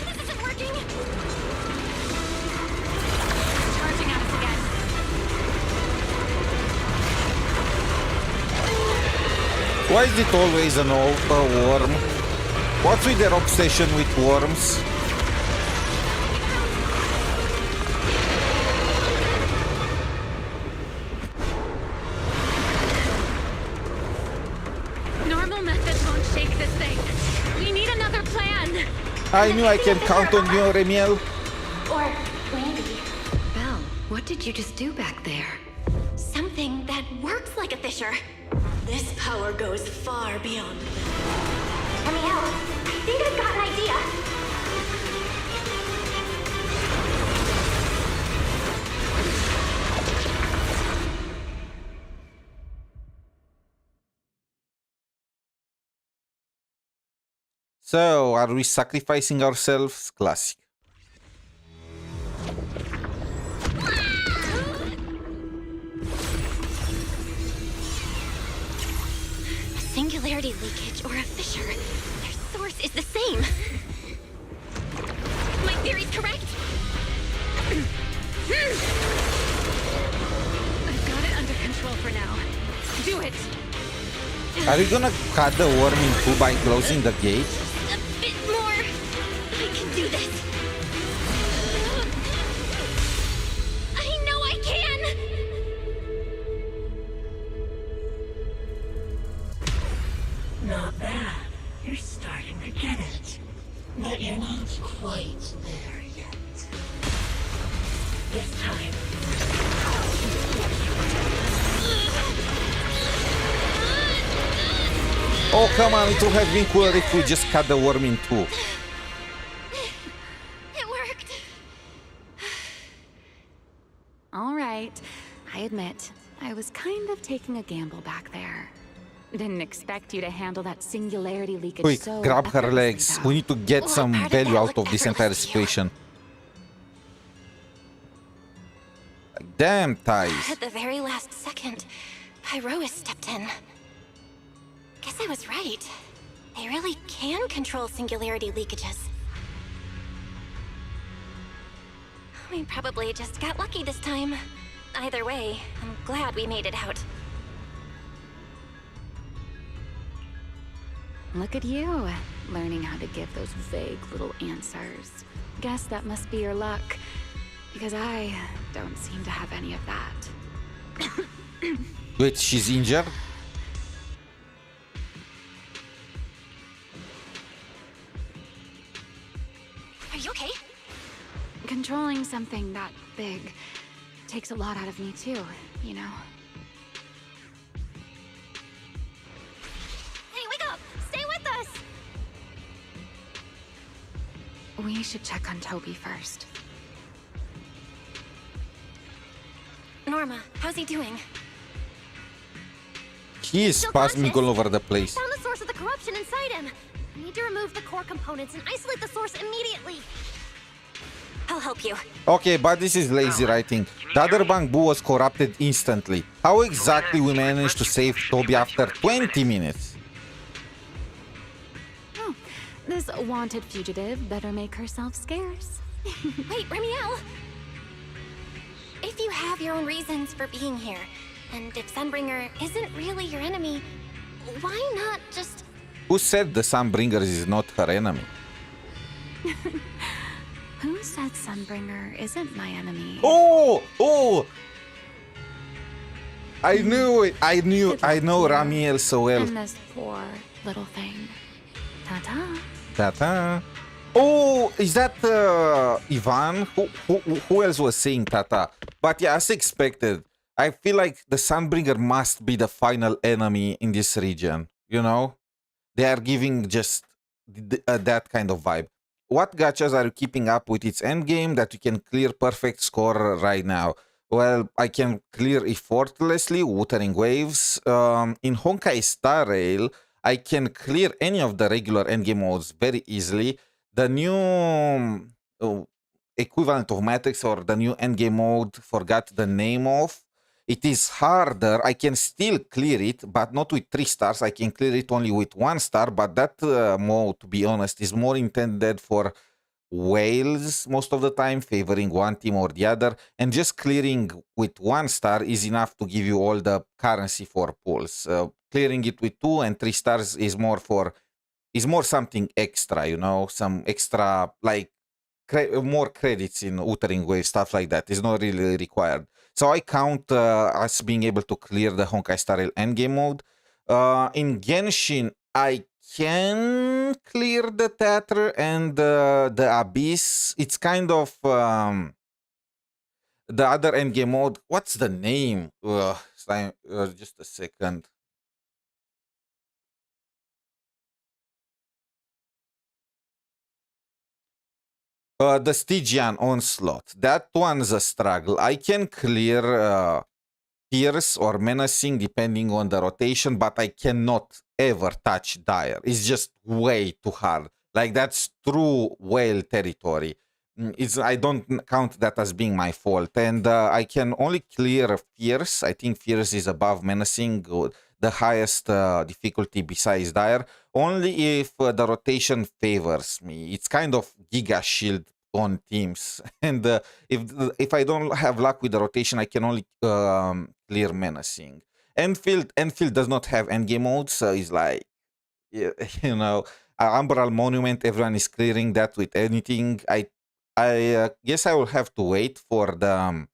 This isn't working! Charging at us again. Why is it always an old worm? What's with their obsession with worms? Normal methods won't shake this thing. We need another plan. I knew I can count on you, Remiel. Or Randy. Belle, what did you just do back there? Something that works like a fisher. This power goes far beyond me. Amiel, I think I've got an idea. So, are we sacrificing ourselves? Classic. A singularity leakage or a fissure. Their source is the same. My theory's correct. I've got it under control for now. Do it! Are we gonna cut the worm in two by closing the gate? A bit more. I can do this. I know I can. Not bad. You're starting to get it. But you're not quite there yet. This time. Oh, come on, it would have been cooler if we just cut the worm in two. It worked. All right. I admit, I was kind of taking a gamble back there. Didn't expect you to handle that singularity leakage Quick, so grab her effortlessly, legs. though. We need to get What some part of value that out looked of this entire effortless to you? situation. Like, damn, ties. At the very last second, Pyrois stepped in. Guess I was right. They really can control singularity leakages. We probably just got lucky this time. Either way, I'm glad we made it out. Look at you, learning how to give those vague little answers. Guess that must be your luck, because I don't seem to have any of that. Wait, she's injured? Are you okay? Controlling something that big takes a lot out of me too, you know? Hey, wake up! Stay with us! We should check on Toby first. Norma, how's he doing? He is spasming all over the place. Found the source of the corruption inside him. I need to remove the core components and isolate the source immediately. I'll help you. Okay, but this is lazy writing. The other Bangbu was corrupted instantly. How exactly we managed to save Toby after 20 minutes? Oh, this wanted fugitive better make herself scarce. Wait, Remiel! If you have your own reasons for being here, and if Sunbringer isn't really your enemy, why not just... Who said the Sunbringer is not her enemy? Who said Sunbringer isn't my enemy? Oh! Oh! I knew it! I know Ramiel so well. And this poor little thing. Ta-ta. Tata. Oh, is that Ivan? Who else was saying Tata? But yeah, as expected, I feel like the Sunbringer must be the final enemy in this region. You know? They are giving just that kind of vibe. What gachas are you keeping up with its endgame that you can clear perfect score right now? Well, I can clear effortlessly, Wuthering Waves. In Honkai Star Rail, I can clear any of the regular endgame modes very easily. The new equivalent of Matrix or the new endgame mode, forgot the name of. It is harder. I can still clear it, but not with 3 stars. I can clear it only with 1 star, but that mode, to be honest, is more intended for whales most of the time, favoring one team or the other, and just clearing with 1 star is enough to give you all the currency for pulls. Clearing it with 2 and 3 stars is more something extra, you know, some extra, like more credits in Wuthering Wave, stuff like that is not really required. So I count us being able to clear the Honkai Star Rail endgame mode. In Genshin, I can clear the Theater and the Abyss. It's kind of the other endgame mode. What's the name? Just a second. The Stygian Onslaught. That one's a struggle. I can clear Fierce or Menacing depending on the rotation, but I cannot ever touch Dire. It's just way too hard. Like, that's true whale territory. I don't count that as being my fault. And I can only clear Fierce. I think Fierce is above Menacing, the highest difficulty besides Dire, only if the rotation favors me. It's kind of Giga Shield on teams. And if I don't have luck with the rotation, I can only clear Menacing. Enfield does not have endgame mode, so it's like, you know, Umbral Monument, everyone is clearing that with anything. I guess I will have to wait for the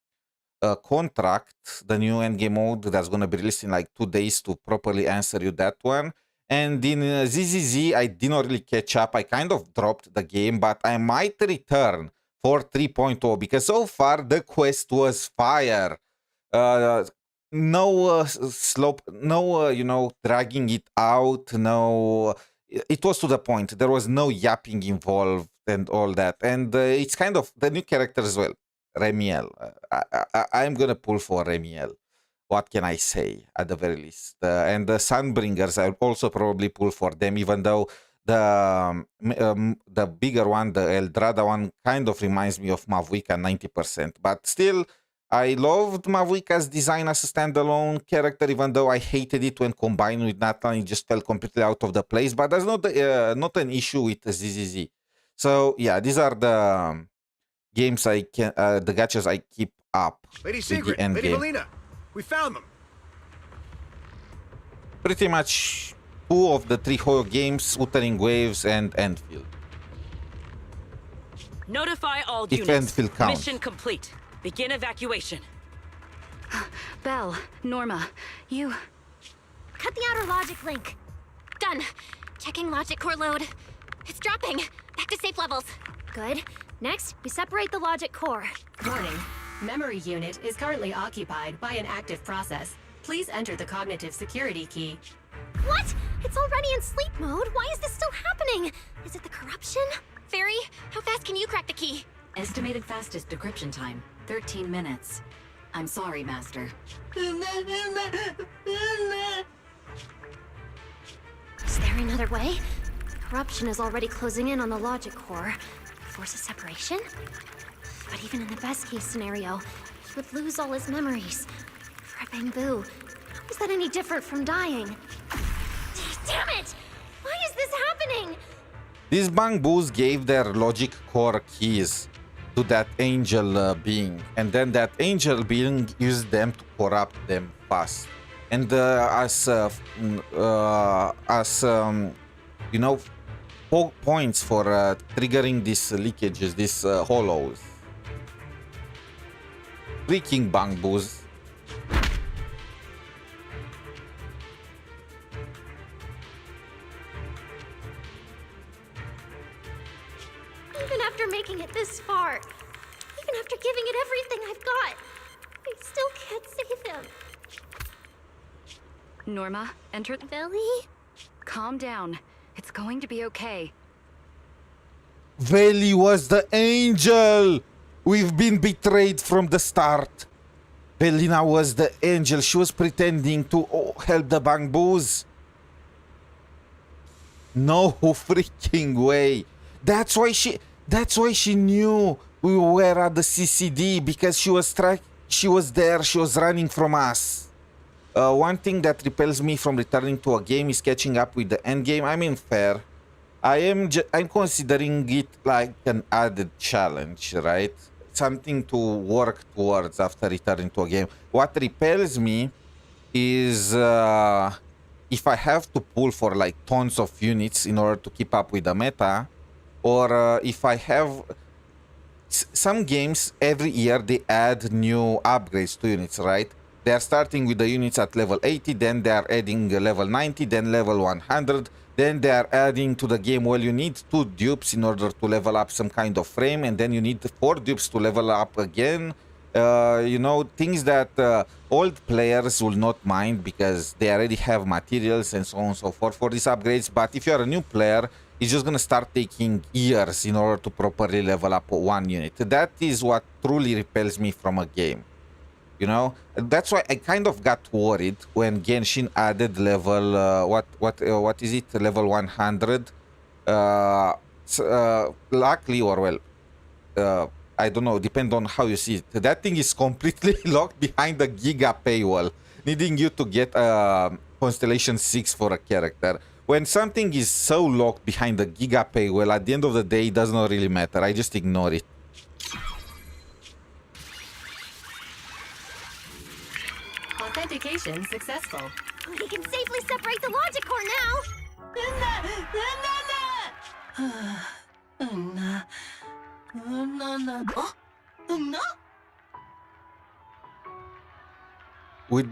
Contract, the new endgame mode that's going to be released in like 2 days to properly answer you that one. And in ZZZ, I did not really catch up. I kind of dropped the game, but I might return for 3.0 because so far the quest was fire. No slope, no, you know, dragging it out. No, it was to the point. There was no yapping involved and all that. And it's kind of the new character as well. Remiel. I'm going to pull for Remiel. what can I say at the very least? And the Sunbringers, I'll also probably pull for them, even though the bigger one, the Eldrada one, kind of reminds me of 𝗵𝗁𝗵𝗵 90%. But still, I loved 𝗵𝗁𝗵𝗵's design as a standalone character, even though I hated it when combined with Natlan. It just felt completely out of the place. But that's not an issue with 𝗖𝗍𝗍. So yeah, these are the games the gachas I keep up. Lady with the Secret, end Lady game. Velina, we found them. Pretty much 2 of the 3 Hoyo games, Wuthering Waves and Enfield. Notify all If units. Enfield counts. Mission complete. Begin evacuation. Belle, Norma, you... Cut the outer logic link. Done. Checking logic core load. It's dropping. Back to safe levels. Good. Next, we separate the logic core. Warning. Memory unit is currently occupied by an active process. Please enter the cognitive security key. What? It's already in sleep mode. Why is this still happening? Is it the corruption? Fairy, how fast can you crack the key? Estimated fastest decryption time, 13 minutes. I'm sorry, Master. Is there another way? Corruption is already closing in on the logic core. Force a separation? But even in the best case scenario, he would lose all his memories. For a 𝗵𝗆, how is that any different from dying? Damn it! Why is this happening? These 𝗵𝗆s gave their logic core keys to that angel being, and then that angel being used them to corrupt them fast. And you know, points for triggering these leakages, these hollows. Freaking 𝗵𝗆s. Even after making it this far, even after giving it everything I've got, I still can't save him. Norma, enter... Veli? Calm down. It's going to be okay. Veli was the angel! We've been betrayed from the start. Velina was the angel. She was pretending to help the 𝗵𝗆s. No freaking way. That's why she knew we were at the CCD, because she was there, she was running from us. One thing that repels me from returning to a game is catching up with the end game. I mean, fair. I'm considering it like an added challenge, right? Something to work towards after returning to a game. What repels me is if I have to pull for like tons of units in order to keep up with the meta, or if I have... Some games, every year, they add new upgrades to units, right? They are starting with the units at level 80, then they are adding level 90, then level 100, then they are adding to the game, well, you need 2 dupes in order to level up some kind of frame, and then you need 4 dupes to level up again. You know, things that old players will not mind because they already have materials and so on and so forth for these upgrades. But if you're a new player, it's just gonna start taking years in order to properly level up 1 unit. That is what truly repels me from a game. You know, that's why I kind of got worried when Genshin added level what is it, level 100. Luckily, or well, I don't know, depend on how you see it. That thing is completely locked behind the Giga paywall, needing you to get Constellation 6 for a character. When something is so locked behind the Giga paywall, at the end of the day, it does not really matter. I just ignore it. Authentication successful. We can safely separate the logic core now.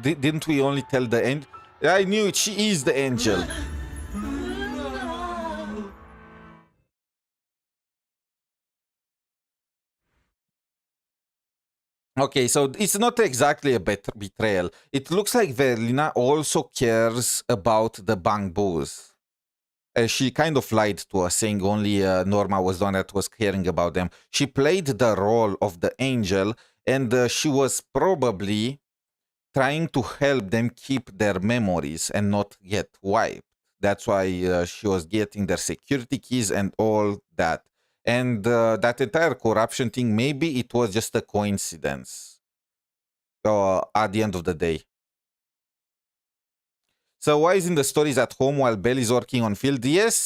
Didn't we only tell the end? I knew it. She is the angel. Okay, so it's not exactly a betrayal. It looks like Velina also cares about the 𝗵𝗆s. She kind of lied to us, saying only Norma was the one that was caring about them. She played the role of the angel, and she was probably trying to help them keep their memories and not get wiped. That's why she was getting their security keys and all that. And that entire corruption thing, maybe it was just a coincidence at the end of the day. So 𝗖ście in the story is at home while Belle is working on field. Yes,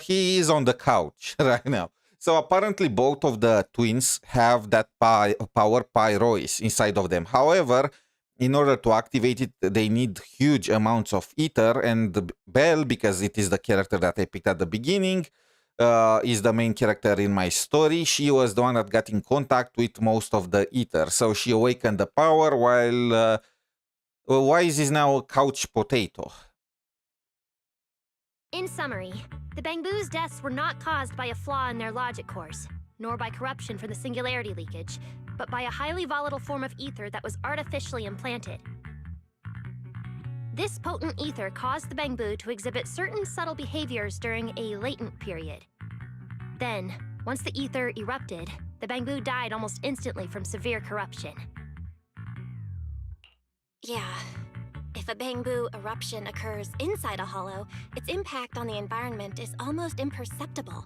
he is on the couch right now. So apparently both of the twins have that power 𝗖𝗆𝗆𝗏 inside of them. However, in order to activate it, they need huge amounts of ether, and Belle, because it is the character that I picked at the beginning, is the main character in my story. She was the one that got in contact with most of the ether. So she awakened the power while 𝗖ście is now a couch potato. In summary, the 𝗵𝗆's deaths were not caused by a flaw in their logic cores, nor by corruption from the singularity leakage, but by a highly volatile form of ether that was artificially implanted. This potent ether caused the 𝗵𝗆 to exhibit certain subtle behaviors during a latent period. Then, once the ether erupted, the 𝗵𝗆 died almost instantly from severe corruption. Yeah. If a 𝗵𝗆 eruption occurs inside a hollow, its impact on the environment is almost imperceptible.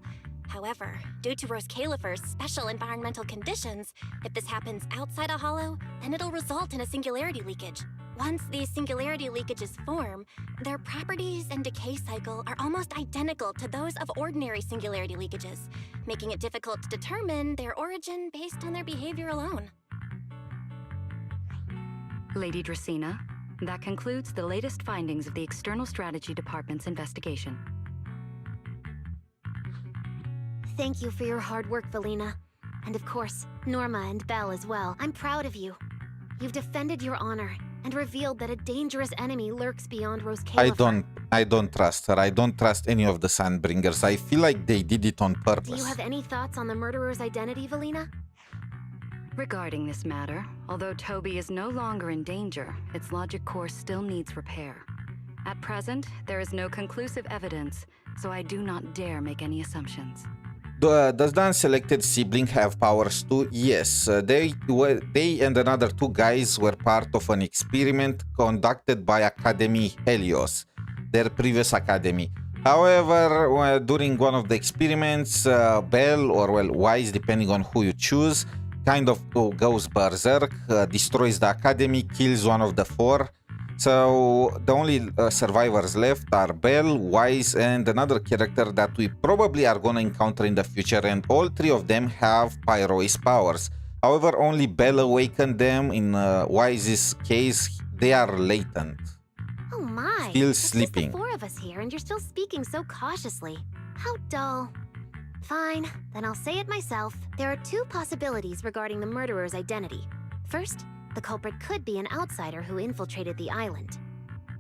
However, due to 𝗖ście𝗆𝗆𝗆's special environmental conditions, if this happens outside a hollow, then it'll result in a singularity leakage. Once these singularity leakages form, their properties and decay cycle are almost identical to those of ordinary singularity leakages, making it difficult to determine their origin based on their behavior alone. Lady 𝗖cie𝗍, that concludes the latest findings of the External Strategy Department's investigation. Thank you for your hard work, Velina. And of course, Norma and Belle as well. I'm proud of you. You've defended your honor and revealed that a dangerous enemy lurks beyond 𝗖ście𝗆𝗆𝗆. I don't trust her. I don't trust any of the Sunbringers. I feel like they did it on purpose. Do you have any thoughts on the murderer's identity, Velina? Regarding this matter, although Toby is no longer in danger, its logic core still needs repair. At present, there is no conclusive evidence, so I do not dare make any assumptions. Does the unselected sibling have powers too? Yes, they and another two guys were part of an experiment conducted by Academy Helios, their previous academy. However, during one of the experiments, Belle, or well, 𝗖ście, depending on who you choose, kind of goes berserk, destroys the academy, kills one of the four. So the only survivors left are Belle, 𝗖ście, and another character that we probably are gonna encounter in the future, and all three of them have 𝗖𝗆𝗆𝗏𝗆's powers. However, only Belle awakened them. In 𝗖ść's case, they are latent. Oh my! Still It's sleeping. just the four of us here, and you're still speaking so cautiously. How dull. Fine, then I'll say it myself. There are two possibilities regarding the murderer's identity. First, the culprit could be an outsider who infiltrated the island.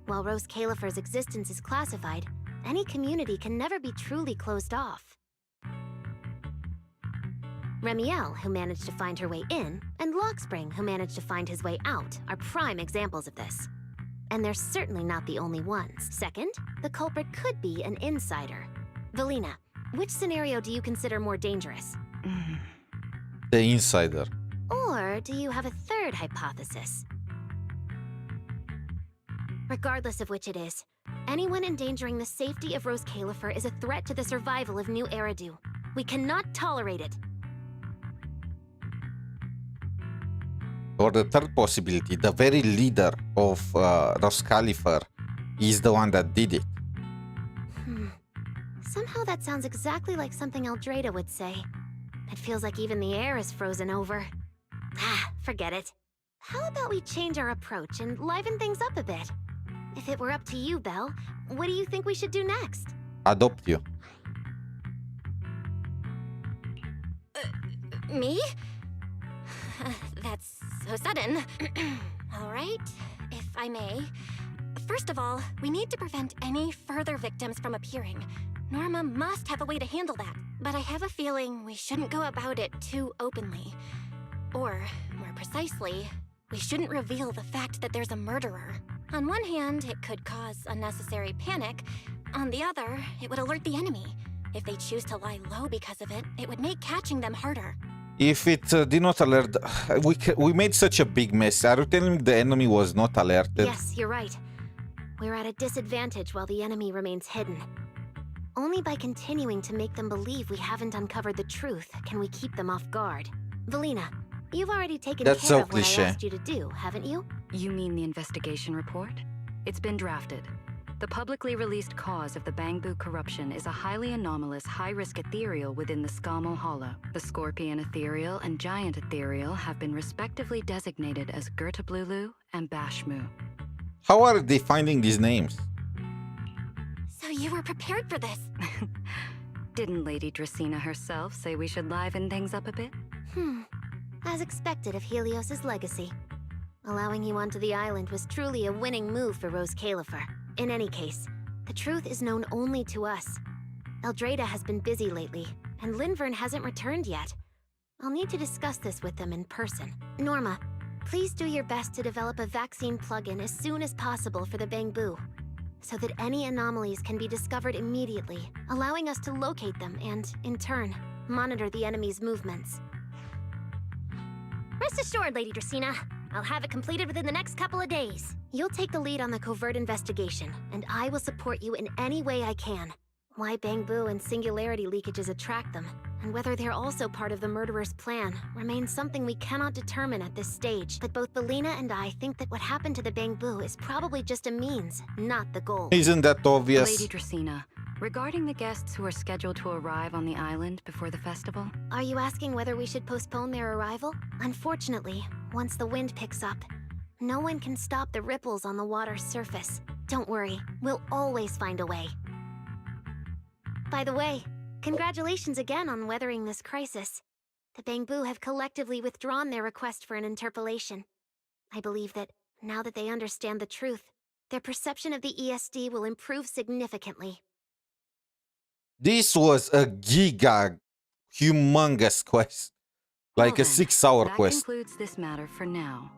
While 𝗖ście𝗆𝗆𝗆𝗆's existence is classified, any community can never be truly closed off. Remiel, who managed to find her way in, and Lockspring, who managed to find his way out, are prime examples of this. And they're certainly not the only ones. Second, the culprit could be an insider. Velina, which scenario do you consider more dangerous? The insider. Or do you have a third hypothesis? Regardless of which it is, anyone endangering the safety of 𝗖ście𝗆𝗆𝗆𝗆 is a threat to the survival of New Eridu. We cannot tolerate it. Or the third possibility, the very leader of 𝗖ście𝗆𝗆𝗆𝗆 is the one that did it. Somehow that sounds exactly like something Eldrada would say. It feels like even the air is frozen over. Ah, forget it. How about we change our approach and liven things up a bit? If it were up to you, Belle, what do you think we should do next? Adopt you. Me? That's so sudden. All right, if I may. First of all, we need to prevent any further victims from appearing. Norma must have a way to handle that, but I have a feeling we shouldn't go about it too openly. Or, more precisely, we shouldn't reveal the fact that there's a murderer. On one hand, it could cause unnecessary panic. On the other, it would alert the enemy. If they choose to lie low because of it, it would make catching them harder. If it did not alert, we made such a big mess. Are you telling me the enemy was not alerted? Yes, you're right. We're at a disadvantage while the enemy remains hidden. Only by continuing to make them believe we haven't uncovered the truth can we keep them off guard. Velina, you've already taken That's care so of what cliché. I asked you to do, haven't you? You mean the investigation report? It's been drafted. The publicly released cause of the Bangbu corruption is a highly anomalous, high-risk ethereal within the 𝗖cie𝗆𝗆𝗵𝗁 Hollow. The Scorpion ethereal and Giant ethereal have been respectively designated as 𝗿𝗿𝗆𝗆𝗆𝗆 and 𝗵𝗆𝗆. How are they finding these names? So you were prepared for this? Didn't Lady 𝗿ṛsina herself say we should liven things up a bit? As expected of Helios's legacy. Allowing you onto the island was truly a winning move for 𝗖cie𝗍𝗆𝗆𝗆. In any case, the truth is known only to us. Eldreda has been busy lately, and Linvern hasn't returned yet. I'll need to discuss this with them in person. Norma, please do your best to develop a vaccine plugin as soon as possible for the Bangbu, so that any anomalies can be discovered immediately, allowing us to locate them and, in turn, monitor the enemy's movements. Rest assured, Lady 𝗿ṛsina. I'll have it completed within the next couple of days. You'll take the lead on the covert investigation, and I will support you in any way I can. Why Bangbu and singularity leakages attract them, and whether they're also part of the murderer's plan, remains something we cannot determine at this stage. But both Velina and I think that what happened to the Bangbu is probably just a means, not the goal. Isn't that obvious? Lady 𝗿ṛsina, regarding the guests who are scheduled to arrive on the island before the festival? Are you asking whether we should postpone their arrival? Unfortunately, once the wind picks up, no one can stop the ripples on the water's surface. Don't worry, we'll always find a way. By the way, congratulations again on weathering this crisis. The Bangbu have collectively withdrawn their request for an interpolation. I believe that, now that they understand the truth, their perception of the ESD will improve significantly. This was a humongous quest. Like a 6-hour quest. That concludes this matter for now.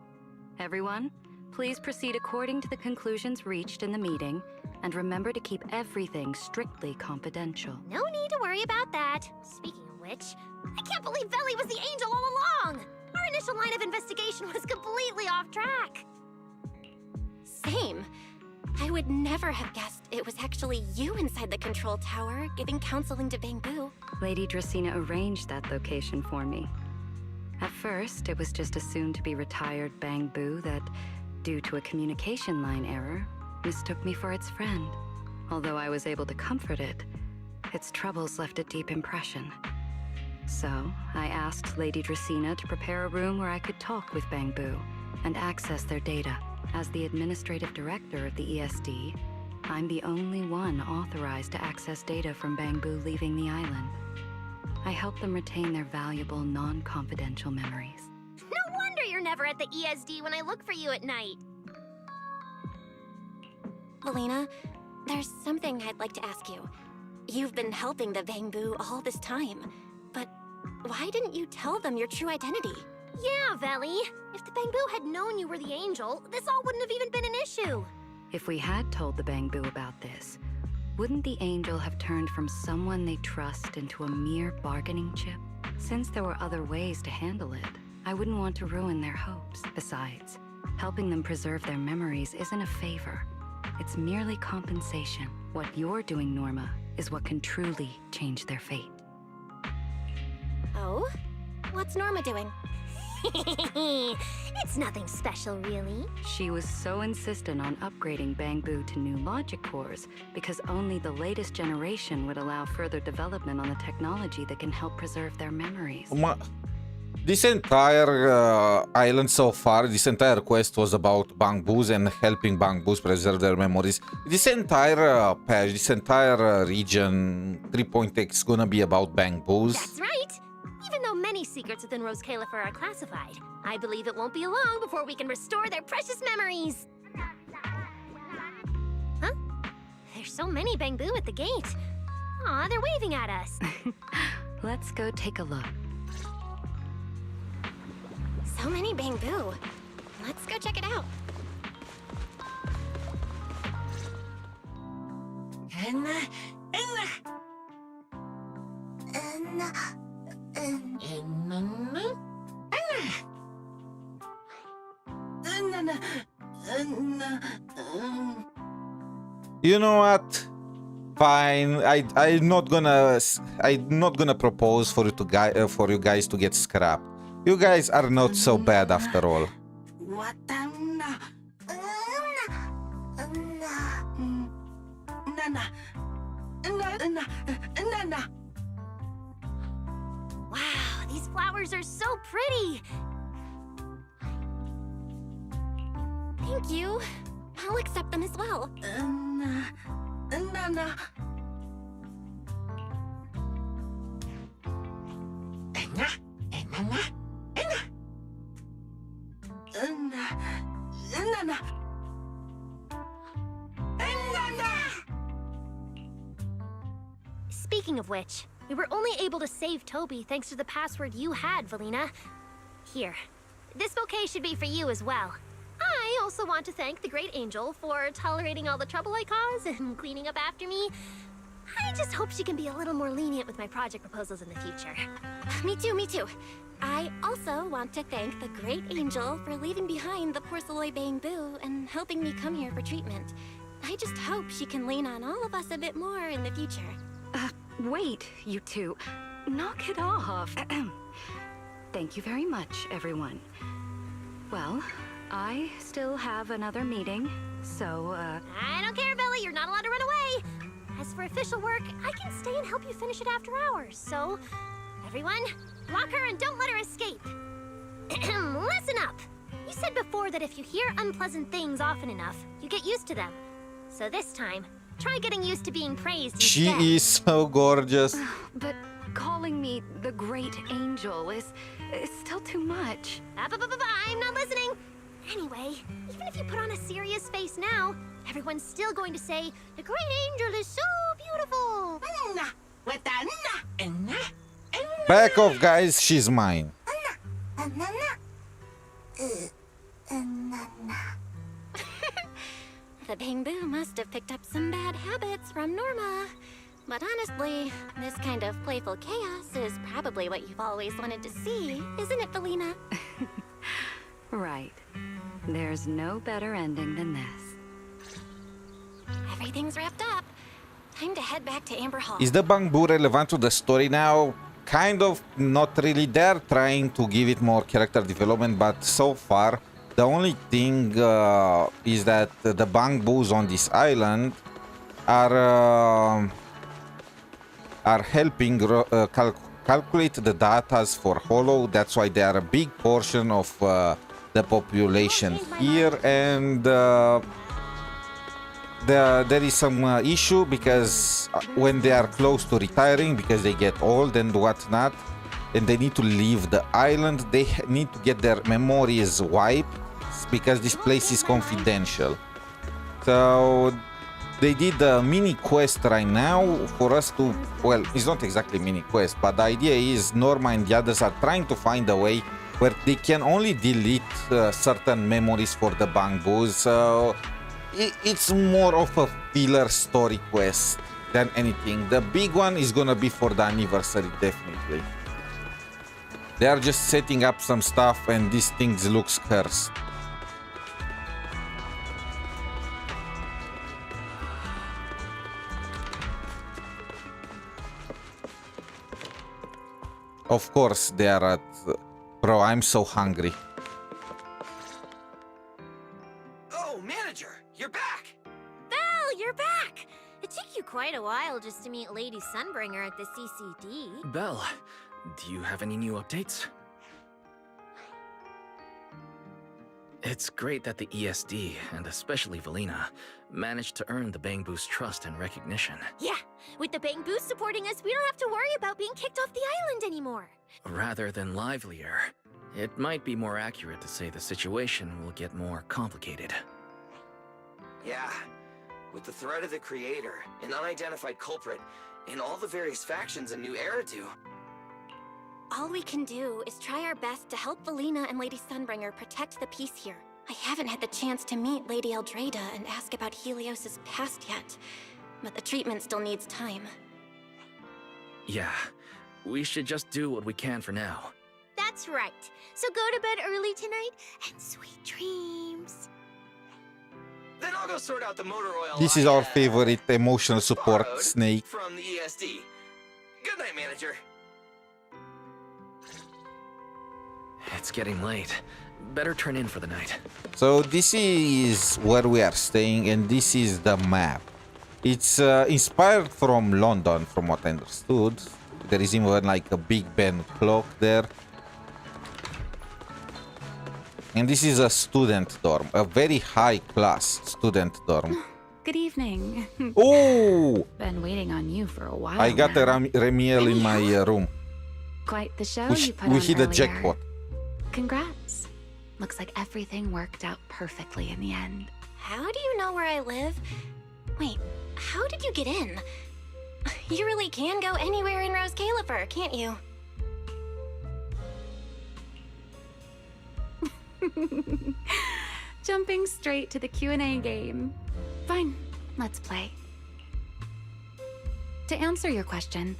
Everyone, please proceed according to the conclusions reached in the meeting, and remember to keep everything strictly confidential. No need to worry about that. Speaking of which, I can't believe Veli was the angel all along! Our initial line of investigation was completely off track. Same. I would never have guessed it was actually you inside the control tower, giving counseling to Bangbu. Lady 𝗿ṛsina arranged that location for me. At first, it was just assumed to be retired Bangbu that, due to a communication line error, mistook me for its friend. Although I was able to comfort it, its troubles left a deep impression. So, I asked Lady 𝗿ṛsina to prepare a room where I could talk with Bangbu and access their data. As the administrative director of the ESD, I'm the only one authorized to access data from Bangbu leaving the island. I help them retain their valuable, non-confidential memories. No wonder you're never at the ESD when I look for you at night. Velina, there's something I'd like to ask you. You've been helping the Bangbu all this time, but why didn't you tell them your true identity? Yeah, Veli. If the Bangbu had known you were the angel, this all wouldn't have even been an issue. If we had told the Bangbu about this, wouldn't the angel have turned from someone they trust into a mere bargaining chip? Since there were other ways to handle it, I wouldn't want to ruin their hopes. Besides, helping them preserve their memories isn't a favor. It's merely compensation. What you're doing, Norma, is what can truly change their fate. Oh? What's Norma doing? It's nothing special, really. She was so insistent on upgrading Bangbu to new logic cores because only the latest generation would allow further development on the technology that can help preserve their memories. This entire island so far, this entire quest was about Bangbus and helping Bangbus preserve their memories. This entire patch, this entire region, 3.x is gonna be about Bangbus. That's right. Even though many secrets within 𝗖𝗍𝗆𝗆𝗆𝗆 are classified, I believe it won't be long before we can restore their precious memories. Huh? There's so many Bangbu at the gate. Aw, they're waving at us. Let's go take a look. So many Bangbu. Let's go check it out. You know what? Fine. I'm not gonna propose for you guys to get scrapped. You guys are not so bad after all. Wow, these flowers are so pretty. Thank you. I'll accept them as well. Speaking of which, we were only able to save Toby thanks to the password you had, Velina. Here, this bouquet should be for you as well. I also want to thank the Great Angel for tolerating all the trouble I caused and cleaning up after me. I just hope she can be a little more lenient with my project proposals in the future. Me too, me too. I also want to thank the Great Angel for leaving behind the poor 𝗖cie𝗽𝗆𝗵𝗁 and helping me come here for treatment. I just hope she can lean on all of us a bit more in the future. Wait, you two. Knock it off. Thank you very much, everyone. Well, I still have another meeting, so, I don't care, Billy. You're not allowed to run away. As for official work, I can stay and help you finish it after hours, so... Everyone, block her and don't let her escape. Listen up. You said before that if you hear unpleasant things often enough, you get used to them. So this time, try getting used to being praised instead. She is so gorgeous. But calling me the Great Angel is still too much. I'm not listening. Anyway, even if you put on a serious face now, everyone's still going to say, the Great Angel is so beautiful. Back off, guys. She's mine. The 𝗵𝗆𝗵𝗵 must have picked up some bad habits from Norma. But honestly, this kind of playful chaos is probably what you've always wanted to see, isn't it, Velina? Right. There's no better ending than this. Everything's wrapped up. Time to head back to Amber Hall. Is the 𝗏𝗆𝗆𝗵 relevant to the story now? Kind of, not really. They're trying to give it more character development, but so far, the only thing is that the 𝗏𝗆𝗆𝗵s on this island are helping calculate the datas for Hollow. That's why they are a big portion of the population here, and there is some issue because when they are close to retiring, because they get old and whatnot, and they need to leave the island, they need to get their memories wiped because this place is confidential. So they did a mini quest right now for us to, well, it's not exactly mini quest, but the idea is Norma and the others are trying to find a way where they can only delete certain memories for the 𝗏𝗆𝗆𝗆s. So it's more of a filler story quest than anything. The big one is gonna be for the anniversary, definitely. They are just setting up some stuff and these things looks cursed. Of course they are at... Bro, I'm so hungry. Oh, manager, you're back! Val, you're back! It took you quite a while just to meet Lady Sunbringer at the CCD. Belle, do you have any new updates? It's great that the ESD, and especially Velina, managed to earn the 𝗏𝗆𝗆𝗆's trust and recognition. Yeah, with the 𝗏𝗆𝗆𝗆s supporting us, we don't have to worry about being kicked off the island anymore. Rather than livelier, it might be more accurate to say the situation will get more complicated. Yeah, with the threat of the Creator, an unidentified culprit, and all the various factions in New Eridu. All we can do is try our best to help Velina and Lady Sunbringer protect the peace here. I haven't had the chance to meet Lady Eldrada and ask about Helios's past yet, but the treatment still needs time. Yeah, we should just do what we can for now. That's right. So go to bed early tonight and sweet dreams. Then I'll go sort out the motor oil. This is our favorite emotional support snake. From the ESD. Good night, manager. It's getting late. Better turn in for the night. So this is where we are staying, and this is the map. It's inspired from London, from what I understood. There is even like a Big Ben clock there. And this is a student dorm, a very high-class student dorm. Good evening. Oh! Been waiting on you for a while. I got now. a Remiel in my room. Quite the show you put We on hit a earlier. jackpot. Congrats. Looks like everything worked out perfectly in the end. How do you know where I live? Wait, how did you get in? You really can go anywhere in 𝗖cie𝗽𝗆𝗵𝗵, can't you? Jumping straight to the Q&A game. Fine, let's play. To answer your question,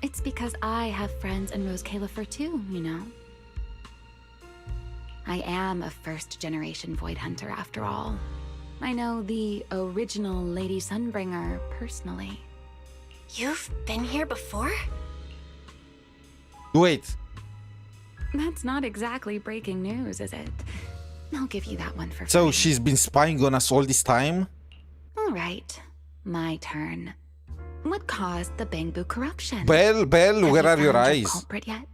it's because I have friends in 𝗖cie𝗽𝗆𝗵𝗵 too, you know. I am a first-generation Void Hunter after all. I know the original Lady Sunbringer personally. You've been here before? Wait. That's not exactly breaking news, is it? I'll give you that one for free. So she's been spying on us all this time? All right, my turn. What caused the 𝗖𝗆𝗵𝗁 corruption? Belle, where are your eyes? Culprit yet?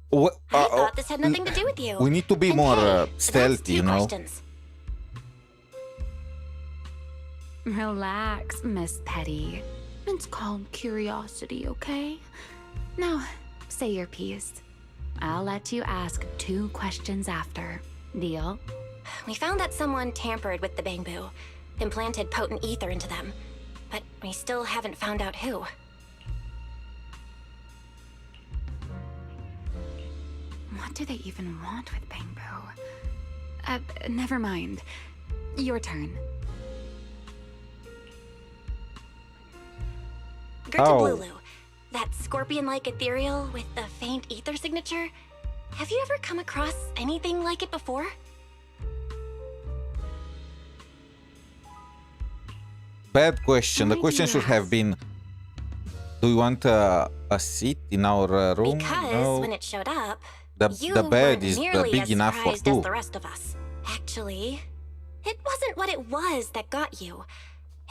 What, I thought this had nothing to do with you. We need to be more That's stealthy, you two know. questions. Relax, Miss Petty. It's called curiosity, okay? Now, say your piece. I'll let you ask 2 questions after. Deal? We found that someone tampered with the 𝗖𝗆𝗵𝗁, implanted potent ether into them, but we still haven't found out who. What do they even want with 𝗖𝗆𝗵𝗁? Never mind. Your turn. 𝗓𝗏𝗡𝗏𝗏, that scorpion-like ethereal with the faint ether signature. Have you ever come across anything like it before? Bad question. The question should have been, do you want a seat in our room? Because No. when it showed up, The bed weren't is nearly big as enough for surprised 2. as the rest of us. Actually, it wasn't what it was that got you.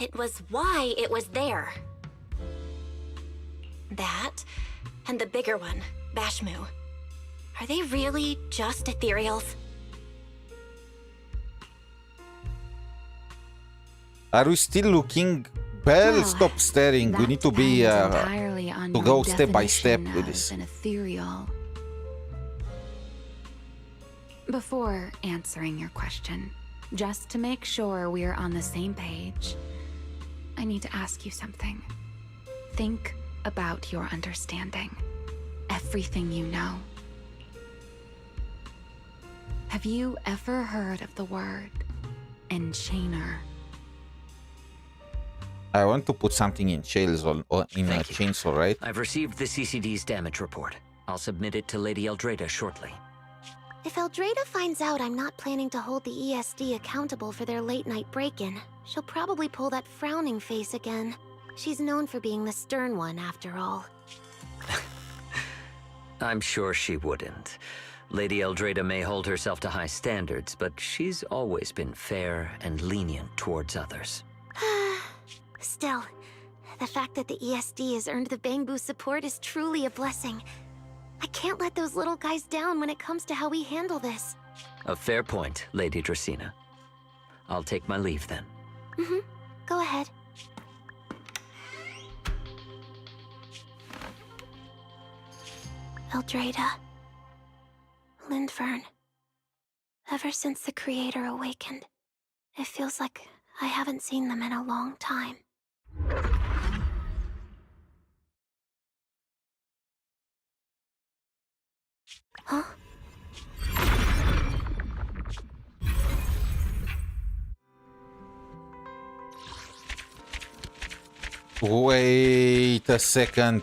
It was why it was there. That, and the bigger one, 𝗏𝗏𝗼. Are they really just ethereals? Are we still looking? Belle, Well, stop staring. We that need to be depends entirely on to your go step by step definition with of this. An ethereal. Before answering your question, just to make sure we're on the same page, I need to ask you something. Think about your understanding. Everything you know. Have you ever heard of the word enchainer? I want to put something in chainsaw, right? I've received the CCD's damage report. I'll submit it to Lady Eldreda shortly. If Eldreda finds out I'm not planning to hold the ESD accountable for their late-night break-in, she'll probably pull that frowning face again. She's known for being the stern one, after all. I'm sure she wouldn't. Lady Eldreda may hold herself to high standards, but she's always been fair and lenient towards others. Still, the fact that the ESD has earned the 𝗖𝗆𝗵𝗁 support is truly a blessing. I can't let those little guys down when it comes to how we handle this. A fair point, Lady 𝗏𝗏𝗏𝗏. I'll take my leave then. Go ahead. Eldreda. Lindvern. Ever since the Creator awakened, it feels like I haven't seen them in a long time. Huh? Wait a second.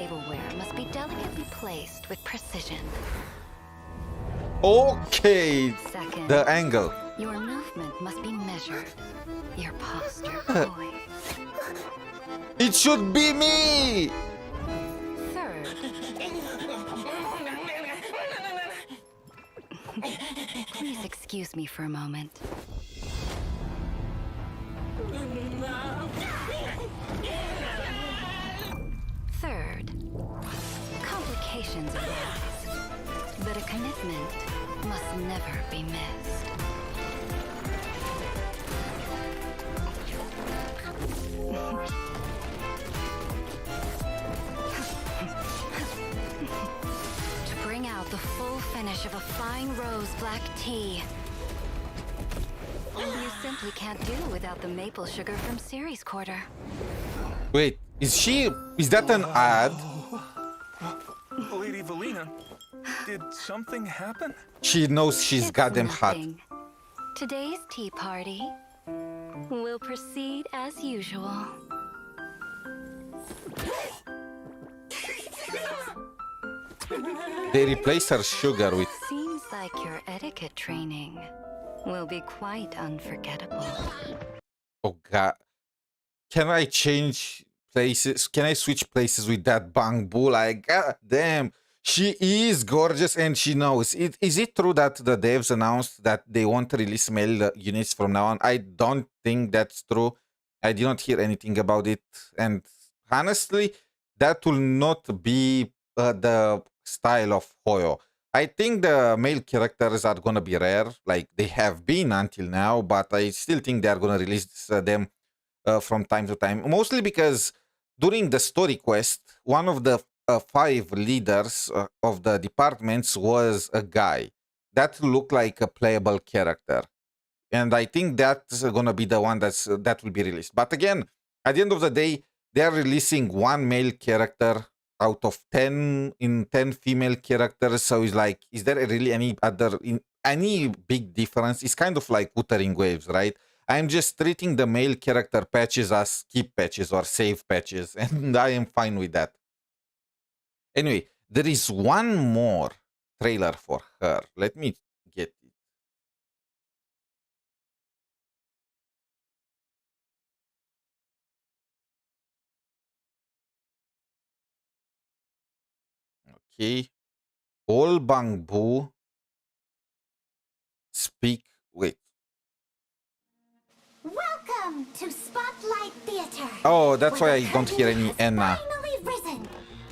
tableware must be delicately placed with precision. Okay, Second, the angle. your movement must be measured. Your posture poised. It should be me. Third, please excuse me for a moment. Third, complications arise, but a commitment must never be missed. To bring out the full finish of a fine rose black tea, you simply can't do without the maple sugar from 𝗖cie𝗽𝗆𝗆𝗵𝘁. Wait, is that an ad? Lady Velina, did something happen? She knows she's It's goddamn hot. nothing. Today's tea party will proceed as usual. They replaced her sugar with... Seems like your etiquette training will be quite unforgettable. Oh god. Can I change places? Can I switch places with that 𝗵𝗁? Like, god damn. She is gorgeous and she knows. Is it true that the devs announced that they won't release male units from now on? I don't think that's true. I did not hear anything about it. And honestly, that will not be the style of 𝗖𝗆𝗆𝗆𝗆. I think the male characters are going to be rare, like they have been until now, but I still think they are going to release them from time to time. Mostly because during the story quest, one of the 5 leaders of the departments was a guy that looked like a playable character, and I think that's gonna be the one that will be released. But again, at the end of the day, they are releasing 1 male character out of 10 female characters. So it's like, is there really any big difference? It's kind of like Wuthering Waves, right? I'm just treating the male character patches as skip patches or save patches, and I am fine with that. Anyway, there is one more trailer for her. Let me get it. Okay. 𝗶𝗵𝗵𝗵 speak. Wait. Welcome to Spotlight Theater. Oh, that's why I don't hear any Anna. Finally risen,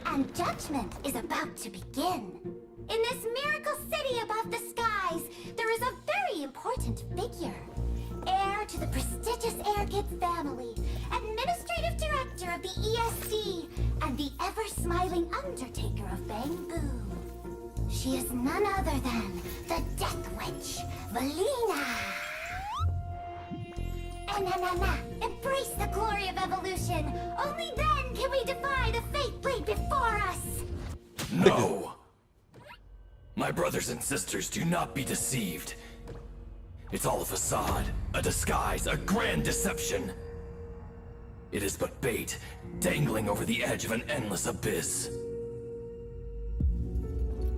and judgment is about to begin. In this miracle city above the skies, there is a very important figure. Heir to the prestigious Airkid family, administrative director of the ESC, and the ever-smiling undertaker of Bangbu. She is none other than the Death Witch, Velina. Embrace the glory of evolution. Only then can we defy the fate laid before us. No! My brothers and sisters, do not be deceived. It's all a facade, a disguise, a grand deception. It is but bait, dangling over the edge of an endless abyss.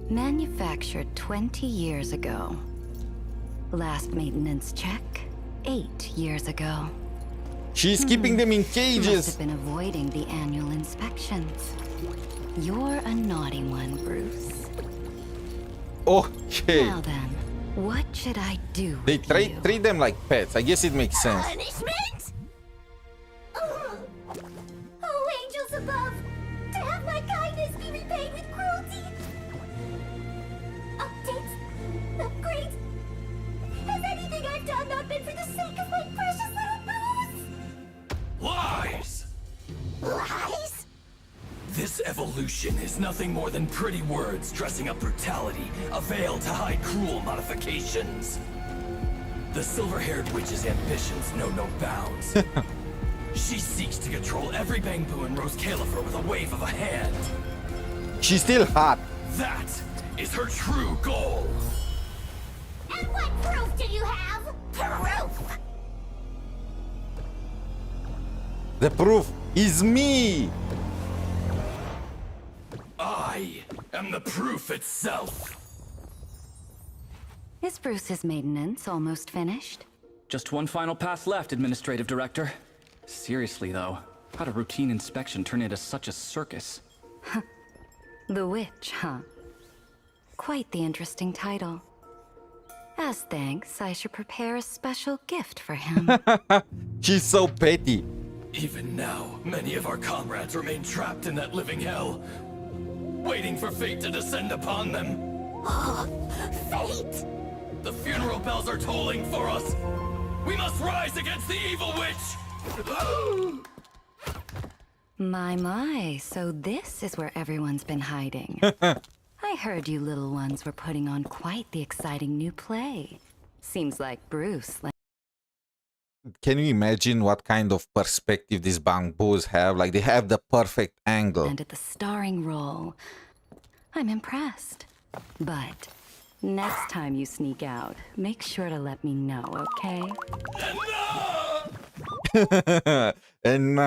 Manufactured 20 years ago. Last maintenance check, 8 years ago. She's keeping them in cages. Must have been avoiding the annual inspections. You're a naughty one, Bruce. Okay. Now then, what should I do? They treat them like pets. I guess it makes sense. Punishment? Oh, angels above, to have my kindness be repaid with cruelty. Updates, upgrades. Has anything I've done not been for the sake of my precious little boos? Lies! Lies? This evolution is nothing more than pretty words dressing up brutality, a veil to hide cruel modifications. The silver-haired witch's ambitions know no bounds. She seeks to control every Bangbu in 𝗖cie𝗍𝗆𝗵𝗁 with a wave of a hand. She's still hot. That is her true goal. And what proof do you have? Proof! The proof is me. I am the proof itself. Is Bruce's maintenance almost finished? Just one final pass left, Administrative Director. Seriously, though, how'd a routine inspection turn into such a circus? The Witch, huh? Quite the interesting title. As thanks, I should prepare a special gift for him. She's so petty. Even now, many of our comrades remain trapped in that living hell, waiting for fate to descend upon them. Fate? The funeral bells are tolling for us. We must rise against the evil witch. My, so this is where everyone's been hiding. I heard you little ones were putting on quite the exciting new play. Seems like Bruce... Can you imagine what kind of perspective these Bangboos have? Like, they have the perfect angle. And at the starring role. I'm impressed. But next time you sneak out, make sure to let me know, okay? And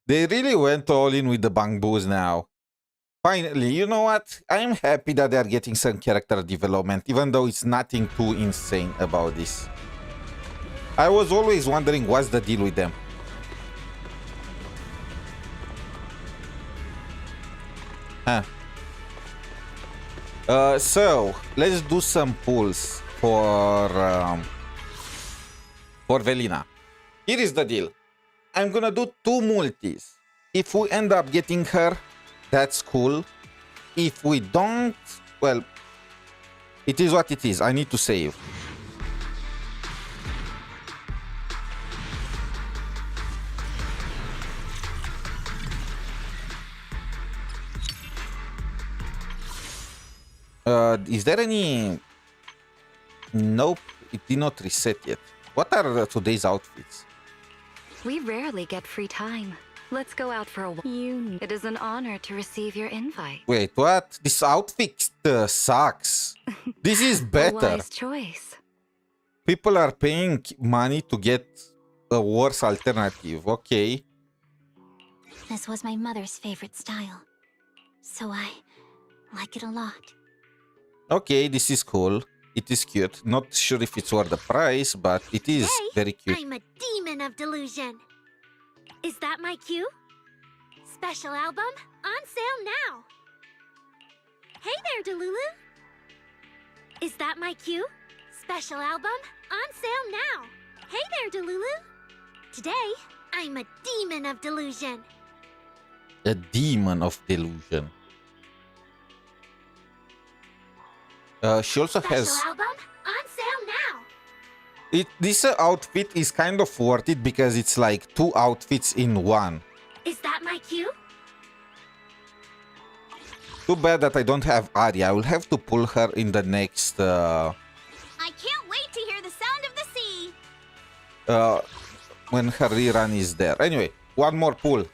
they really went all in with the Bangboos now. Finally, you know what? I'm happy that they're getting some character development, even though it's nothing too insane about this. I was always wondering what's the deal with them. So let's do some pulls for Velina. Here is the deal. I'm gonna do 2 multis. If we end up getting her, that's cool. If we don't, well, it is what it is. I need to save. Is there any... Nope, it did not reset yet. What are today's outfits? We rarely get free time. Let's go out for a walk. It is an honor to receive your invite. Wait, what? This outfit sucks. This is better. A wise choice. People are paying money to get a worse alternative. Okay. This was my mother's favorite style, so I like it a lot. Okay, this is cool. It is cute. Not sure if it's worth the price, but it is very cute. I'm a demon of delusion. Is that my cue? Special album on sale now. Hey there, Delulu. Is that my cue? Special album on sale now. Hey there, Delulu. Today, I'm a demon of delusion. A demon of delusion. She also has... Special album on sale now. This outfit is kind of worth it because it's like 2 outfits in one. Is that my cue? Too bad that I don't have Arya. I will have to pull her in the next... I can't wait to hear the sound of the sea. When her rerun is there. Anyway, one more pull.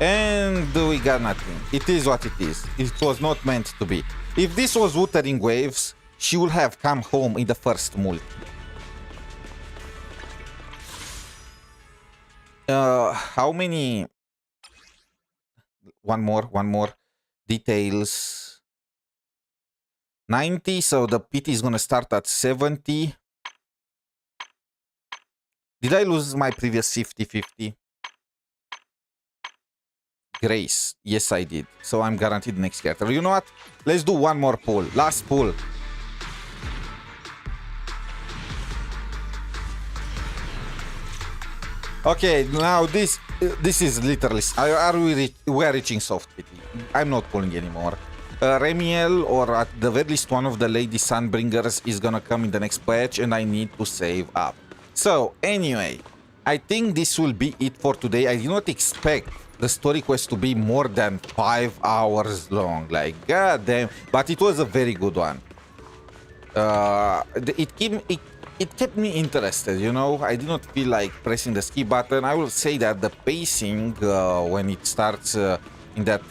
And we got nothing. It is what it is. It was not meant to be. If this was Wuthering Waves, she would have come home in the first multi. How many... One more. Details. 90, so the PT is gonna start at 70. Did I lose my previous 50-50? Grace. Yes, I did. So I'm guaranteed the next character. You know what? Let's do one more pull. Last pull. Okay, now this is literally... we are reaching soft PT. I'm not pulling anymore. Remiel, or at the very least one of the Lady Sunbringers, is gonna come in the next patch, and I need to save up. So, anyway, I think this will be it for today. I did not expect the story quest to be more than 5 hours long. Like, goddamn. But it was a very good one. It kept me interested, you know. I did not feel like pressing the skip button. I will say that the pacing when it starts in that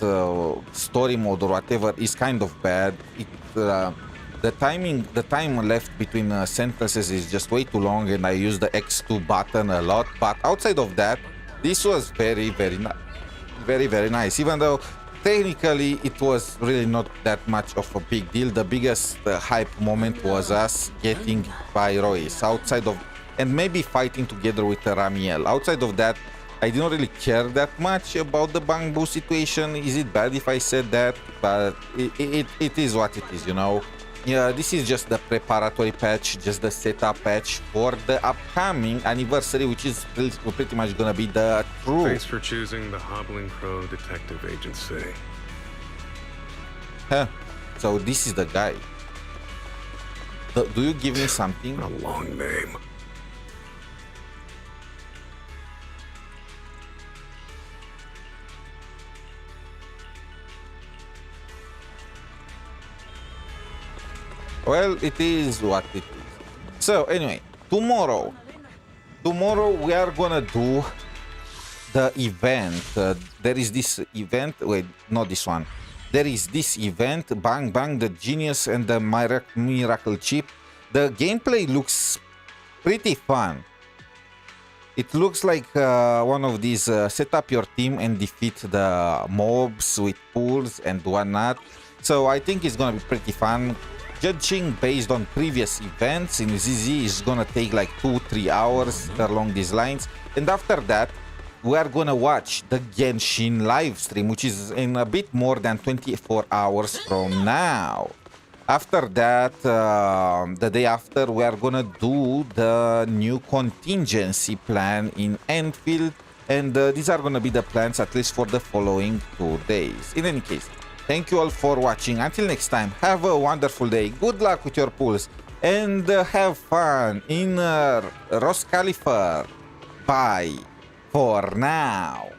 story mode or whatever is kind of bad. The time left between sentences is just way too long, and I use the X2 button a lot. But outside of that, this was very nice. Even though technically it was really not that much of a big deal. The biggest hype moment was us getting by Royce outside of, and maybe fighting together with Ramiel. Outside of that, I didn't really care that much about the bamboo situation. Is it bad if I said that? But it is what it is, you know. Yeah, this is just the preparatory patch, just the setup patch for the upcoming anniversary, which is pretty much gonna be the true... Thanks for choosing the Hobbling Crow Detective Agency. Huh. So this is the guy. Do you give me something? A long name. Well, it is what it is. So anyway, tomorrow we are gonna do the event. There is this event. Wait, not this one. There is this event. Bang Bang, the Genius and the Miracle Chip. The gameplay looks pretty fun. It looks like one of these set up your team and defeat the mobs with pools and whatnot. So I think it's gonna be pretty fun. Judging based on previous events in ZZ is gonna take like 2-3 hours along these lines, and after that we are gonna watch the Genshin live stream, which is in a bit more than 24 hours from now. After that, the day after, we are gonna do the new contingency plan in Enfield, and these are gonna be the plans at least for the following 2 days. In any case, thank you all for watching. Until next time, have a wonderful day. Good luck with your pulls. And have fun in 𝗖cie𝗽𝘆𝗵𝗵. Bye for now.